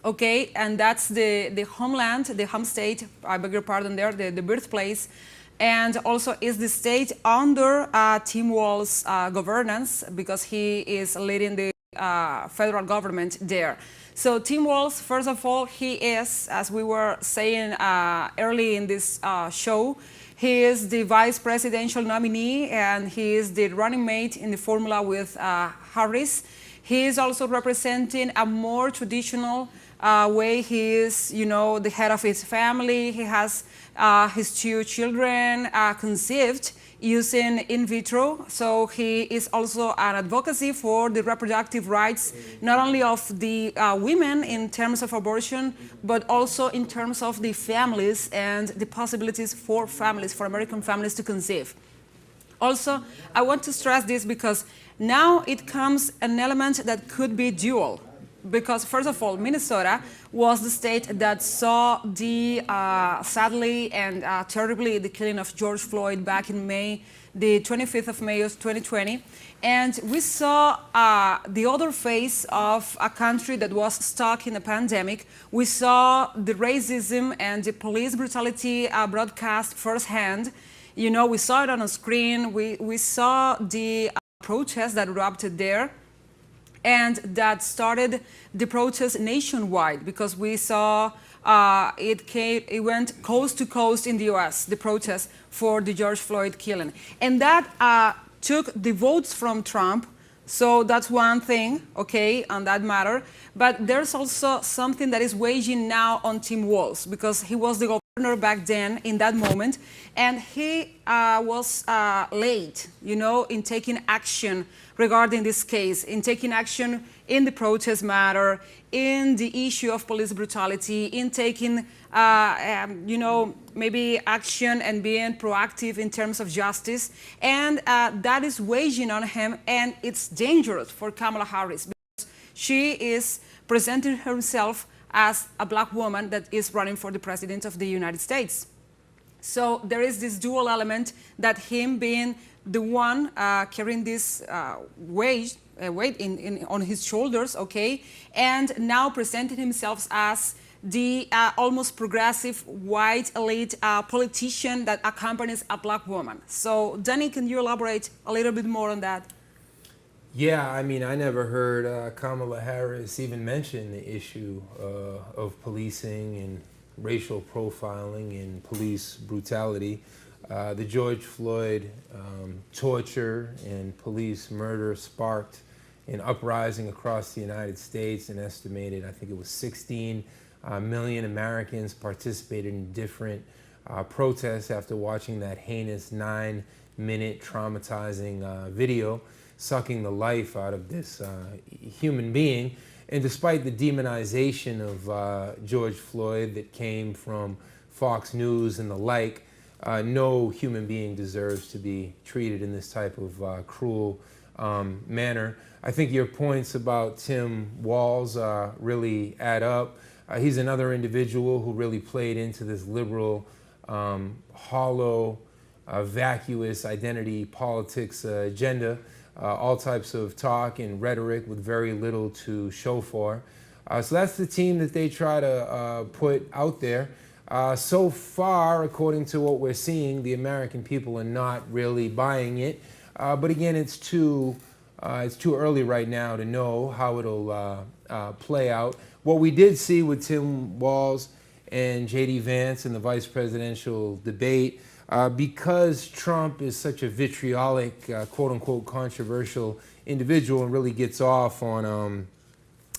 Okay, and that's the homeland, the home state, I beg your pardon there, the birthplace, and also is the state under Tim Walz's governance, because he is leading the federal government there. So Tim Walz, first of all, he is, as we were saying early in this show, he is the vice presidential nominee and he is the running mate in the formula with Harris. He is also representing a more traditional way. He is, you know, the head of his family. He has his 2 children conceived using in vitro. So he is also an advocacy for the reproductive rights, not only of the women in terms of abortion, but also in terms of the families and the possibilities for families, for American families to conceive. Also, I want to stress this because now it comes an element that could be dual. Because first of all, Minnesota was the state that saw the, sadly and terribly, the killing of George Floyd back in May, the 25th of May of 2020. And we saw the other face of a country that was stuck in a pandemic. We saw the racism and the police brutality broadcast firsthand. You know, we saw it on a screen. We saw the protests that erupted there. And that started the protest nationwide, because we saw it went coast to coast in the US, the protest for the George Floyd killing. And that took the votes from Trump. So that's one thing, okay, on that matter. But there's also something that is waging now on Tim Walz, because he was the governor back then in that moment. And he was late, you know, in taking action regarding this case, in taking action in the protest matter, in the issue of police brutality, in taking, you know, maybe action and being proactive in terms of justice. And that is weighing on him, and it's dangerous for Kamala Harris, because she is presenting herself as a black woman that is running for the president of the United States. So there is this dual element, that him being the one carrying this weight on his shoulders, okay, and now presenting himself as the almost progressive white elite politician that accompanies a black woman. So Danny, can you elaborate a little bit more on that? Yeah, I mean, I never heard Kamala Harris even mention the issue of policing and racial profiling and police brutality. The George Floyd torture and police murder sparked an uprising across the United States, and estimated, I think it was 16 million Americans participated in different protests after watching that heinous 9-minute traumatizing video, sucking the life out of this human being. And despite the demonization of George Floyd that came from Fox News and the like, no human being deserves to be treated in this type of cruel manner. I think your points about Tim Walz really add up. He's another individual who really played into this liberal, hollow, vacuous identity politics agenda. All types of talk and rhetoric with very little to show for. So that's the team that they try to put out there. So far, according to what we're seeing, the American people are not really buying it. But again, it's too It's too early right now to know how it'll play out. What we did see with Tim Walz and J.D. Vance in the vice presidential debate, because Trump is such a vitriolic, quote-unquote, controversial individual and really gets off on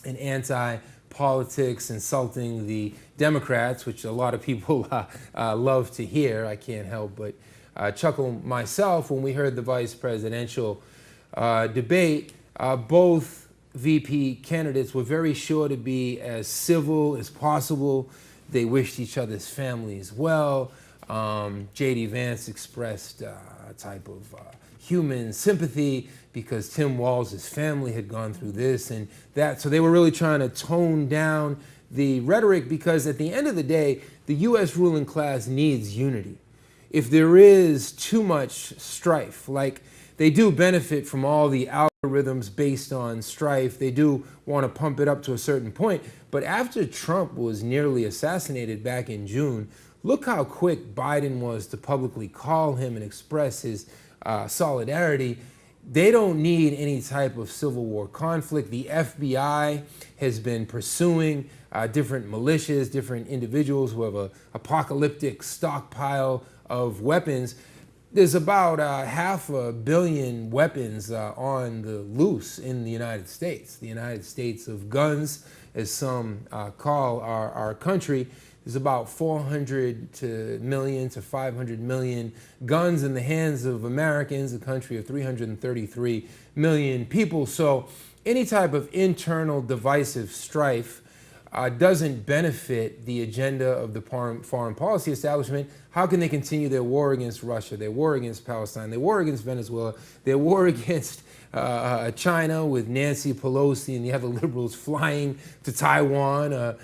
an anti-politics, insulting the Democrats, which a lot of people love to hear. I can't help but chuckle myself when we heard the vice presidential debate. Both VP candidates were very sure to be as civil as possible. They wished each other's families well. J.D. Vance expressed a type of human sympathy because Tim Walz's family had gone through this and that. So they were really trying to tone down the rhetoric, because at the end of the day, the U.S. ruling class needs unity. If there is too much strife, like they do benefit from all the algorithms based on strife, they do want to pump it up to a certain point. But after Trump was nearly assassinated back in June, look how quick Biden was to publicly call him and express his solidarity. They don't need any type of civil war conflict. The FBI has been pursuing different militias, different individuals who have an apocalyptic stockpile of weapons. There's about 500 million weapons on the loose in the United States. The United States of guns, as some call our country. There's about 400 million to 500 million guns in the hands of Americans, a country of 333 million people. So any type of internal divisive strife doesn't benefit the agenda of the foreign policy establishment. How can they continue their war against Russia, their war against Palestine, their war against Venezuela, their war against China with Nancy Pelosi and the other liberals flying to Taiwan,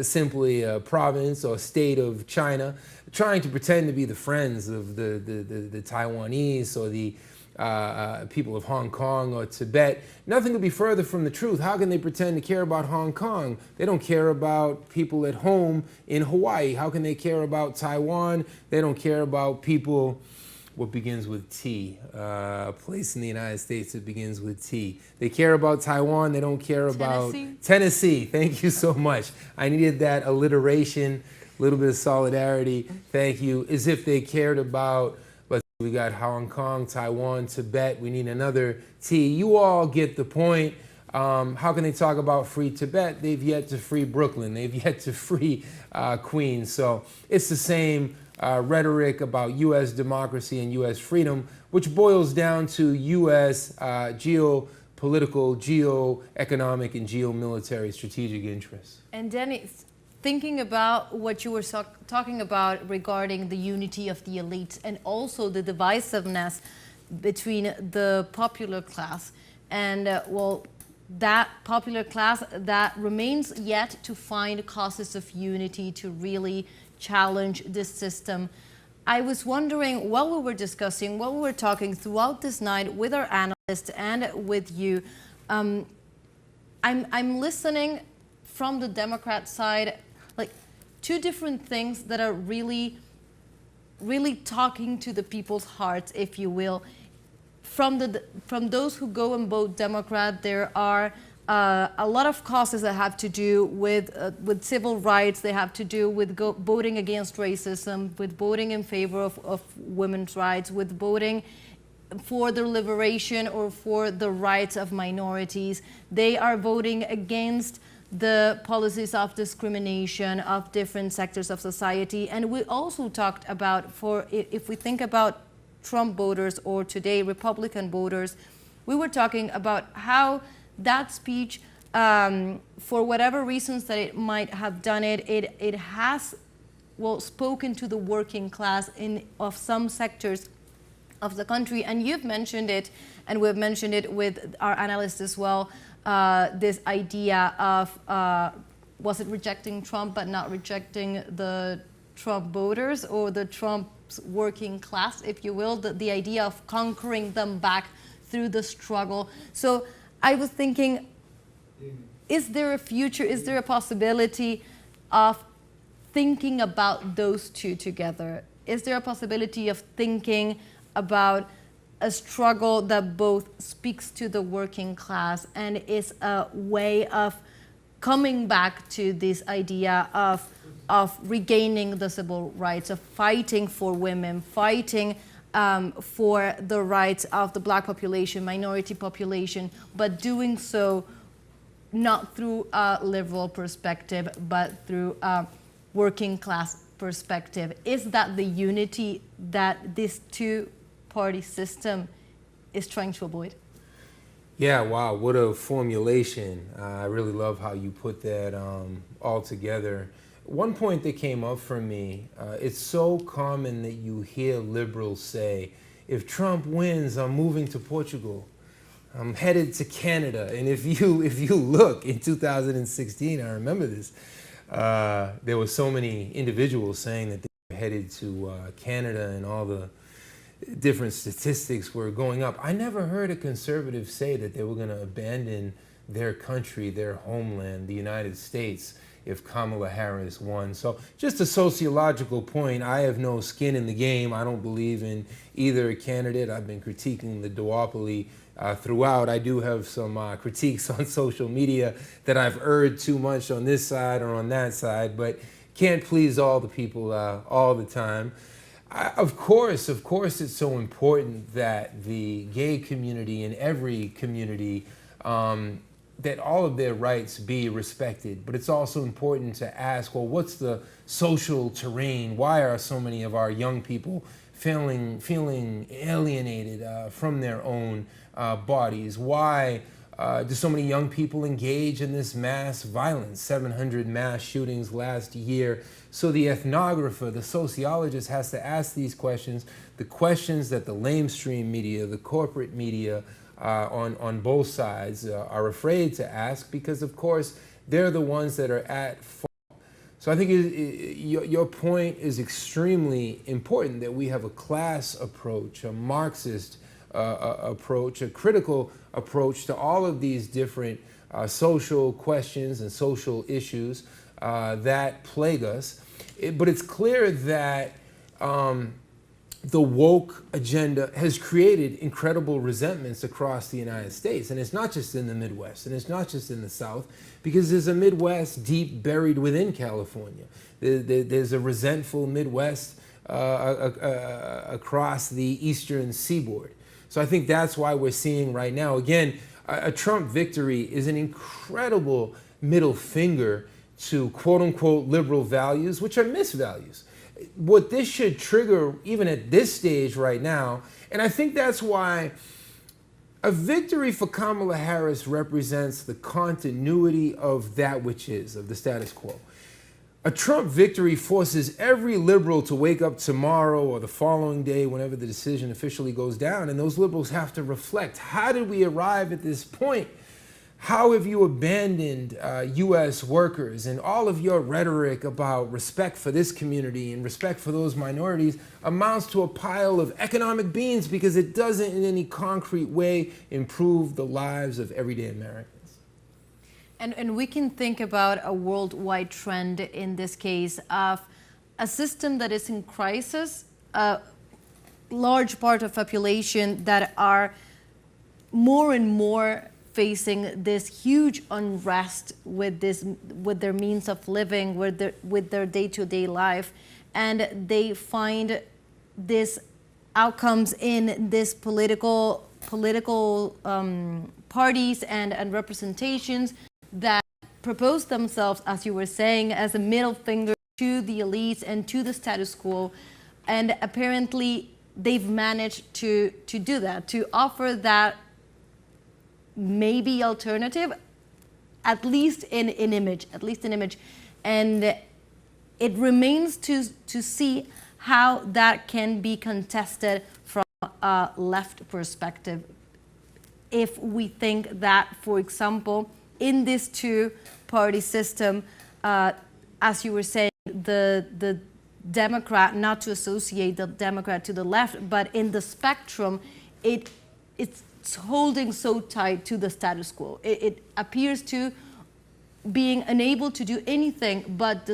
simply a province or state of China, trying to pretend to be the friends of the Taiwanese or the people of Hong Kong or Tibet? Nothing could be further from the truth. How can they pretend to care about Hong Kong? They don't care about people at home in Hawaii. How can they care about Taiwan? They don't care about people, what begins with T, a place in the United States that begins with T. They care about Taiwan. They don't care about Tennessee. Thank you so much. I needed that alliteration, a little bit of solidarity. Thank you. As if they cared about, we got Hong Kong, Taiwan, Tibet. We need another T. You all get the point. How can they talk about free Tibet? They've yet to free Brooklyn. They've yet to free Queens. So it's the same rhetoric about U.S. democracy and U.S. freedom, which boils down to U.S. geopolitical, geo-economic, and geo-military strategic interests. And Danny, thinking about what you were talking about regarding the unity of the elites and also the divisiveness between the popular class, and well, that popular class that remains yet to find causes of unity to really challenge this system. I was wondering, while we were discussing, while we were talking throughout this night with our analysts and with you, I'm listening from the Democrat side, like two different things that are really talking to the people's hearts, if you will. From those who go and vote Democrat, there are a lot of causes that have to do with civil rights. They have to do with voting against racism, with voting in favor of women's rights, with voting for the liberation or for the rights of minorities. They are voting against the policies of discrimination of different sectors of society. And we also talked about, if we think about Trump voters or today Republican voters, we were talking about how that speech, for whatever reasons that it might have done it has, well, spoken to the working class of some sectors of the country. And you've mentioned it, and we've mentioned it with our analysts as well, this idea of, was it rejecting Trump but not rejecting the Trump voters or the Trump's working class, if you will, the idea of conquering them back through the struggle. So I was thinking, is there a future, is there a possibility of thinking about those two together? Is there a possibility of thinking about a struggle that both speaks to the working class and is a way of coming back to this idea of regaining the civil rights, of fighting for women, fighting for the rights of the Black population, minority population, but doing so not through a liberal perspective, but through a working class perspective. Is that the unity that this two-party system is trying to avoid? Yeah, wow, what a formulation. I really love how you put that all together. One point that came up for me, it's so common that you hear liberals say, if Trump wins, I'm moving to Portugal. I'm headed to Canada. And if you look in 2016, I remember this, there were so many individuals saying that they were headed to Canada, and all the different statistics were going up. I never heard a conservative say that they were going to abandon their country, their homeland, the United States, if Kamala Harris won. So just a sociological point, I have no skin in the game. I don't believe in either candidate. I've been critiquing the duopoly throughout. I do have some critiques on social media that I've erred too much on this side or on that side, but can't please all the people all the time. Of course, it's so important that the gay community and every community, that all of their rights be respected. But it's also important to ask, well, what's the social terrain? Why are so many of our young people feeling alienated from their own bodies? Why do so many young people engage in this mass violence? 700 mass shootings last year. So the ethnographer, the sociologist has to ask these questions, the questions that the lamestream media, the corporate media on both sides are afraid to ask, because of course they're the ones that are at fault. So I think your point is extremely important, that we have a class approach, a Marxist approach, a critical approach to all of these different social questions and social issues that plague us. But it's clear that the woke agenda has created incredible resentments across the United States. And it's not just in the Midwest, and it's not just in the South, because there's a Midwest deep buried within California. There's a resentful Midwest across the eastern seaboard. So I think that's why we're seeing right now, again, a Trump victory is an incredible middle finger to quote-unquote liberal values, which are misvalues. What this should trigger, even at this stage right now, and I think that's why a victory for Kamala Harris represents the continuity of that which is, of the status quo. A Trump victory forces every liberal to wake up tomorrow or the following day, whenever the decision officially goes down, and those liberals have to reflect, how did we arrive at this point? How have you abandoned U.S. workers, and all of your rhetoric about respect for this community and respect for those minorities amounts to a pile of economic beans, because it doesn't in any concrete way improve the lives of everyday Americans. And we can think about a worldwide trend in this case of a system that is in crisis, a large part of population that are more and more facing this huge unrest with their means of living, with their day-to-day life, and they find this outcomes in this political parties and representations that propose themselves, as you were saying, as a middle finger to the elites and to the status quo, and apparently they've managed to do that, to offer that maybe alternative, at least in image, and it remains to see how that can be contested from a left perspective. If we think that, for example, in this two-party system, as you were saying, the Democrat, not to associate the Democrat to the left, but in the spectrum, it's holding so tight to the status quo. It appears to being unable to do anything but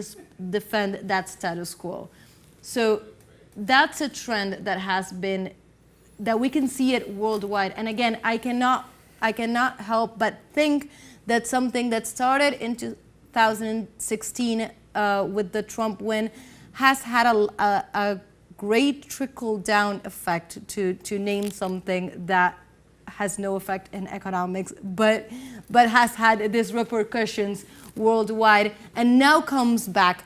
defend that status quo. So that's a trend that has been that we can see it worldwide. And again, I cannot help but think that something that started in 2016 with the Trump win has had a great trickle-down effect, to name something that has no effect in economics, but has had these repercussions worldwide, and now comes back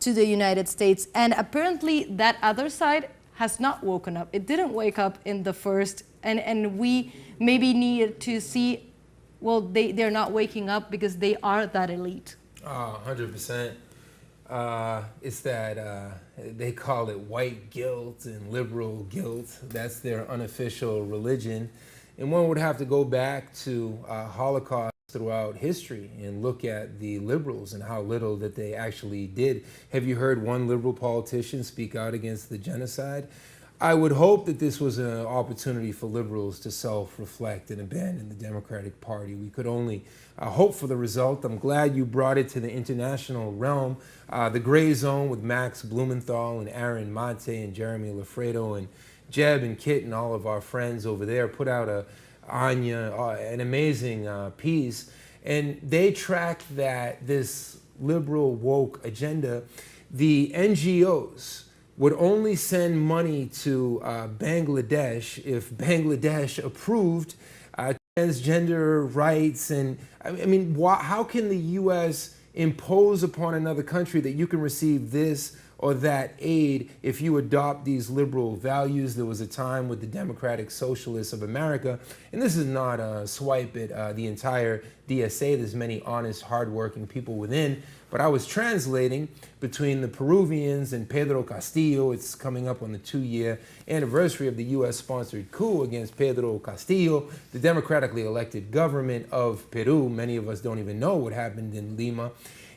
to the United States. And apparently that other side has not woken up. It didn't wake up in the first, and we maybe need to see, well, they're not waking up because they are that elite. 100%. It's that they call it white guilt and liberal guilt. That's their unofficial religion. And one would have to go back to Holocaust throughout history and look at the liberals and how little that they actually did. Have you heard one liberal politician speak out against the genocide? I would hope that this was an opportunity for liberals to self-reflect and abandon the Democratic Party. We could only hope for the result. I'm glad you brought it to the international realm. The gray zone with Max Blumenthal and Aaron Mate and Jeremy Lafredo and Jeb and Kit and all of our friends over there put out an amazing piece. And they tracked that this liberal woke agenda, the NGOs would only send money to Bangladesh if Bangladesh approved transgender rights. And I mean, how can the U.S. impose upon another country that you can receive this or that aid if you adopt these liberal values? There was a time with the Democratic Socialists of America, and this is not a swipe at the entire DSA. There's many honest, hardworking people within, but I was translating between the Peruvians and Pedro Castillo. It's coming up on the 2-year anniversary of the U.S.-sponsored coup against Pedro Castillo, the democratically elected government of Peru. Many of us don't even know what happened in Lima.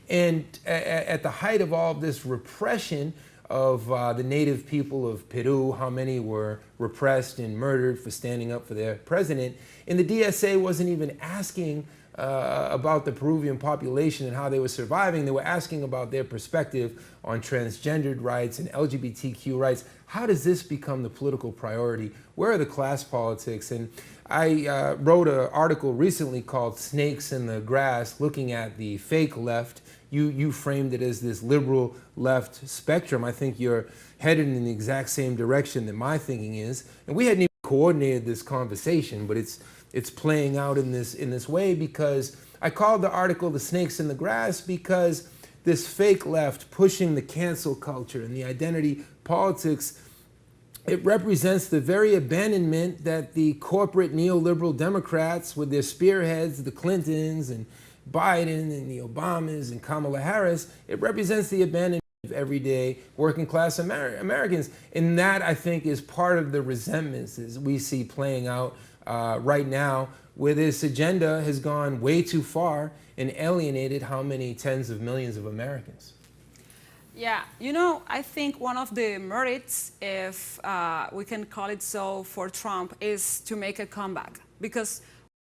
And at the height of all of this repression of the native people of Peru, how many were repressed and murdered for standing up for their president, and the DSA wasn't even asking about the Peruvian population and how they were surviving. They were asking about their perspective on transgendered rights and LGBTQ rights. How does this become the political priority? Where are the class politics? And I wrote an article recently called Snakes in the Grass, looking at the fake left. You framed it as this liberal left spectrum. I think you're headed in the exact same direction that my thinking is. And we hadn't even coordinated this conversation, but it's playing out in this way, because I called the article The Snakes in the Grass because this fake left pushing the cancel culture and the identity politics, it represents the very abandonment that the corporate neoliberal Democrats with their spearheads, the Clintons and Biden and the Obamas and Kamala Harris, it represents the abandonment of everyday working class Americans. And that, I think, is part of the resentments as we see playing out right now, where this agenda has gone way too far and alienated how many tens of millions of Americans. Yeah, I think one of the merits, if we can call it so, for Trump is to make a comeback. Because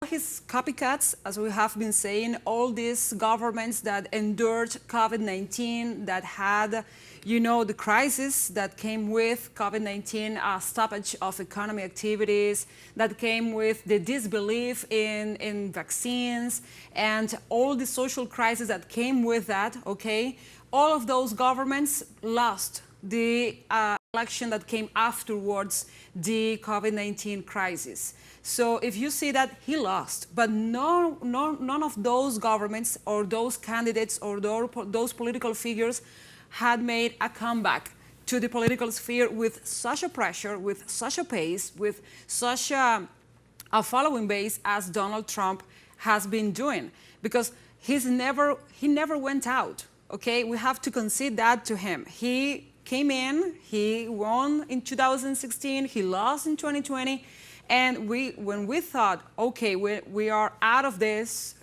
his copycats, as we have been saying, all these governments that endured COVID-19, that had, the crisis that came with COVID-19, stoppage of economic activities, that came with the disbelief in vaccines, and all the social crisis that came with that, okay? All of those governments lost the election that came afterwards, the COVID-19 crisis. So if you see that, he lost, but none of those governments or those candidates or those political figures had made a comeback to the political sphere with such a pressure, with such a pace, with such a following base as Donald Trump has been doing, because he never went out. Okay, we have to concede that to him. He came in, he won in 2016, he lost in 2020, and when we thought, okay, we are out of this,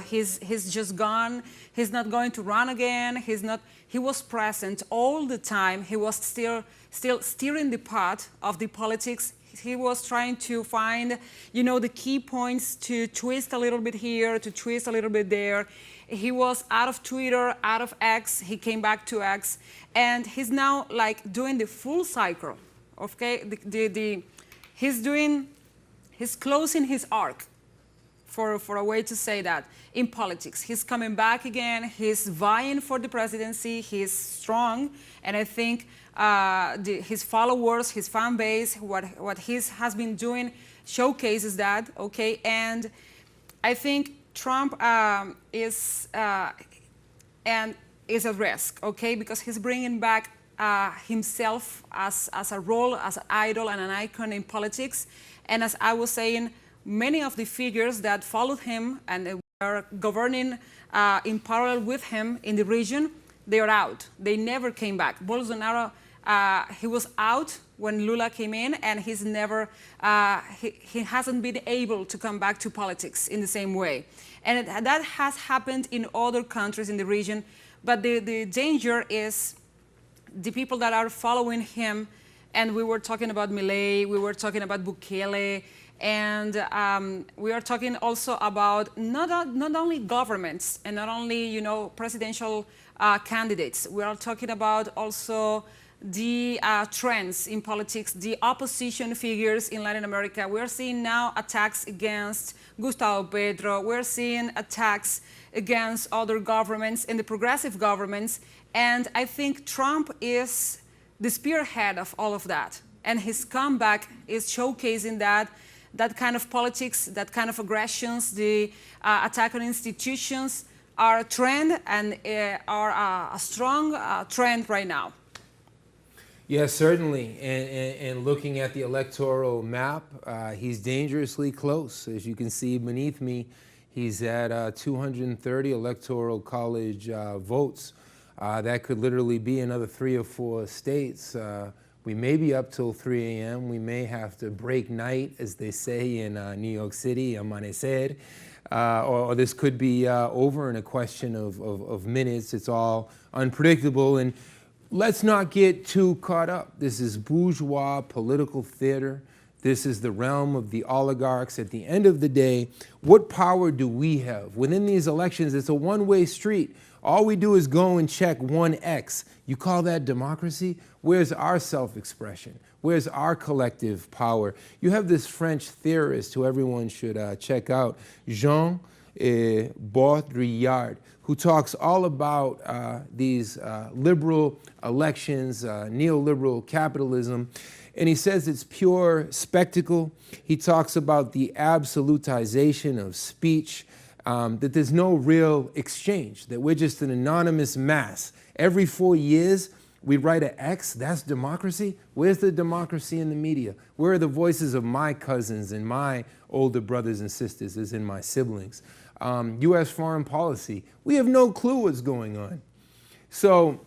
he's just gone, he's not going to run again, he was present all the time, he was still steering the pot of the politics. He was trying to find, the key points to twist a little bit here, to twist a little bit there. He was out of Twitter, out of X, he came back to X, and he's now like doing the full cycle, okay? he's closing his arc, for a way to say that, in politics. He's coming back again, he's vying for the presidency, he's strong, and I think his followers, his fan base, what he has been doing showcases that, okay? And I think Trump is at risk, okay? Because he's bringing back himself as a role, as an idol and an icon in politics. And as I was saying, many of the figures that followed him and are governing in parallel with him in the region, they are out. They never came back. Bolsonaro, he was out when Lula came in, and he's never, he hasn't been able to come back to politics in the same way. And that has happened in other countries in the region, but the danger is the people that are following him, and we were talking about Milei, we were talking about Bukele, and we are talking also about not only governments and not only, presidential candidates. We are talking about also the trends in politics, the opposition figures in Latin America. We're seeing now attacks against Gustavo Petro. We're seeing attacks against other governments and the progressive governments. And I think Trump is the spearhead of all of that. And his comeback is showcasing that kind of politics, that kind of aggressions, the attack on institutions are a trend and are a strong trend right now. Yes, certainly. And looking at the electoral map, he's dangerously close. As you can see beneath me, he's at 230 electoral college votes. That could literally be another 3 or 4 states. We may be up till 3 a.m. We may have to break night, as they say in New York City, amanecer. Or this could be over in a question of minutes. It's all unpredictable. And let's not get too caught up. This is bourgeois political theater. This is the realm of the oligarchs. At the end of the day, what power do we have? Within these elections, it's a one-way street. All we do is go and check one X. You call that democracy? Where's our self-expression? Where's our collective power? You have this French theorist who everyone should check out, Jean Baudrillard, who talks all about these liberal elections, neoliberal capitalism, and he says it's pure spectacle. He talks about the absolutization of speech, that there's no real exchange, that we're just an anonymous mass. Every 4 years, we write an X, that's democracy? Where's the democracy in the media? Where are the voices of my cousins and my older brothers and sisters, as in my siblings? U.S. foreign policy, we have no clue what's going on. So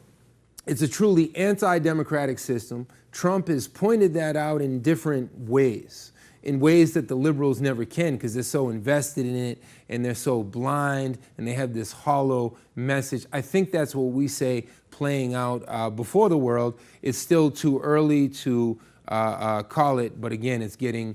it's a truly anti-democratic system. Trump has pointed that out in different ways that the liberals never can, because they're so invested in it and they're so blind and they have this hollow message. I think that's what we say playing out before the world. It's still too early to call it, but again, it's getting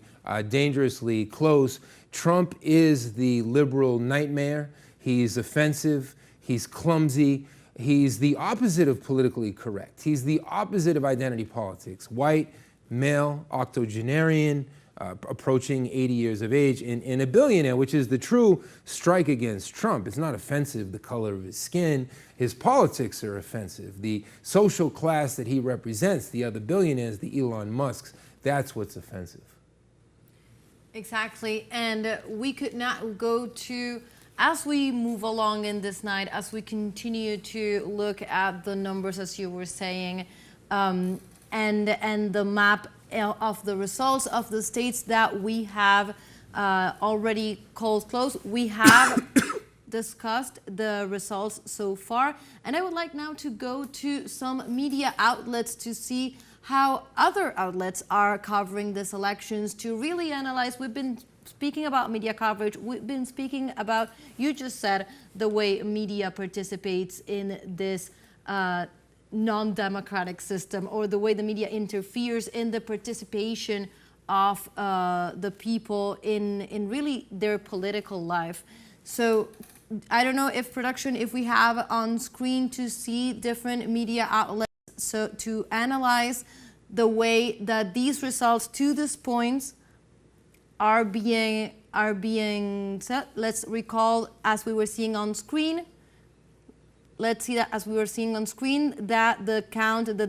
dangerously close. Trump is the liberal nightmare. He's offensive, he's clumsy, he's the opposite of politically correct. He's the opposite of identity politics. White, male, octogenarian, approaching 80 years of age, and a billionaire, which is the true strike against Trump. It's not offensive, the color of his skin. His politics are offensive. The social class that he represents, the other billionaires, the Elon Musks, that's what's offensive. Exactly, and we could not go to, as we move along in this night, as we continue to look at the numbers, as you were saying, and the map of the results of the states that we have already called close. We have discussed the results so far, and I would like now to go to some media outlets to see how other outlets are covering these elections, to really analyze. We've been speaking about media coverage, we've been speaking about, you just said, the way media participates in this non-democratic system, or the way the media interferes in the participation of the people in really their political life. So I don't know if production, if we have on screen to see different media outlets, so to analyze the way that these results to this point are being set. Let's recall, as we were seeing on screen, let's see that as we were seeing on screen, that the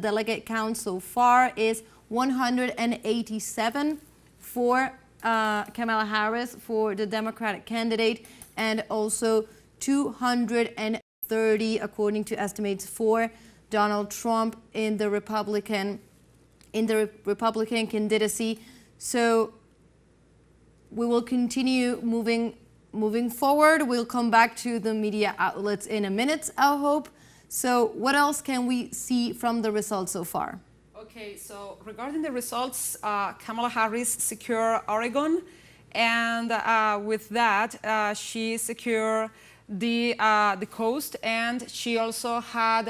delegate count so far is 187 for Kamala Harris, for the Democratic candidate, and also 230, according to estimates, for Donald Trump in the Republican candidacy. So we will continue moving forward. We'll come back to the media outlets in a minute, I hope. So what else can we see from the results so far? Okay, so regarding the results, Kamala Harris secured Oregon, and with that, she secured the coast, and she also had,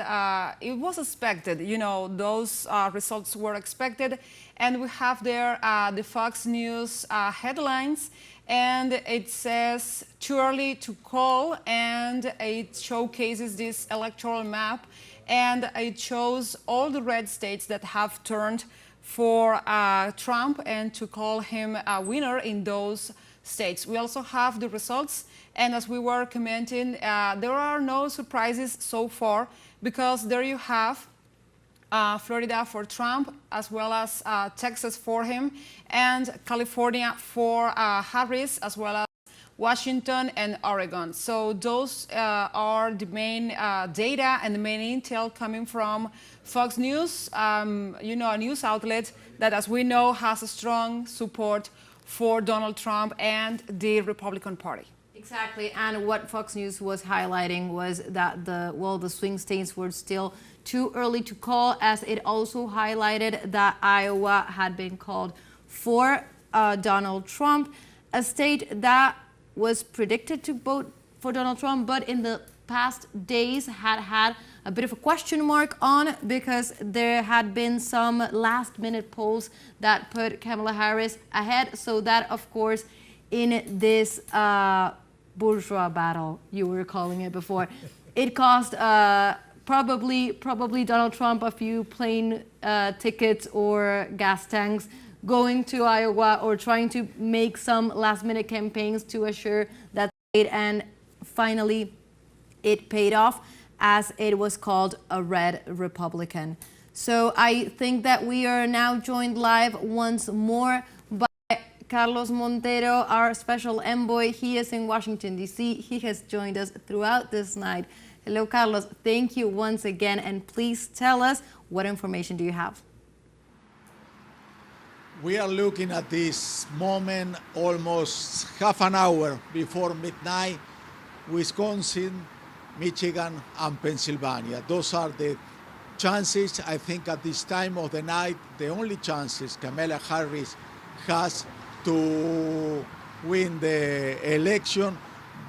it was expected, you know, those results were expected, and we have there the Fox News headlines, and it says too early to call, and it showcases this electoral map, and it shows all the red states that have turned for Trump and to call him a winner in those states. We also have the results, and as we were commenting, there are no surprises so far, because there you have Florida for Trump, as well as Texas for him, and California for Harris, as well as Washington and Oregon. So those are the main data and the main intel coming from Fox News, you know, a news outlet that, as we know, has a strong support for Donald Trump and the Republican Party. Exactly, and what Fox News was highlighting was that the swing states were still too early to call, as it also highlighted that Iowa had been called for Donald Trump, a state that was predicted to vote for Donald Trump, but in the past days had a bit of a question mark on, because there had been some last-minute polls that put Kamala Harris ahead. So that, of course, in this bourgeois battle, you were calling it before, it cost probably Donald Trump a few plane tickets or gas tanks going to Iowa, or trying to make some last-minute campaigns to assure that state, and finally it paid off, as it was called a red Republican. So I think that we are now joined live once more by Carlos Montero, our special envoy. He is in Washington, D.C. He has joined us throughout this night. Hello, Carlos. Thank you once again, and please tell us, what information do you have? We are looking at this moment almost half an hour before midnight. Wisconsin, Michigan, and Pennsylvania. Those are the chances. I think at this time of the night, the only chances Kamala Harris has to win the election.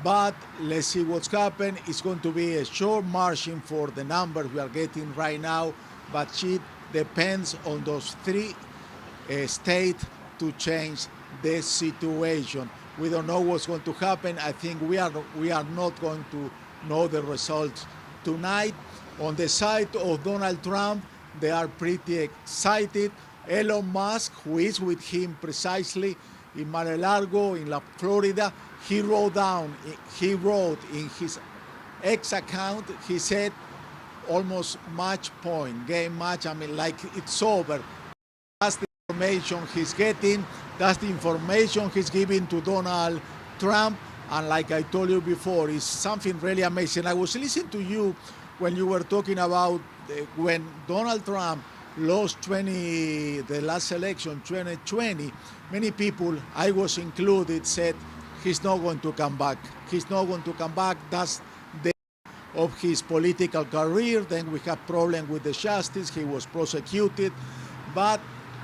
But let's see what's happened. It's going to be a short margin for the numbers we are getting right now, but she depends on those three states to change the situation. We don't know what's going to happen. I think we are not going to know the results tonight. On the side of Donald Trump, they are pretty excited. Elon Musk, who is with him precisely in Mar-a-Lago, in Florida, he wrote in his X account, he said, almost match point, game match, I mean, like it's over. That's the information he's getting, that's the information he's giving to Donald Trump, and like I told you before, it's something really amazing. I was listening to you when you were talking about when Donald Trump lost the last election, 2020, many people, I was included, said he's not going to come back. He's not going to come back. That's the end of his political career. Then we have problem with the justice. He was prosecuted, but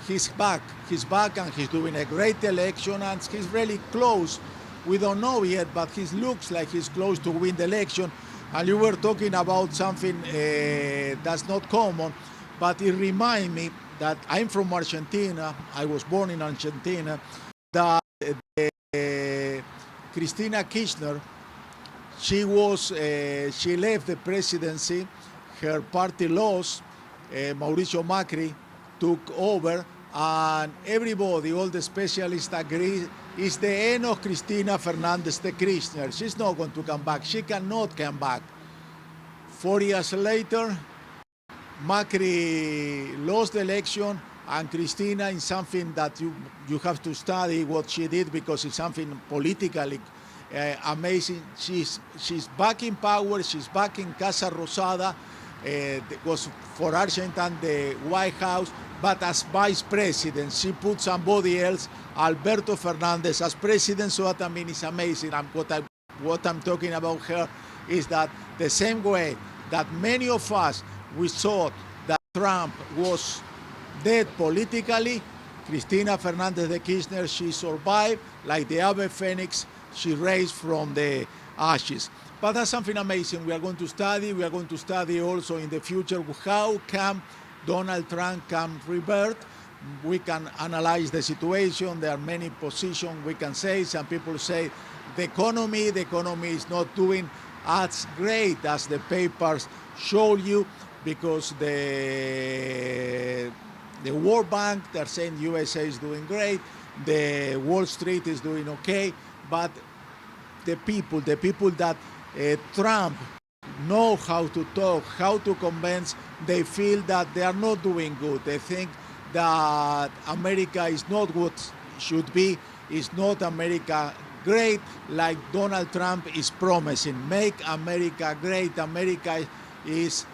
he's back. He's back, and he's doing a great election, and he's really close. We don't know yet, but he looks like he's close to win the election. And you were talking about something that's not common, but it reminds me that I'm from Argentina. I was born in Argentina. That Cristina Kirchner, she left the presidency. Her party lost. Mauricio Macri took over, and everybody, all the specialists agree, it's the end of Cristina Fernandez de Kirchner. She's not going to come back. She cannot come back. 4 years later, Macri lost the election, and Cristina, in something that you have to study what she did, because it's something politically amazing. She's back in power. She's back in Casa Rosada. Was for Argentina the White House, but as vice president. She put somebody else, Alberto Fernandez, as president. So that, I mean, it's amazing. And what I'm talking about here is that the same way that many of us, we thought that Trump was dead politically, Cristina Fernandez de Kirchner, she survived like the ave phoenix. She raised from the ashes. But that's something amazing. We are going to study. We are going to study also in the future how come Donald Trump can revert. We can analyze the situation. There are many positions we can say. Some people say the economy is not doing as great as the papers show you, because the World Bank, they're saying USA is doing great, the Wall Street is doing okay, but the people that Trump know how to talk, how to convince, they feel that they are not doing good. They think that America is not what should be, is not America great like Donald Trump is promising. Make America great. America is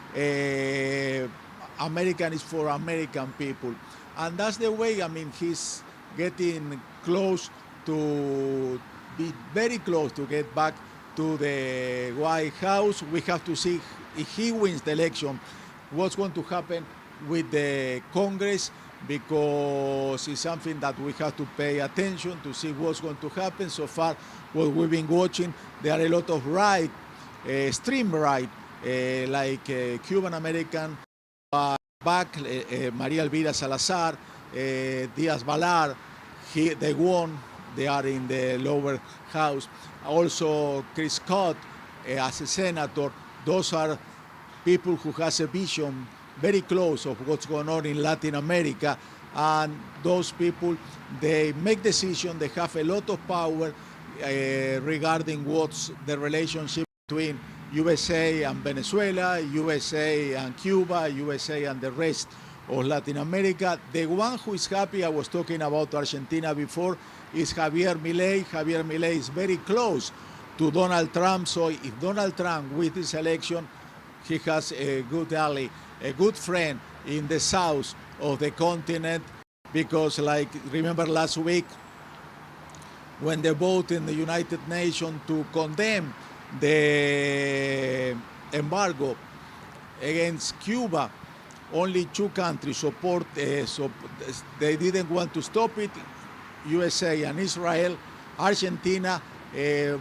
American is for American people. And that's the way, I mean, he's getting close to be very close to get back to the White House. We have to see if he wins the election, what's going to happen with the Congress, because it's something that we have to pay attention to see what's going to happen. So far, what we've been watching, there are a lot of right, extreme right, like Cuban American back, Maria Elvira Salazar, Diaz Balar, they won. They are in the lower house. Also, Chris Scott as a senator. Those are people who has a vision very close of what's going on in Latin America. And those people, they make decisions. They have a lot of power regarding what's the relationship between USA and Venezuela, USA and Cuba, USA and the rest of Latin America. The one who is happy, I was talking about Argentina before, is Javier Milei. Javier Milei is very close to Donald Trump. So if Donald Trump wins this election, he has a good ally, a good friend in the south of the continent, because like, remember last week when the vote in the United Nations to condemn the embargo against Cuba, only 2 countries support, so they didn't want to stop it, USA and Israel. Argentina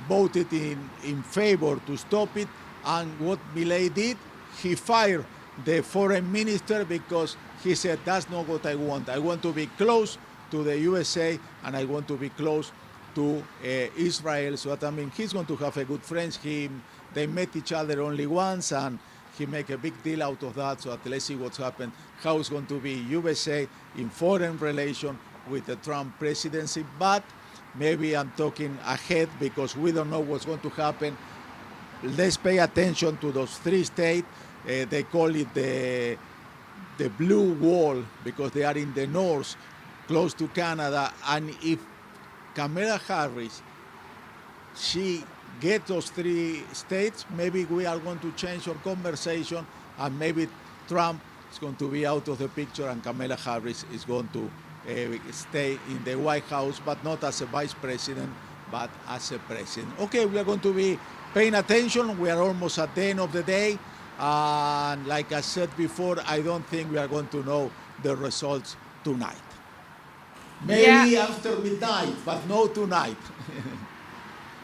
voted in favor to stop it, and what Milei did, he fired the foreign minister because he said, that's not what I want. I want to be close to the USA, and I want to be close to Israel. So that, I mean, he's going to have a good friends. They met each other only once, and he make a big deal out of that. So that, let's see what's happened, how it's going to be USA in foreign relation with the Trump presidency. But maybe I'm talking ahead because we don't know what's going to happen. Let's pay attention to those 3 states. They call it the blue wall because they are in the north, close to Canada. And if Kamala Harris, she gets those 3 states, maybe we are going to change our conversation, and maybe Trump is going to be out of the picture and Kamala Harris is going to stay in the White House, but not as a vice president, but as a president. Okay, we are going to be paying attention. We are almost at the end of the day. And like I said before, I don't think we are going to know the results tonight. Maybe after midnight, but no tonight.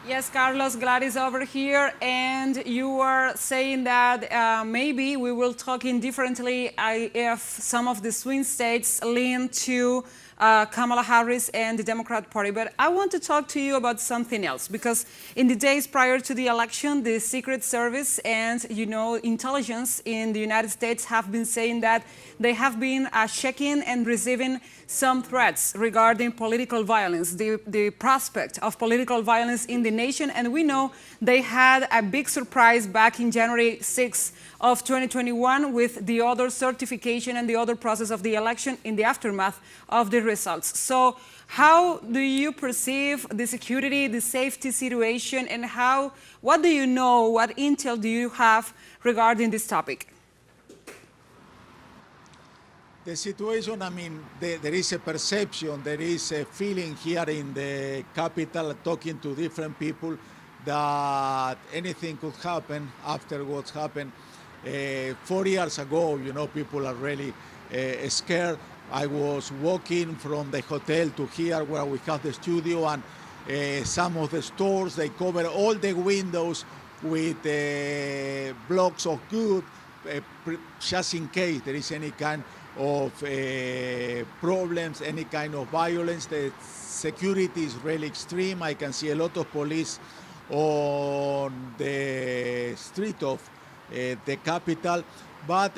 Yes, Carlos, Gladys over here, and you were saying that maybe we will talk indifferently if some of the swing states lean to Kamala Harris and the Democrat Party. But I want to talk to you about something else, because in the days prior to the election, the Secret Service and, intelligence in the United States have been saying that they have been checking and receiving some threats regarding political violence, the prospect of political violence in the nation. And we know they had a big surprise back in January 6th of 2021 with the other certification and the other process of the election in the aftermath of the results. So how do you perceive the security, the safety situation, and what do you know, what intel do you have regarding this topic? The situation, there is a perception, there is a feeling here in the capital, talking to different people, that anything could happen after what's happened 4 years ago. People are really scared. I was walking from the hotel to here where we have the studio, and some of the stores, they cover all the windows with blocks of wood, just in case there is any kind of problems, any kind of violence. The security is really extreme. I can see a lot of police on the street of the capital. But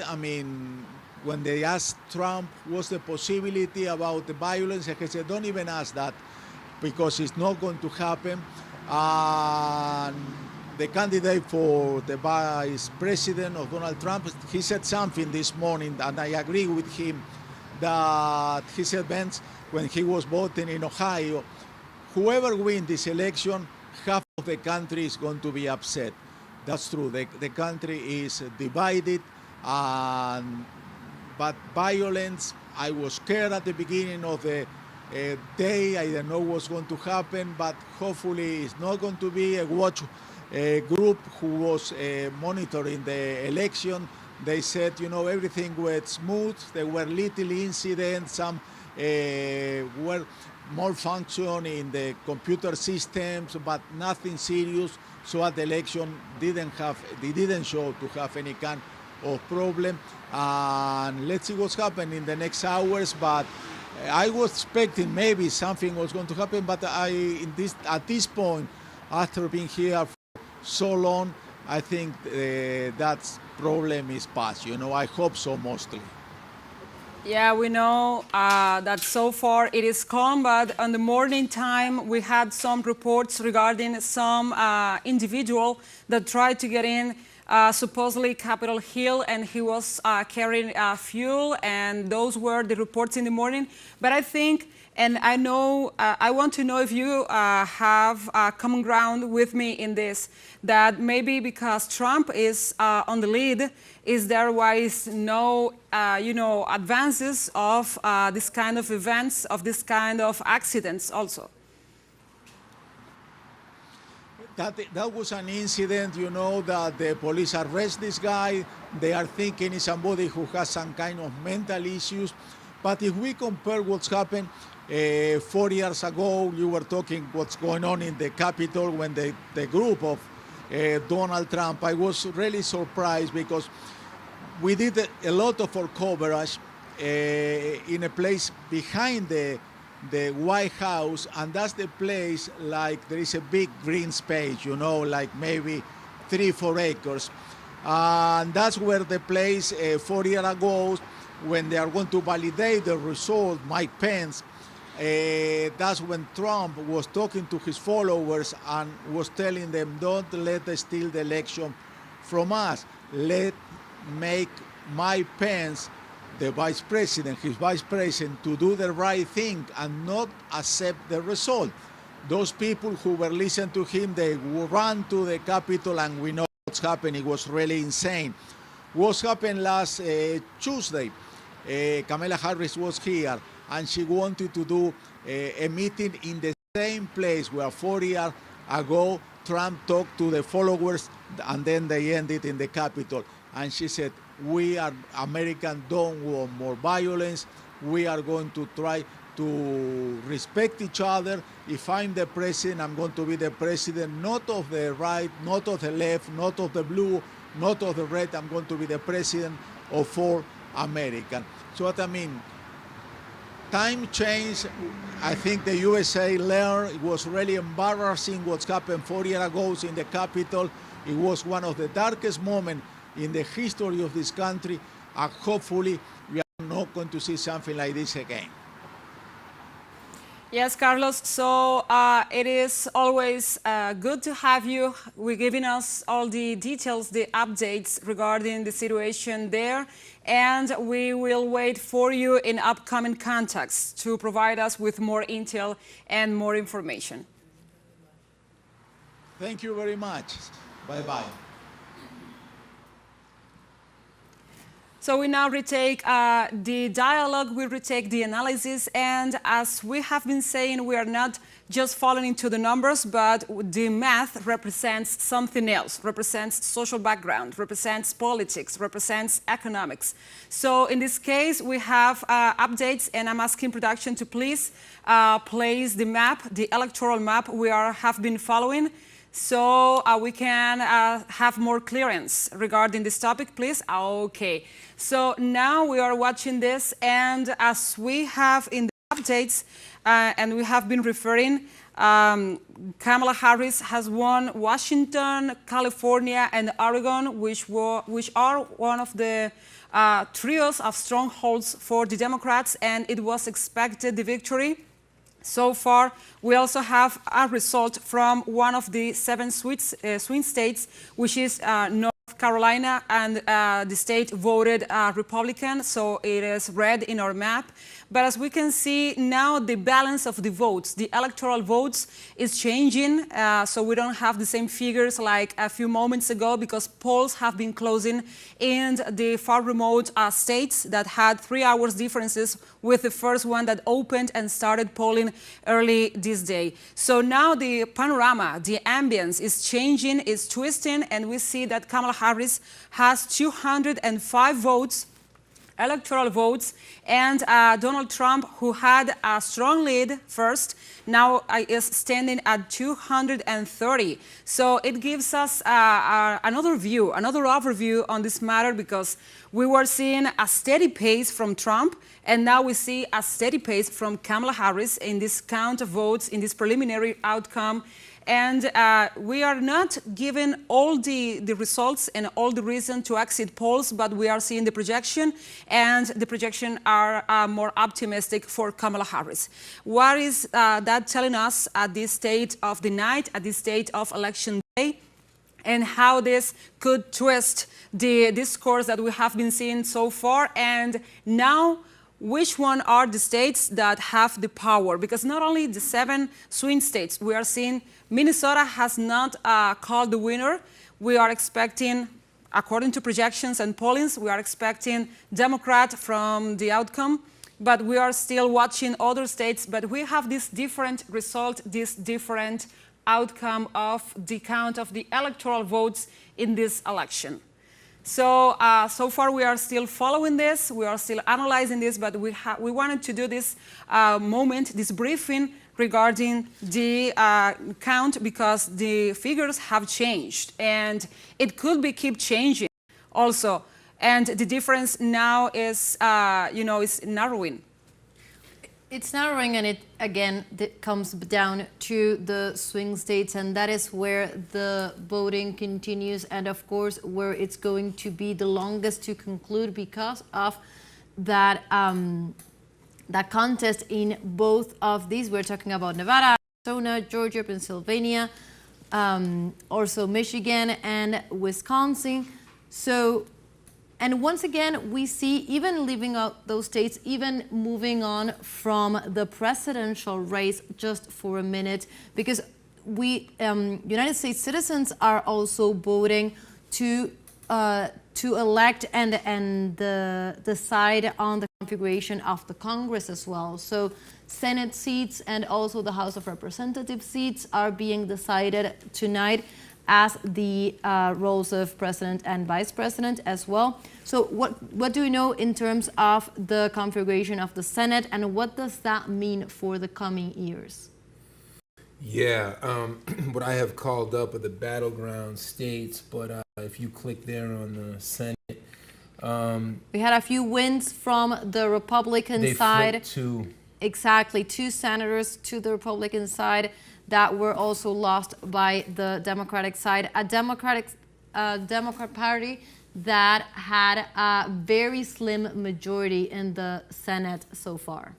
when they asked Trump what's the possibility about the violence, he said, don't even ask that, because it's not going to happen. And the candidate for the vice president of Donald Trump, he said something this morning, and I agree with him, that he said, Vince, when he was voting in Ohio, whoever wins this election, half of the country is going to be upset. That's true. The country is divided, but violence, I was scared at the beginning of the day. I didn't know what's going to happen, but hopefully it's not going to be a watch group who was monitoring the election. They said, everything went smooth. There were little incidents, some were malfunction in the computer systems, but nothing serious. So at the election, they didn't show to have any kind of problem. And let's see what's happening in the next hours. But I was expecting maybe something was going to happen, but at this point, after being here for so long, I think that problem is past. I hope so, mostly. Yeah, we know that so far it is calm, but on the morning time we had some reports regarding some individual that tried to get in supposedly Capitol Hill, and he was carrying fuel, and those were the reports in the morning. But I think, and I know, I want to know if you have common ground with me in this, that maybe because Trump is on the lead, is there wise no, advances of this kind of events, of this kind of accidents also? That was an incident, that the police arrest this guy. They are thinking he's somebody who has some kind of mental issues. But if we compare what's happened 4 years ago, you were talking what's going on in the Capitol when the group of Donald Trump, I was really surprised because we did a lot of our coverage in a place behind the White House, and that's the place, like there is a big green space, like maybe 3-4 acres. And that's where the place 4 years ago, when they are going to validate the result, Mike Pence, that's when Trump was talking to his followers and was telling them, don't let us steal the election from us. Let make Mike Pence the vice president, his vice president, to do the right thing and not accept the result. Those people who were listening to him, they ran to the Capitol, and we know what's happened. It was really insane. What happened last Tuesday? Kamala Harris was here, and she wanted to do a meeting in the same place where 4 years ago Trump talked to the followers, and then they ended in the Capitol. And she said, we are Americans, don't want more violence. We are going to try to respect each other. If I'm the president, I'm going to be the president, not of the right, not of the left, not of the blue, not of the red. I'm going to be the president of all Americans. So what I mean, time change. I think the USA learned it was really embarrassing what's happened 4 years ago in the Capitol. It was one of the darkest moments in the history of this country, and hopefully we are not going to see something like this again. Yes, Carlos. So it is always good to have you. We're giving us all the details, the updates regarding the situation there. And we will wait for you in upcoming contacts to provide us with more intel and more information. Thank you very much. Bye-bye. So we now retake the dialogue, we retake the analysis, and as we have been saying, we are not just falling into the numbers, but the math represents something else, represents social background, represents politics, represents economics. So in this case, we have updates, and I'm asking production to please place the map, the electoral map we have been following, so we can have more clearance regarding this topic, please. Okay. So now we are watching this, and as we have in the updates, and we have been referring, Kamala Harris has won Washington, California, and Oregon, which are one of the trios of strongholds for the Democrats, and it was expected, the victory. So far, we also have a result from one of the 7 swing states, which is North Carolina, and the state voted Republican, so it is red in our map. But as we can see now, the balance of the votes, the electoral votes, is changing. So we don't have the same figures like a few moments ago, because polls have been closing in the far remote states that had 3 hours differences with the first one that opened and started polling early this day. So now the panorama, the ambience is changing, is twisting, and we see that Kamala Harris has 205 votes, electoral votes, and Donald Trump, who had a strong lead first, now is standing at 230. So it gives us another view, another overview on this matter, because we were seeing a steady pace from Trump, and now we see a steady pace from Kamala Harris in this count of votes, in this preliminary outcome. And we are not given all the results and all the reason to exit polls, but we are seeing the projection, and the projection are more optimistic for Kamala Harris. What is that telling us at this state of the night, at this state of election day, and how this could twist the discourse that we have been seeing so far, and now which one are the states that have the power? Because not only the 7 swing states, we are seeing Minnesota has not called the winner. We are expecting, according to projections and pollings, we are expecting Democrat from the outcome, but we are still watching other states, but we have this different result, this different outcome of the count of the electoral votes in this election. So, so far we are still following this, we are still analyzing this, but we wanted to do this moment, this briefing regarding the count, because the figures have changed, and it could keep changing also. And the difference now is, is narrowing. It's narrowing, and it again comes down to the swing states, and that is where the voting continues, and of course where it's going to be the longest to conclude, because of that that contest in both of these. We're talking about Nevada, Arizona, Georgia, Pennsylvania, also Michigan and Wisconsin. So. And once again, we see, even leaving out those states, even moving on from the presidential race just for a minute, because we, United States citizens are also voting to elect and decide on the configuration of the Congress as well. So Senate seats and also the House of Representatives seats are being decided tonight, as the roles of president and vice president as well. So what do we know in terms of the configuration of the Senate, and what does that mean for the coming years? Yeah, what I have called up are the Battleground States, but if you click there on the Senate, we had a few wins from the Republican side. Exactly. 2 senators to the Republican side that were also lost by the Democratic side. A Democrat Party that had a very slim majority in the Senate so far.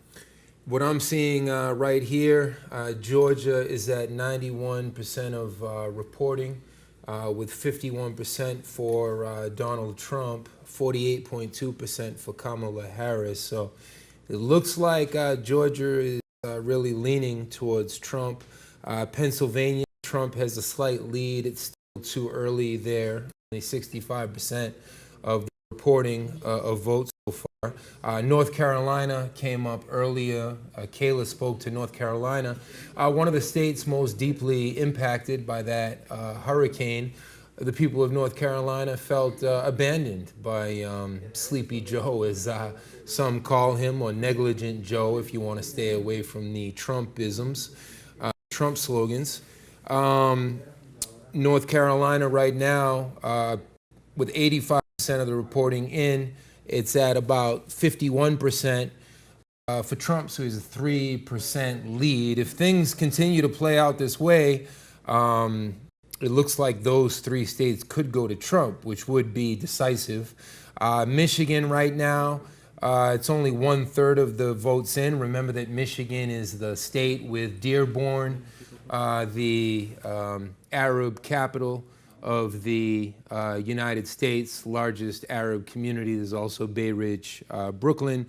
What I'm seeing right here, Georgia is at 91% of reporting, with 51% for Donald Trump, 48.2% for Kamala Harris. So it looks like Georgia is really leaning towards Trump. Pennsylvania, Trump has a slight lead. It's still too early there. Only 65% of the reporting of votes so far. North Carolina came up earlier. Kayla spoke to North Carolina, one of the states most deeply impacted by that hurricane. The people of North Carolina felt abandoned by Sleepy Joe, as some call him, or Negligent Joe, if you want to stay away from the Trumpisms, Trump slogans. North Carolina right now, with 85% of the reporting in, it's at about 51% for Trump, so he's a 3% lead. If things continue to play out this way, it looks like those 3 states could go to Trump, which would be decisive. Michigan right now, it's only 1/3 of the votes in. Remember that Michigan is the state with Dearborn, the Arab capital of the United States, largest Arab community. There's also Bay Ridge, Brooklyn.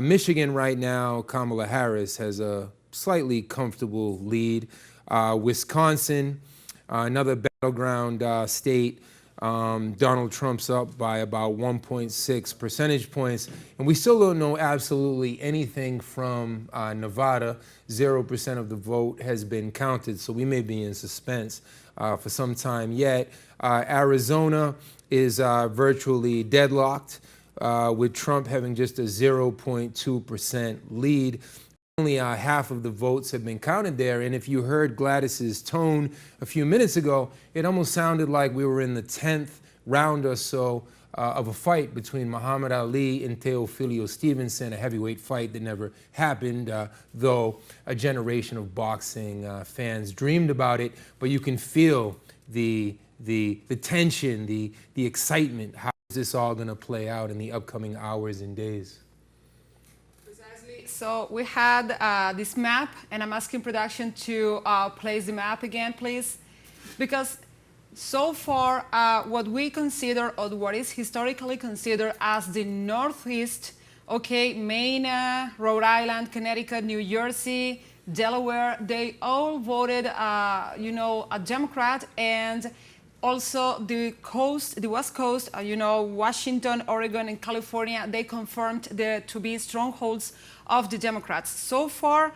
Michigan right now, Kamala Harris has a slightly comfortable lead. Wisconsin, another battleground state, Donald Trump's up by about 1.6 percentage points. And we still don't know absolutely anything from Nevada. 0% of the vote has been counted, so we may be in suspense for some time yet. Arizona is virtually deadlocked, with Trump having just a 0.2% lead. Only half of the votes have been counted there, and if you heard Gladys's tone a few minutes ago, it almost sounded like we were in the 10th round or so of a fight between Muhammad Ali and Teofilio Stevenson, a heavyweight fight that never happened, though a generation of boxing fans dreamed about it. But you can feel the tension, the excitement. How is this all going to play out in the upcoming hours and days? So we had this map, and I'm asking production to place the map again, please. Because so far, what we consider, or what is historically considered as the Northeast, okay, Maine, Rhode Island, Connecticut, New Jersey, Delaware, they all voted, a Democrat, and also the coast, the West Coast, Washington, Oregon, and California, they confirmed to be strongholds of the Democrats. So far,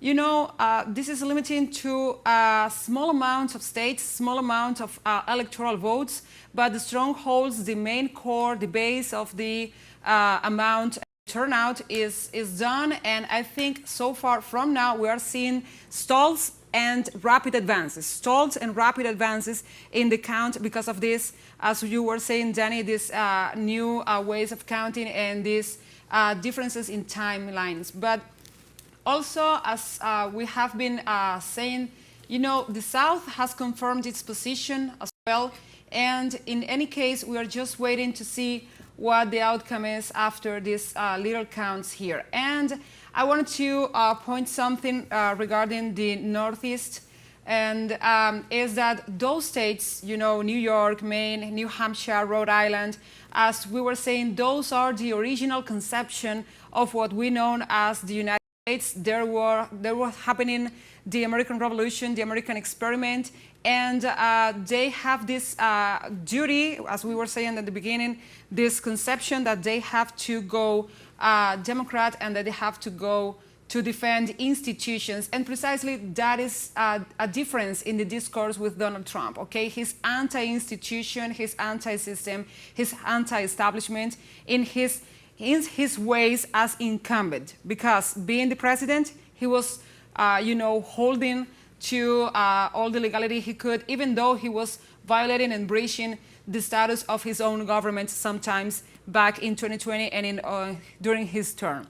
this is limiting to a small amount of states, small amount of electoral votes, but the strongholds, the main core, the base of the amount turnout is done. And I think so far from now, we are seeing stalls and rapid advances in the count because of this, as you were saying, Danny, these new ways of counting and these differences in timelines. But also, as we have been saying, the South has confirmed its position as well. And in any case, we are just waiting to see what the outcome is after these little counts here. And I wanted to point something regarding the Northeast, and is that those states, New York, Maine, New Hampshire, Rhode Island, as we were saying, those are the original conception of what we know as the United States. There was happening the American Revolution, the American experiment, and they have this duty, as we were saying at the beginning, this conception that they have to go Democrat and that they have to go to defend institutions. And precisely that is a difference in the discourse with Donald Trump, okay? He's anti-institution, he's anti-system, he's anti-establishment in his ways as incumbent, because being the president, he was, holding to all the legality he could, even though he was violating and breaching the status of his own government sometimes back in 2020 and during his term.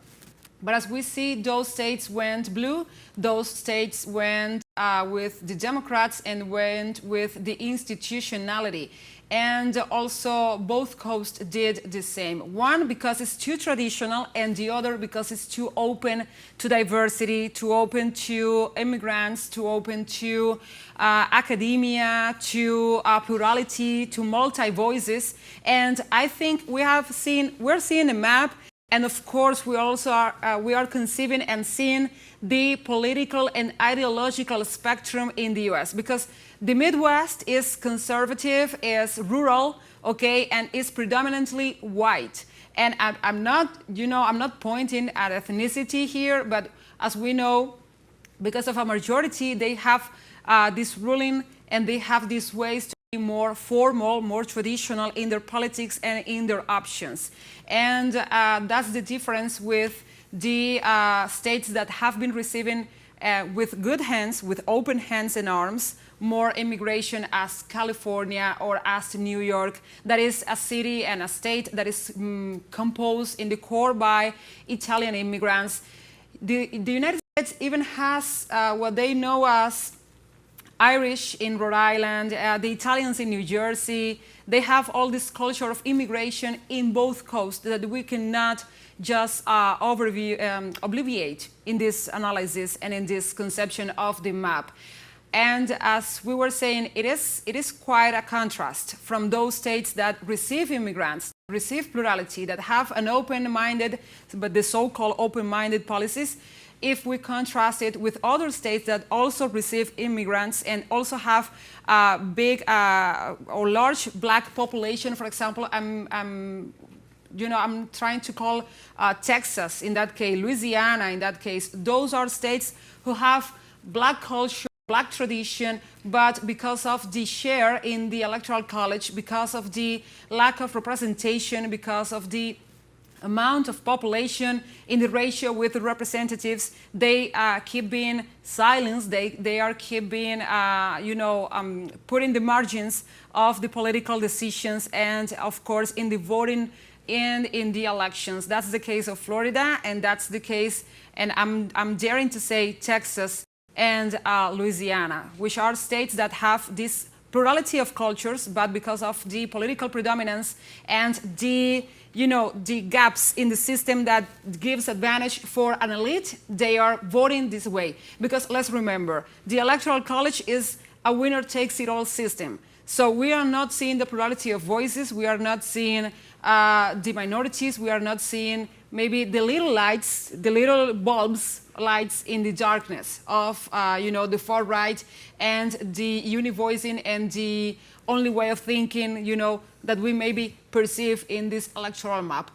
But as we see, those states went blue, those states went with the Democrats and went with the institutionality. And also both coasts did the same. One because it's too traditional, and the other because it's too open to diversity, too open to immigrants, too open to academia, to plurality, to multi-voices. And I think we're seeing a map. And of course, we also are conceiving and seeing the political and ideological spectrum in the U.S. because the Midwest is conservative, is rural, okay, and is predominantly white. And I'm not pointing at ethnicity here, but as we know, because of a majority, they have this ruling and they have these ways to be more formal, more traditional in their politics and in their options. And that's the difference with the states that have been receiving with good hands, with open hands and arms, more immigration as California or as New York. That is a city and a state that is composed in the core by Italian immigrants. The United States even has what they know as Irish in Rhode Island, the Italians in New Jersey. They have all this culture of immigration in both coasts that we cannot just obviate in this analysis and in this conception of the map. And as we were saying, it is quite a contrast from those states that receive immigrants, receive plurality, that have an open-minded, but the so-called open-minded policies, if we contrast it with other states that also receive immigrants and also have a big or large black population. For example, I'm trying to call Texas in that case, Louisiana in that case. Those are states who have black culture, black tradition, but because of the share in the Electoral College, because of the lack of representation, because of the amount of population in the ratio with the representatives, they keep being silenced. They are keep being, put in the margins of the political decisions and, of course, in the voting and in the elections. That's the case of Florida, and that's the case, and I'm daring to say Texas and Louisiana, which are states that have this plurality of cultures, but because of the political predominance and the gaps in the system that gives advantage for an elite, they are voting this way. Because let's remember, the Electoral College is a winner-takes-it-all system. So we are not seeing the plurality of voices, we are not seeing the minorities, we are not seeing maybe the little lights, the little bulbs, lights in the darkness of the far right and the univoicing and the only way of thinking that we maybe perceive in this electoral map.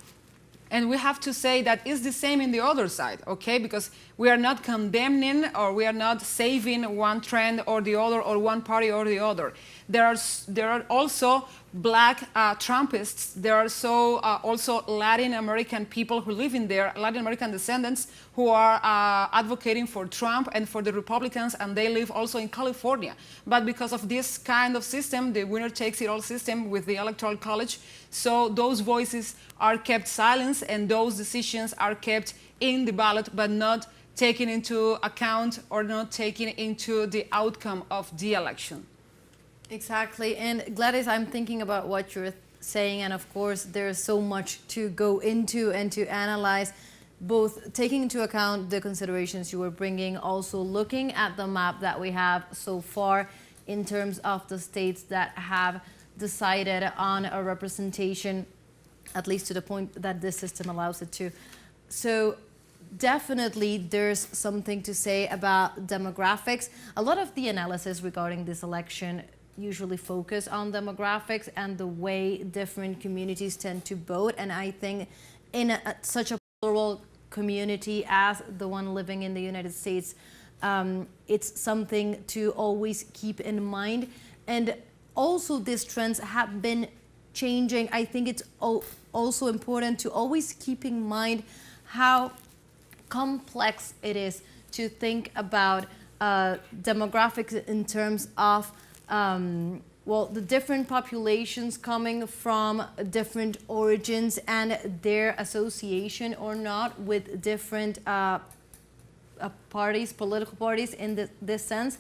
And we have to say that it's the same in the other side, okay? Because we are not condemning or we are not saving one trend or the other or one party or the other. There are also black Trumpists. There are also Latin American people who live in there, Latin American descendants who are advocating for Trump and for the Republicans, and they live also in California. But because of this kind of system, the winner-takes-it-all system with the Electoral College, so those voices are kept silent and those decisions are kept in the ballot, but not taken into account or not taken into the outcome of the election. Exactly. And Gladys, I'm thinking about what you're saying, and of course there's so much to go into and to analyze, both taking into account the considerations you were bringing, also looking at the map that we have so far in terms of the states that have decided on a representation, at least to the point that this system allows it to. So definitely there's something to say about demographics. A lot of the analysis regarding this election usually focus on demographics and the way different communities tend to vote. And I think in such a plural community as the one living in the United States, it's something to always keep in mind. And also these trends have been changing. I think it's also important to always keep in mind how complex it is to think about demographics in terms of well, the different populations coming from different origins and their association or not with different parties, political parties in this sense.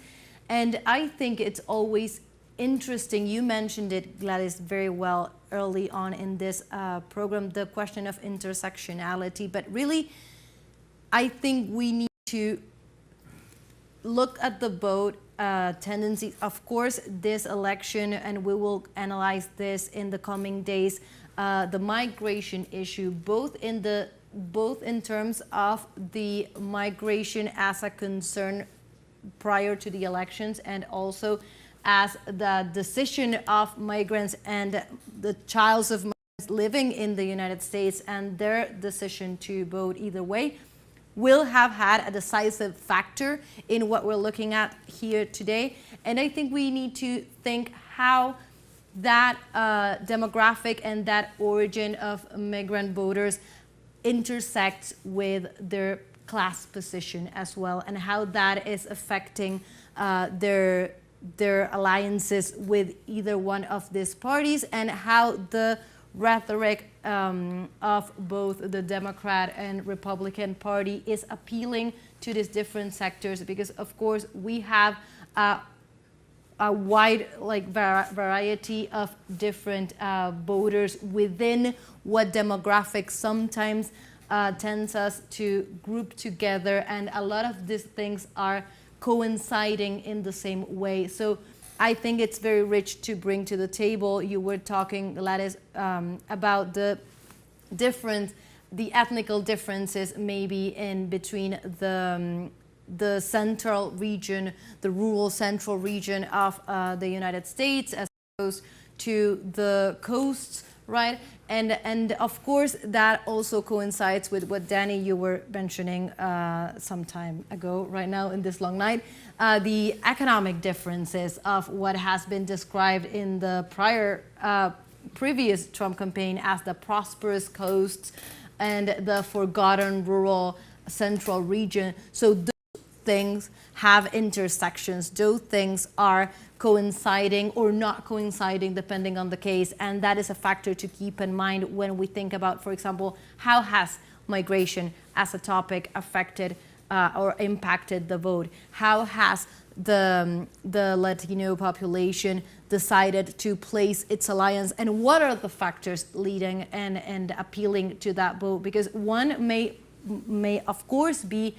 And I think it's always interesting. You mentioned it, Gladys, very well early on in this program, the question of intersectionality. But really, I think we need to look at the both tendencies. Of course, this election, and we will analyze this in the coming days, the migration issue, both in terms of the migration as a concern prior to the elections, and also as the decision of migrants and the childs of migrants living in the United States and their decision to vote either way will have had a decisive factor in what we're looking at here today. And I think we need to think how that demographic and that origin of migrant voters intersects with their class position as well, and how that is affecting their alliances with either one of these parties, and how the rhetoric of both the Democrat and Republican Party is appealing to these different sectors, because of course we have a wide variety of different voters within what demographics sometimes tends us to group together, and a lot of these things are coinciding in the same way. So I think it's very rich to bring to the table. You were talking, Gladys, about the ethnical differences maybe in between the central region, the rural central region of the United States, as opposed to the coasts, right? And of course, that also coincides with what, Danny, you were mentioning some time ago, right now in this long night, the economic differences of what has been described in the previous Trump campaign as the prosperous coasts and the forgotten rural central region. So those things have intersections. Those things are coinciding or not coinciding depending on the case, and that is a factor to keep in mind when we think about, for example, how has migration as a topic affected or impacted the vote? How has the Latino population decided to place its alliance, and what are the factors leading and appealing to that vote? Because one may of course be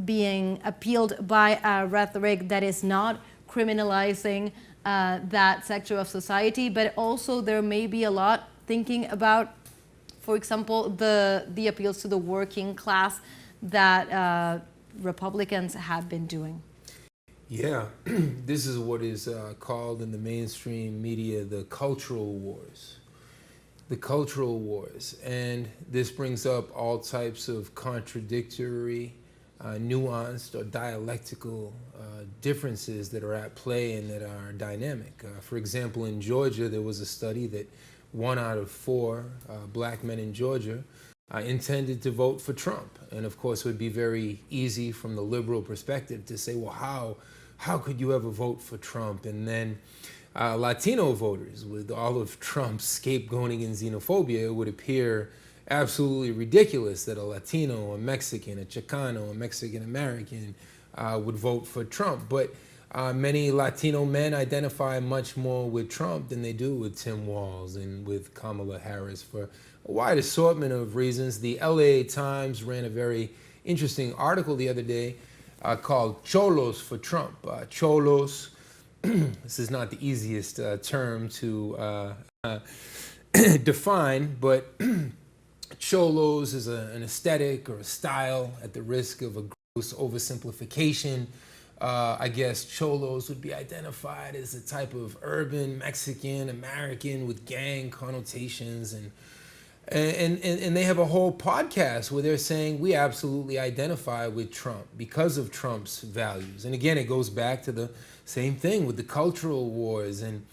being appealed by a rhetoric that is not criminalizing that sector of society, but also there may be a lot thinking about, for example, the appeals to the working class that Republicans have been doing. Yeah, this is what is called in the mainstream media the cultural wars. The cultural wars. And this brings up all types of contradictory, nuanced or dialectical differences that are at play and that are dynamic. For example, in Georgia, there was a study that 1 out of 4 black men in Georgia intended to vote for Trump. And of course, it would be very easy from the liberal perspective to say, well, how could you ever vote for Trump? And then Latino voters, with all of Trump's scapegoating and xenophobia, it would appear absolutely ridiculous that a Latino, a Mexican, a Chicano, a Mexican-American would vote for Trump. But many Latino men identify much more with Trump than they do with Tim Walz and with Kamala Harris for a wide assortment of reasons. The LA Times ran a very interesting article the other day called Cholos for Trump. Cholos, this is not the easiest term to define, but Cholos is an aesthetic or a style. At the risk of a gross oversimplification, I guess Cholos would be identified as a type of urban Mexican American with gang connotations, and they have a whole podcast where they're saying we absolutely identify with Trump because of Trump's values. And again, it goes back to the same thing with the cultural wars. And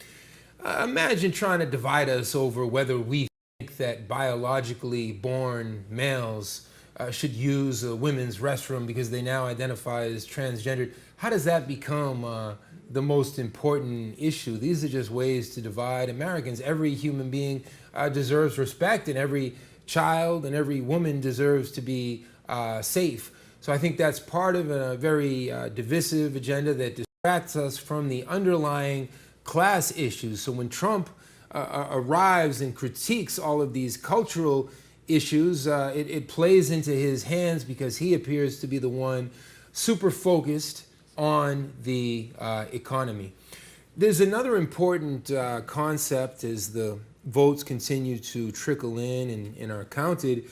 imagine trying to divide us over whether we think that biologically born males should use a women's restroom because they now identify as transgendered. How does that become the most important issue. These are just ways to divide Americans. Every human being deserves respect, and every child and every woman deserves to be safe. So I think that's part of a very divisive agenda that distracts us from the underlying class issues. So when Trump arrives and critiques all of these cultural issues, it plays into his hands because he appears to be the one super focused on the economy. There's another important concept as the votes continue to trickle in and are counted,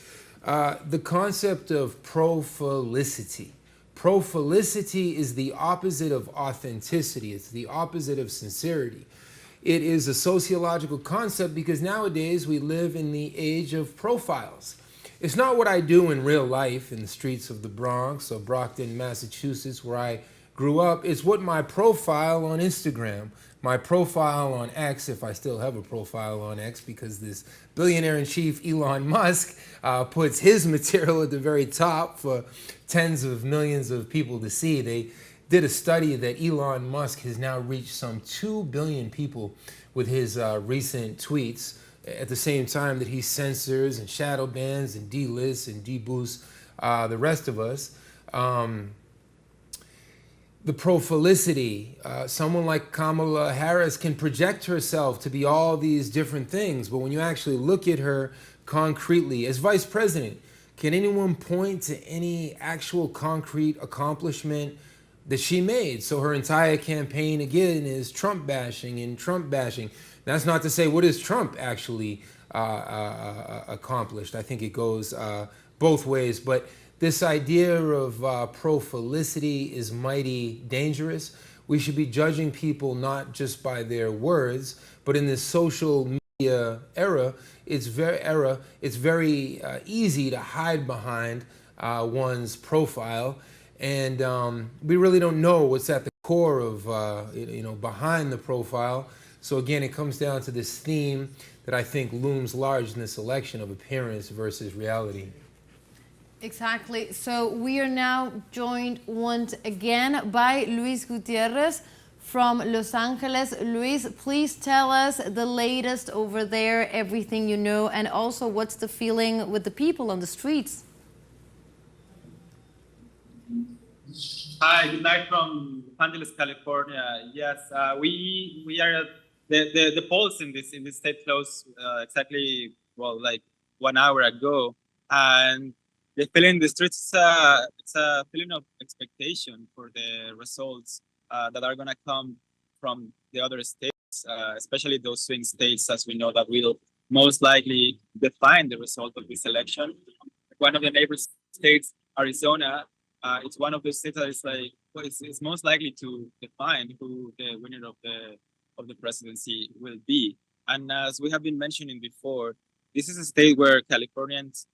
the concept of profilicity. Profilicity is the opposite of authenticity. It's the opposite of sincerity. It is a sociological concept because nowadays we live in the age of profiles. It's not what I do in real life in the streets of the Bronx or Brockton, Massachusetts, where I grew up. It's what my profile on Instagram, my profile on X, if I still have a profile on X, because this billionaire-in-chief Elon Musk puts his material at the very top for tens of millions of people to see. They did a study that Elon Musk has now reached some 2 billion people with his recent tweets, at the same time that he censors and shadow bans and delists and deboosts the rest of us. The profilicity, someone like Kamala Harris can project herself to be all these different things, but when you actually look at her concretely as vice president, can anyone point to any actual concrete accomplishment that she made? So her entire campaign, again, is Trump bashing and Trump bashing. That's not to say what has Trump actually accomplished. I think it goes both ways, but this idea of profilicity is mighty dangerous. We should be judging people not just by their words, but in this social media era, it's very easy to hide behind one's profile, and we really don't know what's at the core of behind the profile. So again, it comes down to this theme that I think looms large in this election of appearance versus reality. Exactly. So we are now joined once again by Luis Gutierrez from Los Angeles. Luis, please tell us the latest over there, everything you know, and also what's the feeling with the people on the streets? Hi, good night from Los Angeles, California. Yes, we are at the polls in this state closed exactly like 1 hour ago, and the feeling in the streets, it's a feeling of expectation for the results that are going to come from the other states, especially those swing states, as we know, that will most likely define the result of this election. One of the neighbor states, Arizona, it's one of the states that is it's most likely to define who the winner of the presidency will be. And as we have been mentioning before, this is a state where Californians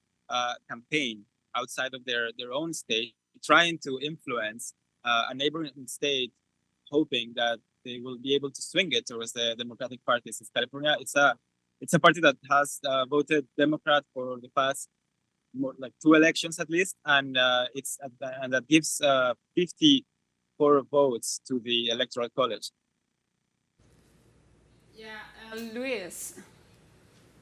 campaign outside of their own state, trying to influence a neighboring state, hoping that they will be able to swing it towards the Democratic Party. Since California, it's a party that has voted Democrat for the past more like 2 elections at least, and that gives 54 votes to the Electoral College. Yeah, Luis.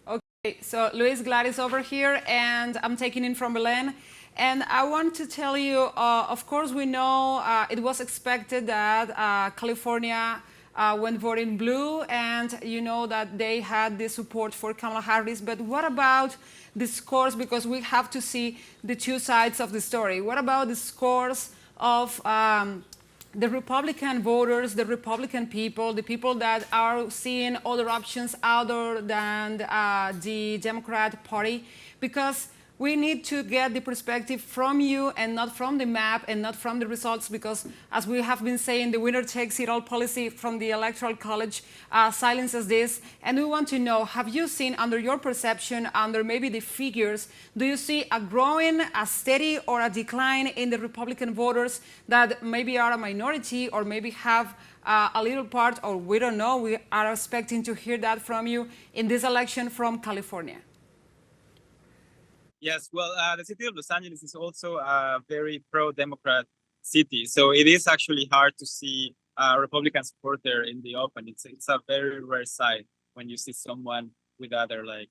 Okay, so Luis, Gladys over here, and I'm taking in from Belen. And I want to tell you, of course, we know it was expected that California went voting blue, and you know that they had the support for Kamala Harris. But what about the scores? Because we have to see the two sides of the story. What about the scores of the Republican voters, the Republican people, the people that are seeing other options other than the Democrat Party? Because we need to get the perspective from you and not from the map and not from the results, because as we have been saying, the winner takes it all policy from the Electoral College silences this. And we want to know, have you seen, under your perception, under maybe the figures, do you see a growing, a steady, or a decline in the Republican voters that maybe are a minority or maybe have a little part, or we don't know, we are expecting to hear that from you in this election from California? Yes, well, the city of Los Angeles is also a very pro-Democrat city, so it is actually hard to see Republican supporter in the open. It's a very rare sight when you see someone with either like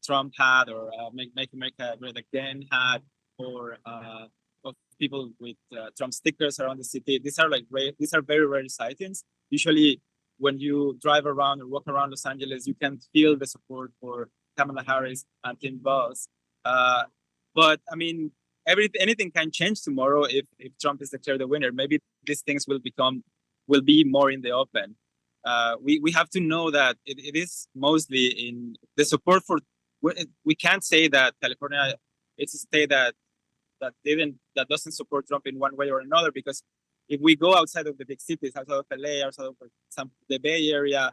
Trump hat or Make America Great Again hat, or of people with Trump stickers around the city. These are very rare sightings. Usually, when you drive around or walk around Los Angeles, you can feel the support for Kamala Harris and Tim Walz. But I mean, anything can change tomorrow if Trump is declared the winner. Maybe these things will be more in the open. We have to know that it is mostly in the support for. We can't say that California it's a state that doesn't support Trump in one way or another, because if we go outside of the big cities, outside of LA, outside of the Bay Area,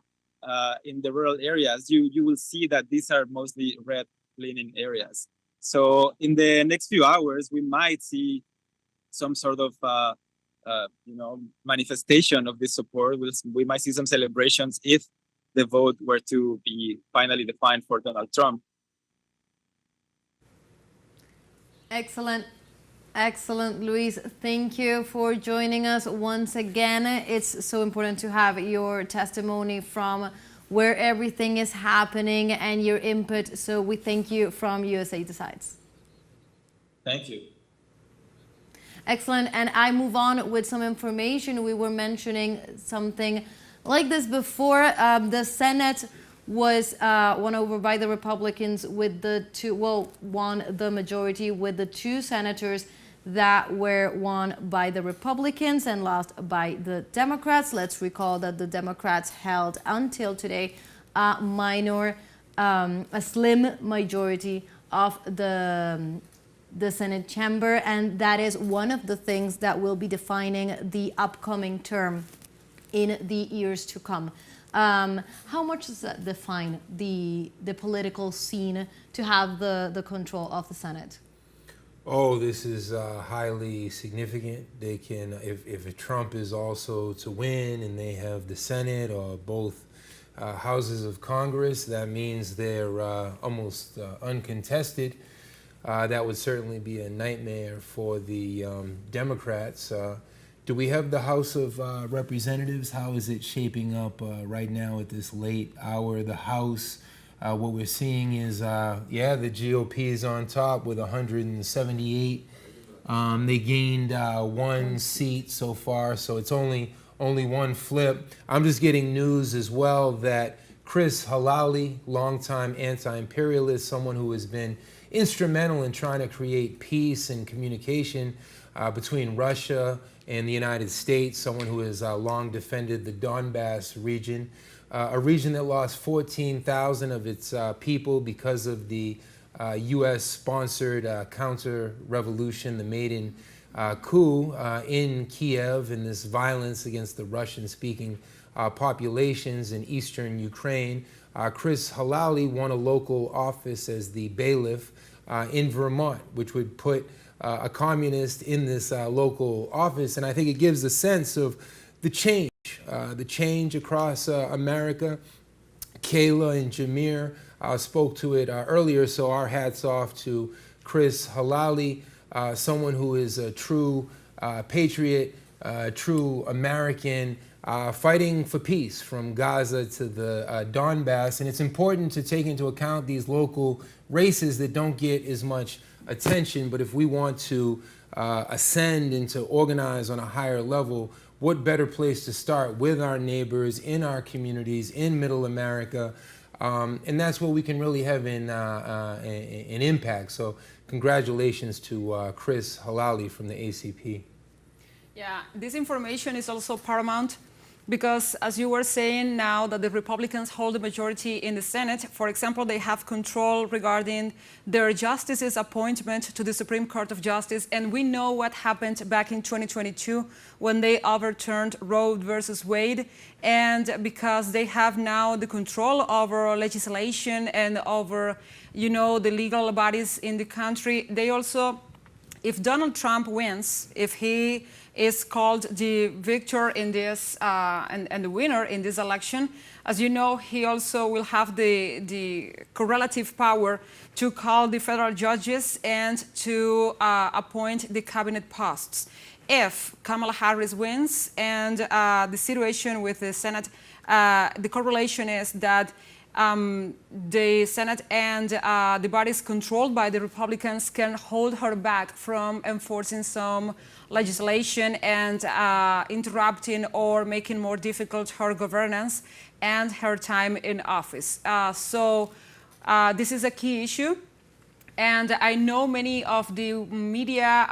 in the rural areas, you will see that these are mostly red-leaning areas. So in the next few hours, we might see some sort of manifestation of this support. We might see some celebrations if the vote were to be finally defined for Donald Trump. Excellent. Excellent, Luis. Thank you for joining us once again. It's so important to have your testimony from where everything is happening and your input. So we thank you from USA Decides. Thank you. Excellent. And I move on with some information. We were mentioning something like this before. The Senate was won over by the Republicans with won the majority with the two senators that were won by the Republicans and lost by the Democrats. Let's recall that the Democrats held until today a slim majority of the Senate chamber, and that is one of the things that will be defining the upcoming term in the years to come. How much does that define the political scene to have the control of the Senate? Oh, this is highly significant. They can, if Trump is also to win and they have the Senate or both houses of Congress, that means they're almost uncontested. That would certainly be a nightmare for the Democrats. Do we have the House of Representatives? How is it shaping up right now at this late hour? The House, what we're seeing is, the GOP is on top with 178. They gained one seat so far, so it's only one flip. I'm just getting news as well that Chris Halali, longtime anti-imperialist, someone who has been instrumental in trying to create peace and communication between Russia and the United States, someone who has long defended the Donbass region, a region that lost 14,000 of its people because of the U.S.-sponsored counter-revolution, the Maidan coup in Kiev, and this violence against the Russian-speaking populations in eastern Ukraine. Chris Halali won a local office as the bailiff in Vermont, which would put a communist in this local office. And I think it gives a sense of the change across America. Kayla and Jameer spoke to it earlier, so our hats off to Chris Halali, someone who is a true patriot, true American, fighting for peace from Gaza to the Donbass. And it's important to take into account these local races that don't get as much attention, but if we want to ascend and to organize on a higher level, what better place to start with our neighbors in our communities in Middle America, and that's where we can really have an impact. So congratulations to Chris Halali from the ACP. Yeah, this information is also paramount because, as you were saying, now that the Republicans hold the majority in the Senate, for example, they have control regarding their justices' appointment to the Supreme Court of Justice. And we know what happened back in 2022 when they overturned Roe versus Wade. And because they have now the control over legislation and over, the legal bodies in the country, they also, if Donald Trump wins, if he is called the victor in this and the winner in this election, as you know, he also will have the correlative power to call the federal judges and to appoint the cabinet posts. if Kamala Harris wins and the situation with the Senate, the correlation is that the Senate and the bodies controlled by the Republicans can hold her back from enforcing some legislation and interrupting or making more difficult her governance and her time in office. So this is a key issue. And I know many of the media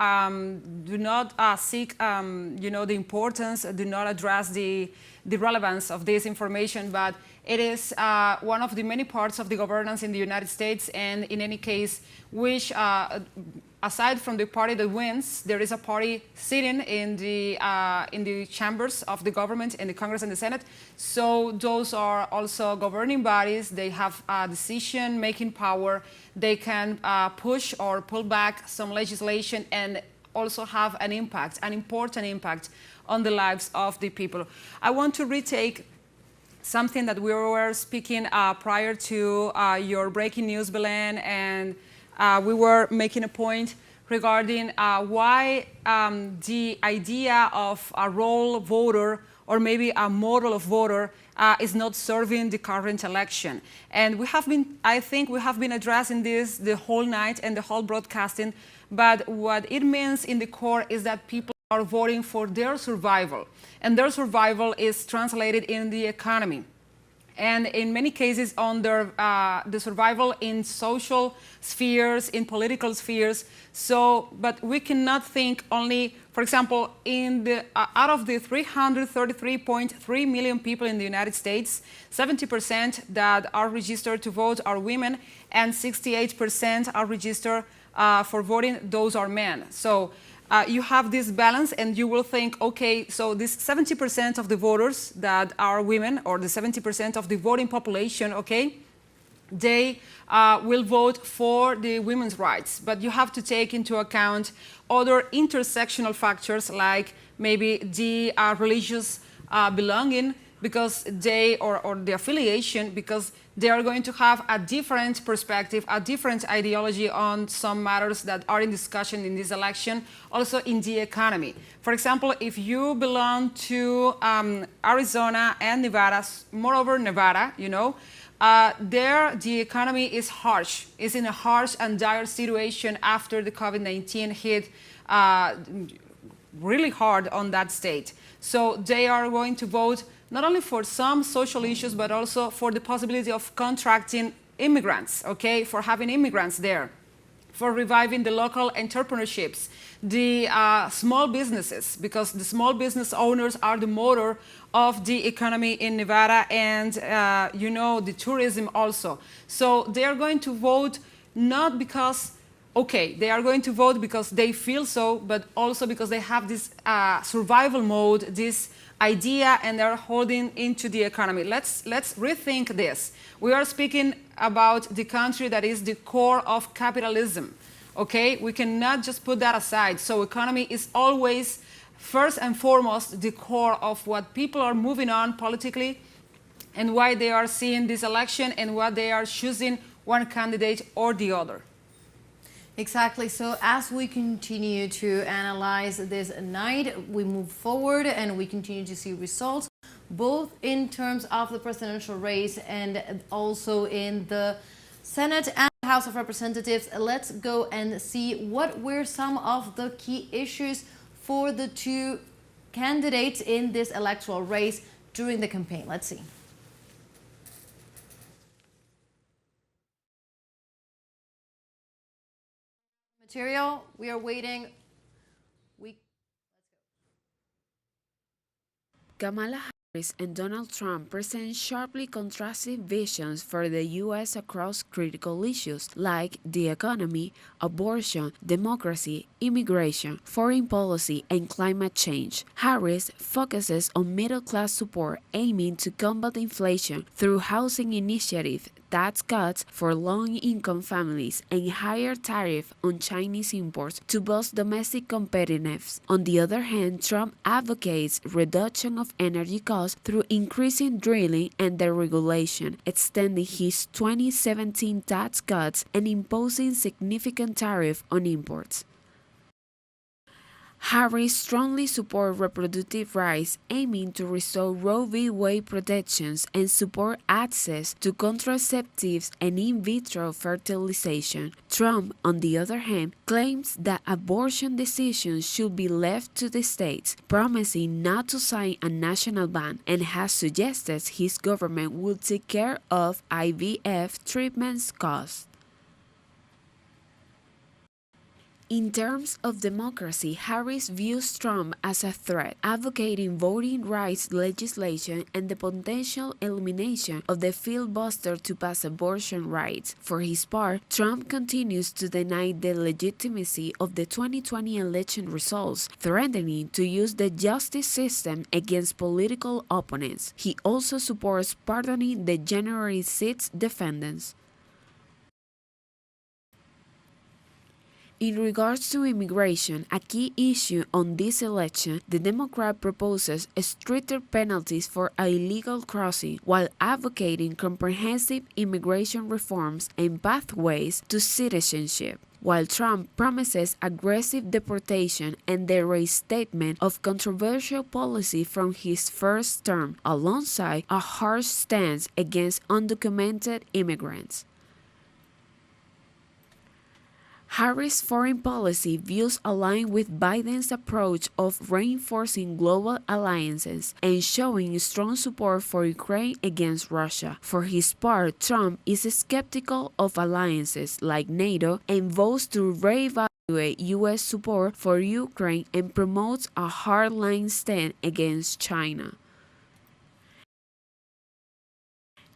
do not seek, the importance, do not address the relevance of this information, but it is one of the many parts of the governance in the United States, and in any case, which, aside from the party that wins, there is a party sitting in the chambers of the government, in the Congress and the Senate. So those are also governing bodies. They have decision-making power. They can push or pull back some legislation and also have an impact, an important impact on the lives of the people. I want to retake something that we were speaking prior to your breaking news, Belen, and we were making a point regarding why the idea of a role voter or maybe a model of voter is not serving the current election. And we have been, I think we have been addressing this the whole night and the whole broadcasting, but what it means in the core is that people are voting for their survival, and their survival is translated in the economy. And in many cases on the survival in social spheres, in political spheres. So, but we cannot think only, for example, in the, out of the 333.3 million people in the United States, 70% that are registered to vote are women, and 68% are registered for voting, those are men. So you have this balance, and you will think, okay, so this 70% of the voters that are women, or the 70% of the voting population, okay, they will vote for the women's rights. But you have to take into account other intersectional factors, like maybe the religious belonging, because they, or the affiliation, because they are going to have a different perspective, a different ideology on some matters that are in discussion in this election, also in the economy. For example, if you belong to Arizona and Nevada, moreover Nevada, you know, there the economy is harsh, is in a harsh and dire situation after the COVID-19 hit really hard on that state. So they are going to vote not only for some social issues, but also for the possibility of contracting immigrants, okay, for having immigrants there, for reviving the local entrepreneurships, the small businesses, because the small business owners are the motor of the economy in Nevada, and you know, the tourism also. So they are going to vote not because, okay, they are going to vote because they feel so, but also because they have this survival mode, this idea, and they're holding into the economy. Let's rethink this. We are speaking about the country that is the core of capitalism, okay? We cannot just put that aside. So economy is always, first and foremost, the core of what people are moving on politically and why they are seeing this election and what they are choosing one candidate or the other. Exactly. So as we continue to analyze this night, we move forward and we continue to see results, both in terms of the presidential race and also in the Senate and House of Representatives. Let's go and see what were some of the key issues for the two candidates in this electoral race during the campaign. Let's see. Material, we are waiting. Kamala Harris and Donald Trump present sharply contrasting visions for the U.S. across critical issues like the economy, abortion, democracy, immigration, foreign policy, and climate change. Harris focuses on middle-class support aiming to combat inflation through housing initiative, tax cuts for low-income families, and higher tariff on Chinese imports to boost domestic competitiveness. On the other hand, Trump advocates reduction of energy costs through increasing drilling and deregulation, extending his 2017 tax cuts and imposing significant tariff on imports. Harris strongly supports reproductive rights, aiming to restore Roe v. Wade protections and support access to contraceptives and in vitro fertilization. Trump, on the other hand, claims that abortion decisions should be left to the states, promising not to sign a national ban, and has suggested his government will take care of IVF treatments costs. In terms of democracy, Harris views Trump as a threat, advocating voting rights legislation and the potential elimination of the filibuster to pass abortion rights. For his part, Trump continues to deny the legitimacy of the 2020 election results, threatening to use the justice system against political opponents. He also supports pardoning the January 6 defendants. In regards to immigration, a key issue on this election, the Democrat proposes stricter penalties for illegal crossing while advocating comprehensive immigration reforms and pathways to citizenship, while Trump promises aggressive deportation and the reinstatement of controversial policy from his first term, alongside a harsh stance against undocumented immigrants. Harris' foreign policy views align with Biden's approach of reinforcing global alliances and showing strong support for Ukraine against Russia. For his part, Trump is skeptical of alliances like NATO and vows to reevaluate U.S. support for Ukraine and promotes a hardline stand against China.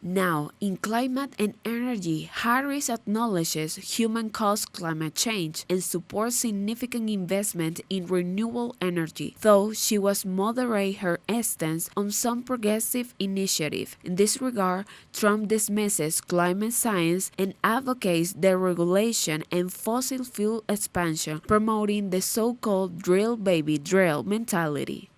Now, in climate and energy, Harris acknowledges human-caused climate change and supports significant investment in renewable energy, though she was moderate her stance on some progressive initiatives. In this regard, Trump dismisses climate science and advocates deregulation and fossil fuel expansion, promoting the so-called drill baby drill mentality.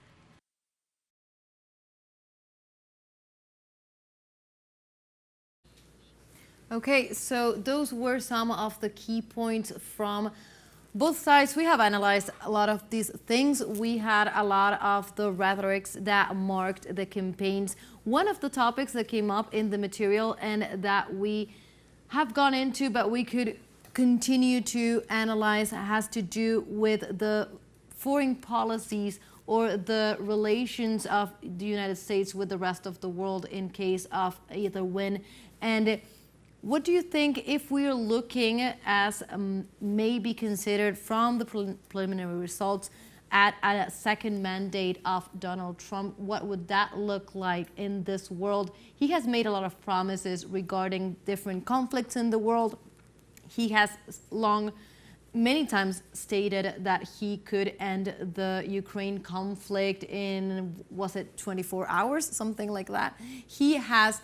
Okay, so those were some of the key points from both sides. We have analyzed a lot of these things. We had a lot of the rhetorics that marked the campaigns. One of the topics that came up in the material and that we have gone into, but we could continue to analyze, has to do with the foreign policies or the relations of the United States with the rest of the world in case of either win. And what do you think, if we are looking as may be considered from the preliminary results at a second mandate of Donald Trump, what would that look like in this world? He has made a lot of promises regarding different conflicts in the world. He has many times stated that he could end the Ukraine conflict in, was it 24 hours, something like that. He has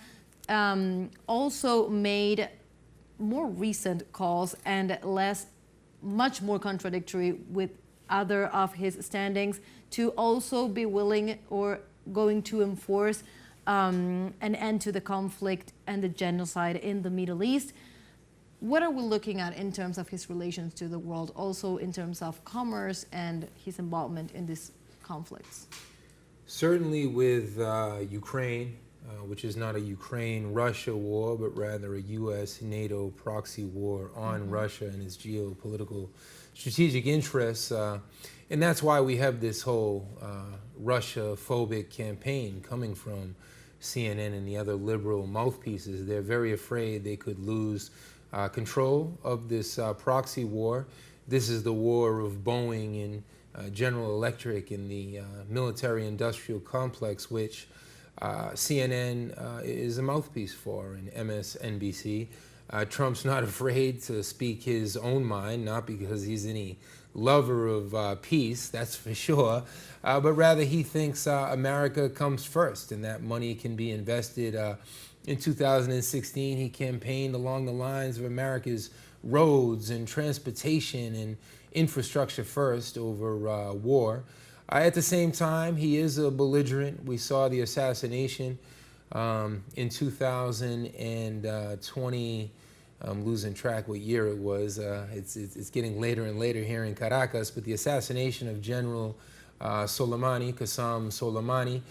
also made more recent calls and much more contradictory with other of his standings to also be willing or going to enforce an end to the conflict and the genocide in the Middle East. What are we looking at in terms of his relations to the world, also in terms of commerce and his involvement in these conflicts? Certainly with Ukraine, which is not a Ukraine-Russia war, but rather a U.S.-NATO proxy war on Russia and its geopolitical strategic interests. And that's why we have this whole Russia-phobic campaign coming from CNN and the other liberal mouthpieces. They're very afraid they could lose control of this proxy war. This is the war of Boeing and General Electric and the military-industrial complex, which CNN is a mouthpiece for, and MSNBC. Trump's not afraid to speak his own mind, not because he's any lover of peace, that's for sure, but rather he thinks America comes first and that money can be invested. In 2016, he campaigned along the lines of America's roads and transportation and infrastructure first over war. At the same time, he is a belligerent. We saw the assassination in 2020 I'm losing track what year it was. It's getting later and later here in Caracas, but the assassination of General Soleimani, Qassem Soleimani.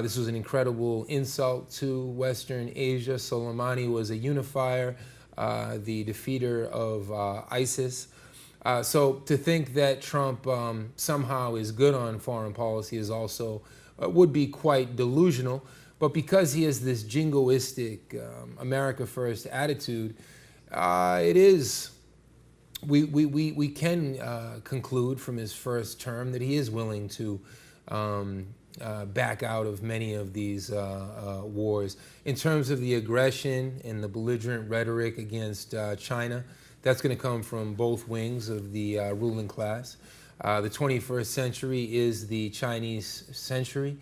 This was an incredible insult to Western Asia. Soleimani was a unifier, the defeater of ISIS. So to think that Trump somehow is good on foreign policy is also, would be quite delusional. But because he has this jingoistic America First attitude, it is, we can conclude from his first term that he is willing to back out of many of these wars. In terms of the aggression and the belligerent rhetoric against China, that's going to come from both wings of the ruling class. The 21st century is the Chinese century.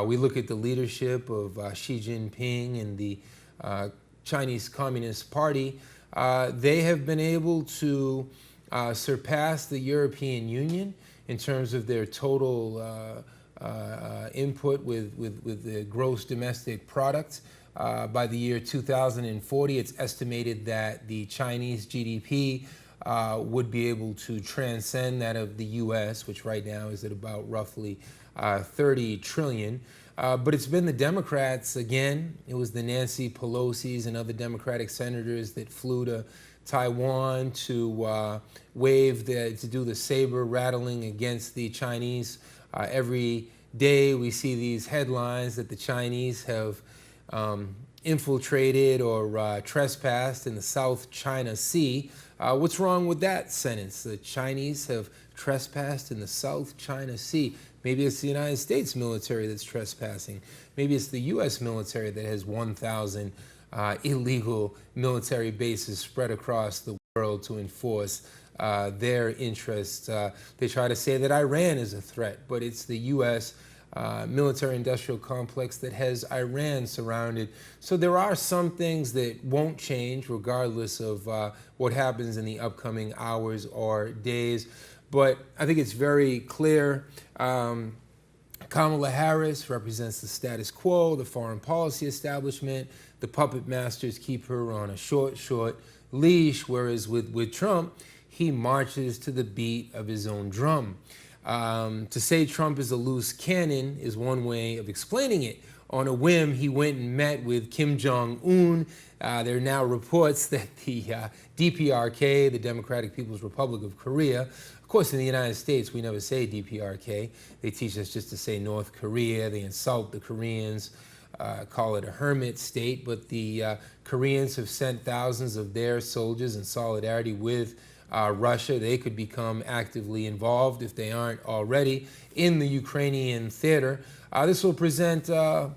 We look at the leadership of Xi Jinping and the Chinese Communist Party. They have been able to surpass the European Union in terms of their total input with the gross domestic product. By the year 2040, it's estimated that the Chinese GDP would be able to transcend that of the US, which right now is at about roughly 30 trillion. But it's been the Democrats again. It was the Nancy Pelosi's and other Democratic senators that flew to Taiwan to to do the saber rattling against the Chinese. Every day we see these headlines that the Chinese have infiltrated or trespassed in the South China Sea. What's wrong with that sentence? The Chinese have trespassed in the South China Sea. Maybe it's the United States military that's trespassing. Maybe it's the US military that has 1,000 illegal military bases spread across the world to enforce their interests. They try to say that Iran is a threat, but it's the US military-industrial complex that has Iran surrounded. So there are some things that won't change regardless of what happens in the upcoming hours or days. But I think it's very clear Kamala Harris represents the status quo, the foreign policy establishment. The puppet masters keep her on a short leash, whereas with Trump, he marches to the beat of his own drum. To say Trump is a loose cannon is one way of explaining it. On a whim, he went and met with Kim Jong-un. There are now reports that the DPRK, the Democratic People's Republic of Korea, of course in the United States we never say DPRK. They teach us just to say North Korea. They insult the Koreans, call it a hermit state, but the Koreans have sent thousands of their soldiers in solidarity with Russia. They could become actively involved, if they aren't already, in the Ukrainian theater. This will present a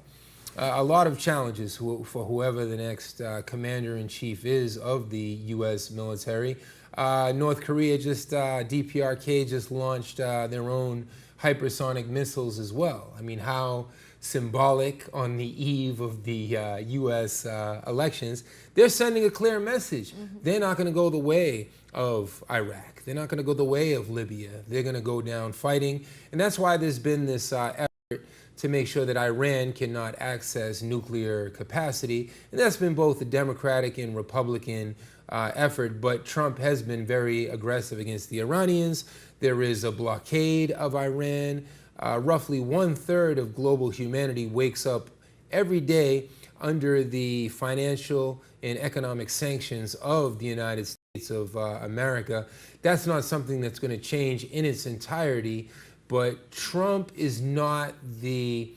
lot of challenges for whoever the next commander-in-chief is of the U.S. military. North Korea DPRK just launched their own hypersonic missiles as well. I mean, how symbolic on the eve of the U.S. elections. They're sending a clear message. Mm-hmm. They're not going to go the way of Iraq. They're not going to go the way of Libya. They're going to go down fighting. And that's why there's been this effort to make sure that Iran cannot access nuclear capacity. And that's been both a Democratic and Republican effort. But Trump has been very aggressive against the Iranians. There is a blockade of Iran. Roughly 1/3 of global humanity wakes up every day under the financial and economic sanctions of the United States of America. That's not something that's going to change in its entirety, but Trump is not the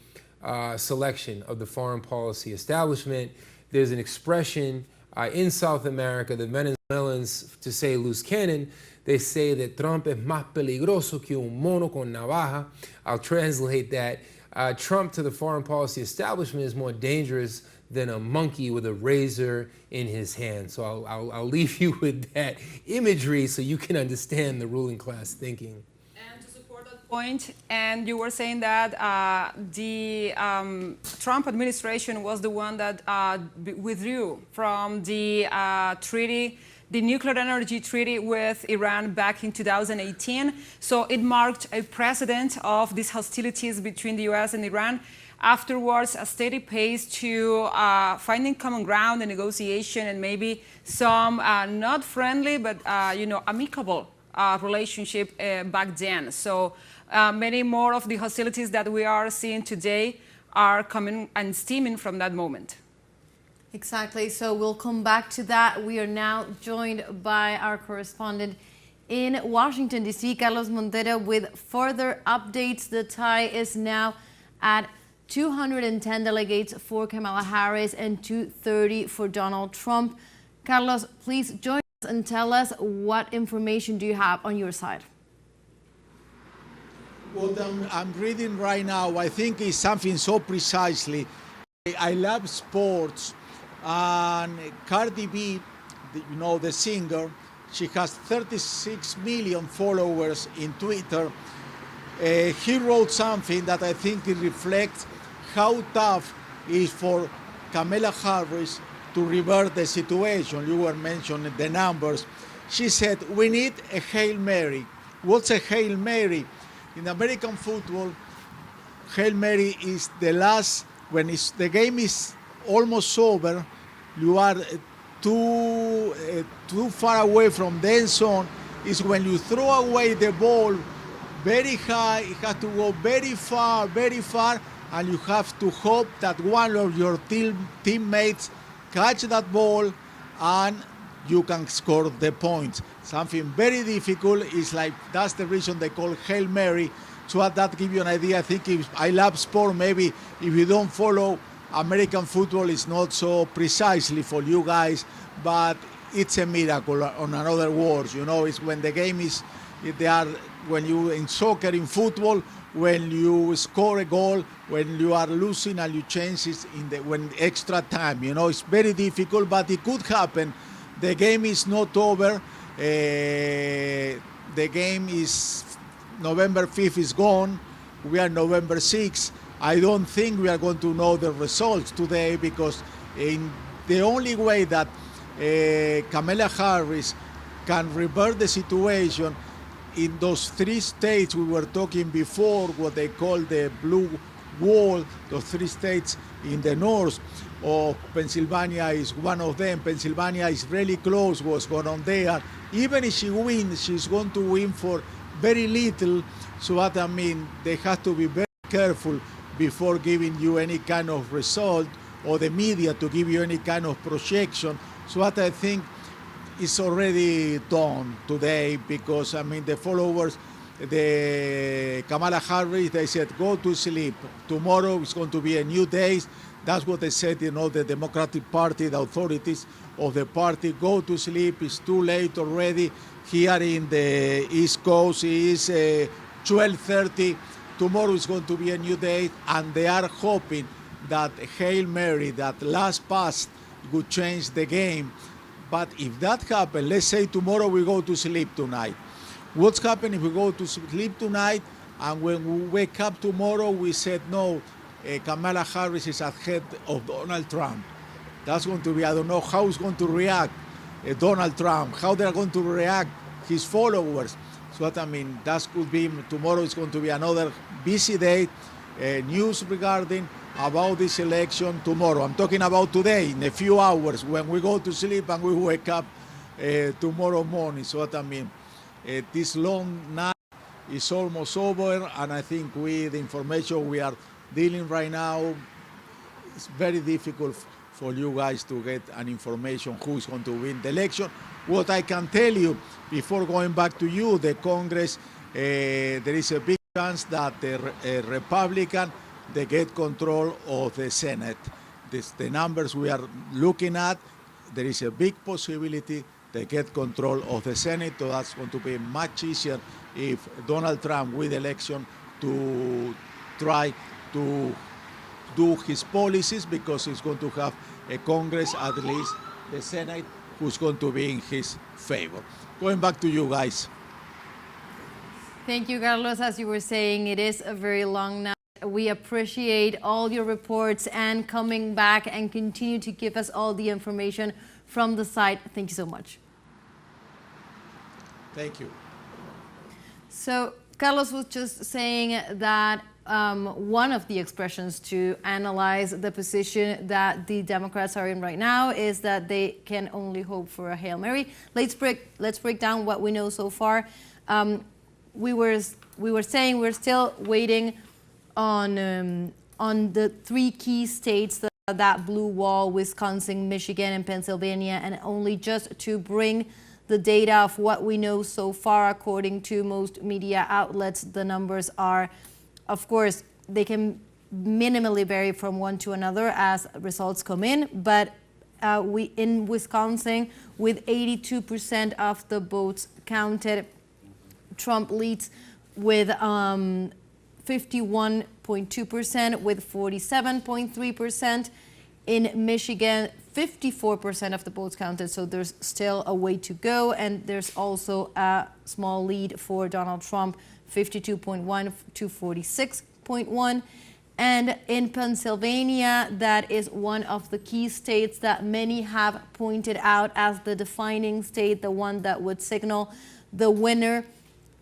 selection of the foreign policy establishment. There's an expression in South America, the Venezuelans, to say loose cannon, they say that Trump es más peligroso que un mono con navaja. I'll translate that. Trump to the foreign policy establishment is more dangerous than a monkey with a razor in his hand. So I'll leave you with that imagery so you can understand the ruling class thinking. And to support that point, and you were saying that the Trump administration was the one that withdrew from the treaty, the nuclear energy treaty with Iran back in 2018. So it marked a precedent of these hostilities between the US and Iran. afterwards a steady pace to finding common ground and negotiation and maybe some not friendly but amicable relationship back then. So many more of the hostilities that we are seeing today are coming and stemming from that moment. Exactly. So we'll come back to that. We are now joined by our correspondent in Washington, D.C., Carlos Montero, with further updates. The tie is now at 210 delegates for Kamala Harris and 230 for Donald Trump. Carlos, please join us and tell us what information do you have on your side. What I'm reading right now, I think is something so precisely. I love sports, and Cardi B, the singer, she has 36 million followers in Twitter. He wrote something that I think it reflects how tough it is for Kamala Harris to revert the situation. You were mentioning the numbers. She said, we need a Hail Mary. What's a Hail Mary? In American football, Hail Mary is the last, when the game is almost over, you are too far away from the end zone, is when you throw away the ball very high, it has to go very far, and you have to hope that one of your teammates catch that ball and you can score the points. Something very difficult is like, that's the reason they call Hail Mary. So that gives you an idea. I think if I love sport, maybe if you don't follow American football, it's not so precisely for you guys, but it's a miracle. On other words, it's when the game is, when you in soccer, in football, when you score a goal, when you are losing and you change it when extra time. It's very difficult, but it could happen. The game is not over. The game is November 5th is gone. We are November 6th. I don't think we are going to know the results today, because in the only way that Kamala Harris can revert the situation in those 3 states we were talking before, what they call the blue wall, those 3 states in the north of Pennsylvania is one of them. Pennsylvania is really close what's going on there. Even if she wins, she's going to win for very little. So what I mean, they have to be very careful before giving you any kind of result, or the media to give you any kind of projection. So what I think is already done today, because the followers, the Kamala Harris, they said, go to sleep. Tomorrow is going to be a new day. That's what they said, the Democratic Party, the authorities of the party, go to sleep. It's too late already. Here in the East Coast, it is 12:30. Tomorrow is going to be a new day, and they are hoping that Hail Mary, that last pass, would change the game. But if that happens, let's say tomorrow we go to sleep tonight. What's happening if we go to sleep tonight, and when we wake up tomorrow, we said, no, Kamala Harris is ahead of Donald Trump. That's going to be, I don't know how he's going to react, Donald Trump, how they're going to react his followers. So what I mean, that could be, tomorrow is going to be another busy day, news regarding about this election tomorrow. I'm talking about today, in a few hours, when we go to sleep and we wake up tomorrow morning. So what I mean, this long night is almost over, and I think the information we are dealing right now, it's very difficult for you guys to get an information who is going to win the election. What I can tell you, before going back to you, the Congress, there is a big chance that the Republican, they get control of the Senate. The numbers we are looking at, there is a big possibility they get control of the Senate. So that's going to be much easier if Donald Trump wins the election to try to do his policies, because he's going to have a Congress, at least the Senate, who's going to be in his favor. Going back to you guys. Thank you, Carlos. As you were saying, it is a very long night. We appreciate all your reports and coming back and continue to give us all the information from the site. Thank you so much. Thank you. So Carlos was just saying that one of the expressions to analyze the position that the Democrats are in right now is that they can only hope for a Hail Mary. Let's break down what we know so far. We were saying we're still waiting on the three key states, that blue wall: Wisconsin, Michigan, and Pennsylvania, and only just to bring the data of what we know so far. According to most media outlets, the numbers are, of course, they can minimally vary from one to another as results come in, but we in Wisconsin, with 82% of the votes counted, Trump leads with 51.2%, with 47.3%. In Michigan, 54% of the votes counted, so there's still a way to go, and there's also a small lead for Donald Trump, 52.1 to 46.1. And in Pennsylvania, that is one of the key states that many have pointed out as the defining state, the one that would signal the winner.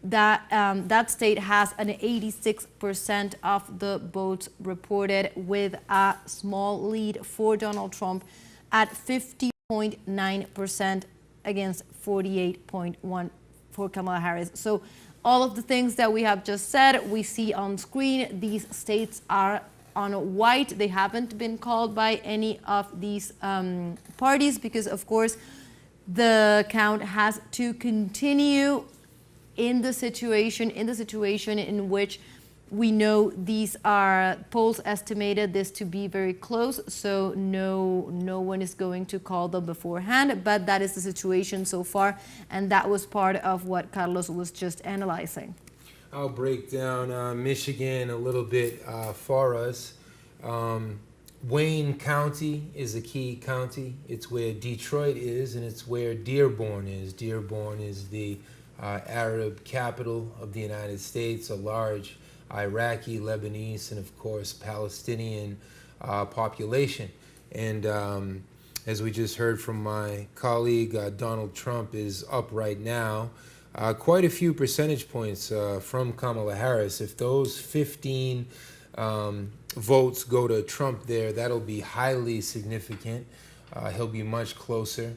That state has an 86% of the votes reported, with a small lead for Donald Trump at 50.9% against 48.1% for Kamala Harris. So all of the things that we have just said, we see on screen. These states are on white. They haven't been called by any of these parties because, of course, the count has to continue in the situation in which we know these are polls estimated this to be very close, so no one is going to call them beforehand, but that is the situation so far, and that was part of what Carlos was just analyzing. I'll break down Michigan a little bit for us. Wayne County is a key county. It's where Detroit is, and it's where Dearborn is. Dearborn is the Arab capital of the United States, a large Iraqi, Lebanese, and of course Palestinian population. And as we just heard from my colleague, Donald Trump is up right now quite a few percentage points from Kamala Harris. If those 15 votes go to Trump there, that'll be highly significant. He'll be much closer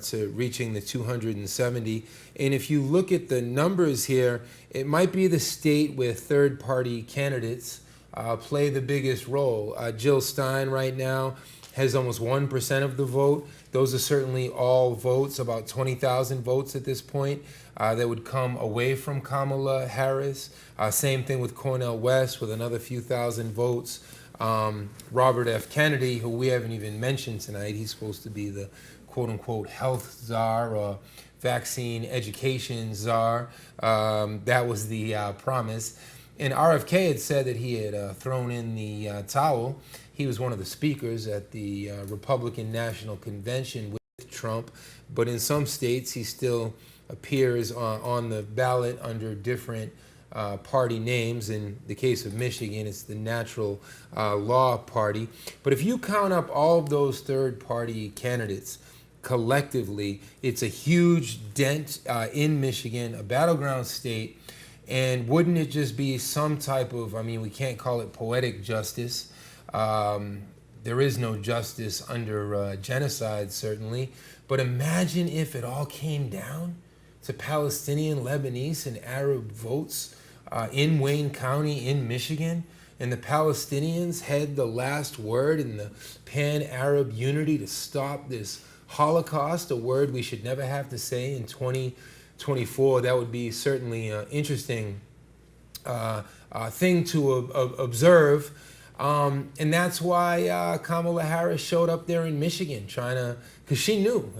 to reaching the 270. And if you look at the numbers here, it might be the state where third-party candidates play the biggest role. Jill Stein right now has almost 1% of the vote. Those are certainly all votes, about 20,000 votes at this point that would come away from Kamala Harris. Same thing with Cornel West with another few thousand votes. Robert F. Kennedy, who we haven't even mentioned tonight, he's supposed to be the quote-unquote health czar or vaccine education czar. That was the promise. And RFK had said that he had thrown in the towel. He was one of the speakers at the Republican National Convention with Trump, but in some states he still appears on the ballot under different party names. In the case of Michigan, it's the Natural Law Party. But if you count up all of those third-party candidates, collectively, it's a huge dent in Michigan, a battleground state. And wouldn't it just be some type of, I mean, we can't call it poetic justice. There is no justice under genocide, certainly. But imagine if it all came down to Palestinian, Lebanese, and Arab votes in Wayne County in Michigan, and the Palestinians had the last word in the pan-Arab unity to stop this Holocaust, a word we should never have to say in 2024. That would be certainly an interesting thing to observe. And that's why Kamala Harris showed up there in Michigan, trying to, because she knew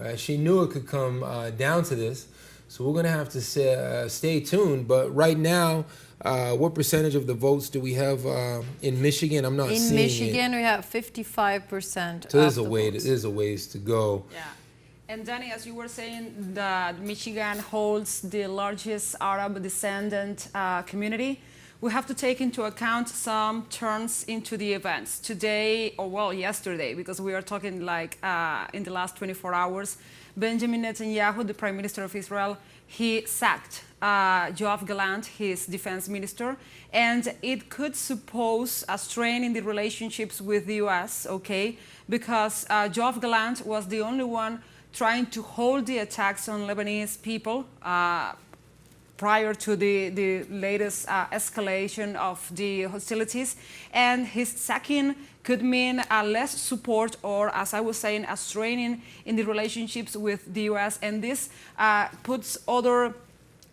it could come down to this. So we're going to have to stay tuned. But right now, what percentage of the votes do we have in Michigan? I'm not seeing it. In Michigan, we have 55%. So there's a ways to go. Yeah. And Danny, as you were saying, that Michigan holds the largest Arab descendant community. We have to take into account some turns into the events. Today, or well, yesterday, because we are talking like in the last 24 hours, Benjamin Netanyahu, the Prime Minister of Israel, he sacked Yoav Gallant, his defense minister, and it could suppose a strain in the relationships with the US, okay, because Yoav Gallant was the only one trying to hold the attacks on Lebanese people prior to the latest escalation of the hostilities, and his sacking could mean less support, or as I was saying, a straining in the relationships with the US, and this puts other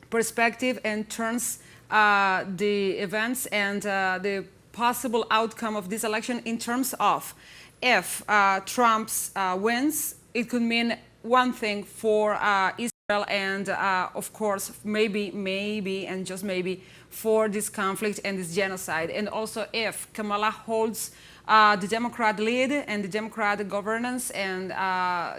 perspective and turns the events and the possible outcome of this election in terms of if Trump wins, it could mean one thing for Israel and of course maybe and just maybe for this conflict and this genocide, and also if Kamala holds the Democrat lead and the Democratic governance and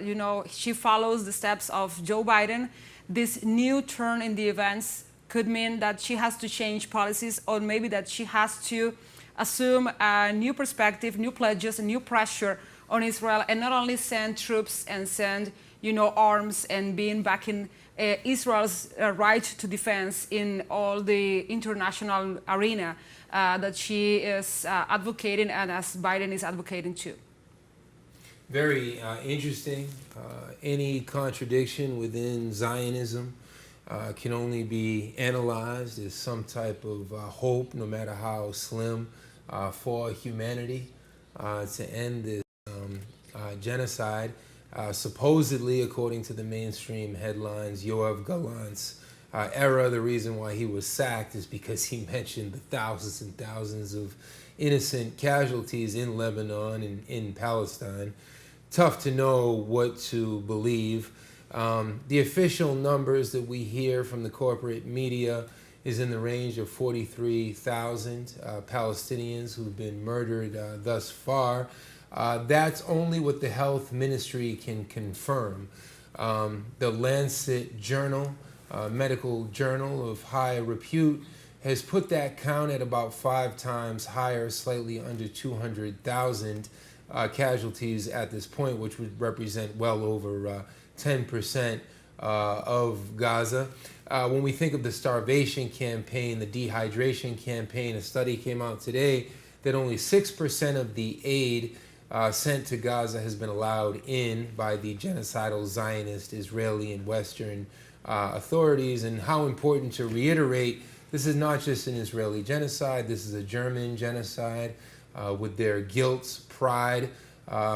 you know, she follows the steps of Joe Biden, this new turn in the events could mean that she has to change policies, or maybe that she has to assume a new perspective, new pledges, and new pressure on Israel, and not only send troops and send, you know, arms and being back in Israel's right to defense in all the international arena that she is advocating and as Biden is advocating too. Very interesting. Any contradiction within Zionism can only be analyzed as some type of hope, no matter how slim, for humanity to end this genocide. Supposedly, according to the mainstream headlines, Yoav Gallant's era, the reason why he was sacked is because he mentioned the thousands and thousands of innocent casualties in Lebanon and in Palestine. Tough to know what to believe. The official numbers that we hear from the corporate media is in the range of 43,000 Palestinians who've been murdered thus far. That's only what the health ministry can confirm. The Lancet journal, medical journal of high repute, has put that count at about 5 times higher, slightly under 200,000 casualties at this point, which would represent well over 10% of Gaza. When we think of the starvation campaign, the dehydration campaign, a study came out today that only 6% of the aid sent to Gaza has been allowed in by the genocidal Zionist Israeli and Western authorities. And how important to reiterate, this is not just an Israeli genocide, this is a German genocide with their guilt, pride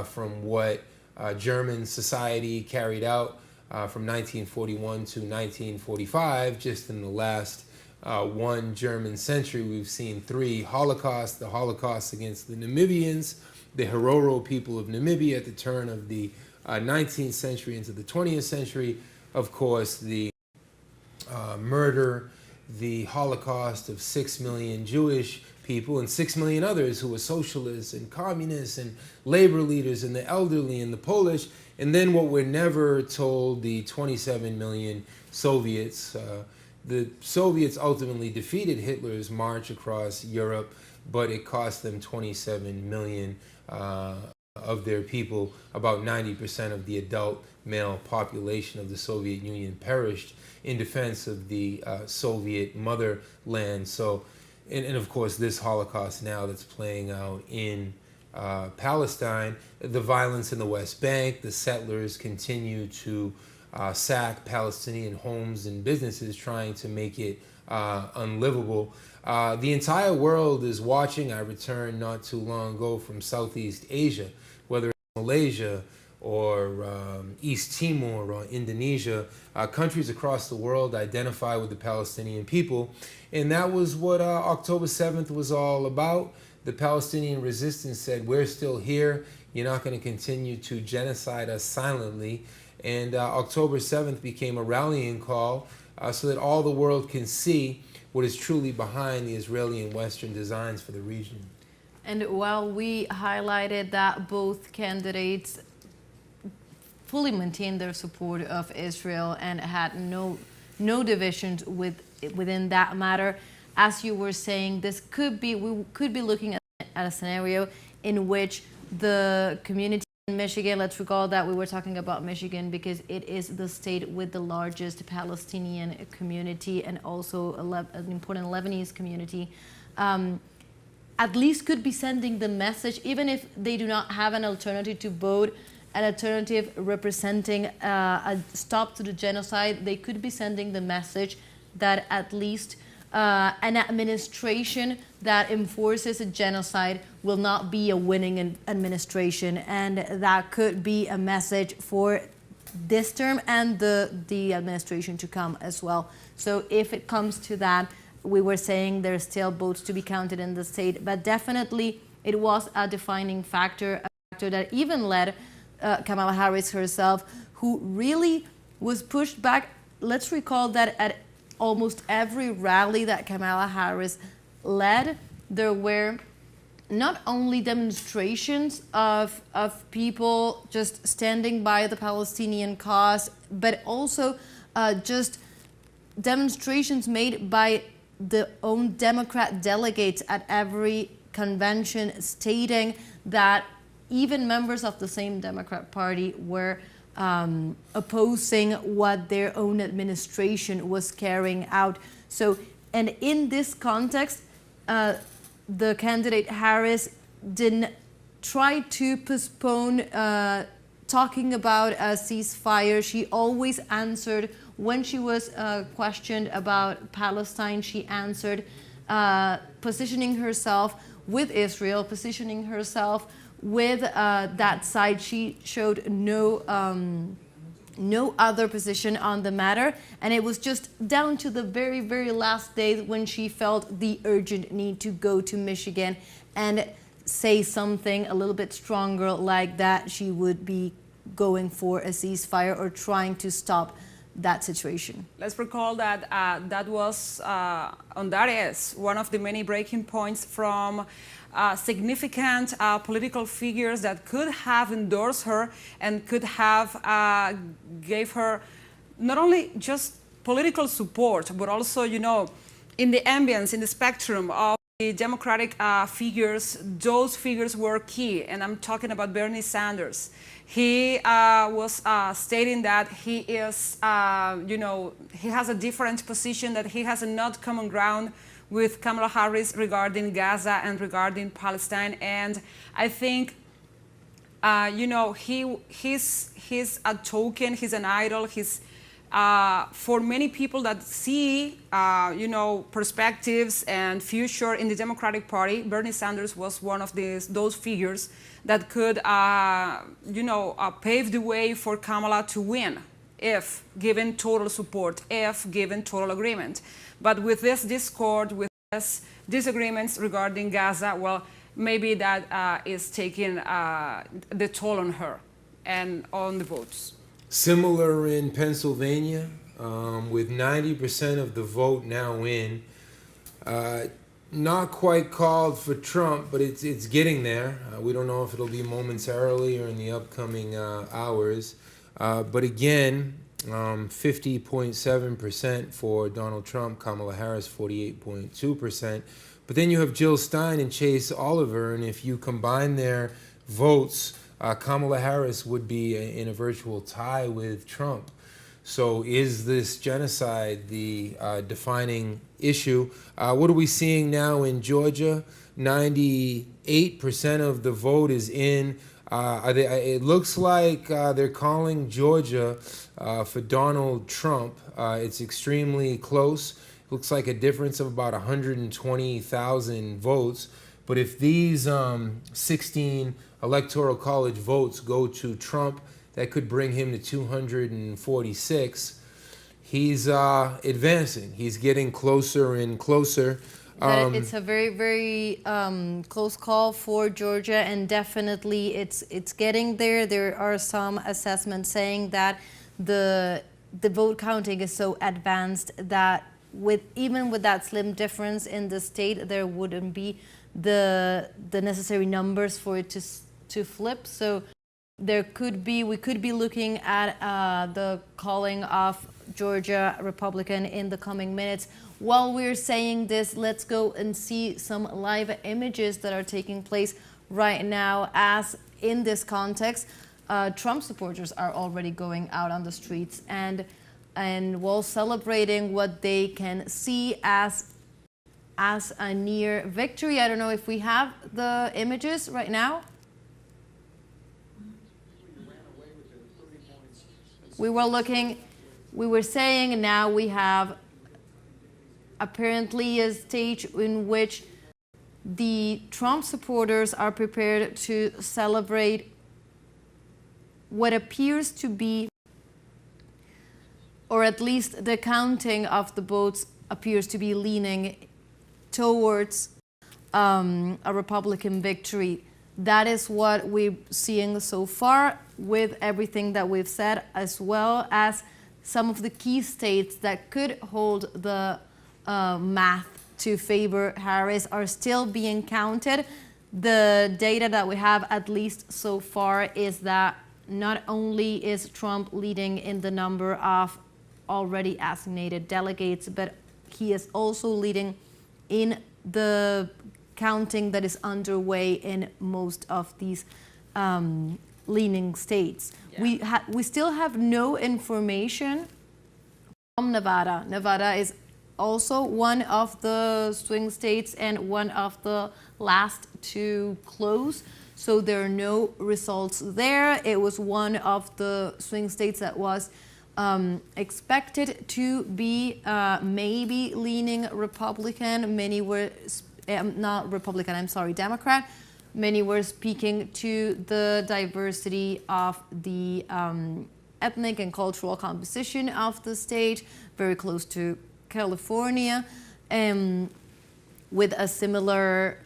from what German society carried out from 1941 to 1945. Just in the last one German century, we've seen 3 Holocausts: the Holocaust against the Namibians, the Herero people of Namibia at the turn of the 19th century into the 20th century, of course, the murder, the Holocaust of 6 million Jewish people and 6 million others who were socialists and communists and labor leaders and the elderly and the Polish, and then what we're never told, the 27 million Soviets. The Soviets ultimately defeated Hitler's march across Europe, but it cost them 27 million of their people. About 90% of the adult male population of the Soviet Union perished in defense of the Soviet motherland. So, and of course, this Holocaust now that's playing out in Palestine, the violence in the West Bank, the settlers continue to sack Palestinian homes and businesses, trying to make it unlivable. The entire world is watching. I returned not too long ago from Southeast Asia, whether it's Malaysia or East Timor or Indonesia. Countries across the world identify with the Palestinian people. And that was what October 7th was all about. The Palestinian resistance said, we're still here. You're not going to continue to genocide us silently. And October 7th became a rallying call so that all the world can see what is truly behind the Israeli and Western designs for the region. And while we highlighted that both candidates fully maintained their support of Israel and had no divisions within that matter, as you were saying, we could be looking at a scenario in which the community Michigan, let's recall that we were talking about Michigan because it is the state with the largest Palestinian community and also an important Lebanese community. At least could be sending the message, even if they do not have an alternative to vote, an alternative representing a stop to the genocide, they could be sending the message that at least an administration that enforces a genocide will not be a winning administration. And that could be a message for this term and the administration to come as well. So if it comes to that, we were saying there's still votes to be counted in the state, but definitely it was a defining factor, a factor that even led Kamala Harris herself, who really was pushed back. Let's recall that at almost every rally that Kamala Harris led, there were not only demonstrations of people just standing by the Palestinian cause, but also just demonstrations made by the own Democrat delegates at every convention, stating that even members of the same Democrat Party were opposing what their own administration was carrying out. So, and in this context, the candidate Harris didn't try to postpone talking about a ceasefire. She always answered when she was questioned about Palestine. She answered positioning herself with Israel, positioning herself with that side. She showed no other position on the matter, and it was just down to the very, very last day when she felt the urgent need to go to Michigan and say something a little bit stronger, like that she would be going for a ceasefire or trying to stop that situation. Let's recall that that is one of the many breaking points from significant political figures that could have endorsed her and could have gave her not only just political support, but also, you know, in the ambience, in the spectrum of the Democratic figures, those figures were key. And I'm talking about Bernie Sanders. He was stating that he is, you know, he has a different position, that he has a not common ground with Kamala Harris regarding Gaza and regarding Palestine. And I think, you know, he's a token, he's an idol, he's, for many people that see, you know, perspectives and future in the Democratic Party, Bernie Sanders was one of those figures that could, you know, pave the way for Kamala to win if given total support, if given total agreement. But with this discord, with this disagreements regarding Gaza, well, maybe that is taking the toll on her and on the votes. Similar in Pennsylvania, with 90% of the vote now in. Not quite called for Trump, but it's getting there. We don't know if it'll be momentarily or in the upcoming hours. But again, 50.7% for Donald Trump, Kamala Harris 48.2%. But then you have Jill Stein and Chase Oliver, and if you combine their votes, Kamala Harris would be in a virtual tie with Trump. So is this genocide the defining issue? What are we seeing now in Georgia? 98% of the vote is in. It looks like they're calling Georgia for Donald Trump. It's extremely close. Looks like a difference of about 120,000 votes. But if these 16 Electoral College votes go to Trump, that could bring him to 246. He's advancing. He's getting closer and closer. It's a very, very close call for Georgia, and definitely it's getting there. There are some assessments saying that the vote counting is so advanced that even with that slim difference in the state, there wouldn't be the necessary numbers for it to flip. So we could be looking at the calling of Georgia Republican in the coming minutes. While we're saying this, let's go and see some live images that are taking place right now as in this context, Trump supporters are already going out on the streets and while celebrating what they can see as a near victory. I don't know if we have the images right now. We were saying now we have apparently a stage in which the Trump supporters are prepared to celebrate what appears to be, or at least the counting of the votes appears to be leaning towards a Republican victory. That is what we're seeing so far with everything that we've said, as well as some of the key states that could hold the math to favor Harris are still being counted. The data that we have, at least so far, is that not only is Trump leading in the number of already assignated delegates, but he is also leading in the counting that is underway in most of these leaning states. Yeah. We still have no information from Nevada. Nevada is also one of the swing states and one of the last to close. So there are no results there. It was one of the swing states that was expected to be maybe leaning Republican. Many were not Republican, I'm sorry, Democrat. Many were speaking to the diversity of the ethnic and cultural composition of the state, very close to California, with a similar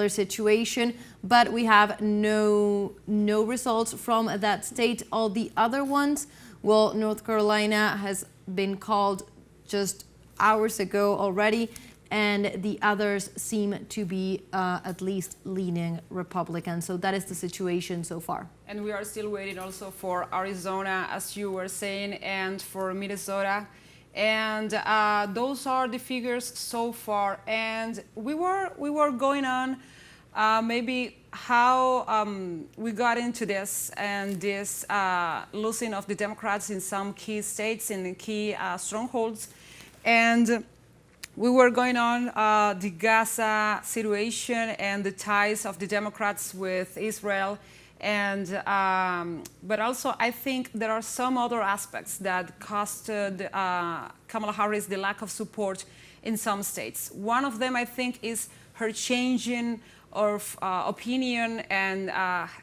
situation, but we have no results from that state. All the other ones, well, North Carolina has been called just hours ago already, and the others seem to be at least leaning Republican. So that is the situation so far. And we are still waiting also for Arizona, as you were saying, and for Minnesota. And those are the figures so far. And we were going on maybe how we got into this and this losing of the Democrats in some key states and key strongholds. And we were going on the Gaza situation and the ties of the Democrats with Israel. And but also, I think there are some other aspects that costed Kamala Harris the lack of support in some states. One of them, I think, is her changing of opinion and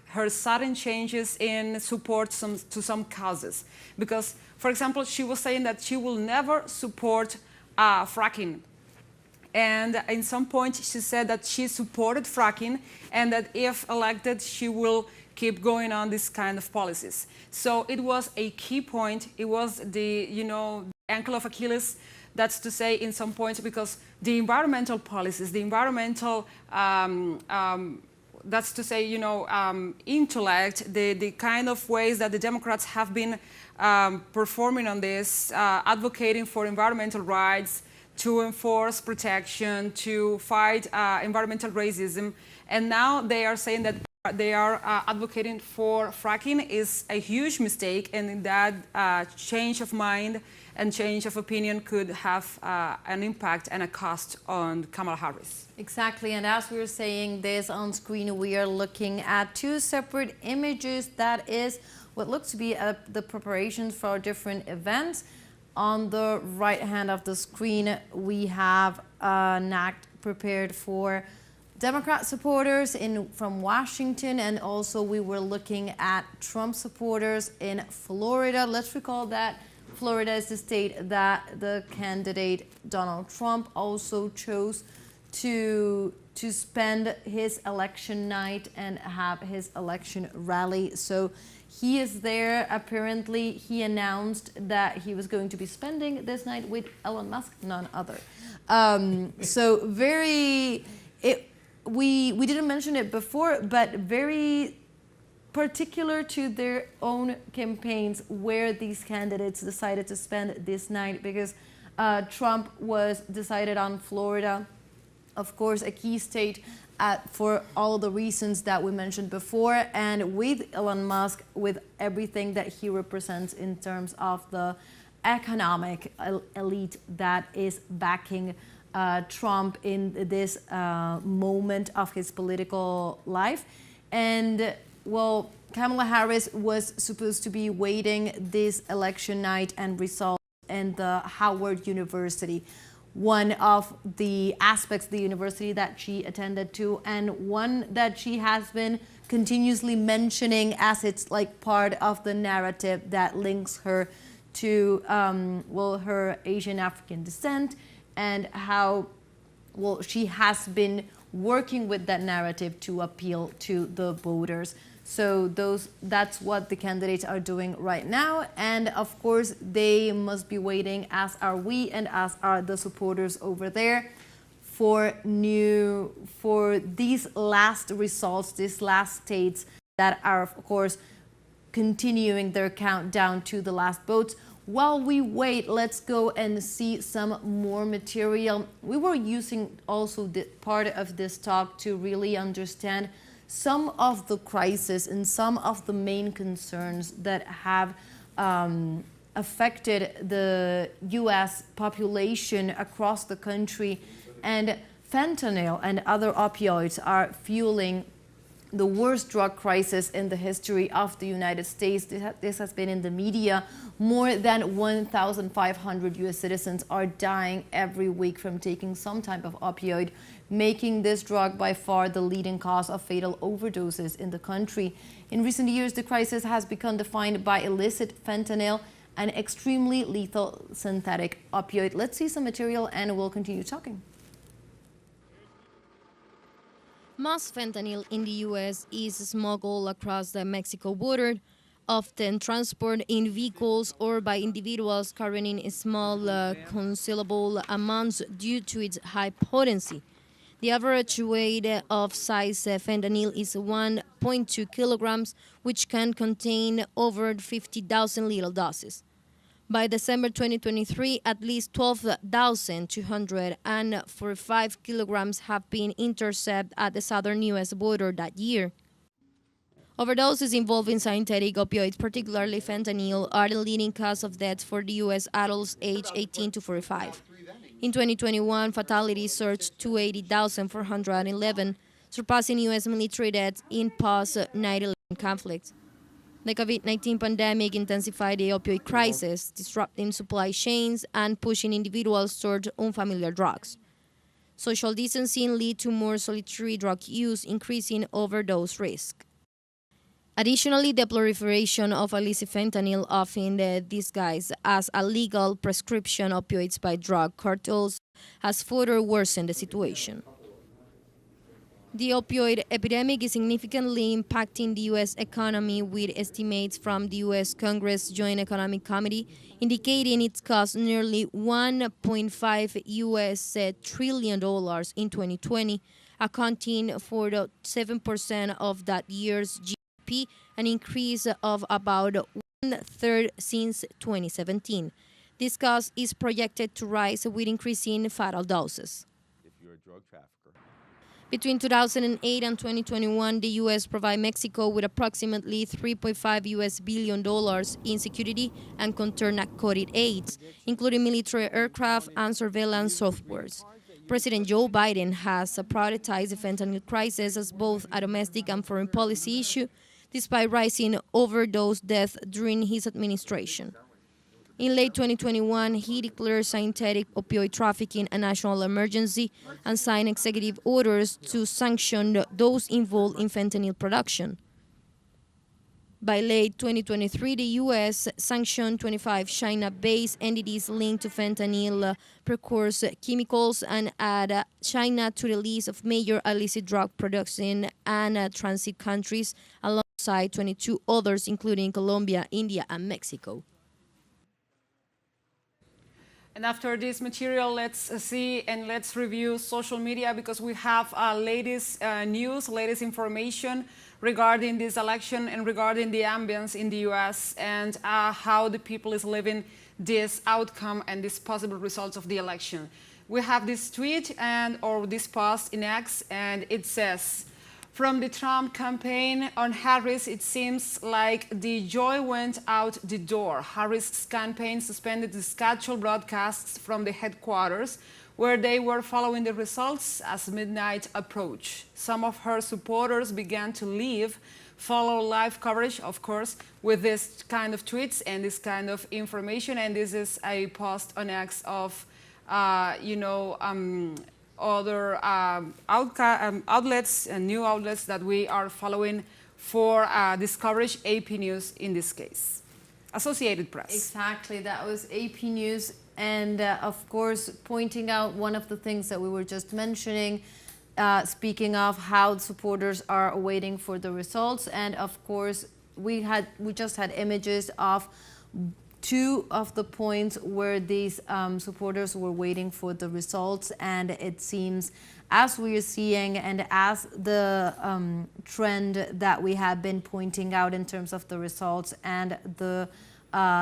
her sudden changes in support to some causes. Because, for example, she was saying that she will never support fracking. And in some point, she said that she supported fracking and that if elected, she will keep going on this kind of policies. So it was a key point. It was the ankle of Achilles. That's to say, in some points, because the environmental policies, the environmental, that's to say, intellect, the kind of ways that the Democrats have been performing on this, advocating for environmental rights, to enforce protection, to fight environmental racism. And now they are saying that they are advocating for fracking is a huge mistake, and that change of mind and change of opinion could have an impact and a cost on Kamala Harris. Exactly, and as we were saying this on screen, we are looking at two separate images. That is what looks to be the preparations for different events. On the right hand of the screen, we have an act prepared for Democrat supporters from Washington, and also we were looking at Trump supporters in Florida. Let's recall that Florida is the state that the candidate Donald Trump also chose to spend his election night and have his election rally. So he is there. Apparently, he announced that he was going to be spending this night with Elon Musk, none other. So very... We didn't mention it before, but very particular to their own campaigns where these candidates decided to spend this night, because Trump was decided on Florida, of course, a key state for all the reasons that we mentioned before, and with Elon Musk, with everything that he represents in terms of the economic elite that is backing Trump in this moment of his political life. And well, Kamala Harris was supposed to be waiting this election night and results in the Howard University, one of the aspects of the university that she attended to, and one that she has been continuously mentioning as it's like part of the narrative that links her to well, her Asian African descent, and how well she has been working with that narrative to appeal to the voters. So that's what the candidates are doing right now, and of course they must be waiting, as are we and as are the supporters over there, for these last results, these last states that are of course continuing their countdown to the last votes. While we wait, let's go and see some more material. We were using also the part of this talk to really understand some of the crises and some of the main concerns that have affected the U.S. population across the country. And fentanyl and other opioids are fueling the worst drug crisis in the history of the United States. This has been in the media. More than 1,500 U.S. citizens are dying every week from taking some type of opioid, making this drug by far the leading cause of fatal overdoses in the country. In recent years, the crisis has become defined by illicit fentanyl, an extremely lethal synthetic opioid. Let's see some material and we'll continue talking. Most fentanyl in the U.S. is smuggled across the Mexico border, often transported in vehicles or by individuals carrying small concealable amounts due to its high potency. The average weight of size fentanyl is 1.2 kilograms, which can contain over 50,000 little doses. By December 2023, at least 12,245 kilograms have been intercepted at the southern U.S. border that year. Overdoses involving synthetic opioids, particularly fentanyl, are the leading cause of death for the U.S. adults aged 18 to 45. In 2021, fatalities surged to 80,411, surpassing U.S. military deaths in post-9/11 conflicts. The COVID-19 pandemic intensified the opioid crisis, disrupting supply chains and pushing individuals toward unfamiliar drugs. Social distancing led to more solitary drug use, increasing overdose risk. Additionally, the proliferation of illicit fentanyl, often disguised as a legal prescription opioids by drug cartels, has further worsened the situation. The opioid epidemic is significantly impacting the U.S. economy, with estimates from the U.S. Congress Joint Economic Committee indicating it cost nearly $1.5 trillion in 2020, accounting for 7% of that year's GDP, an increase of about one-third since 2017. This cost is projected to rise with increasing fatal doses. If you're a drug trafficker. Between 2008 and 2021, the U.S. provided Mexico with approximately $3.5 billion in security and counter-narcotic aids, including military aircraft and surveillance softwares. President Joe Biden has prioritized the fentanyl crisis as both a domestic and foreign policy issue, despite rising overdose deaths during his administration. In late 2021, he declared synthetic opioid trafficking a national emergency and signed executive orders to sanction those involved in fentanyl production. By late 2023, the U.S. sanctioned 25 China-based entities linked to fentanyl precursor chemicals and added China to the list of major illicit drug production and transit countries, alongside 22 others, including Colombia, India, and Mexico. And after this material, let's see and let's review social media, because we have latest news, latest information regarding this election and regarding the ambience in the U.S. and how the people is living this outcome and these possible results of the election. we have this tweet or this post in X, and it says, from the Trump campaign on Harris, it seems like the joy went out the door. Harris' campaign suspended the scheduled broadcasts from the headquarters, where they were following the results as midnight approached. Some of her supporters began to leave, follow live coverage, of course, with this kind of tweets and this kind of information. And this is a post on X of, other outlets and new outlets that we are following for this coverage, AP News in this case. Associated Press. Exactly, that was AP News. And of course, pointing out one of the things that we were just mentioning, speaking of how supporters are waiting for the results. And of course, we just had images of two of the points where these supporters were waiting for the results. And it seems, as we are seeing and as the trend that we have been pointing out in terms of the results and the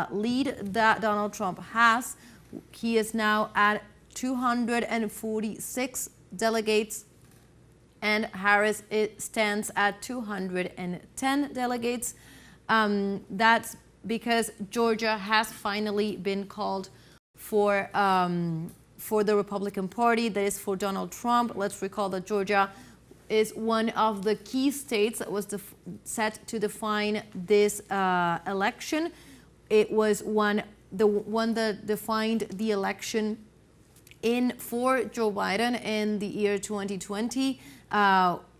lead that Donald Trump has, he is now at 246 delegates, and Harris stands at 210 delegates. That's because Georgia has finally been called for the Republican Party, that is for Donald Trump. Let's recall that Georgia is one of the key states that was set to define this election. It was the one that defined the election for Joe Biden in the year 2020,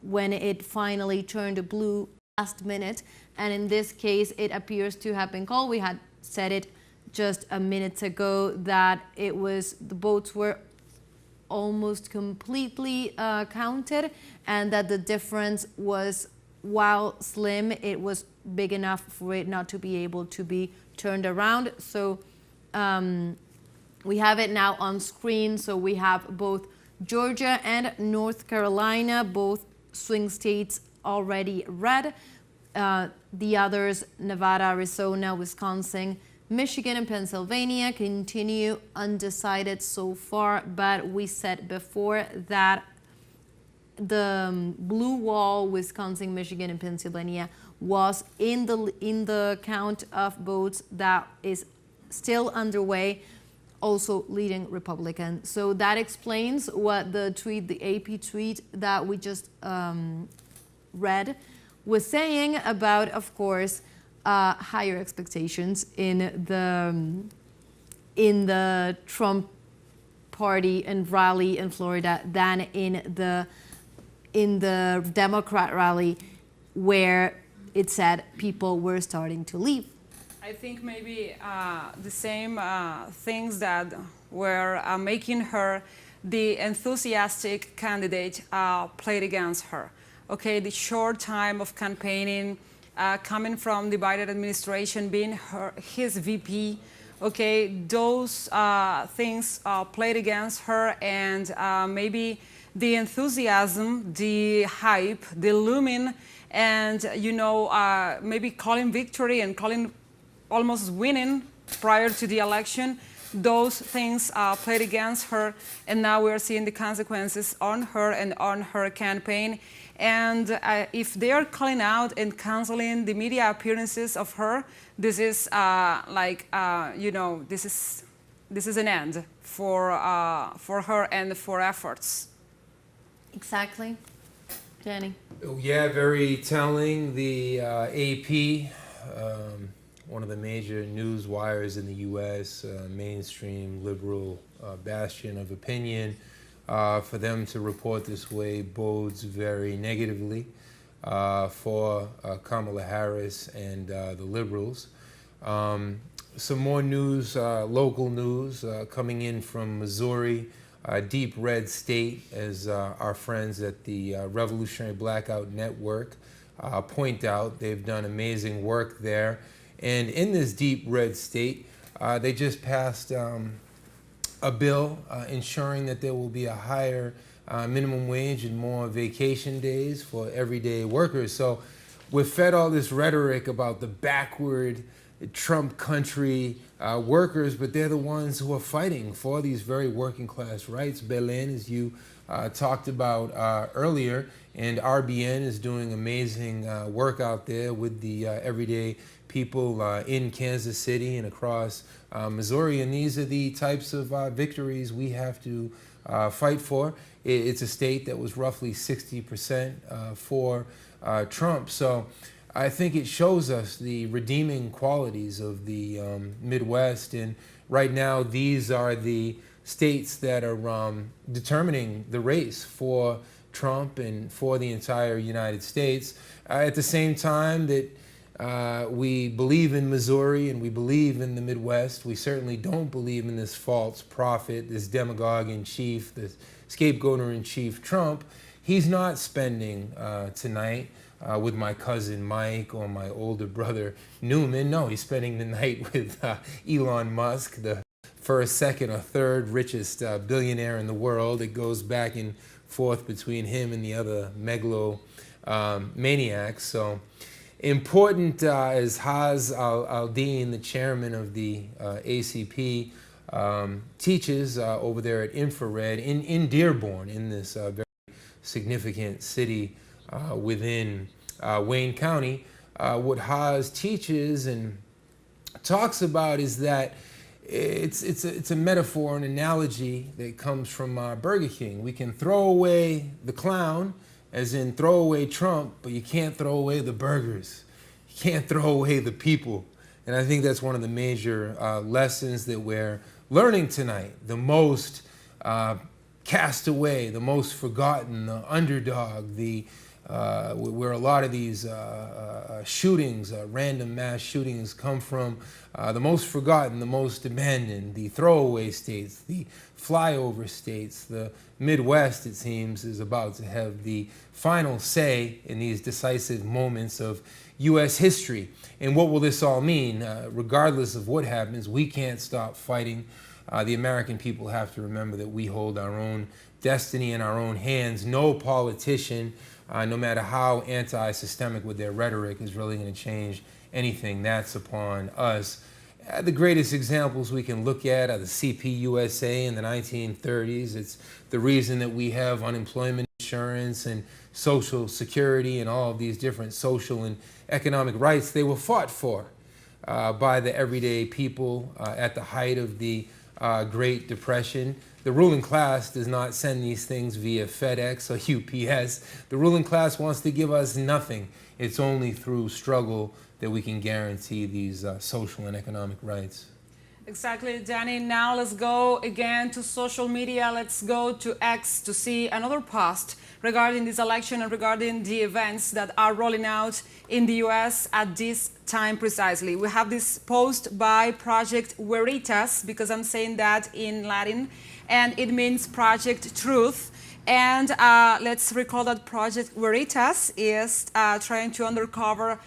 when it finally turned blue last minute. And in this case, it appears to have been called. We had said it just a minute ago that the votes were almost completely counted, and that the difference was, while slim, it was big enough for it not to be able to be turned around. So we have it now on screen. So we have both Georgia and North Carolina, both swing states, already red. The others, Nevada, Arizona, Wisconsin, Michigan, and Pennsylvania, continue undecided so far. But we said before that the blue wall, Wisconsin, Michigan, and Pennsylvania, was in the count of votes that is still underway, also leading Republican. So that explains what the AP tweet that we just read was saying about, of course, higher expectations in the Trump party and rally in Florida than in the Democrat rally, where it said people were starting to leave. I think maybe the same things that were making her the enthusiastic candidate played against her. Okay, the short time of campaigning, coming from the Biden administration, being his VP, okay, those things played against her, and maybe the enthusiasm, the hype, the looming, and maybe calling victory and calling almost winning prior to the election, those things played against her, and now we're seeing the consequences on her and on her campaign. And if they are calling out and canceling the media appearances of her, this is this is an end for her and for efforts. Exactly, Jenny. Yeah, very telling. The AP, one of the major news wires in the U.S., mainstream liberal bastion of opinion, for them to report this way bodes very negatively for Kamala Harris and the liberals. Some more news, local news, coming in from Missouri, deep red state, as our friends at the Revolutionary Blackout Network point out. They've done amazing work there. And in this deep red state, they just passed a bill ensuring that there will be a higher minimum wage and more vacation days for everyday workers. So we're fed all this rhetoric about the backward Trump country workers, but they're the ones who are fighting for these very working class rights. Belen, as you talked about earlier, and RBN is doing amazing work out there with the everyday people in Kansas City and across Missouri, and these are the types of victories we have to fight for. It's a state that was roughly 60% for Trump, so I think it shows us the redeeming qualities of the Midwest, and right now these are the states that are determining the race for Trump and for the entire United States. At the same time that we believe in Missouri and we believe in the Midwest, we certainly don't believe in this false prophet, this demagogue in chief, this scapegoater in chief Trump. He's not spending tonight with my cousin Mike or my older brother Newman. No, he's spending the night with Elon Musk, the first, second, or third richest billionaire in the world. It goes back and forth between him and the other megalomaniacs. So important as Haz Al-Din, the chairman of the ACP, teaches over there at Infrared in Dearborn, in this very significant city within Wayne County. What Haz teaches and talks about is that it's a metaphor, an analogy that comes from Burger King. We can throw away the clown, as in throw away Trump, but you can't throw away the burgers. You can't throw away the people. And I think that's one of the major lessons that we're learning tonight. The most cast away, the most forgotten, the underdog, where a lot of these shootings, random mass shootings come from, the most forgotten, the most abandoned, the throwaway states, the flyover states. The Midwest, it seems, is about to have the final say in these decisive moments of U.S. history. And what will this all mean? Regardless of what happens, we can't stop fighting. The American people have to remember that we hold our own destiny in our own hands. No politician, no matter how anti-systemic with their rhetoric, is really going to change anything. That's upon us. The greatest examples we can look at are the CPUSA in the 1930s. It's the reason that we have unemployment insurance and Social Security and all of these different social and economic rights. They were fought for by the everyday people at the height of the Great Depression. The ruling class does not send these things via FedEx or UPS. The ruling class wants to give us nothing. It's only through struggle that we can guarantee these social and economic rights. Exactly, Danny. Now let's go again to social media. Let's go to X to see another post regarding this election and regarding the events that are rolling out in the US at this time precisely. We have this post by Project Veritas, because I'm saying that in Latin, and it means Project Truth. And let's recall that Project Veritas is trying to uncover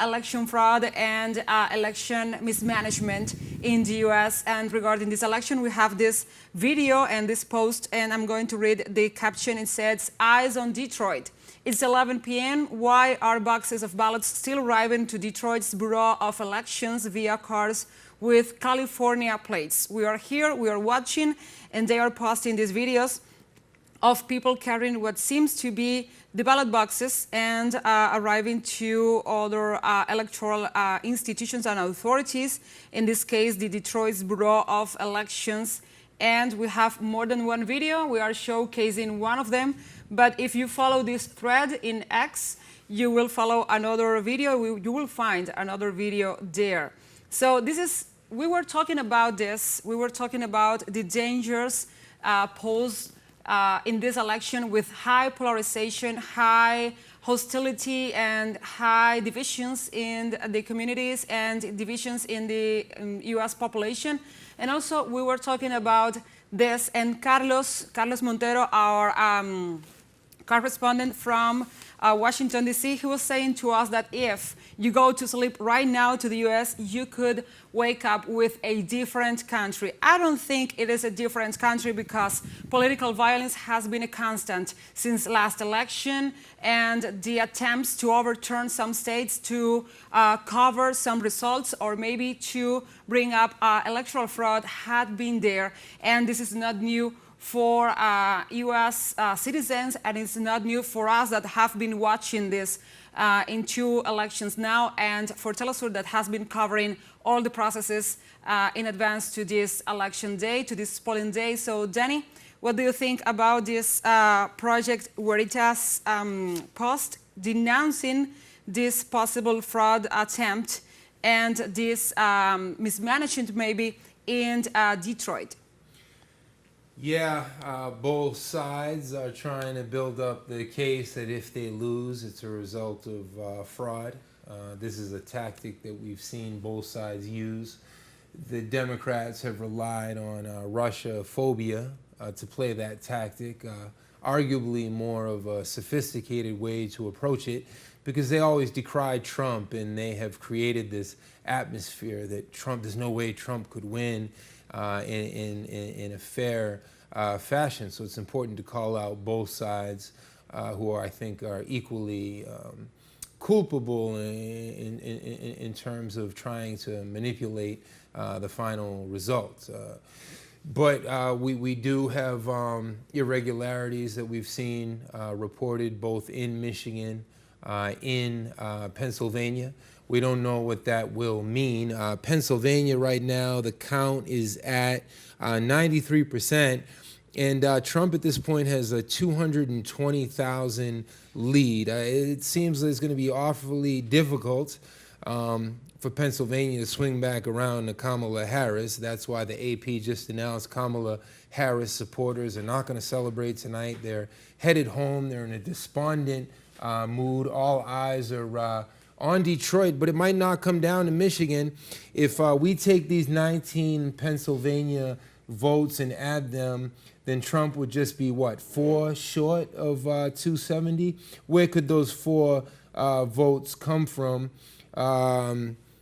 election fraud and election mismanagement in the US. And regarding this election, we have this video and this post, and I'm going to read the caption. It says, "Eyes on Detroit. It's 11 p.m. Why are boxes of ballots still arriving to Detroit's Bureau of Elections via cars with California plates? We are here, we are watching," and they are posting these videos of people carrying what seems to be the ballot boxes and arriving to other electoral institutions and authorities, in this case the Detroit's Bureau of Elections. And we have more than one video. We are showcasing one of them, but if you follow this thread in X, you will follow another video. You will find another video there. So this is, we were talking about this, we were talking about the dangers posed in this election, with high polarization, high hostility, and high divisions in the communities and divisions in the US population. And also we were talking about this, and Carlos Montero, our correspondent from Washington, D.C., he was saying to us that if you go to sleep right now to the U.S., you could wake up with a different country. I don't think it is a different country because political violence has been a constant since last election, and the attempts to overturn some states to cover some results or maybe to bring up electoral fraud had been there. And this is not new for U.S. citizens, and it's not new for us that have been watching this in 2 elections now, and for TeleSUR that has been covering all the processes in advance to this election day, to this polling day. So, Danny, what do you think about this Project Veritas post denouncing this possible fraud attempt and this mismanagement maybe in Detroit? Yeah, both sides are trying to build up the case that if they lose, it's a result of fraud. This is a tactic that we've seen both sides use. The Democrats have relied on Russia phobia to play that tactic, arguably more of a sophisticated way to approach it, because they always decried Trump, and they have created this atmosphere that there's no way Trump could win in a fair fashion. So it's important to call out both sides who I think are equally culpable in terms of trying to manipulate the final results. But we do have irregularities that we've seen reported both in Michigan, in Pennsylvania. We don't know what that will mean. Pennsylvania right now, the count is at 93%, and Trump at this point has a 220,000 lead. It seems that it's going to be awfully difficult for Pennsylvania to swing back around to Kamala Harris. That's why the AP just announced Kamala Harris supporters are not going to celebrate tonight. They're headed home. They're in a despondent mood. All eyes are on Detroit, but it might not come down to Michigan. If we take these 19 Pennsylvania votes and add them, then Trump would just be, what, 4 short of 270? Where could those 4 votes come from?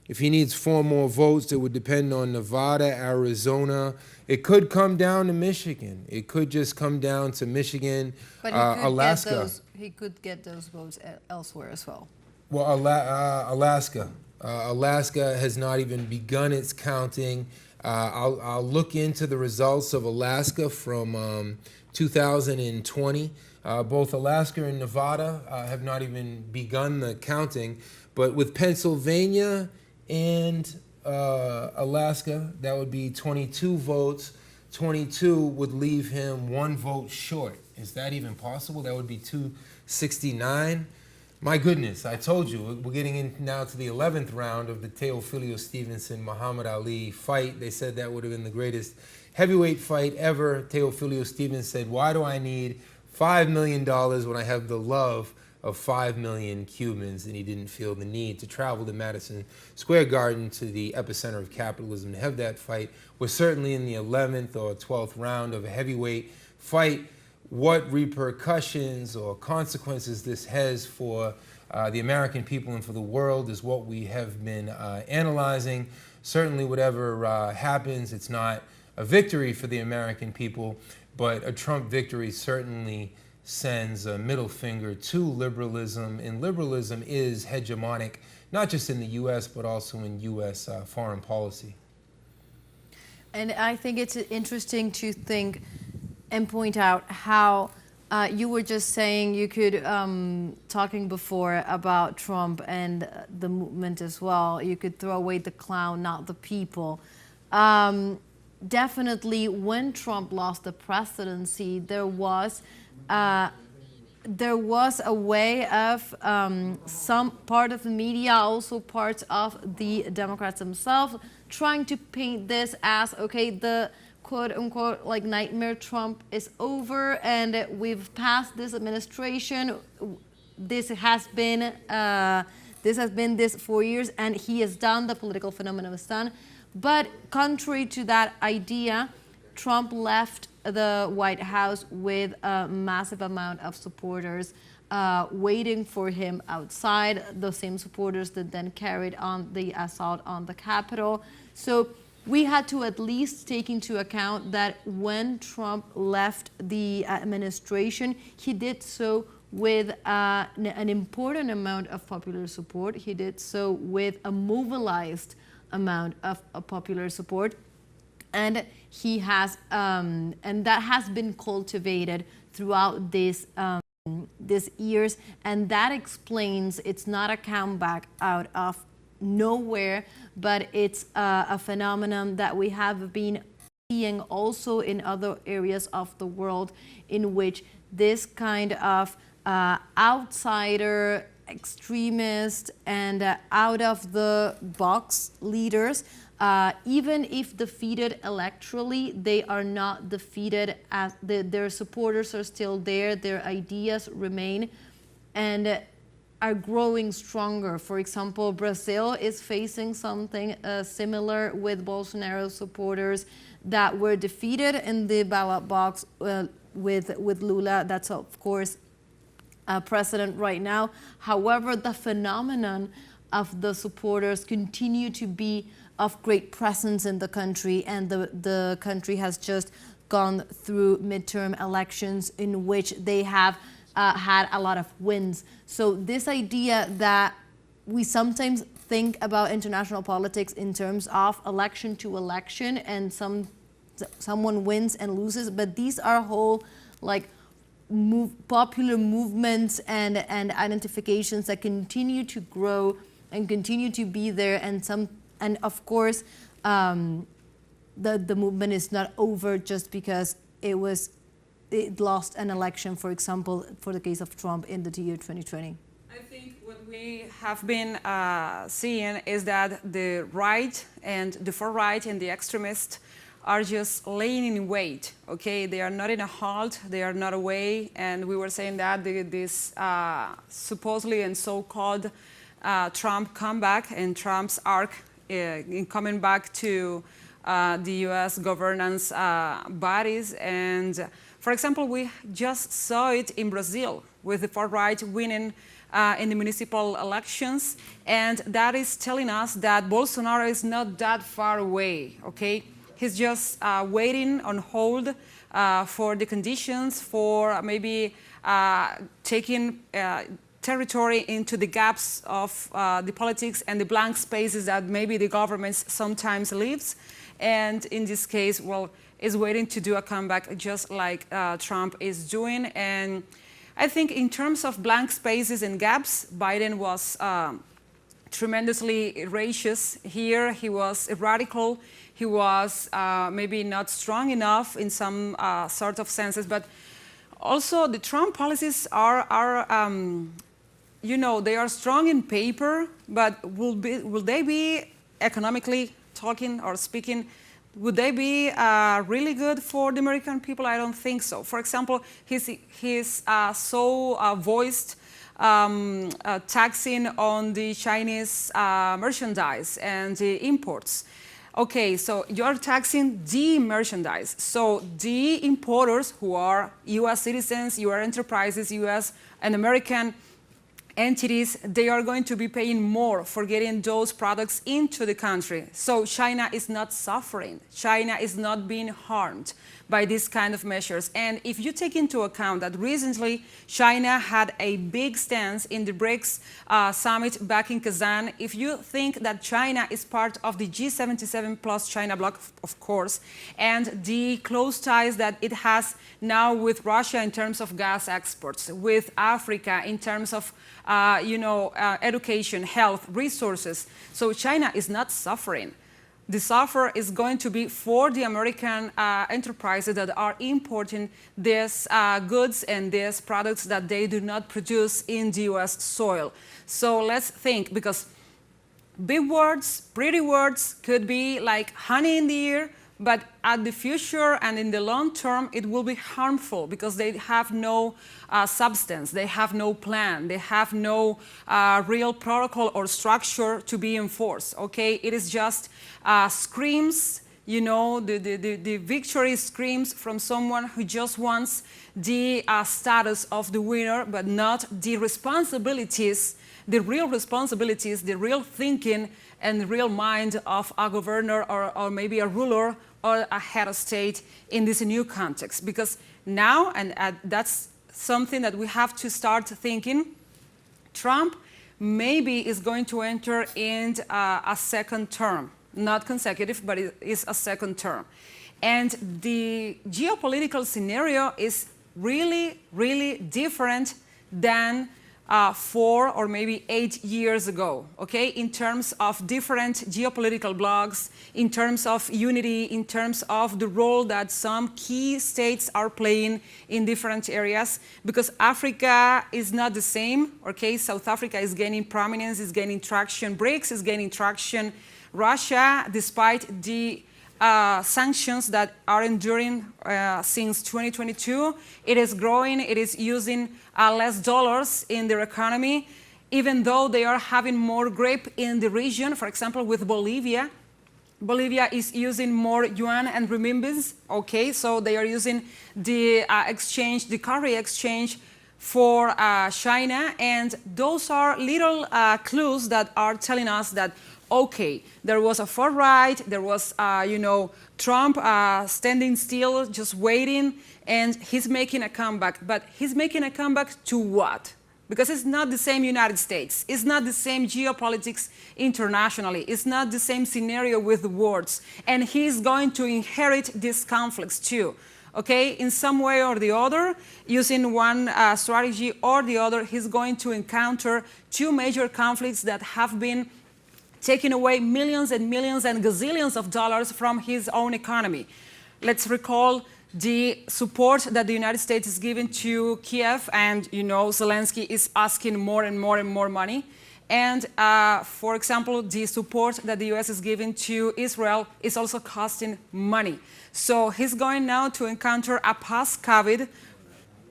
If he needs 4 more votes, it would depend on Nevada, Arizona. It could come down to Michigan. It could just come down to Michigan, but he could Alaska. He could get those votes elsewhere as well. Well, Alaska. Alaska has not even begun its counting. I'll look into the results of Alaska from 2020. Both Alaska and Nevada have not even begun the counting. But with Pennsylvania and Alaska, that would be 22 votes. 22 would leave him 1 vote short. Is that even possible? That would be 269. My goodness, I told you, we're getting in now to the 11th round of the Teofilio Stevenson-Muhammad Ali fight. They said that would have been the greatest heavyweight fight ever. Teofilio Stevenson said, why do I need $5 million when I have the love of 5 million Cubans? And he didn't feel the need to travel to Madison Square Garden, to the epicenter of capitalism, to have that fight. We're certainly in the 11th or 12th round of a heavyweight fight. What repercussions or consequences this has for the American people and for the world is what we have been analyzing. Certainly whatever happens, it's not a victory for the American people, but a Trump victory certainly sends a middle finger to liberalism, and liberalism is hegemonic, not just in the U.S., but also in U.S. Foreign policy. And I think it's interesting to think and point out how you were just saying you could, talking before about Trump and the movement as well, you could throw away the clown, not the people. Definitely when Trump lost the presidency, there was a way of some part of the media, also parts of the Democrats themselves, trying to paint this as, okay, the quote-unquote like nightmare Trump is over and we've passed this administration. This has been this 4 years and he is done, the political phenomenon is done. But contrary to that idea, Trump left the White House with a massive amount of supporters waiting for him outside, the same supporters that then carried on the assault on the Capitol. So we had to at least take into account that when Trump left the administration, he did so with an important amount of popular support. He did so with a mobilized amount of popular support. And he has, and that has been cultivated throughout these years, and that explains it's not a comeback out of nowhere, but it's a phenomenon that we have been seeing also in other areas of the world, in which this kind of outsider, extremist, and out-of-the-box leaders, even if defeated electorally, they are not defeated as their supporters are still there, their ideas remain, and are growing stronger. For example, Brazil is facing something similar with Bolsonaro supporters that were defeated in the ballot box with Lula. That's, of course, president right now. However, the phenomenon of the supporters continue to be of great presence in the country, and the country has just gone through midterm elections in which they have had a lot of wins. So this idea that we sometimes think about international politics in terms of election to election, and someone wins and loses, but these are whole popular movements and identifications that continue to grow and continue to be there, and of course the movement is not over just because it lost an election, for example, for the case of Trump in the year 2020. I think what we have been seeing is that the right and the far right and the extremists are just laying in wait, okay? They are not in a halt, they are not away, and we were saying that this supposedly and so-called Trump comeback and Trump's arc in coming back to the U.S. governance bodies. And for example, we just saw it in Brazil with the far right winning in the municipal elections, and that is telling us that Bolsonaro is not that far away, okay? He's just waiting on hold for the conditions for maybe taking territory into the gaps of the politics and the blank spaces that maybe the government sometimes leaves. And in this case, well, is waiting to do a comeback just like Trump is doing. And I think in terms of blank spaces and gaps, Biden was tremendously racist here. He was radical. He was maybe not strong enough in some sort of senses, but also the Trump policies are you know, they are strong in paper, but will they be economically talking or speaking, would they be really good for the American people? I don't think so. For example, his voiced taxing on the Chinese merchandise and the imports. Okay, so you're taxing the merchandise. So the importers who are U.S. citizens, U.S. enterprises, U.S. and American entities, they are going to be paying more for getting those products into the country. So China is not suffering. China is not being harmed by these kind of measures. And if you take into account that recently China had a big stance in the BRICS summit back in Kazan, if you think that China is part of the G77 plus China bloc, of course, and the close ties that it has now with Russia in terms of gas exports, with Africa in terms of education, health, resources. So China is not suffering. The suffer is going to be for the American enterprises that are importing these goods and these products that they do not produce in the US soil. So let's think, because big words, pretty words could be like honey in the ear, but at the future and in the long term, it will be harmful because they have no substance, they have no plan, they have no real protocol or structure to be enforced, okay? It is just screams, you know, the victory screams from someone who just wants the status of the winner, but not the responsibilities, the real thinking and the real mind of a governor or maybe a ruler or a head of state in this new context. Because now, and that's something that we have to start thinking, Trump maybe is going to enter in a second term. Not consecutive, but it is a second term. And the geopolitical scenario is really, really different than 4 or maybe 8 years ago, okay? In terms of different geopolitical blocs, in terms of unity, in terms of the role that some key states are playing in different areas, because Africa is not the same, okay? South Africa is gaining prominence, is gaining traction, BRICS is gaining traction. Russia, despite the sanctions that are enduring since 2022, it is growing, it is using less dollars in their economy, even though they are having more grip in the region. For example, with Bolivia, Bolivia is using more yuan and renminbis, okay? So they are using the exchange, the currency exchange for China, and those are little clues that are telling us that okay, there was a far right, there was, you know, Trump standing still, just waiting, and he's making a comeback. But he's making a comeback to what? Because it's not the same United States. It's not the same geopolitics internationally. It's not the same scenario with the wars. And he's going to inherit these conflicts too. Okay, in some way or the other, using one strategy or the other, he's going to encounter two major conflicts that have been taking away millions and millions and gazillions of dollars from his own economy. Let's recall the support that the United States is giving to Kiev, and you know Zelensky is asking more and more and more money. And for example, the support that the US is giving to Israel is also costing money. So he's going now to encounter a post-COVID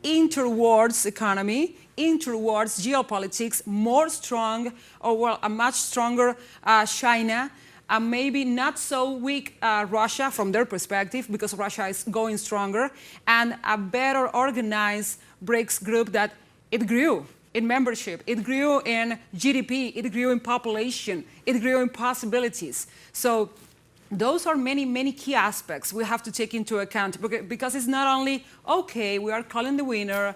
interwars economy, interwars geopolitics, more strong, or well, a much stronger China, maybe not so weak Russia from their perspective, because Russia is going stronger, and a better organized BRICS group that it grew in membership, it grew in GDP, it grew in population, it grew in possibilities. So those are many, many key aspects we have to take into account, because it's not only, okay, we are calling the winner,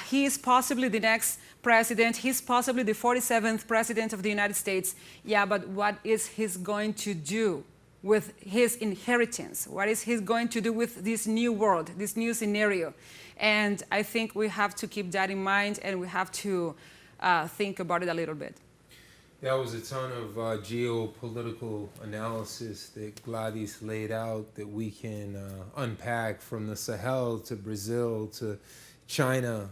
he is possibly the next president, he's possibly the 47th president of the United States. Yeah, but what is he going to do with his inheritance? What is he going to do with this new world, this new scenario? And I think we have to keep that in mind, and we have to think about it a little bit. That was a ton of geopolitical analysis that Gladys laid out that we can unpack, from the Sahel to Brazil to China.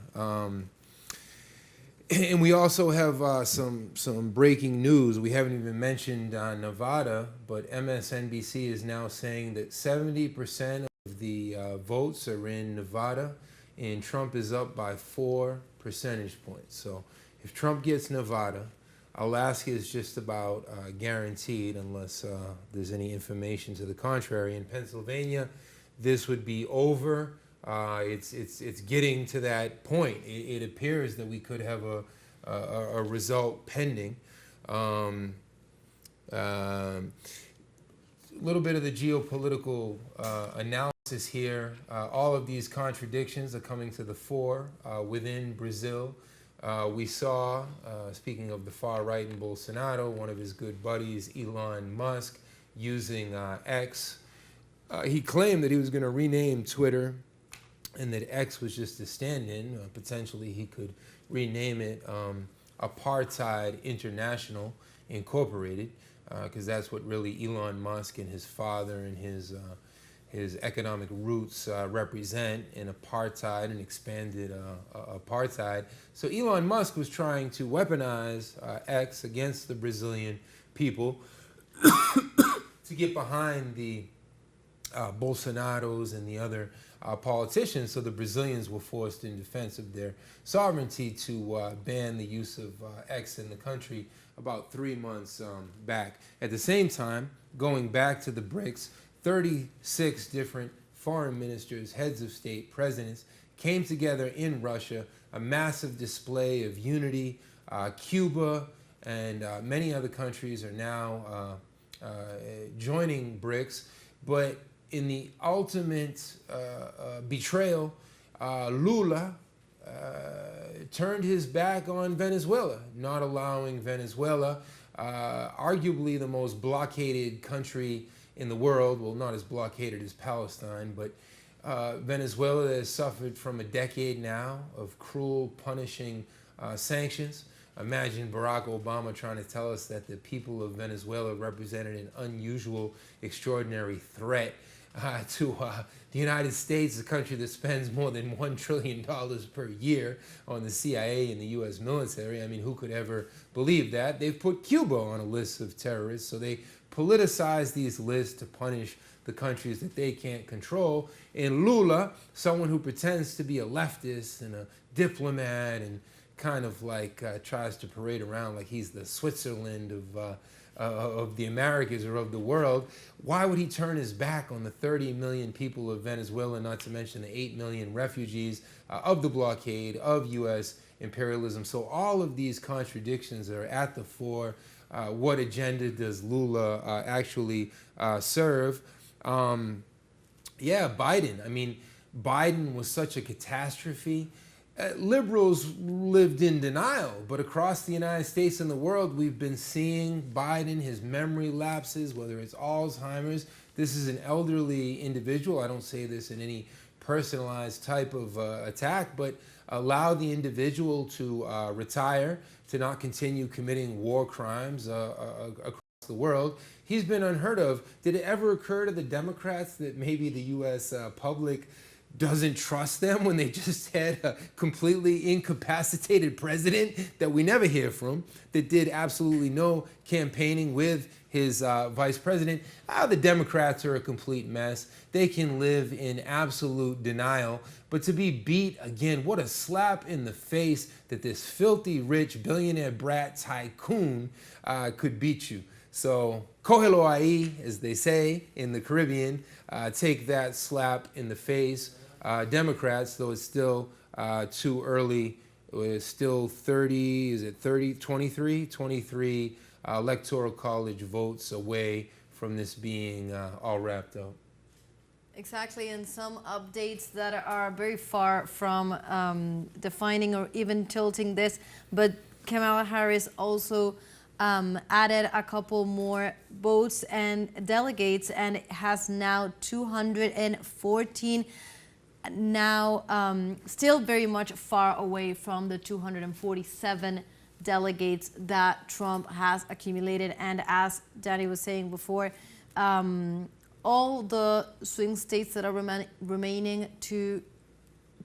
And we also have some breaking news. We haven't even mentioned Nevada, but MSNBC is now saying that 70% of the votes are in Nevada, and Trump is up by 4 percentage points. So if Trump gets Nevada, Alaska is just about guaranteed, unless there's any information to the contrary. In Pennsylvania, this would be over. It's getting to that point. It appears that we could have a result pending. A little bit of the geopolitical analysis here. All of these contradictions are coming to the fore within Brazil. We saw, speaking of the far right in Bolsonaro, one of his good buddies, Elon Musk, using X. He claimed that he was going to rename Twitter, and that X was just a stand-in. Potentially he could rename it Apartheid International Incorporated, because that's what really Elon Musk and his father and his economic roots represent, in apartheid and expanded apartheid. So Elon Musk was trying to weaponize X against the Brazilian people to get behind the Bolsonaros and the other politicians. So the Brazilians were forced, in defense of their sovereignty, to ban the use of X in the country about 3 months back. At the same time, going back to the BRICS, 36 different foreign ministers, heads of state, presidents came together in Russia, a massive display of unity. Cuba and many other countries are now joining BRICS, but in the ultimate betrayal, Lula turned his back on Venezuela, not allowing Venezuela, arguably the most blockaded country in the world, well, not as blockaded as Palestine, but Venezuela has suffered from a decade now of cruel, punishing sanctions. Imagine Barack Obama trying to tell us that the people of Venezuela represented an unusual, extraordinary threat to the United States, a country that spends more than $1 trillion per year on the CIA and the U.S. military. I mean, who could ever believe that? They've put Cuba on a list of terrorists, so they politicize these lists to punish the countries that they can't control. And Lula, someone who pretends to be a leftist and a diplomat and kind of like tries to parade around like he's the Switzerland of the Americas or of the world, why would he turn his back on the 30 million people of Venezuela, not to mention the 8 million refugees of the blockade, of U.S. imperialism? So all of these contradictions are at the fore. What agenda does Lula actually serve? Yeah, Biden. I mean, Biden was such a catastrophe. Liberals lived in denial, but across the United States and the world, we've been seeing Biden, his memory lapses, whether it's Alzheimer's. This is an elderly individual. I don't say this in any personalized type of attack, but allow the individual to retire, to not continue committing war crimes across the world. He's been unheard of. Did it ever occur to the Democrats that maybe the U.S. Public doesn't trust them when they just had a completely incapacitated president that we never hear from, that did absolutely no campaigning with his vice president? The Democrats are a complete mess. They can live in absolute denial. But to be beat again, what a slap in the face that this filthy rich billionaire brat tycoon could beat you. So, cógelo ahí, as they say in the Caribbean, take that slap in the face. Democrats, though it's still too early, it's still 23 electoral college votes away from this being all wrapped up. Exactly, and some updates that are very far from defining or even tilting this, but Kamala Harris also added a couple more votes and delegates and has now 214. Now still very much far away from the 247 delegates that Trump has accumulated. And as Danny was saying before, all the swing states that are remaining to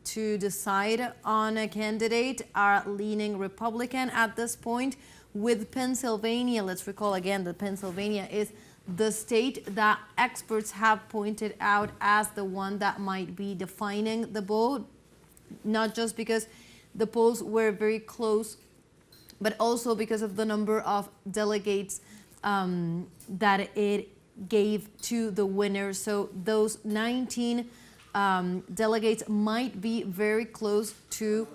decide on a candidate are leaning Republican at this point, with Pennsylvania. Let's recall again that Pennsylvania is the state that experts have pointed out as the one that might be defining the vote, not just because the polls were very close, but also because of the number of delegates that it gave to the winner. So those 19 delegates might be very close to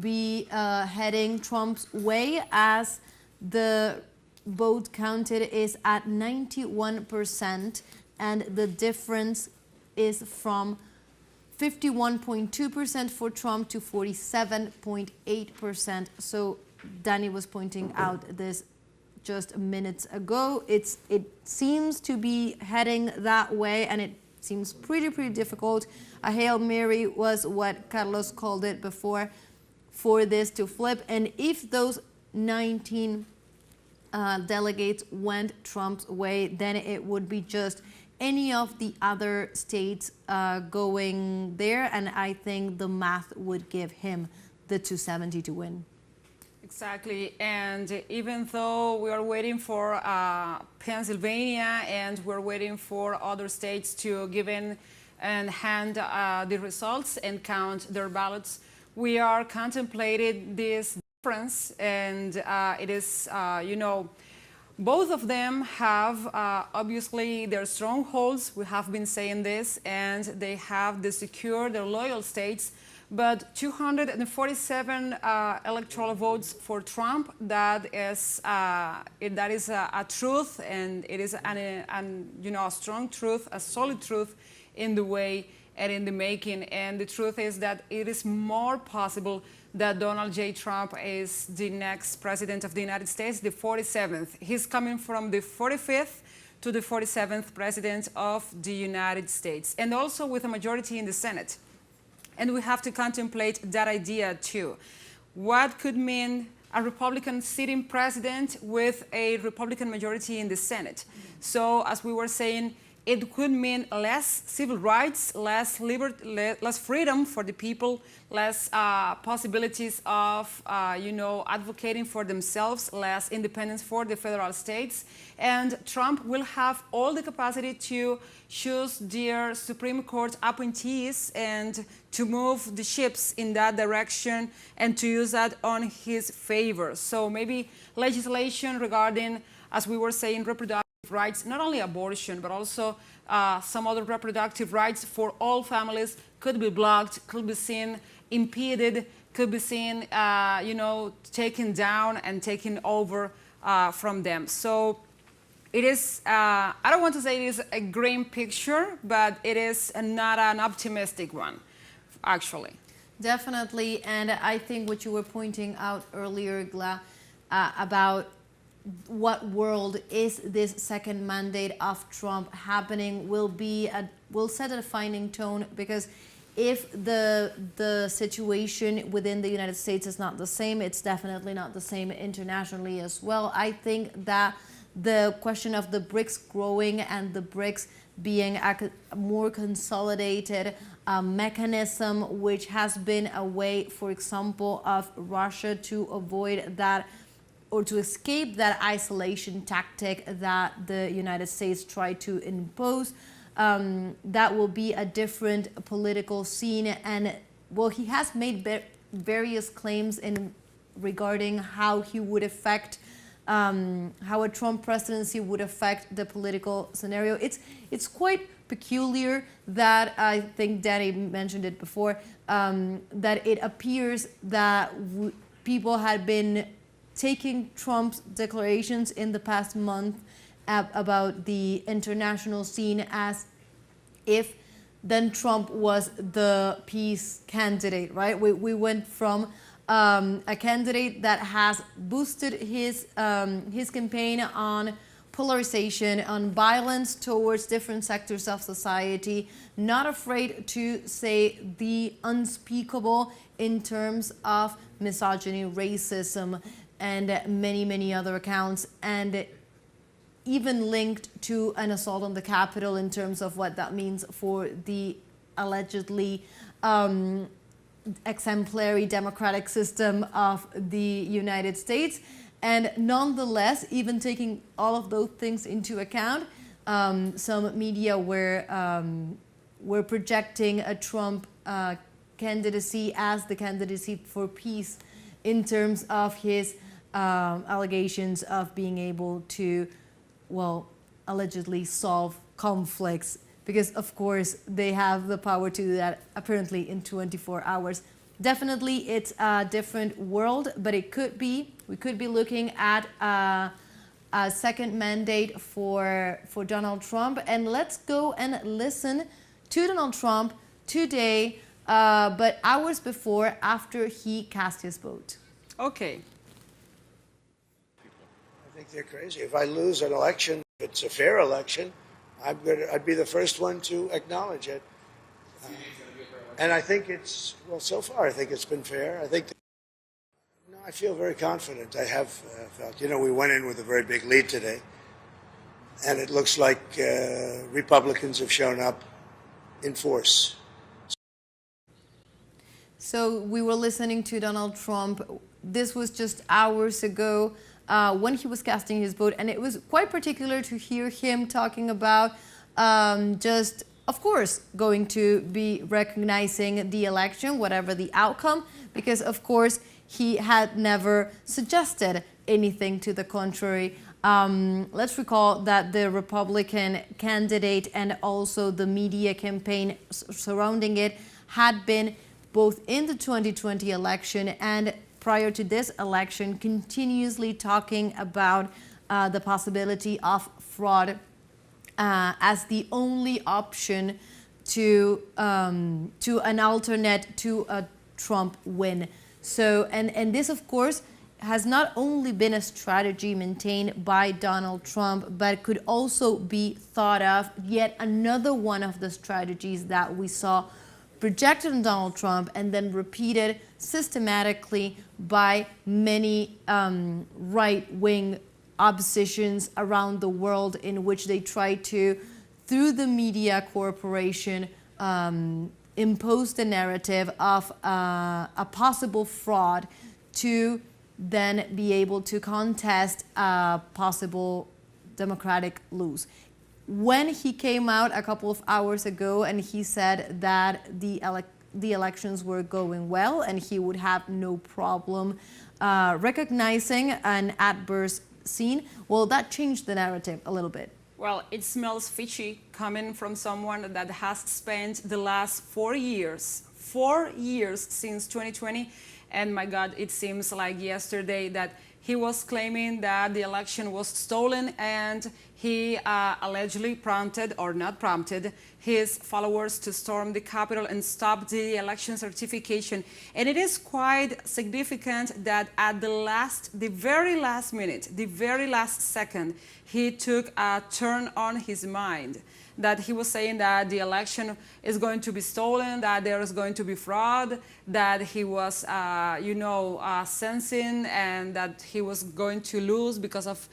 be heading Trump's way, as the vote counted is at 91%, and the difference is from 51.2% for Trump to 47.8%. So Danny was pointing out this just minutes ago. It seems to be heading that way, and it seems pretty difficult. A Hail Mary was what Carlos called it before, for this to flip. And if those 19 delegates went Trump's way, then it would be just any of the other states going there, and I think the math would give him the 270 to win. Exactly, and even though we are waiting for Pennsylvania and we're waiting for other states to give in and hand the results and count their ballots, we are contemplating this difference, and it is, Both of them have obviously their strongholds, we have been saying this, and they have the secure, their loyal states, but 247 electoral votes for Trump, that is a truth, and it is a strong truth, a solid truth in the way and in the making. And the truth is that it is more possible that Donald J. Trump is the next president of the United States, the 47th. He's coming from the 45th to the 47th president of the United States, and also with a majority in the Senate. And we have to contemplate that idea too. What could mean a Republican sitting president with a Republican majority in the Senate? So, as we were saying, it could mean less civil rights, less freedom for the people, less possibilities of, advocating for themselves, less independence for the federal states. And Trump will have all the capacity to choose their Supreme Court appointees and to move the ships in that direction and to use that on his favor. So maybe legislation regarding, as we were saying, reproductive rights, not only abortion, but also some other reproductive rights for all families could be blocked, could be seen impeded, could be seen, taken down and taken over from them. So it is, I don't want to say it is a grim picture, but it is not an optimistic one, actually. Definitely, and I think what you were pointing out earlier, Gla, about what world is this second mandate of Trump happening will set a defining tone, because if the situation within the United States is not the same, it's definitely not the same internationally as well. I think that the question of the BRICS growing and the BRICS being a more consolidated mechanism, which has been a way, for example, of Russia to avoid that or to escape that isolation tactic that the United States tried to impose, that will be a different political scene. And well, he has made various claims regarding how he would affect, how a Trump presidency would affect the political scenario. It's quite peculiar that, I think Danny mentioned it before, that it appears that people had been taking Trump's declarations in the past month about the international scene as if then Trump was the peace candidate, right? We went from a candidate that has boosted his campaign on polarization, on violence towards different sectors of society, not afraid to say the unspeakable in terms of misogyny, racism, and many, many other accounts, and even linked to an assault on the Capitol in terms of what that means for the allegedly exemplary democratic system of the United States. And nonetheless, even taking all of those things into account, some media were projecting a Trump candidacy as the candidacy for peace in terms of his allegations of being able to, well, allegedly solve conflicts, because of course they have the power to do that apparently in 24 hours. Definitely it's a different world, but we could be looking at a second mandate for Donald Trump. And let's go and listen to Donald Trump today, but hours before, after he cast his vote. Okay. I think they're crazy. If I lose an election, if it's a fair election, I'd be the first one to acknowledge it. And I think it's, well, so far I think it's been fair. I feel very confident. I have felt, we went in with a very big lead today, and it looks like Republicans have shown up in force. So we were listening to Donald Trump. This was just hours ago when he was casting his vote, and it was quite particular to hear him talking about just, of course, going to be recognizing the election, whatever the outcome, because, of course, he had never suggested anything to the contrary Let's recall that the Republican candidate and also the media campaign surrounding it had been both in the 2020 election and prior to this election continuously talking about the possibility of fraud as the only option to an alternate to a Trump win. So, and this, of course, has not only been a strategy maintained by Donald Trump, but could also be thought of yet another one of the strategies that we saw projected on Donald Trump and then repeated systematically by many right-wing oppositions around the world, in which they try to, through the media corporation, impose the narrative of a possible fraud to then be able to contest a possible Democratic lose. When he came out a couple of hours ago and he said that the elections were going well and he would have no problem recognizing an adverse scene, well, that changed the narrative a little bit. Well, it smells fishy coming from someone that has spent the last 4 years since 2020. And my God, it seems like yesterday that he was claiming that the election was stolen, and he allegedly prompted, or not prompted, his followers to storm the Capitol and stop the election certification. And it is quite significant that at the very last minute, the very last second, he took a turn on his mind, that he was saying that the election is going to be stolen, that there is going to be fraud, that he was, sensing, and that he was going to lose because of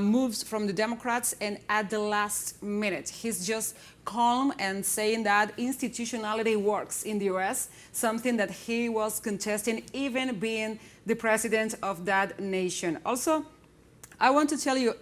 moves from the Democrats. And at the last minute, he's just calm and saying that institutionality works in the US, something that he was contesting even being the president of that nation. Also, I want to tell you,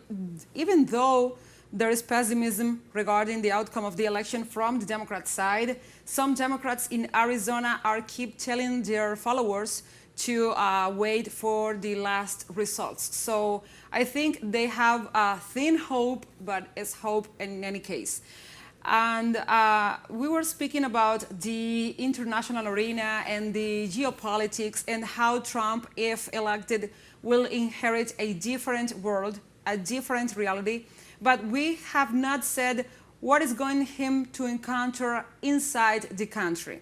even though there is pessimism regarding the outcome of the election from the Democrat side, some Democrats in Arizona keep telling their followers to wait for the last results. So I think they have a thin hope, but it's hope in any case. And we were speaking about the international arena and the geopolitics and how Trump, if elected, will inherit a different world, a different reality. But we have not said what is going him to encounter inside the country,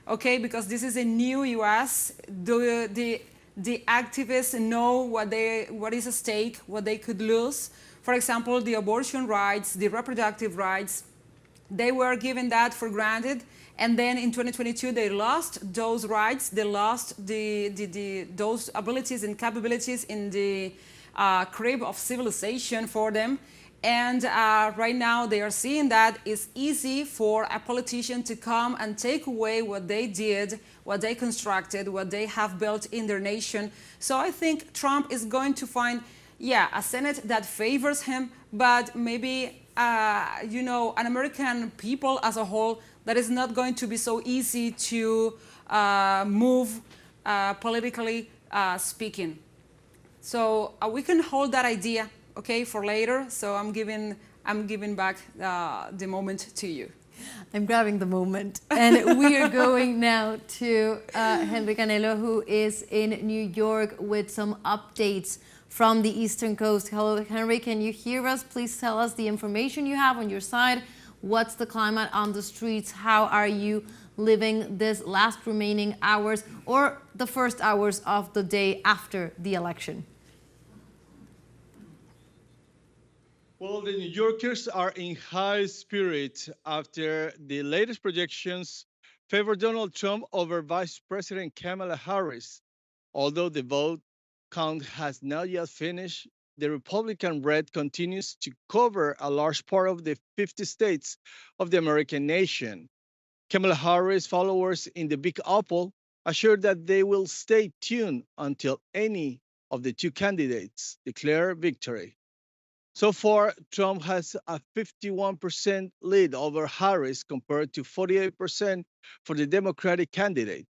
okay? Because this is a new U.S. The activists know what is at stake, what they could lose. For example, the abortion rights, the reproductive rights, they were given that for granted. And then in 2022, they lost those rights. They lost those abilities and capabilities in the crib of civilization for them. And right now they are seeing that it's easy for a politician to come and take away what they did, what they constructed, what they have built in their nation. So I think Trump is going to find, a Senate that favors him, but maybe, an American people as a whole that is not going to be so easy to move politically speaking. So we can hold that idea, okay, for later. So I'm giving back the moment to you. I'm grabbing the moment. And we are going now to Henry Canelo, who is in New York with some updates from the Eastern Coast. Hello, Henry, can you hear us? Please tell us the information you have on your side. What's the climate on the streets? How are you living this last remaining hours or the first hours of the day after the election? Well, the New Yorkers are in high spirit after the latest projections favor Donald Trump over Vice President Kamala Harris. Although the vote count has not yet finished, the Republican red continues to cover a large part of the 50 states of the American nation. Kamala Harris followers in the Big Apple assure that they will stay tuned until any of the two candidates declare victory. So far, Trump has a 51% lead over Harris compared to 48% for the Democratic candidate.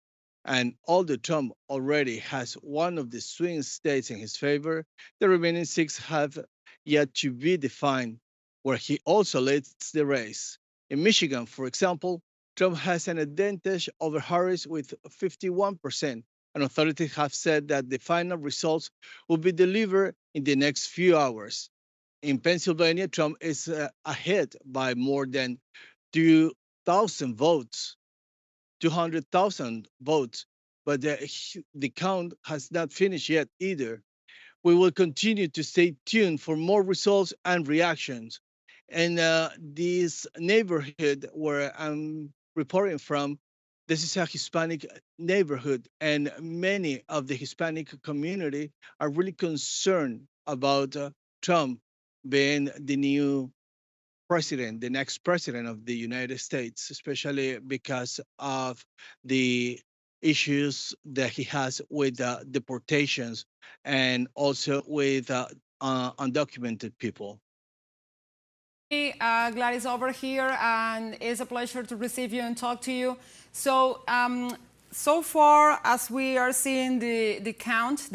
And although Trump already has one of the swing states in his favor, the remaining 6 have yet to be defined, where he also leads the race. In Michigan, for example, Trump has an advantage over Harris with 51%, and authorities have said that the final results will be delivered in the next few hours. In Pennsylvania, Trump is ahead by more than 2,000 votes, 200,000 votes, but the count has not finished yet either. We will continue to stay tuned for more results and reactions. And this neighborhood where I'm reporting from, this is a Hispanic neighborhood, and many of the Hispanic community are really concerned about Trump being the new president, the next president of the United States, especially because of the issues that he has with deportations and also with undocumented people. Gladys over here, and it's a pleasure to receive you and talk to you. So, so far as we are seeing the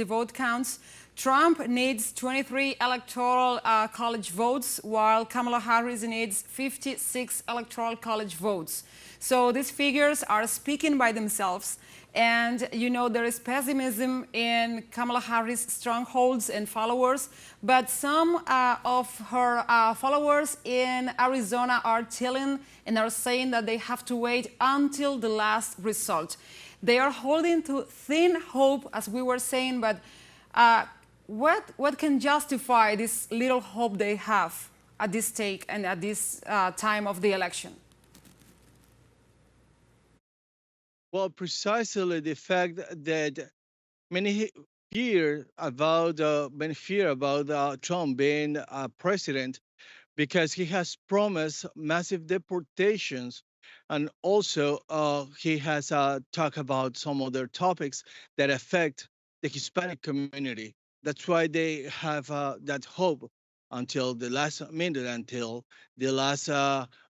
vote counts, Trump needs 23 electoral college votes, while Kamala Harris needs 56 electoral college votes. So these figures are speaking by themselves. And, you know, there is pessimism in Kamala Harris' strongholds and followers, but some of her followers in Arizona are telling and are saying that they have to wait until the last result. They are holding to thin hope, as we were saying, but what can justify this little hope they have at this stake and at this time of the election? Well, precisely the fact that many fear about Trump being president because he has promised massive deportations, and also he has talked about some other topics that affect the Hispanic community. That's why they have that hope until the last minute, until the last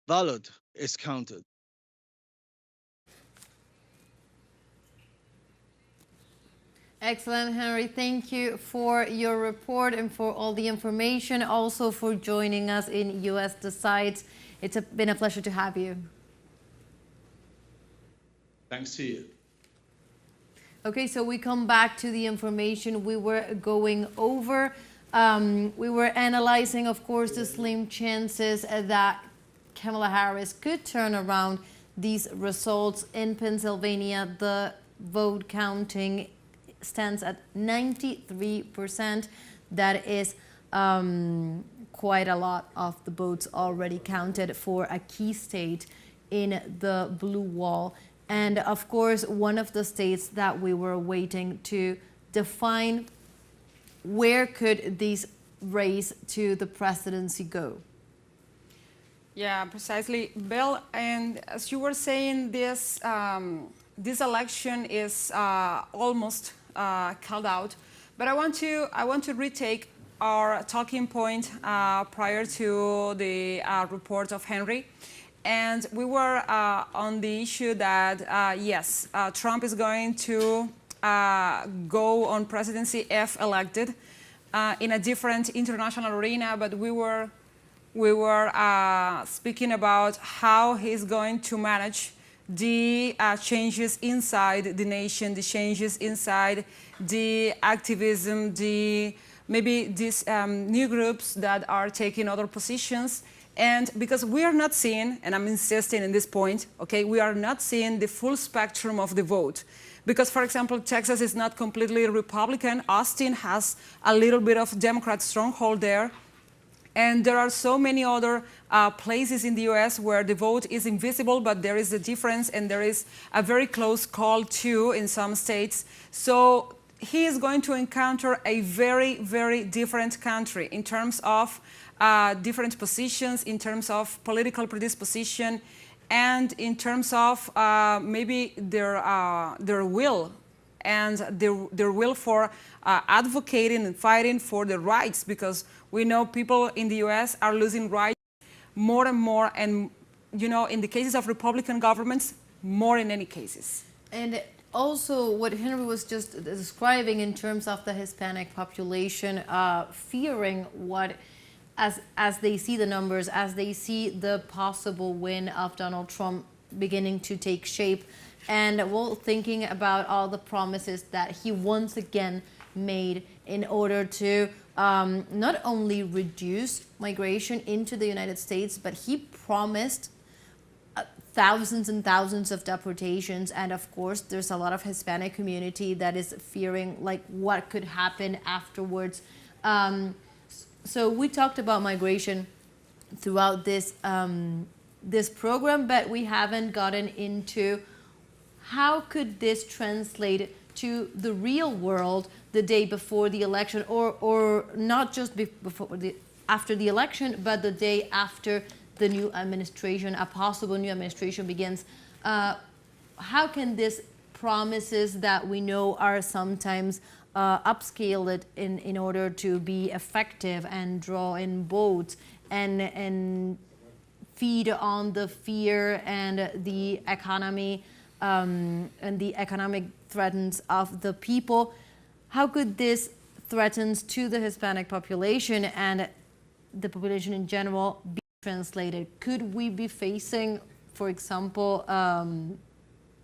ballot is counted. Excellent, Henry. Thank you for your report and for all the information, also for joining us in US Decides. It's been a pleasure to have you. Thanks to you. Okay, so we come back to the information we were going over. We were analyzing, of course, the slim chances that Kamala Harris could turn around these results in Pennsylvania. The vote counting stands at 93%. That is quite a lot of the votes already counted for a key state in the blue wall. And of course, one of the states that we were waiting to define where could this race to the presidency go. Yeah, precisely, Bill. And as you were saying, this election is almost called out. But I want to retake our talking point prior to the report of Henry. And we were on the issue that, yes, Trump is going to go on presidency if elected in a different international arena, but we were speaking about how he's going to manage the changes inside the nation, the changes inside the activism, maybe these new groups that are taking other positions. And because we are not seeing, and I'm insisting in this point, okay, we are not seeing the full spectrum of the vote. Because, for example, Texas is not completely Republican. Austin has a little bit of Democrat stronghold there. And there are so many other places in the US where the vote is invisible, but there is a difference, and there is a very close call too in some states. So he is going to encounter a very, very different country in terms of different positions, in terms of political predisposition, and in terms of maybe their will and their will for advocating and fighting for the rights, because we know people in the US are losing rights more and more, and you know, in the cases of Republican governments, more in any cases. And also what Henry was just describing in terms of the Hispanic population fearing what as they see the numbers, as they see the possible win of Donald Trump beginning to take shape, and well, thinking about all the promises that he once again made in order to not only reduce migration into the United States, but he promised thousands and thousands of deportations. And of course, there's a lot of Hispanic community that is fearing like what could happen afterwards. So we talked about migration throughout this this program, but we haven't gotten into how could this translate to the real world the day before the election, or not just after the election, but the day after the new administration, a possible new administration begins. How can these promises that we know are sometimes upscaled in order to be effective and draw in votes and feed on the fear and the economy and the economic threats of the people, how could this threatens to the Hispanic population and the population in general be translated? Could we be facing, for example,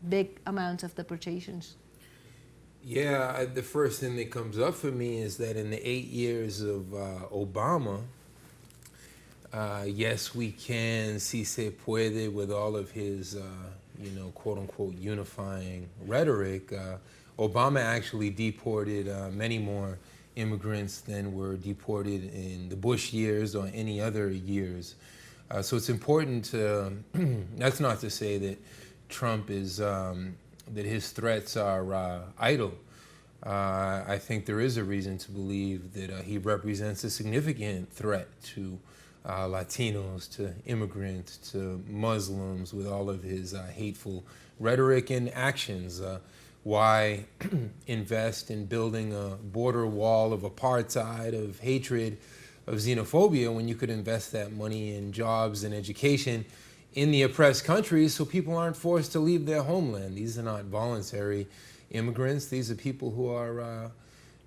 big amounts of deportations? Yeah, the first thing that comes up for me is that in the 8 years of Obama, yes, we can si se puede with all of his, quote unquote, unifying rhetoric. Obama actually deported many more immigrants than were deported in the Bush years or any other years. So it's important to, that's not to say that Trump is, that his threats are idle. I think there is a reason to believe that he represents a significant threat to Latinos, to immigrants, to Muslims, with all of his hateful rhetoric and actions. Why invest in building a border wall of apartheid, of hatred, of xenophobia, when you could invest that money in jobs and education in the oppressed countries so people aren't forced to leave their homeland? These are not voluntary immigrants. These are people who are,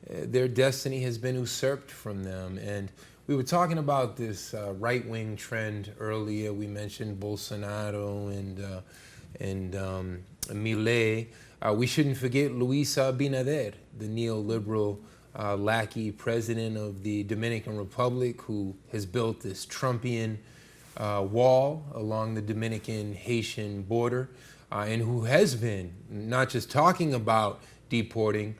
their destiny has been usurped from them. And we were talking about this right-wing trend earlier. We mentioned Bolsonaro and Milei. We shouldn't forget Luis Abinader, the neoliberal lackey president of the Dominican Republic, who has built this Trumpian wall along the Dominican-Haitian border, and who has been not just talking about deporting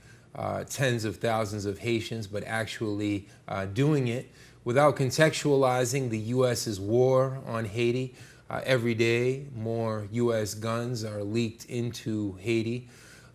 tens of thousands of Haitians, but actually doing it without contextualizing the U.S.'s war on Haiti. Every day, more U.S. guns are leaked into Haiti.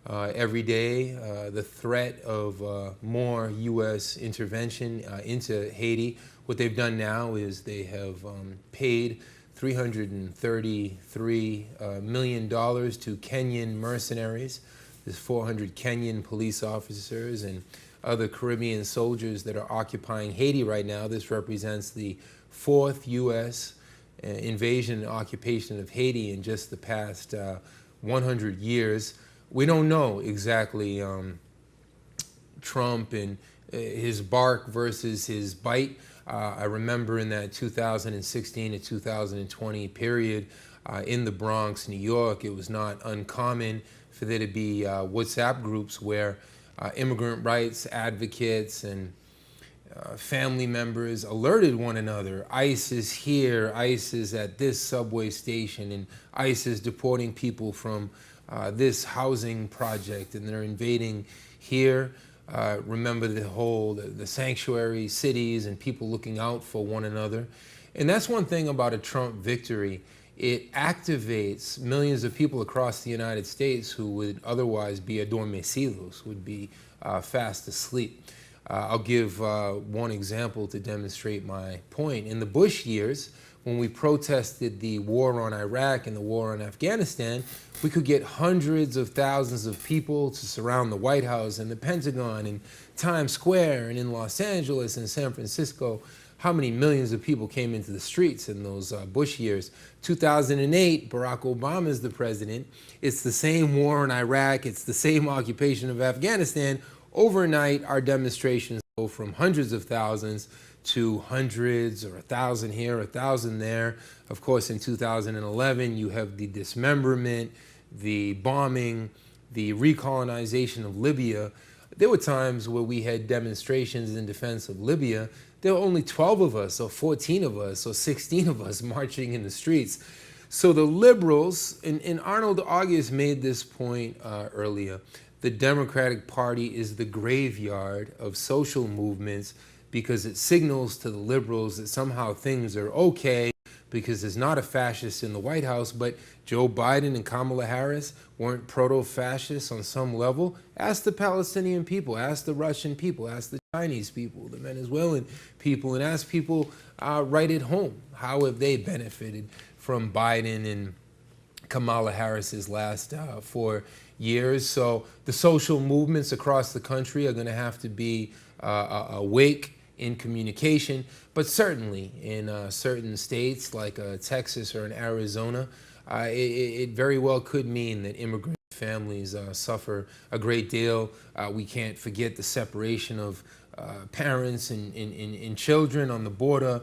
Every day, the threat of more U.S. intervention into Haiti. What they've done now is they have paid $333 million to Kenyan mercenaries. There's 400 Kenyan police officers and other Caribbean soldiers that are occupying Haiti right now. This represents the 4th U.S. invasion and occupation of Haiti in just the past 100 years. We don't know exactly Trump and his bark versus his bite. I remember in that 2016 to 2020 period in the Bronx, New York, it was not uncommon for there to be WhatsApp groups where immigrant rights advocates and family members alerted one another. ICE is here, ICE is at this subway station, and ICE is deporting people from this housing project, and they're invading here. Remember the sanctuary cities and people looking out for one another. And that's one thing about a Trump victory. It activates millions of people across the United States who would otherwise be adormecidos, would be fast asleep. I'll give one example to demonstrate my point. In the Bush years, when we protested the war on Iraq and the war on Afghanistan, we could get hundreds of thousands of people to surround the White House and the Pentagon and Times Square, and in Los Angeles and San Francisco. How many millions of people came into the streets in those Bush years? 2008, Barack Obama is the president. It's the same war in Iraq. It's the same occupation of Afghanistan. Overnight, our demonstrations go from hundreds of thousands to hundreds or 1,000 here, 1,000 there. Of course, in 2011, you have the dismemberment, the bombing, the recolonization of Libya. There were times where we had demonstrations in defense of Libya. There were only 12 of us or 14 of us or 16 of us marching in the streets. So the liberals, and Arnold August made this point earlier, the Democratic Party is the graveyard of social movements because it signals to the liberals that somehow things are okay because there's not a fascist in the White House, but Joe Biden and Kamala Harris weren't proto-fascists on some level. Ask the Palestinian people, ask the Russian people, ask the Chinese people, the Venezuelan people, and ask people right at home, how have they benefited from Biden and Kamala Harris's last 4 years? So the social movements across the country are going to have to be awake in communication, but certainly in certain states like Texas or in Arizona, it very well could mean that immigrant families suffer a great deal. We can't forget the separation of parents and children on the border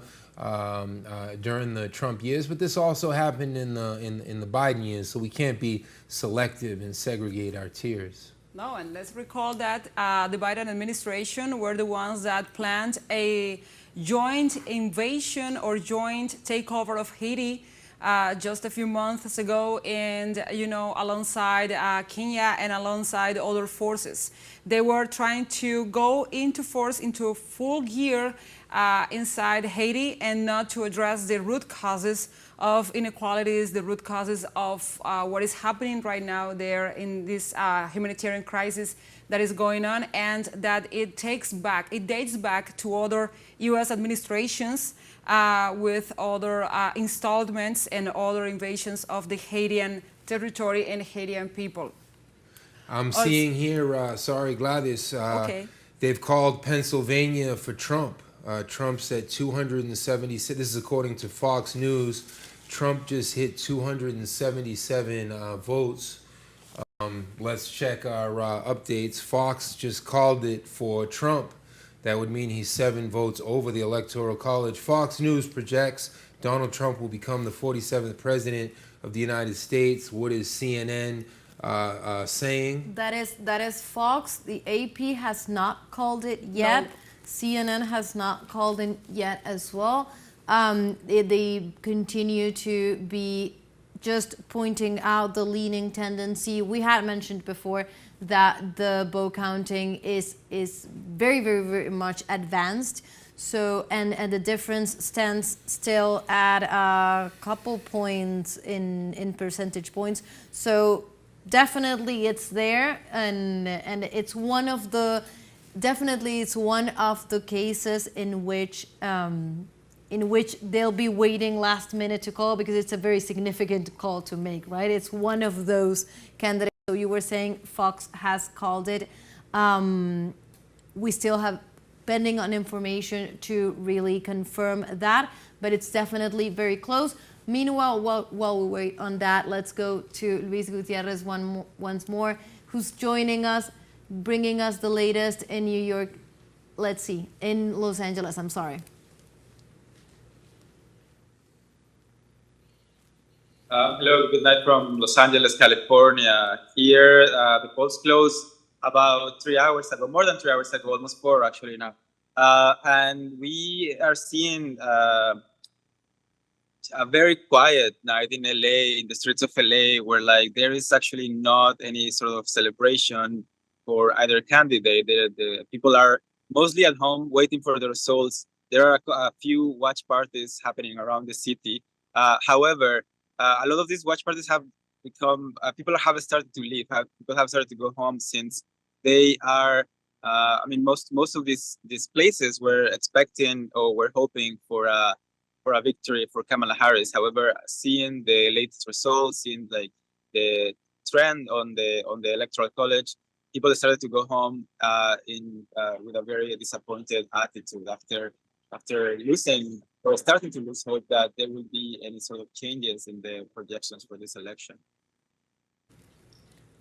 during the Trump years, but this also happened in the Biden years, so we can't be selective and segregate our tears. No, and let's recall that the Biden administration were the ones that planned a joint invasion or joint takeover of Haiti just a few months ago, and alongside Kenya and alongside other forces. They were trying to go into force, into full gear inside Haiti, and not to address the root causes of inequalities, the root causes of what is happening right now there in this humanitarian crisis that is going on, and that it dates back to other U.S. administrations with other installments and other invasions of the Haitian territory and Haitian people. I'm seeing here, sorry Gladys, they've called Pennsylvania for Trump. Trump said 276, this is according to Fox News, Trump just hit 277 votes. Let's check our updates. Fox just called it for Trump. That would mean he's 7 votes over the Electoral College. Fox News projects Donald Trump will become the 47th president of the United States. What is CNN saying? That is Fox. The AP has not called it yet. No. CNN has not called it yet as well. They continue to be just pointing out the leaning tendency. We had mentioned before that the vote counting is very, very, very much advanced. So, and the difference stands still at a couple points in percentage points. So definitely it's there, and it's one of the, definitely it's one of the cases in which they'll be waiting last minute to call, because it's a very significant call to make, right? It's one of those candidates. So you were saying Fox has called it. We still have pending on information to really confirm that, but it's definitely very close. Meanwhile, while we wait on that, let's go to Luis Gutierrez once more, who's joining us, bringing us the latest in New York. Let's see, in Los Angeles, I'm sorry. Hello, good night from Los Angeles, California. Here, the polls closed about 3 hours ago, more than 3 hours ago, almost 4 actually now. And we are seeing a very quiet night in LA, in the streets of LA, where like there is actually not any sort of celebration for either candidate. The people are mostly at home waiting for the results. There are a few watch parties happening around the city. However, a lot of these watch parties have become, people have started to leave, people have started to go home, since they are, I mean, most of these places were expecting or were hoping for a victory for Kamala Harris. However, seeing the latest results, seeing like the trend on the Electoral College, people started to go home with a very disappointed attitude after losing or starting to lose hope that there will be any sort of changes in the projections for this election.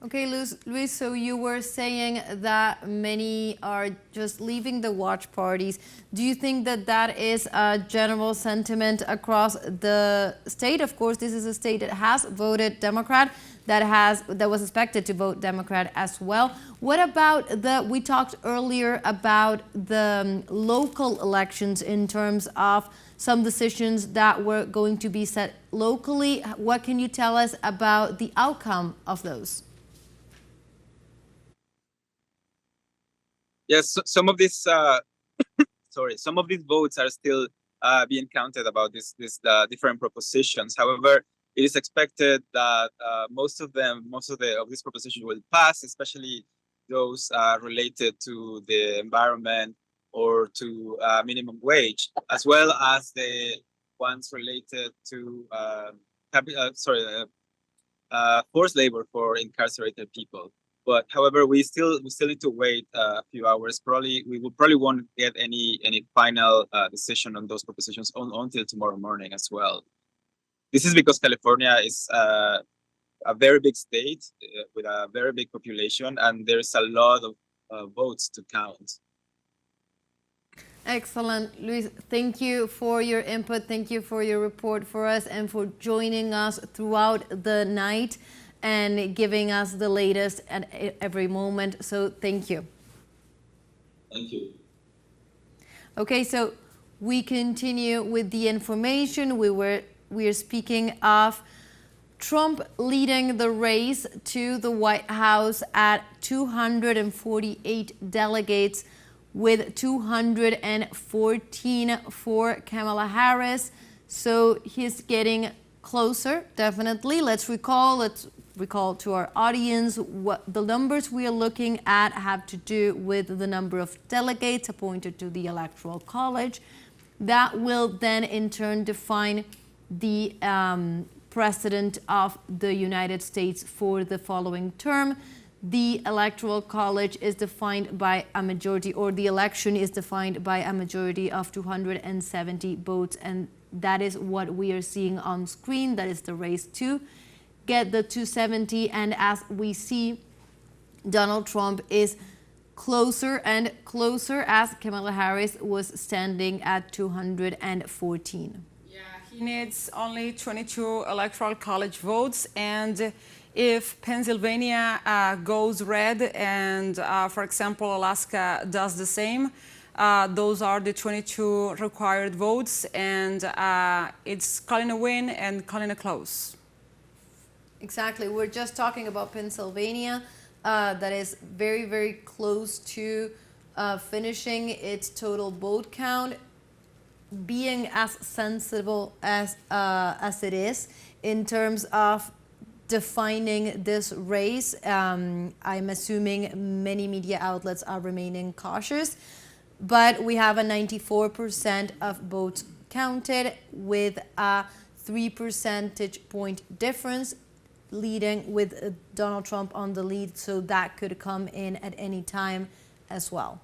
Okay, Luis, so you were saying that many are just leaving the watch parties. Do you think that that is a general sentiment across the state? Of course, this is a state that has voted Democrat, that was expected to vote Democrat as well. What about we talked earlier about the local elections in terms of some decisions that were going to be set locally. What can you tell us about the outcome of those? Yes, some of these some of these votes are still being counted about these different propositions. However, it is expected that most of these propositions will pass, especially those related to the environment or to minimum wage, as well as the ones related to forced labor for incarcerated people. But however, we still need to wait a few hours. We won't get any final decision on those propositions until tomorrow morning as well. This is because California is a very big state with a very big population, and there's a lot of votes to count. Excellent, Luis. Thank you for your input. Thank you for your report for us and for joining us throughout the night and giving us the latest at every moment. So thank you. Thank you. Okay, so we continue with the information. We are speaking of Trump leading the race to the White House at 248 delegates, with 214 for Kamala Harris. So he's getting closer, definitely. Let's recall to our audience what the numbers we are looking at have to do with the number of delegates appointed to the Electoral College. That will then in turn define the President of the United States for the following term. The Electoral College is defined by a majority, or the election is defined by a majority of 270 votes, and that is what we are seeing on screen. That is the race to get the 270, and as we see, Donald Trump is closer and closer as Kamala Harris was standing at 214. He needs only 22 Electoral College votes, and if Pennsylvania goes red and, for example, Alaska does the same, those are the 22 required votes, and it's calling a win and calling a close. Exactly. We're just talking about Pennsylvania. That is very, very close to finishing its total vote count, being as sensible as it is in terms of defining this race. I'm assuming many media outlets are remaining cautious, but we have a 94% of votes counted with a 3 percentage point difference, leading with Donald Trump on the lead, so that could come in at any time as well.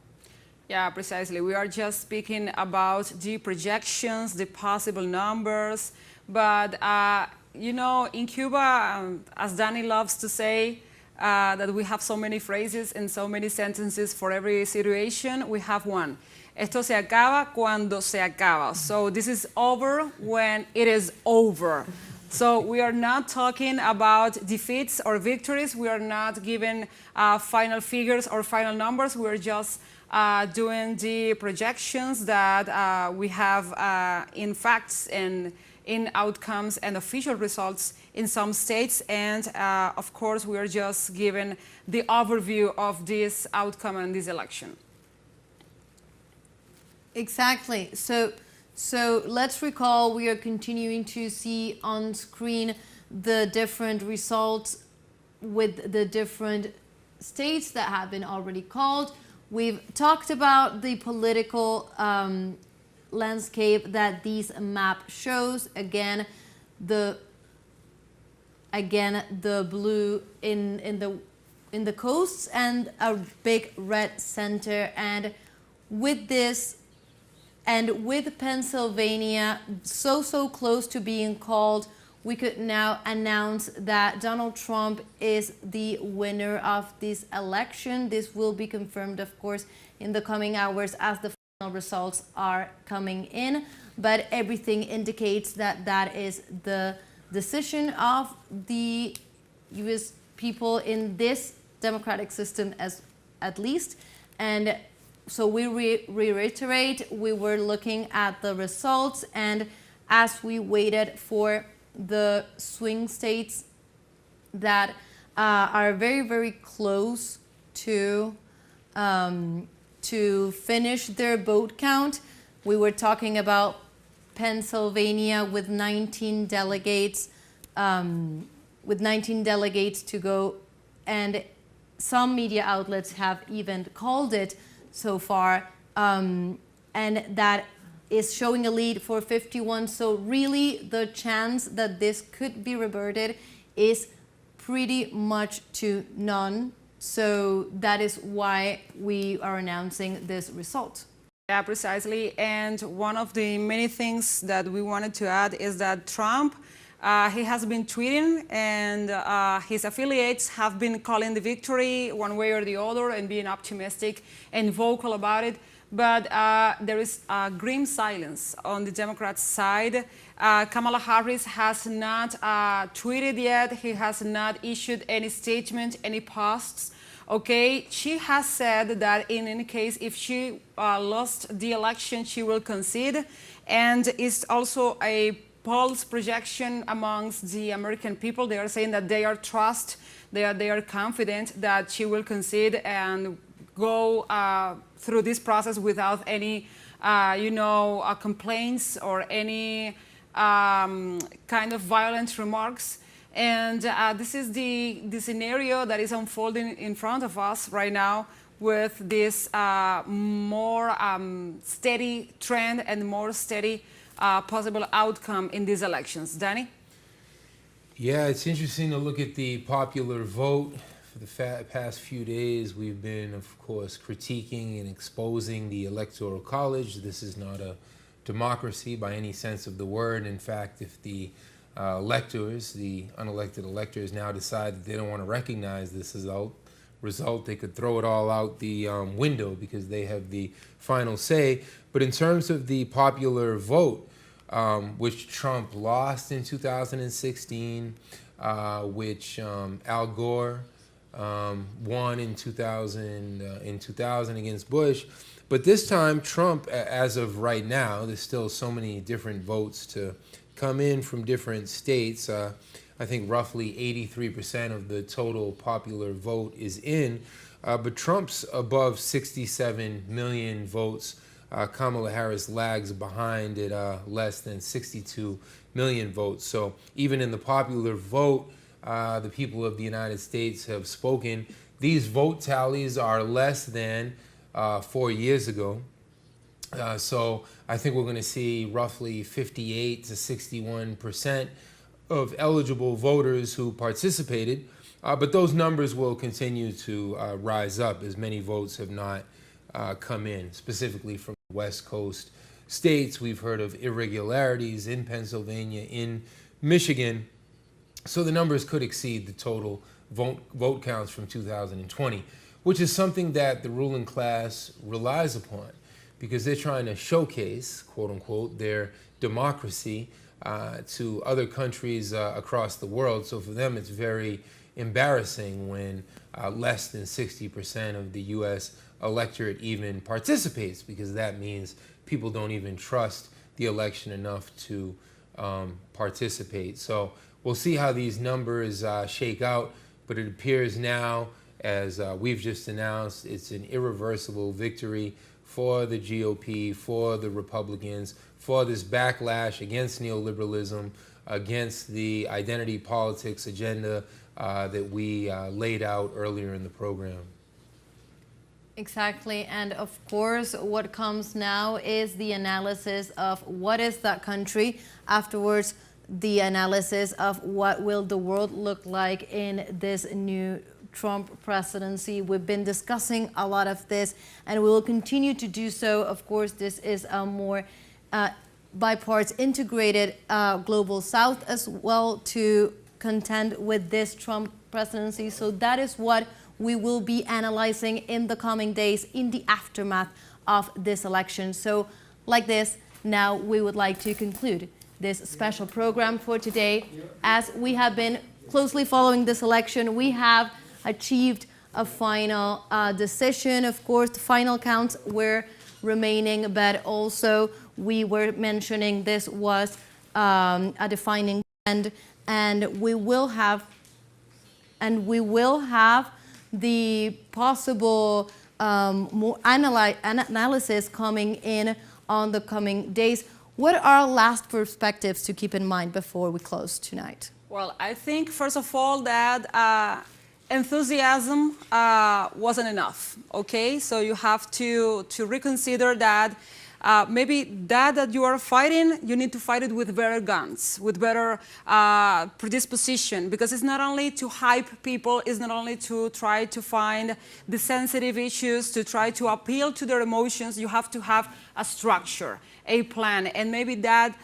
Yeah, precisely. We are just speaking about the projections, the possible numbers, but you know, in Cuba, as Danny loves to say, that we have so many phrases and so many sentences for every situation. We have one. Esto se acaba cuando se acaba. So this is over when it is over. So we are not talking about defeats or victories. We are not giving final figures or final numbers. We're just doing the projections that we have in facts and in outcomes and official results in some states. And of course, we are just giving the overview of this outcome and this election. Exactly. So let's recall, we are continuing to see on screen the different results with the different states that have been already called. We've talked about the political landscape that this map shows. Again, the blue in the coasts and a big red center, and with this and with Pennsylvania so close to being called, we could now announce that Donald Trump is the winner of this election. This will be confirmed, of course, in the coming hours as the final results are coming in. But everything indicates that that is the decision of the U.S. people in this democratic system, at least. And so we reiterate, we were looking at the results, and as we waited for the swing states that are very, very close to finish their vote count, we were talking about Pennsylvania with 19 delegates, to go, and some media outlets have even called it so far, and that is showing a lead for 51. So really the chance that this could be reverted is pretty much to none. So that is why we are announcing this result. Yeah, precisely. And one of the many things that we wanted to add is that Trump, he has been tweeting, and his affiliates have been calling the victory one way or the other and being optimistic and vocal about it. But there is a grim silence on the Democrats' side. Kamala Harris has not tweeted yet. He has not issued any statement, any posts. Okay, she has said that in any case, if she lost the election, she will concede. And it's also a polls projection amongst the American people. They are saying that they are they are confident that she will concede and go through this process without any, complaints or any kind of violent remarks. And this is the scenario that is unfolding in front of us right now, with this more steady trend and more steady possible outcome in these elections. Danny? Yeah, it's interesting to look at the popular vote. For the past few days, we've been, of course, critiquing and exposing the Electoral College. This is not a democracy by any sense of the word. In fact, if the electors, the unelected electors, now decide that they don't want to recognize this result, they could throw it all out the window because they have the final say. But in terms of the popular vote, which Trump lost in 2016, which Al Gore won in 2000 against Bush. But this time, Trump, as of right now, there's still so many different votes to come in from different states. I think roughly 83% of the total popular vote is in, but Trump's above 67 million votes. Kamala Harris lags behind at less than 62 million votes. So even in the popular vote, the people of the United States have spoken. These vote tallies are less than 4 years ago. So I think we're going to see roughly 58 to 61% of eligible voters who participated. But those numbers will continue to rise up as many votes have not come in, specifically from West Coast states. We've heard of irregularities in Pennsylvania, in Michigan. So the numbers could exceed the total vote counts from 2020, which is something that the ruling class relies upon, because they're trying to showcase, quote unquote, their democracy to other countries across the world. So for them, it's very embarrassing when less than 60% of the U.S. electorate even participates, because that means people don't even trust the election enough to participate. So we'll see how these numbers shake out, but it appears now, as we've just announced, it's an irreversible victory for the GOP, for the Republicans, for this backlash against neoliberalism, against the identity politics agenda that we laid out earlier in the program. Exactly. And of course, what comes now is the analysis of what is that country. Afterwards, the analysis of what will the world look like in this new Trump presidency. We've been discussing a lot of this, and we will continue to do so. Of course, this is a more by parts integrated global south as well to contend with this Trump presidency. So that is what we will be analyzing in the coming days in the aftermath of this election. So like this, now we would like to conclude this special program for today. As we have been closely following this election, we have achieved a final decision. Of course, the final counts were remaining, but also we were mentioning this was a defining trend, and we will have the possible more analysis coming in on the coming days. What are last perspectives to keep in mind before we close tonight? Well, I think, first of all, that enthusiasm wasn't enough, okay? So you have to reconsider that maybe that you are fighting, you need to fight it with better guns, with better predisposition, because it's not only to hype people, it's not only to try to find the sensitive issues, to try to appeal to their emotions. You have to have a structure, a plan, and maybe that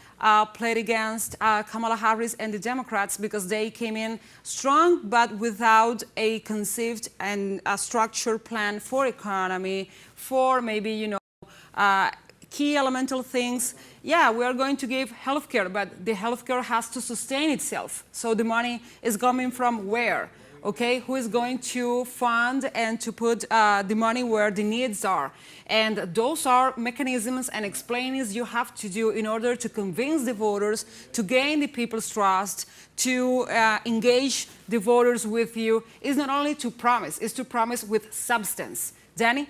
played against Kamala Harris and the Democrats, because they came in strong but without a conceived and a structured plan for economy, for maybe, you know, key elemental things. Yeah, we are going to give healthcare, but the healthcare has to sustain itself. So the money is coming from where? Okay, who is going to fund and to put the money where the needs are? And those are mechanisms and explainings you have to do in order to convince the voters, to gain the people's trust, to engage the voters with you. It's not only to promise, it's to promise with substance. Danny?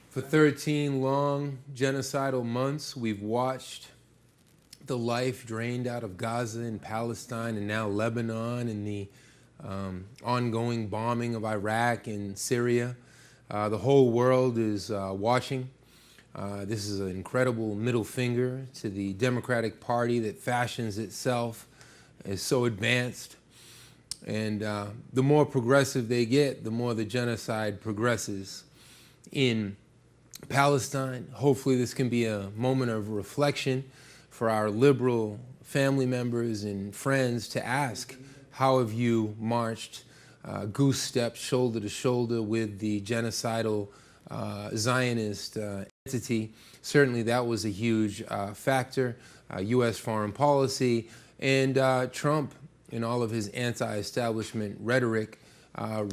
For 13 long genocidal months, we've watched the life drained out of Gaza and Palestine and now Lebanon, and the ongoing bombing of Iraq and Syria. The whole world is watching. This is an incredible middle finger to the Democratic Party that fashions itself as so advanced. And the more progressive they get, the more the genocide progresses in Palestine. Hopefully this can be a moment of reflection for our liberal family members and friends to ask, how have you marched goose steps shoulder to shoulder with the genocidal Zionist entity? Certainly that was a huge factor. U.S. foreign policy and Trump in all of his anti-establishment rhetoric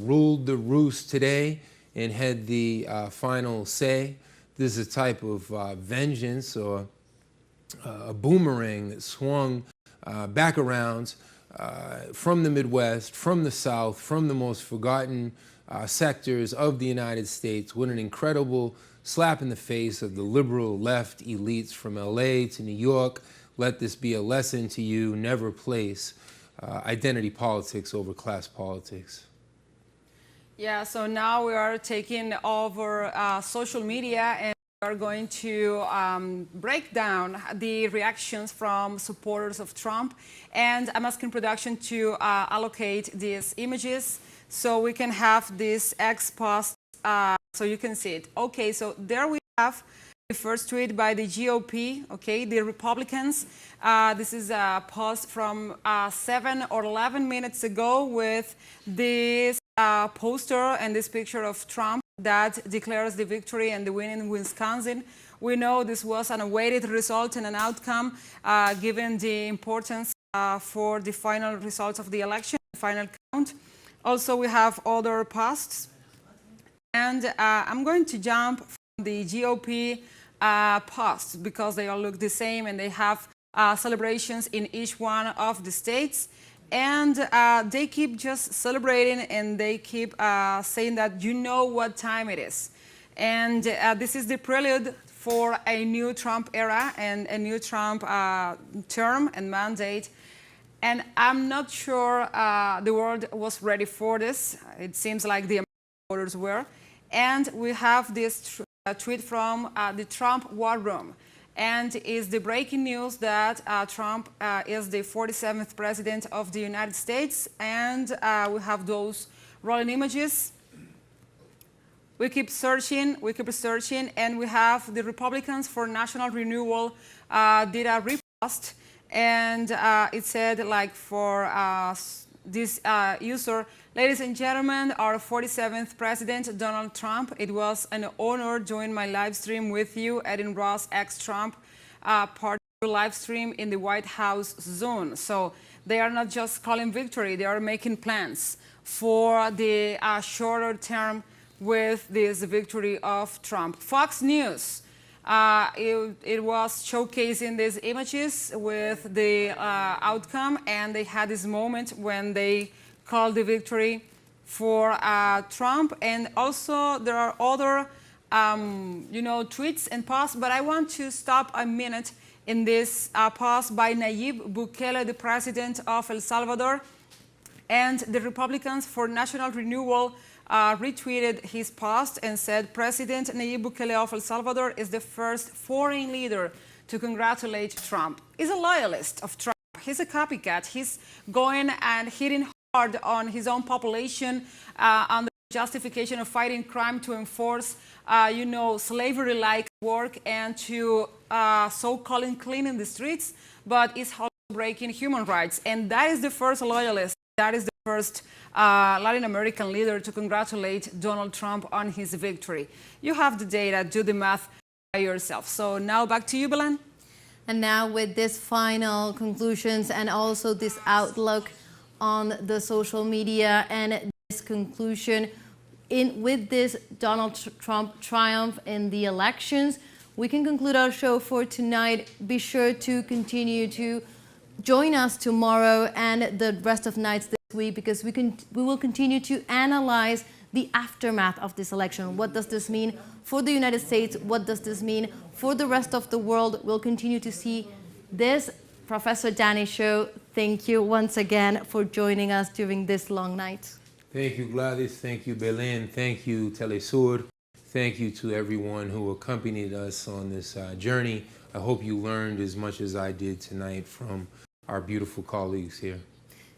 ruled the roost today and had the final say. This is a type of vengeance or a boomerang that swung back around from the Midwest, from the South, from the most forgotten sectors of the United States, with an incredible slap in the face of the liberal left elites from LA to New York. Let this be a lesson to you: never place identity politics over class politics. Yeah, so now we are taking over social media, and we are going to break down the reactions from supporters of Trump. And I'm asking production to allocate these images so we can have this ex-post so you can see it. Okay, so there we have the first tweet by the GOP, okay, the Republicans. This is a post from 7 or 11 minutes ago with this poster and this picture of Trump that declares the victory and the win in Wisconsin. We know this was an awaited result and an outcome given the importance for the final results of the election, final count. Also, we have other posts. And I'm going to jump from the GOP posts because they all look the same and they have celebrations in each one of the states. And they keep just celebrating and they keep saying that you know what time it is. And this is the prelude for a new Trump era and a new Trump term and mandate. And I'm not sure the world was ready for this. It seems like the American voters were. And we have this tweet from the Trump War Room. And is the breaking news that Trump is the 47th president of the United States. And we have those rolling images. We keep searching, and we have the Republicans for National Renewal did a repost, and it said, like, for this user, ladies and gentlemen, our 47th President, Donald Trump, it was an honor joining my live stream with you, Erin Ross, ex-Trump, part of the live stream in the White House zone. So they are not just calling victory, they are making plans for the shorter term with this victory of Trump. Fox News, it was showcasing these images with the outcome, and they had this moment when they called the victory for Trump. And also there are other tweets and posts, but I want to stop a minute in this post by Nayib Bukele, the president of El Salvador, and the Republicans for National Renewal retweeted his post and said, President Nayib Bukele of El Salvador is the first foreign leader to congratulate Trump. He's a loyalist of Trump. He's a copycat. He's going and hitting hard on his own population on the justification of fighting crime to enforce, slavery-like work and to so-called cleaning the streets, but is also breaking human rights. And that is the first loyalist. That is the first Latin American leader to congratulate Donald Trump on his victory. You have the data, do the math by yourself. So now back to you, Belen. And now with this final conclusions and also this outlook on the social media and this conclusion with this Donald Trump triumph in the elections, we can conclude our show for tonight. Be sure to continue to join us tomorrow and the rest of nights this week, because we will continue to analyze the aftermath of this election. What does this mean for the United States? What does this mean for the rest of the world? We'll continue to see this. Professor Danny Show, thank you once again for joining us during this long night. Thank you, Gladys. Thank you, Belen. Thank you, TeleSUR. Thank you to everyone who accompanied us on this journey. I hope you learned as much as I did tonight from our beautiful colleagues here.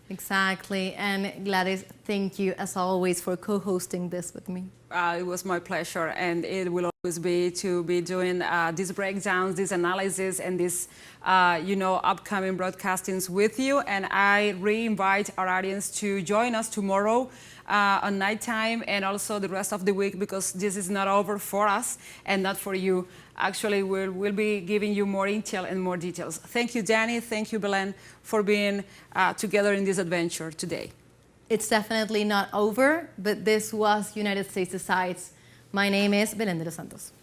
Exactly. And Gladys, thank you as always for co-hosting this with me. It was my pleasure, and it will always be to be doing these breakdowns, these analysis, and these upcoming broadcastings with you. And I re-invite our audience to join us tomorrow on nighttime and also the rest of the week, because this is not over for us and not for you. Actually, we'll be giving you more intel and more details. Thank you, Danny. Thank you, Belen, for being together in this adventure today. It's definitely not over, but this was United States Decides. My name is Belen de los Santos.